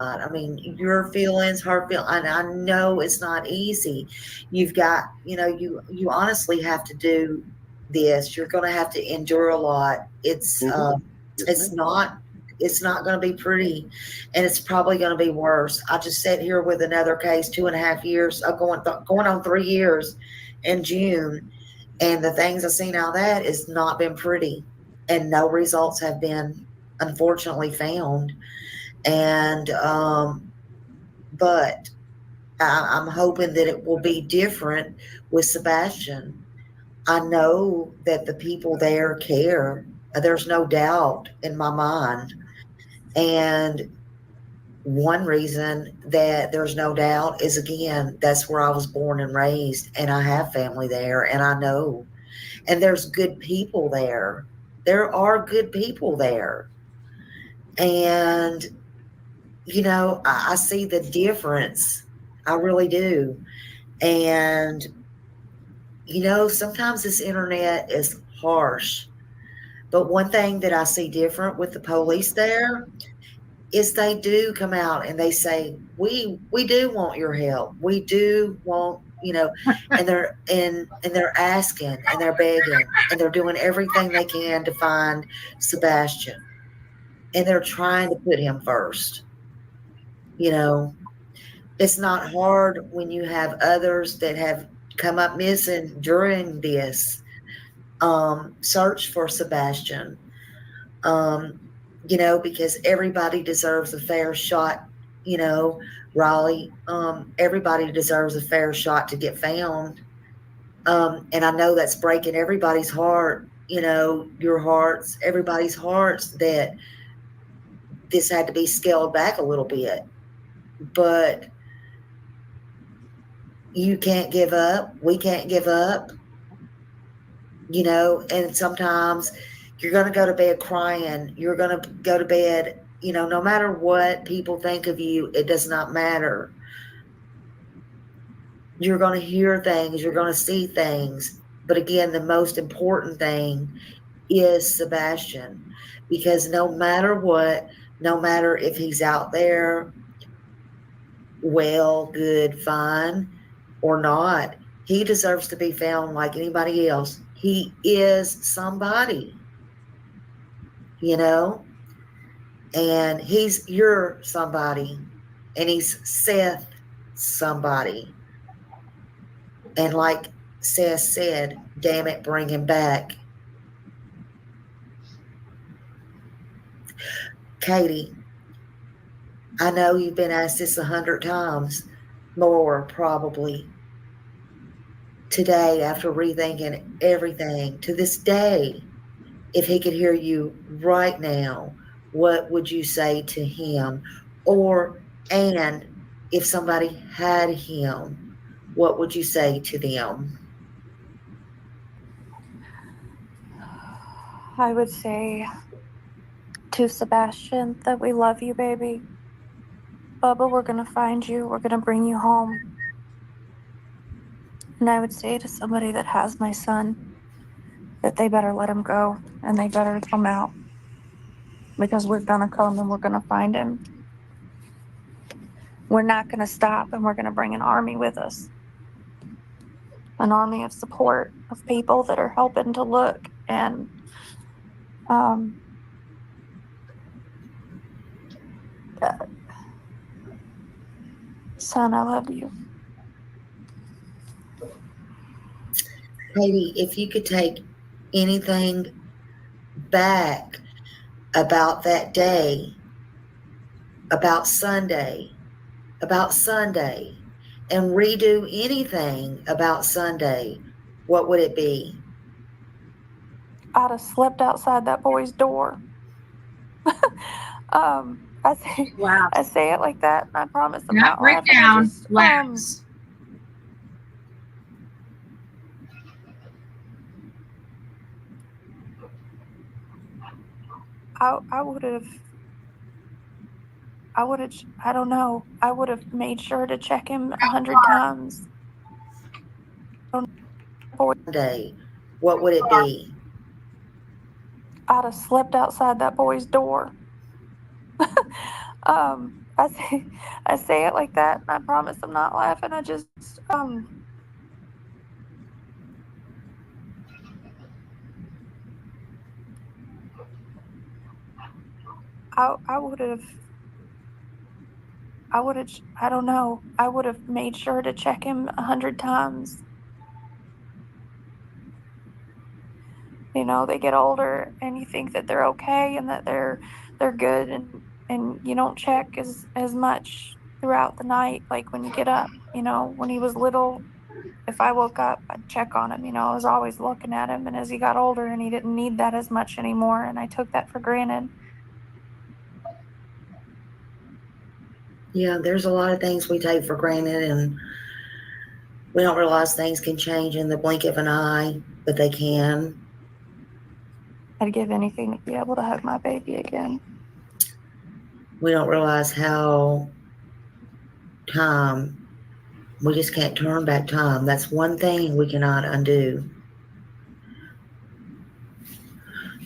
I mean, your feelings, her feelings, and I know it's not easy. You've got, you honestly have to do this. You're going to have to endure a lot. It's not going to be pretty, and it's probably going to be worse. I just sat here with another case, 2.5 years, going on 3 years in June, and the things I've seen out of that has not been pretty, and no results have been, unfortunately, found. And but I'm hoping that it will be different with Sebastian. I know that the people there care. There's no doubt in my mind. And one reason that there's no doubt is, again, that's where I was born and raised, and I have family there, and I know. And there's good people there. There are good people there. And I see the difference. I really do. And, sometimes this internet is harsh. But one thing that I see different with the police there is they do come out and they say, we do want your help. We do want, and they're asking and they're begging and they're doing everything they can to find Sebastian. And they're trying to put him first. It's not hard when you have others that have come up missing during this search for Sebastian. Because everybody deserves a fair shot, Raleigh. Everybody deserves a fair shot to get found. And I know that's breaking everybody's heart, your hearts, everybody's hearts, that this had to be scaled back a little bit. But you can't give up. We can't give up. And sometimes you're going to go to bed crying. You're going to go to bed, no matter what people think of you, it does not matter. You're going to hear things. You're going to see things. But again, the most important thing is Sebastian. Because no matter what, no matter if he's out there, well, good, fine, or not, he deserves to be found like anybody else. He is somebody, and he's your somebody, and he's Seth somebody. And like Seth said, damn it, bring him back. Katie, I know you've been asked this 100 times, more probably. Today, after rethinking everything, to this day, if he could hear you right now, what would you say to him? And if somebody had him, what would you say to them? I would say to Sebastian that we love you, baby. Bubba, we're going to find you. We're going to bring you home. And I would say to somebody that has my son that they better let him go and they better come out, because we're going to come and we're going to find him. We're not going to stop, and we're going to bring an army with us. An army of support, of people that are helping to look. And son, I love you. Katie, if you could take anything back about that day, about Sunday, about Sunday and redo anything about Sunday, what would it be? I'd have slept outside that boy's door. I say, Wow. I say it like that, and I promise I'm Not not break laughing. down, I just, laughs. I would have, I don't know. I would have made sure to check him 100 times. Sunday, what would it be? I'd have slept outside that boy's door. I say it like that, and I promise I'm not laughing. I just, I would have, I don't know. I would have made sure to check him 100 times. You know, they get older, and you think that they're okay and that they're good, and you don't check as much throughout the night. Like when you get up, you know, when he was little, if I woke up, I'd check on him. You know, I was always looking at him, and as he got older, and he didn't need that as much anymore, and I took that for granted. Yeah, there's a lot of things we take for granted, and we don't realize things can change in the blink of an eye, but they can. I'd give anything to be able to hug my baby again. We don't realize how time, we just can't turn back time. That's one thing we cannot undo.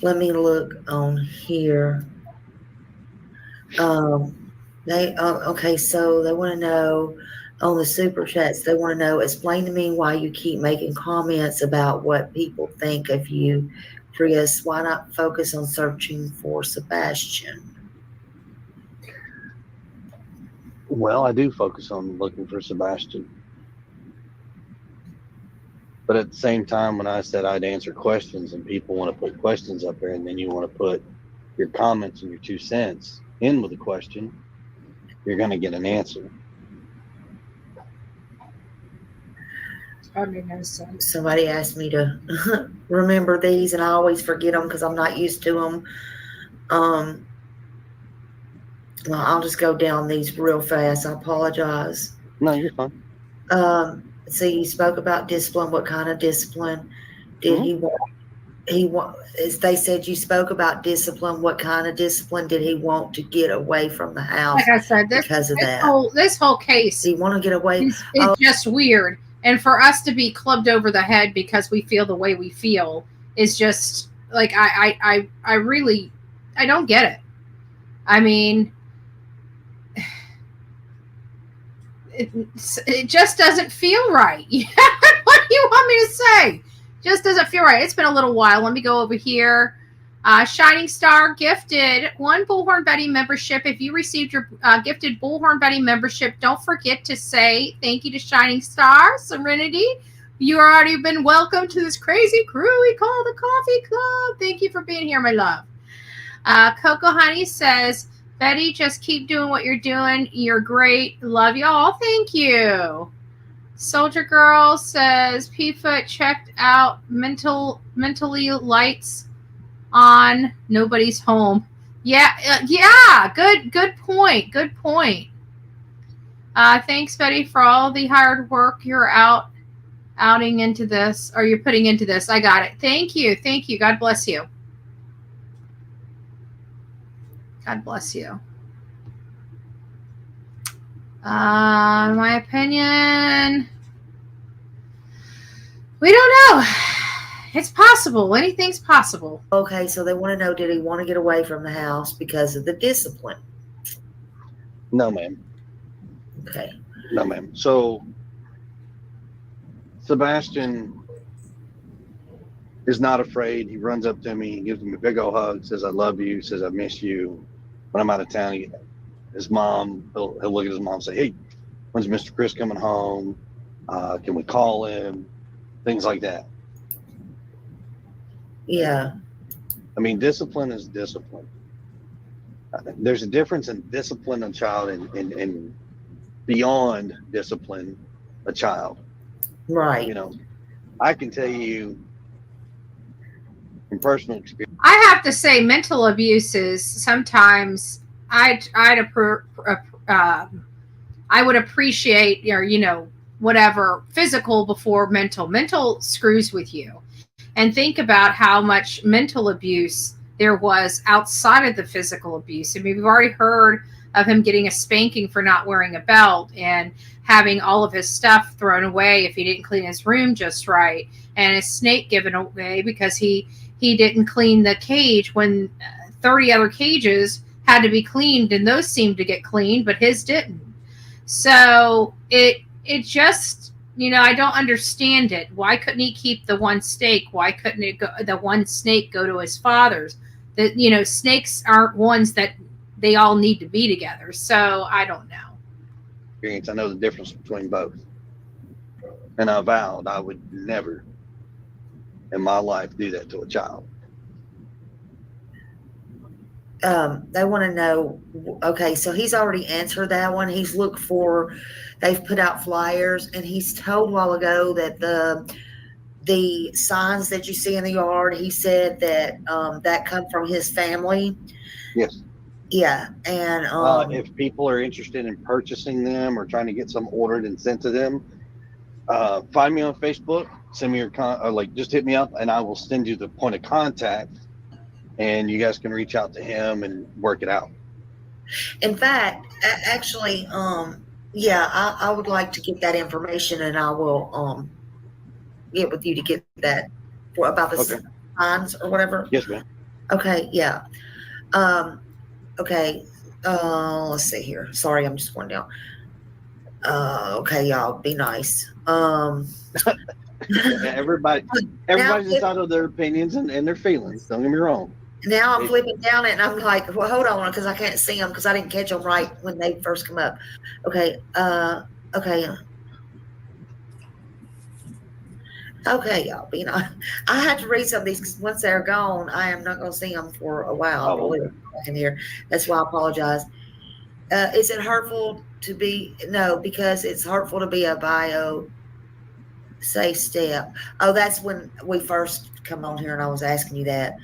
Let me look on here. Okay, so they want to know on the super chats, they want to know, explain to me why you keep making comments about what people think of you. Chris, why not focus on searching for Sebastian? Well, I do focus on looking for Sebastian. But at the same time, when I said I'd answer questions and people want to put questions up there, and then you want to put your comments and your 2 cents in with a question, you're going to get an answer. Somebody asked me to remember these, and I always forget them because I'm not used to them. Well, I'll just go down these real fast. I apologize. No, you're fine. So you spoke about discipline. What kind of discipline did he want? They said you spoke about discipline. What kind of discipline did he want to get away from the house? Like I said, because of that. This whole case. Do you want to get away? It's just weird. And for us to be clubbed over the head because we feel the way we feel is just like, I really, I don't get it. I mean, it just doesn't feel right. What do you want me to say? Just doesn't feel right. It's been a little while. Let me go over here. Shining Star gifted 1 Bullhorn Betty membership. If you received your gifted Bullhorn Betty membership, don't forget to say thank you to Shining Star. Serenity, you already been welcome to this crazy crew we call the Coffee Club. Thank you for being here, my love. Coco Honey says, Betty, just keep doing what you're doing. You're great. Love y'all. Thank you. Soldier Girl says, P-Foot checked out mentally lights on, nobody's home. Yeah. Good point. Thanks, Betty, for all the hard work you're outing into this, or you're putting into this. I got it. Thank you. God bless you. My opinion, we don't know. It's possible. Anything's possible. Okay, so they want to know, did he want to get away from the house because of the discipline? No, ma'am. Okay. No, ma'am. So Sebastian is not afraid. He runs up to me, gives me a big old hug, says I love you, says I miss you. When I'm out of town, his mom, he'll look at his mom and say, hey, when's Mr. Chris coming home? Can we call him? Things like that. Yeah. I mean, discipline is discipline. There's a difference in discipline a child and beyond discipline a child. Right. You know, I can tell you from personal experience. I have to say, mental abuse is sometimes I would appreciate, or whatever, physical before mental. Mental screws with you, and think about how much mental abuse there was outside of the physical abuse. I mean, we've already heard of him getting a spanking for not wearing a belt and having all of his stuff thrown away if he didn't clean his room just right, and his snake given away because he didn't clean the cage when 30 other cages had to be cleaned, and those seemed to get cleaned, but his didn't. So it just, I don't understand it. Why couldn't he keep the one snake? Why couldn't the one snake go to his father's? That, snakes aren't ones that they all need to be together. So I don't know. I know the difference between both. And I vowed I would never in my life do that to a child. They want to know, okay, so he's already answered that one. They've put out flyers, and he's told a while ago that the signs that you see in the yard, he said that that come from his family. Yes. Yeah. And if people are interested in purchasing them or trying to get some ordered and sent to them, find me on Facebook, send me your just hit me up, and I will send you the point of contact, and you guys can reach out to him and work it out. In fact, actually, I would like to get that information, and I will get with you to get that about the signs or whatever. Yes, ma'am. Okay, yeah. Okay, let's see here. Sorry, I'm just going down. Okay, y'all, be nice. Everybody's entitled to their opinions and their feelings. Don't get me wrong. Now I'm flipping down it, and I'm like, well, hold on, because I can't see them because I didn't catch them right when they first come up. Okay, okay. Okay, y'all, be nice. I had to read some of these because once they're gone, I am not going to see them for a while. I believe in here. That's why I apologize. Is it hurtful to be? No, because it's hurtful to be a bio safe step. Oh, that's when we first come on here, and I was asking you that.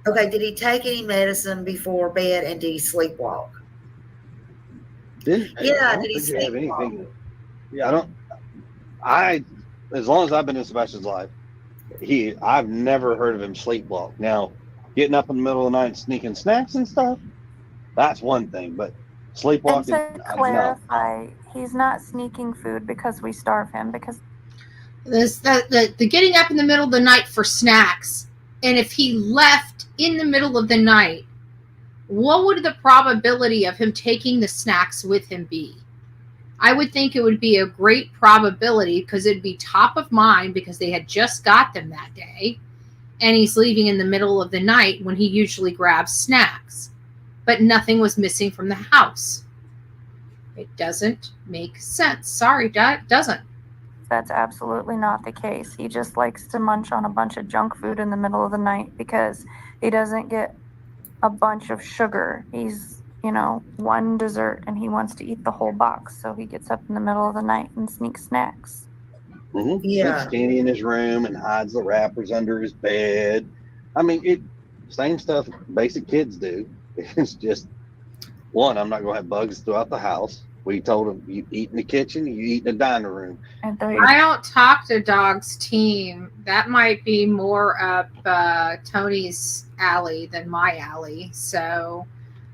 Okay, did he take any medicine before bed, and did he sleepwalk? Did he sleepwalk? Yeah, as long as I've been in Sebastian's life, I've never heard of him sleepwalk. Now, getting up in the middle of the night and sneaking snacks and stuff, that's one thing, but sleepwalking, and to clarify, he's not sneaking food because we starve him, because the getting up in the middle of the night for snacks, and if he left in the middle of the night, what would the probability of him taking the snacks with him be? I would think it would be a great probability because it'd be top of mind because they had just got them that day, and he's leaving in the middle of the night when he usually grabs snacks. But nothing was missing from the house. It doesn't make sense. Sorry, it doesn't. That's absolutely not the case. He just likes to munch on a bunch of junk food in the middle of the night because he doesn't get a bunch of sugar. He's, one dessert, and he wants to eat the whole box. So he gets up in the middle of the night and sneaks snacks. Mm-hmm. Yeah. He's standing in his room and hides the wrappers under his bed. I mean, same stuff basic kids do. It's just, one, I'm not going to have bugs throughout the house. We told him, you eat in the kitchen, you eat in the dining room. I don't talk to Dog's team. That might be more up Tony's alley than my alley. So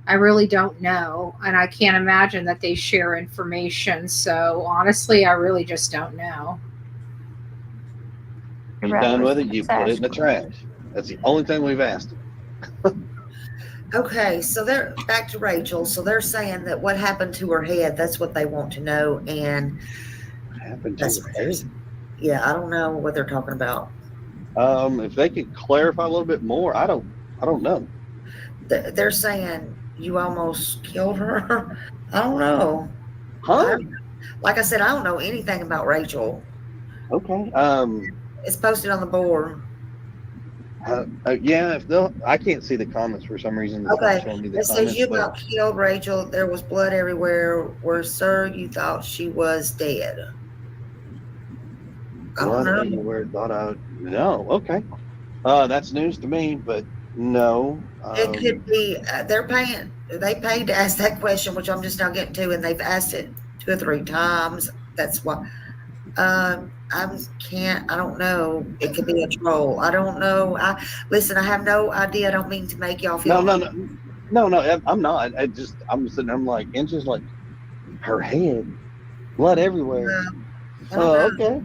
I really don't know. And I can't imagine that they share information. So honestly, I really just don't know. You're done with it, you put it in the trash. That's the only thing we've asked him. Okay, so they're back to Rachel. So they're saying that what happened to her head, that's what they want to know. And what happened to her head? Yeah, I don't know what they're talking about. If they could clarify a little bit more, I don't know. They're saying you almost killed her. I don't know. Huh? Like I said, I don't know anything about Rachel. Okay. It's posted on the board. Yeah, if they'll, I can't see the comments for some reason. It's not Okay, showing me the it says comments, you but got killed, Rachel. There was blood everywhere. Where, sir, you thought she was dead. I don't blood know. everywhere. No. Okay. That's news to me, but no. It could be they paid to ask that question, which I'm just now getting to, and they've asked it 2 or 3 times. That's why. I don't know. It could be a troll. I don't know. Listen, I have no idea. I don't mean to make y'all feel. No. I'm not. I'm sitting there. I'm like, and just like her head, blood everywhere. I don't know. Okay.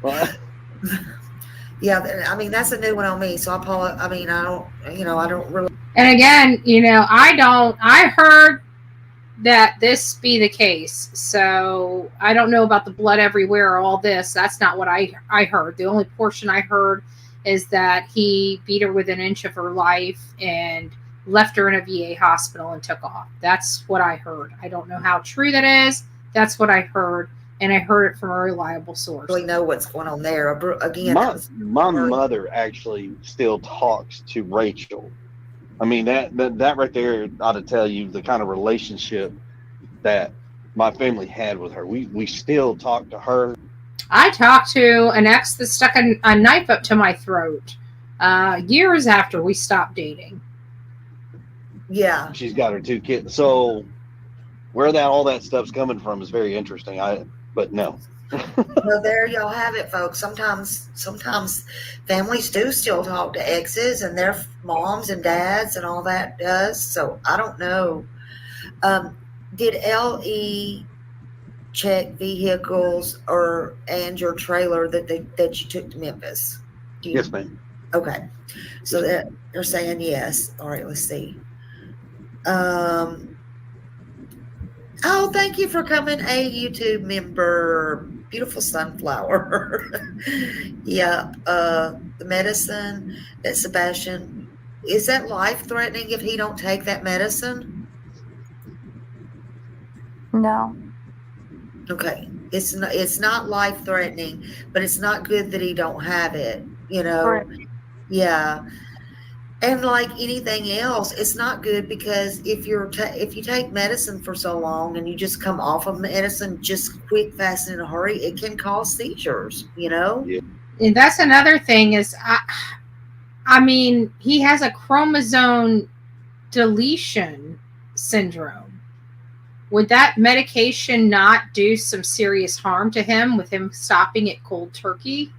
Well, Yeah, I mean that's a new one on me. So I apologize. I mean, I don't really. And again, I heard that this be the case. So I don't know about the blood everywhere or all this. That's not what I heard. The only portion I heard is that he beat her within an inch of her life and left her in a VA hospital and took off. That's what I heard. I don't know how true that is. That's what I heard. And I heard it from a reliable source. Really know what's going on there. Again, my mother actually still talks to Rachel. I mean, that right there ought to tell you the kind of relationship that my family had with her. We still talk to her. I talked to an ex that stuck a knife up to my throat years after we stopped dating. Yeah. She's got her 2 kids. So where all that stuff's coming from is very interesting. But no. Well, there y'all have it, folks. Sometimes families do still talk to exes and their moms and dads and all that does. So I don't know. Did LE check vehicles and your trailer that you took to Memphis? Yes, ma'am. Okay. So they're saying yes. All right, let's see. Oh, thank you for coming, a YouTube member. Beautiful sunflower. Yeah. The medicine that Sebastian, is that life-threatening if he don't take that medicine? No. Okay. It's not life-threatening, but it's not good that he don't have it, Correct. Yeah. And like anything else, it's not good because if you take medicine for so long and you just come off of medicine just quick, fast, and in a hurry, it can cause seizures, Yeah. And that's another thing is, I mean, he has a chromosome deletion syndrome. Would that medication not do some serious harm to him with him stopping it cold turkey?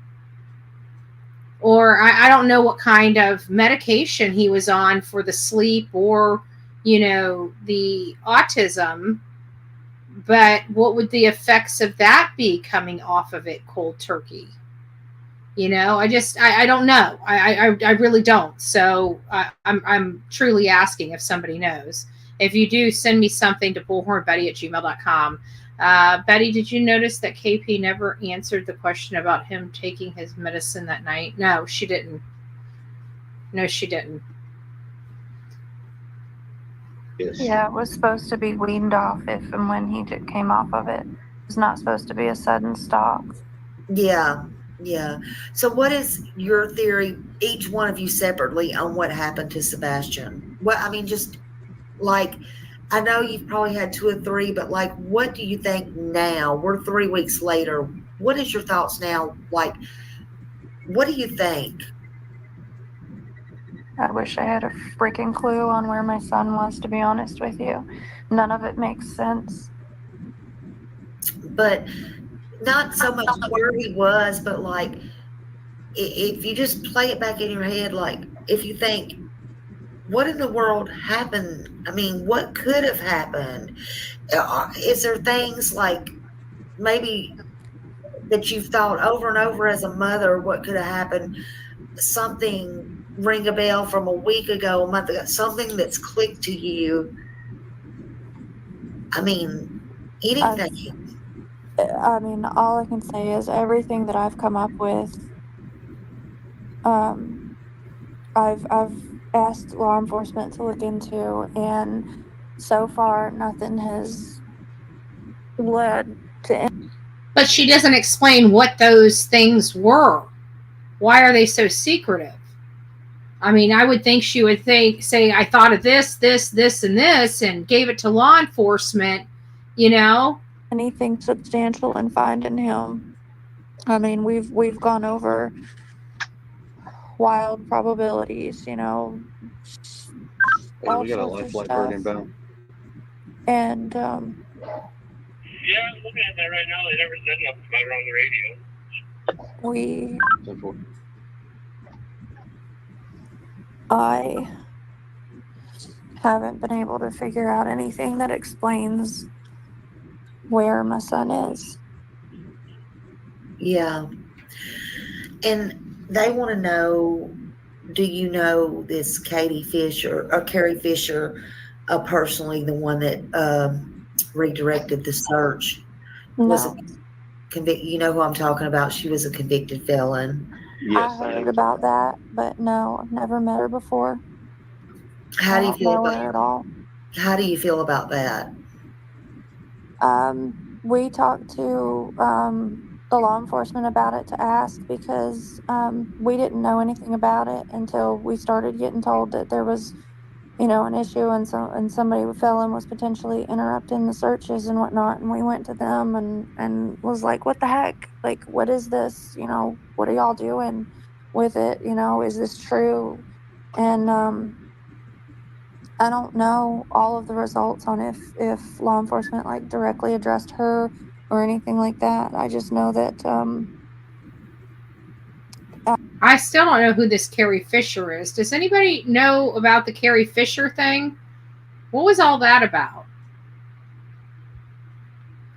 Or I don't know what kind of medication he was on for the sleep or, the autism, but what would the effects of that be coming off of it cold turkey? I don't know. I really don't. So I'm truly asking if somebody knows. If you do, send me something to bullhornbetty@gmail.com. Betty, did you notice that KP never answered the question about him taking his medicine that night? No, she didn't. Yes. Yeah, it was supposed to be weaned off if and when he came off of it. It was not supposed to be a sudden stop. Yeah. So what is your theory, each one of you separately, on what happened to Sebastian? Just like, I know you've probably had 2 or 3, but like, what do you think now? We're 3 weeks later. What is your thoughts now? Like, what do you think? I wish I had a freaking clue on where my son was, to be honest with you. None of it makes sense. But not so much where he was, but like, if you just play it back in your head, like, if you think, what in the world happened? I mean, what could have happened? Is there things like maybe that you've thought over and over as a mother, what could have happened? Something ring a bell from a week ago, a month ago, something that's clicked to you. I mean, anything. All I can say is everything that I've come up with, I've asked law enforcement to look into, and so far nothing has led to. But she doesn't explain what those things were. Why are they so secretive? I mean, I would think she would say, I thought of this, and this, and gave it to law enforcement, you know? Anything substantial and finding him. I mean, we've gone over wild probabilities, Hey, all we got a sorts of lifeline stuff. inbound. And Yeah, I'm looking at that right now. They never said nothing about it on the radio. I haven't been able to figure out anything that explains where my son is. Yeah. And they want to know, do you know this Katie Fisher or Carrie Fisher personally, the one that redirected the search? Was No. you know who I'm talking about? She was a convicted felon. I heard about that, but no, I've never met her before. How do you feel about her at all? How do you feel about that? We talked to the law enforcement about it to ask because we didn't know anything about it until we started getting told that there was, an issue and somebody, a felon, was potentially interrupting the searches and whatnot. And we went to them and was like, what the heck? Like, what is this? What are y'all doing with it? Is this true? And I don't know all of the results on if law enforcement like directly addressed her or anything like that. I just know that I still don't know who this Carrie Fisher is. Does anybody know about the Carrie Fisher thing? What was all that about?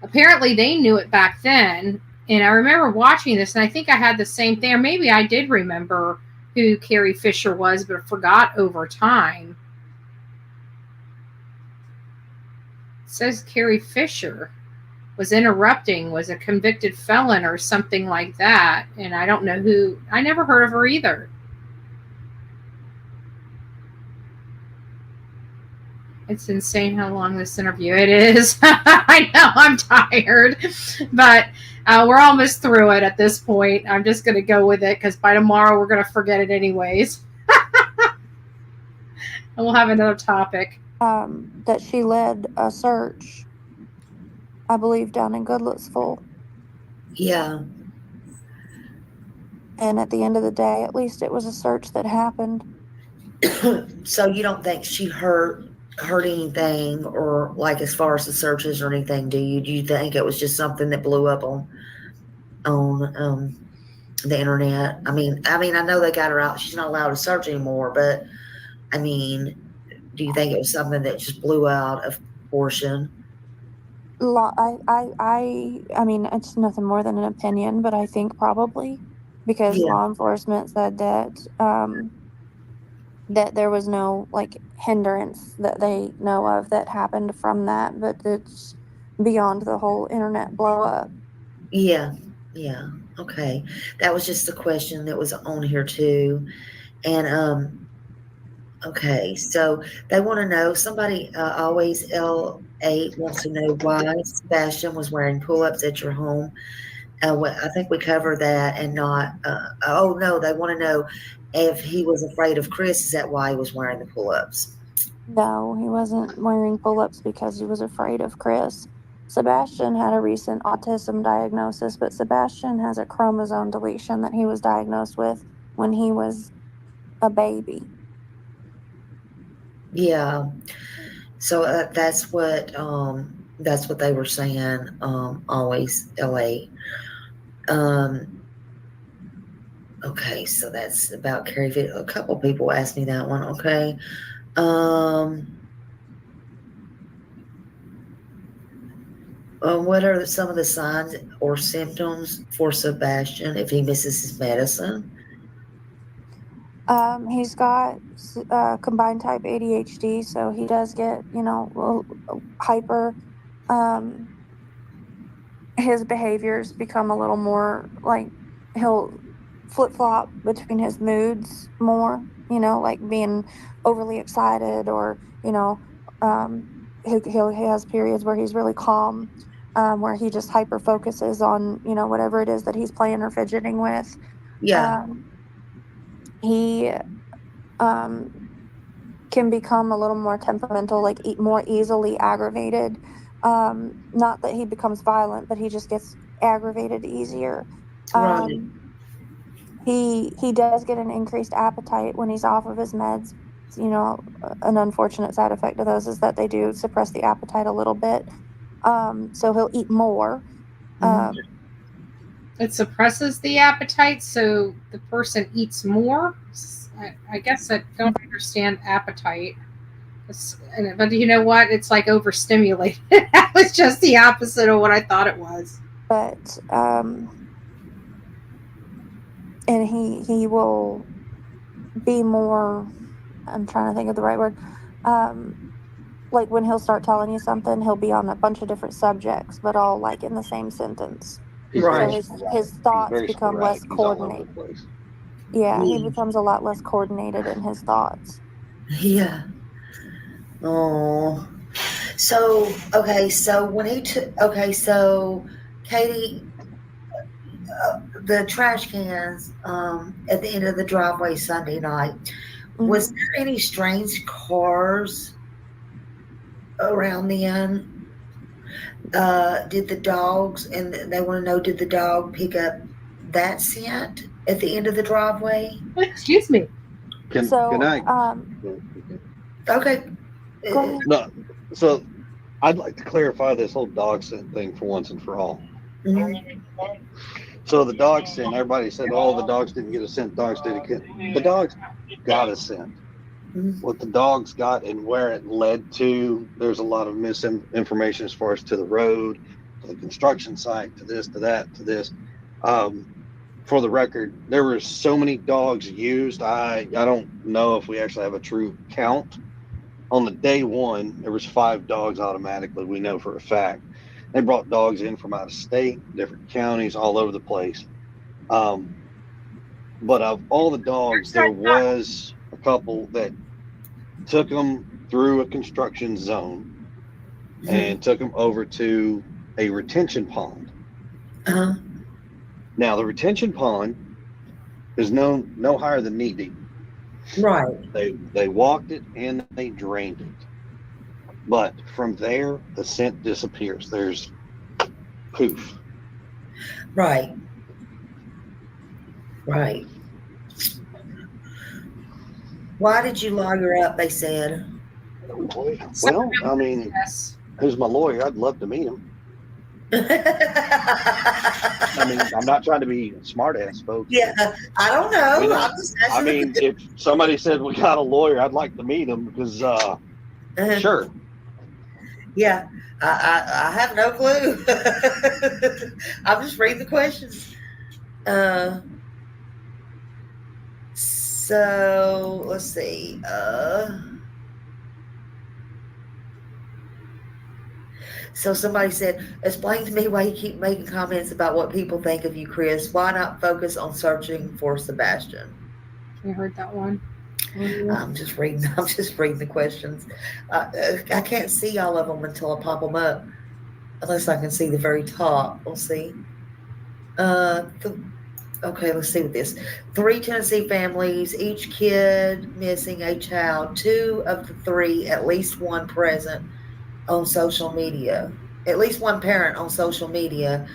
Apparently they knew it back then, and I remember watching this, and I think I had the same thing, or maybe I did remember who Carrie Fisher was, but forgot over time. It says Carrie Fisher was a convicted felon or something like that, and I don't know who. I never heard of her either. It's insane how long this interview it is. I know, I'm tired, but we're almost through it at this point. I'm just going to go with it because by tomorrow we're going to forget it anyways. And we'll have another topic. That she led a search, I believe, down in Goodlettsville. Yeah. And at the end of the day, at least it was a search that happened. So you don't think she hurt anything, or like as far as the searches or anything, do you? Do you think it was just something that blew up on the internet? I mean, I know they got her out. She's not allowed to search anymore, but I mean, do you think it was something that just blew out of proportion? I mean, it's nothing more than an opinion, but I think probably because law enforcement said that that there was no like hindrance that they know of that happened from that, but it's beyond the whole internet blow up. Yeah. Okay. That was just the question that was on here too. And okay, so they want to know, somebody always L8 wants to know why Sebastian was wearing pull-ups at your home. I think we covered that, and not oh no, they want to know if he was afraid of Chris. Is that why he was wearing the pull-ups? No, he wasn't wearing pull-ups because he was afraid of Chris. Sebastian had a recent autism diagnosis, but Sebastian has a chromosome deletion that he was diagnosed with when he was a baby. Yeah. So that's what they were saying. Always LA. Okay, so that's about Carrie. A couple people asked me that one. Okay. What are some of the signs or symptoms for Sebastian if he misses his medicine? He's got combined type ADHD, so he does get, hyper. His behaviors become a little more like he'll flip-flop between his moods more, like being overly excited, or, he has periods where he's really calm, where he just hyper focuses on, whatever it is that he's playing or fidgeting with. Yeah. He can become a little more temperamental, like more easily aggravated. Not that he becomes violent, but he just gets aggravated easier. Right. He does get an increased appetite when he's off of his meds. You know, an unfortunate side effect of those is that they do suppress the appetite a little bit. So he'll eat more. It suppresses the appetite, so the person eats more. I guess I don't understand appetite. But you know what? It's like overstimulated. That was just the opposite of what I thought it was. But and he will be more, I'm trying to think of the right word, like when he'll start telling you something, he'll be on a bunch of different subjects, but all like in the same sentence. Right. So his thoughts become less coordinated. Yeah, he becomes a lot less coordinated in his thoughts. Yeah. Oh. So, okay, so when he took, okay, so Katie, the trash cans at the end of the driveway Sunday night, was there any strange cars around then? Did the dogs, and they want to know, did the dog pick up that scent at the end of the driveway? Excuse me. Can I? Okay. No. So I'd like to clarify this whole dog scent thing for once and for all. So the dog scent, everybody said, oh, the dogs didn't get a scent, dogs didn't get. The dogs got a scent. What the dogs got and where it led to, there's a lot of misinformation as far as to the road, to the construction site, to this, to that, to this. For the record, there were so many dogs used. I don't know if we actually have a true count. On the day one, there was 5 dogs automatically. We know for a fact. They brought dogs in from out of state, different counties, all over the place. But of all the dogs, there was a couple that took them through a construction zone and took them over to a retention pond. Now, the retention pond is no higher than knee deep. Right. They walked it and they drained it. But from there, the scent disappears. There's poof. Right. Right. Why did you lawyer up, they said? Well, I mean, who's my lawyer? I'd love to meet him. I mean, I'm not trying to be smart ass, folks. Yeah, I don't know. You know, I mean, if somebody said we got a lawyer, I'd like to meet him because, sure. Yeah, I have no clue. I'm just reading the questions. So let's see. So somebody said, explain to me why you keep making comments about what people think of you, Chris. Why not focus on searching for Sebastian? I heard that one. I'm just reading the questions. I can't see all of them until I pop them up, unless I can see the very top. We'll see. Okay, let's see what this. 3 Tennessee families, each kid missing a child. 2 of the 3, at least one present on social media. At least one parent on social media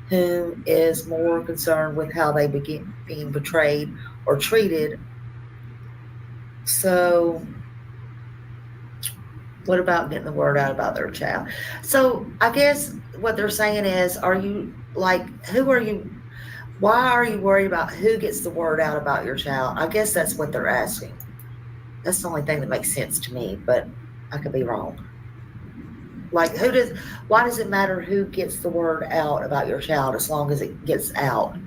who is more concerned with how they begin being betrayed or treated. So what about getting the word out about their child? So I guess what they're saying is, are you like, who are you? Why are you worried about who gets the word out about your child? I guess that's what they're asking. That's the only thing that makes sense to me, but I could be wrong. Like, why does it matter who gets the word out about your child as long as it gets out?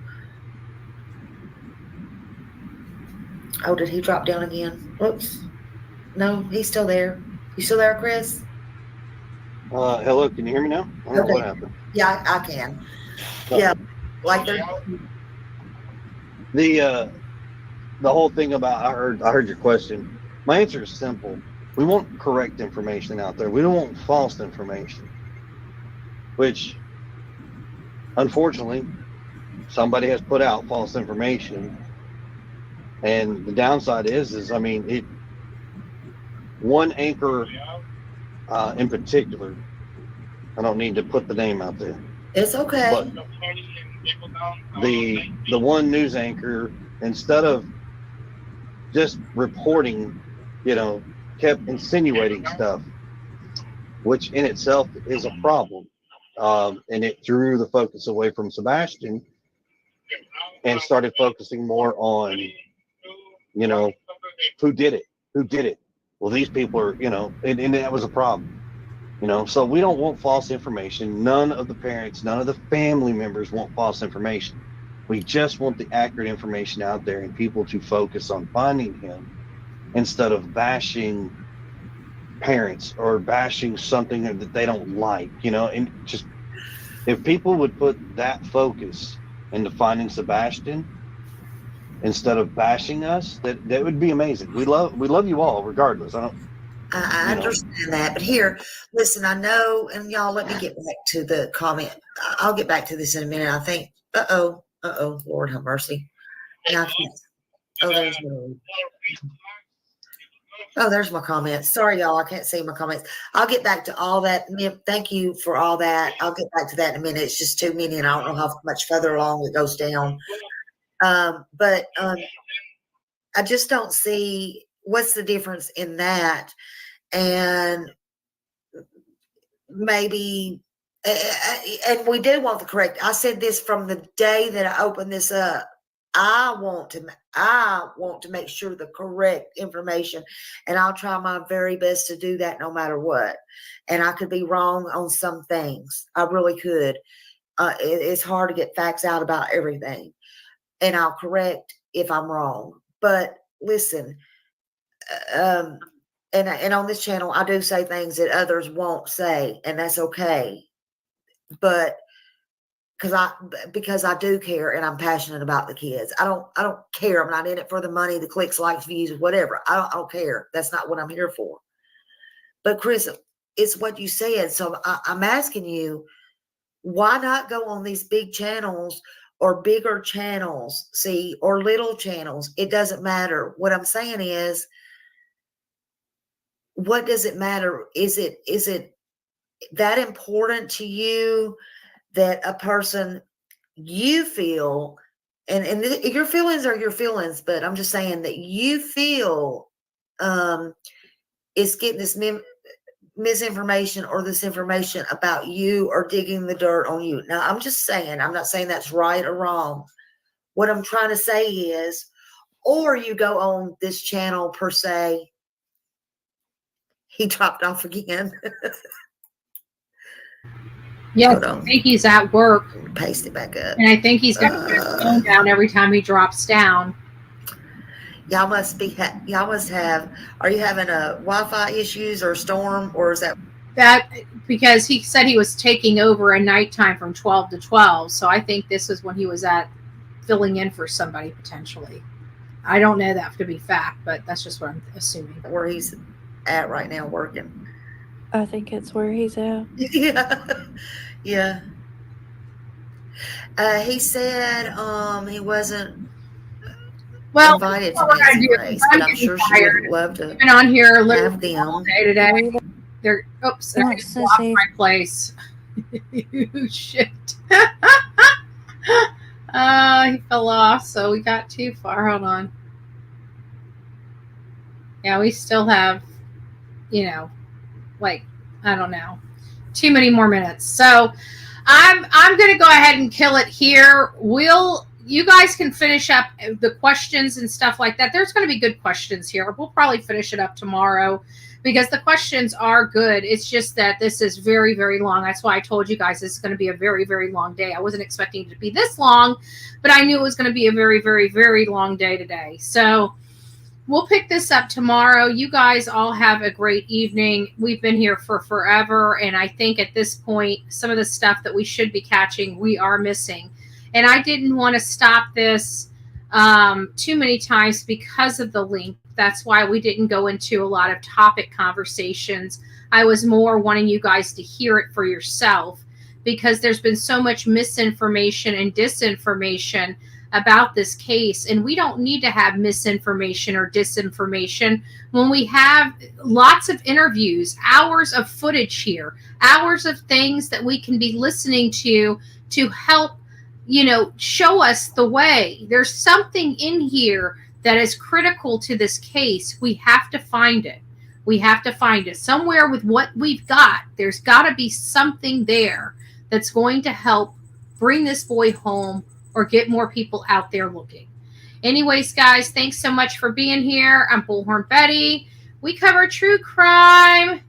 Oh, did he drop down again? Oops. No, he's still there. You still there, Chris? Hello, can you hear me now? I don't know what happened. Yeah, I can. Yeah, like the whole thing about I heard your question. My answer is simple. We want correct information out there. We don't want false information, which unfortunately somebody has put out false information And the downside is I mean, one anchor in particular, I don't need to put the name out there. It's okay. But the one news anchor, instead of just reporting, kept insinuating stuff, which in itself is a problem. And it drew the focus away from Sebastian and started focusing more on, who did it? Well, these people are, and that was a problem. So we don't want false information. None of the parents, none of the family members want false information. We just want the accurate information out there and people to focus on finding him instead of bashing parents or bashing something that they don't like, and just, if people would put that focus into finding Sebastian instead of bashing us, that would be amazing. We love you all regardless. I understand that, but here, listen, I know, and y'all, let me get back to the comment. I'll get back to this in a minute. I think, Lord have mercy. Now I can't. There's my comments. Sorry, y'all, I can't see my comments. I'll get back to all that. Thank you for all that. I'll get back to that in a minute. It's just too many, and I don't know how much further along it goes down. But I just don't see what's the difference in that. And maybe, and we do want the correct. I said this from the day that I opened this up. I want to make sure the correct information, and I'll try my very best to do that no matter what. And I could be wrong on some things. I really could. It's hard to get facts out about everything, and I'll correct if I'm wrong. But listen, and on this channel, I do say things that others won't say, and that's okay. But because I do care and I'm passionate about the kids. I don't care. I'm not in it for the money, the clicks, likes, views, whatever. I don't care. That's not what I'm here for. But Chris, it's what you said. So I'm asking you, why not go on these big channels or bigger channels, or little channels? It doesn't matter. What I'm saying is, what does it matter? Is it that important to you that a person you feel, and your feelings are your feelings, but I'm just saying that you feel is getting this misinformation or this information about you or digging the dirt on you? Now, I'm just saying, I'm not saying that's right or wrong. What I'm trying to say is, or you go on this channel per se. He dropped off again. Yes, I think he's at work. Paste it back up. And I think he's got his phone down every time he drops down. Y'all must have, are you having a Wi-Fi issues or storm, or is that because he said he was taking over at nighttime from 12 to 12. So I think this is when he was filling in for somebody potentially. I don't know that to be fact, but that's just what I'm assuming. Where he's at right now working. I think it's where he's at. Yeah. He said he wasn't invited to Nancy Grace, but I'm sure she would love to been on here have them all day today. They're I just lost my place. Shit. He fell off, so we got too far. Hold on. Yeah, we still have, I don't know, too many more minutes. So I'm going to go ahead and kill it here. You guys can finish up the questions and stuff like that. There's going to be good questions here. We'll probably finish it up tomorrow because the questions are good. It's just that this is very, very long. That's why I told you guys this is going to be a very, very long day. I wasn't expecting it to be this long, but I knew it was going to be a very, very, very long day today. So we'll pick this up tomorrow. You guys all have a great evening. We've been here for forever, and I think at this point, some of the stuff that we should be catching, we are missing. And I didn't want to stop this too many times because of the link. That's why we didn't go into a lot of topic conversations. I was more wanting you guys to hear it for yourself because there's been so much misinformation and disinformation about this case. And we don't need to have misinformation or disinformation when we have lots of interviews, hours of footage here, hours of things that we can be listening to help, show us the way. There's something in here that is critical to this case. We have to find it. We have to find it somewhere with what we've got. There's got to be something there that's going to help bring this boy home or get more people out there looking. Anyways, guys, thanks so much for being here. I'm Bullhorn Betty. We cover true crime.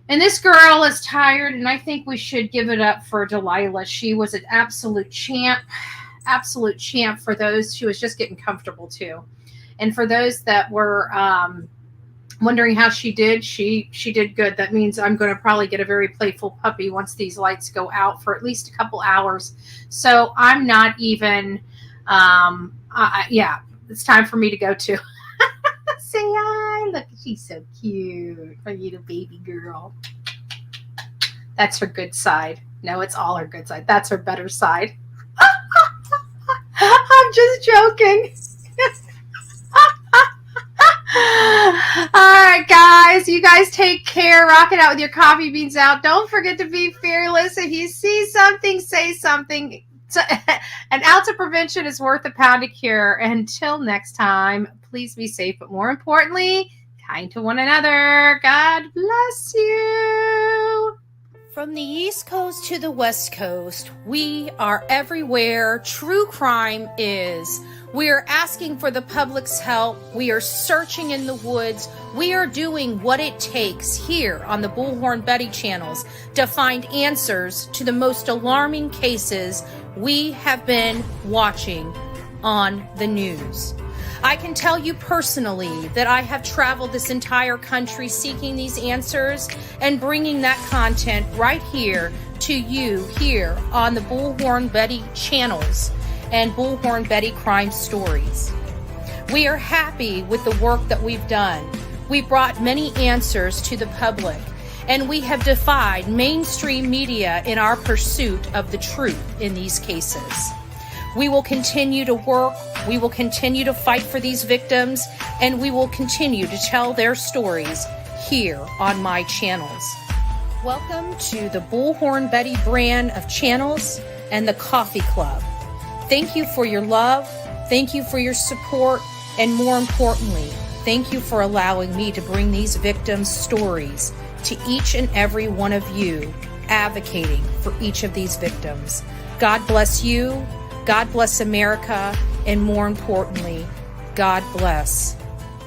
And this girl is tired, and I think we should give it up for Delilah. She was an absolute champ for those. She was just getting comfortable, too. And for those that were wondering how she did, she did good. That means I'm going to probably get a very playful puppy once these lights go out for at least a couple hours. So I'm not even, it's time for me to go too. Say hi. Look, she's so cute. My little baby girl. That's her good side. No, it's all her good side. That's her better side. I'm just joking. All right, guys. You guys take care. Rock it out with your coffee beans out. Don't forget to be fearless. If you see something, say something. An ounce of prevention is worth a pound of cure. Until next time, please be safe, but more importantly, kind to one another. God bless you. From the East Coast to the West Coast, we are everywhere true crime is. We are asking for the public's help. We are searching in the woods. We are doing what it takes here on the Bullhorn Betty channels to find answers to the most alarming cases we have been watching on the news. I can tell you personally that I have traveled this entire country seeking these answers and bringing that content right here to you here on the Bullhorn Betty channels and Bullhorn Betty Crime Stories. We are happy with the work that we've done. We brought many answers to the public, and we have defied mainstream media in our pursuit of the truth in these cases. We will continue to work, we will continue to fight for these victims, and we will continue to tell their stories here on my channels. Welcome to the Bullhorn Betty brand of channels and the Coffee Club. Thank you for your love, thank you for your support, and more importantly, thank you for allowing me to bring these victims' stories to each and every one of you, advocating for each of these victims. God bless you, God bless America, and more importantly, God bless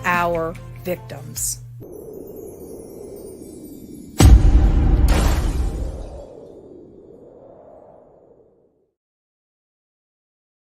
our victims.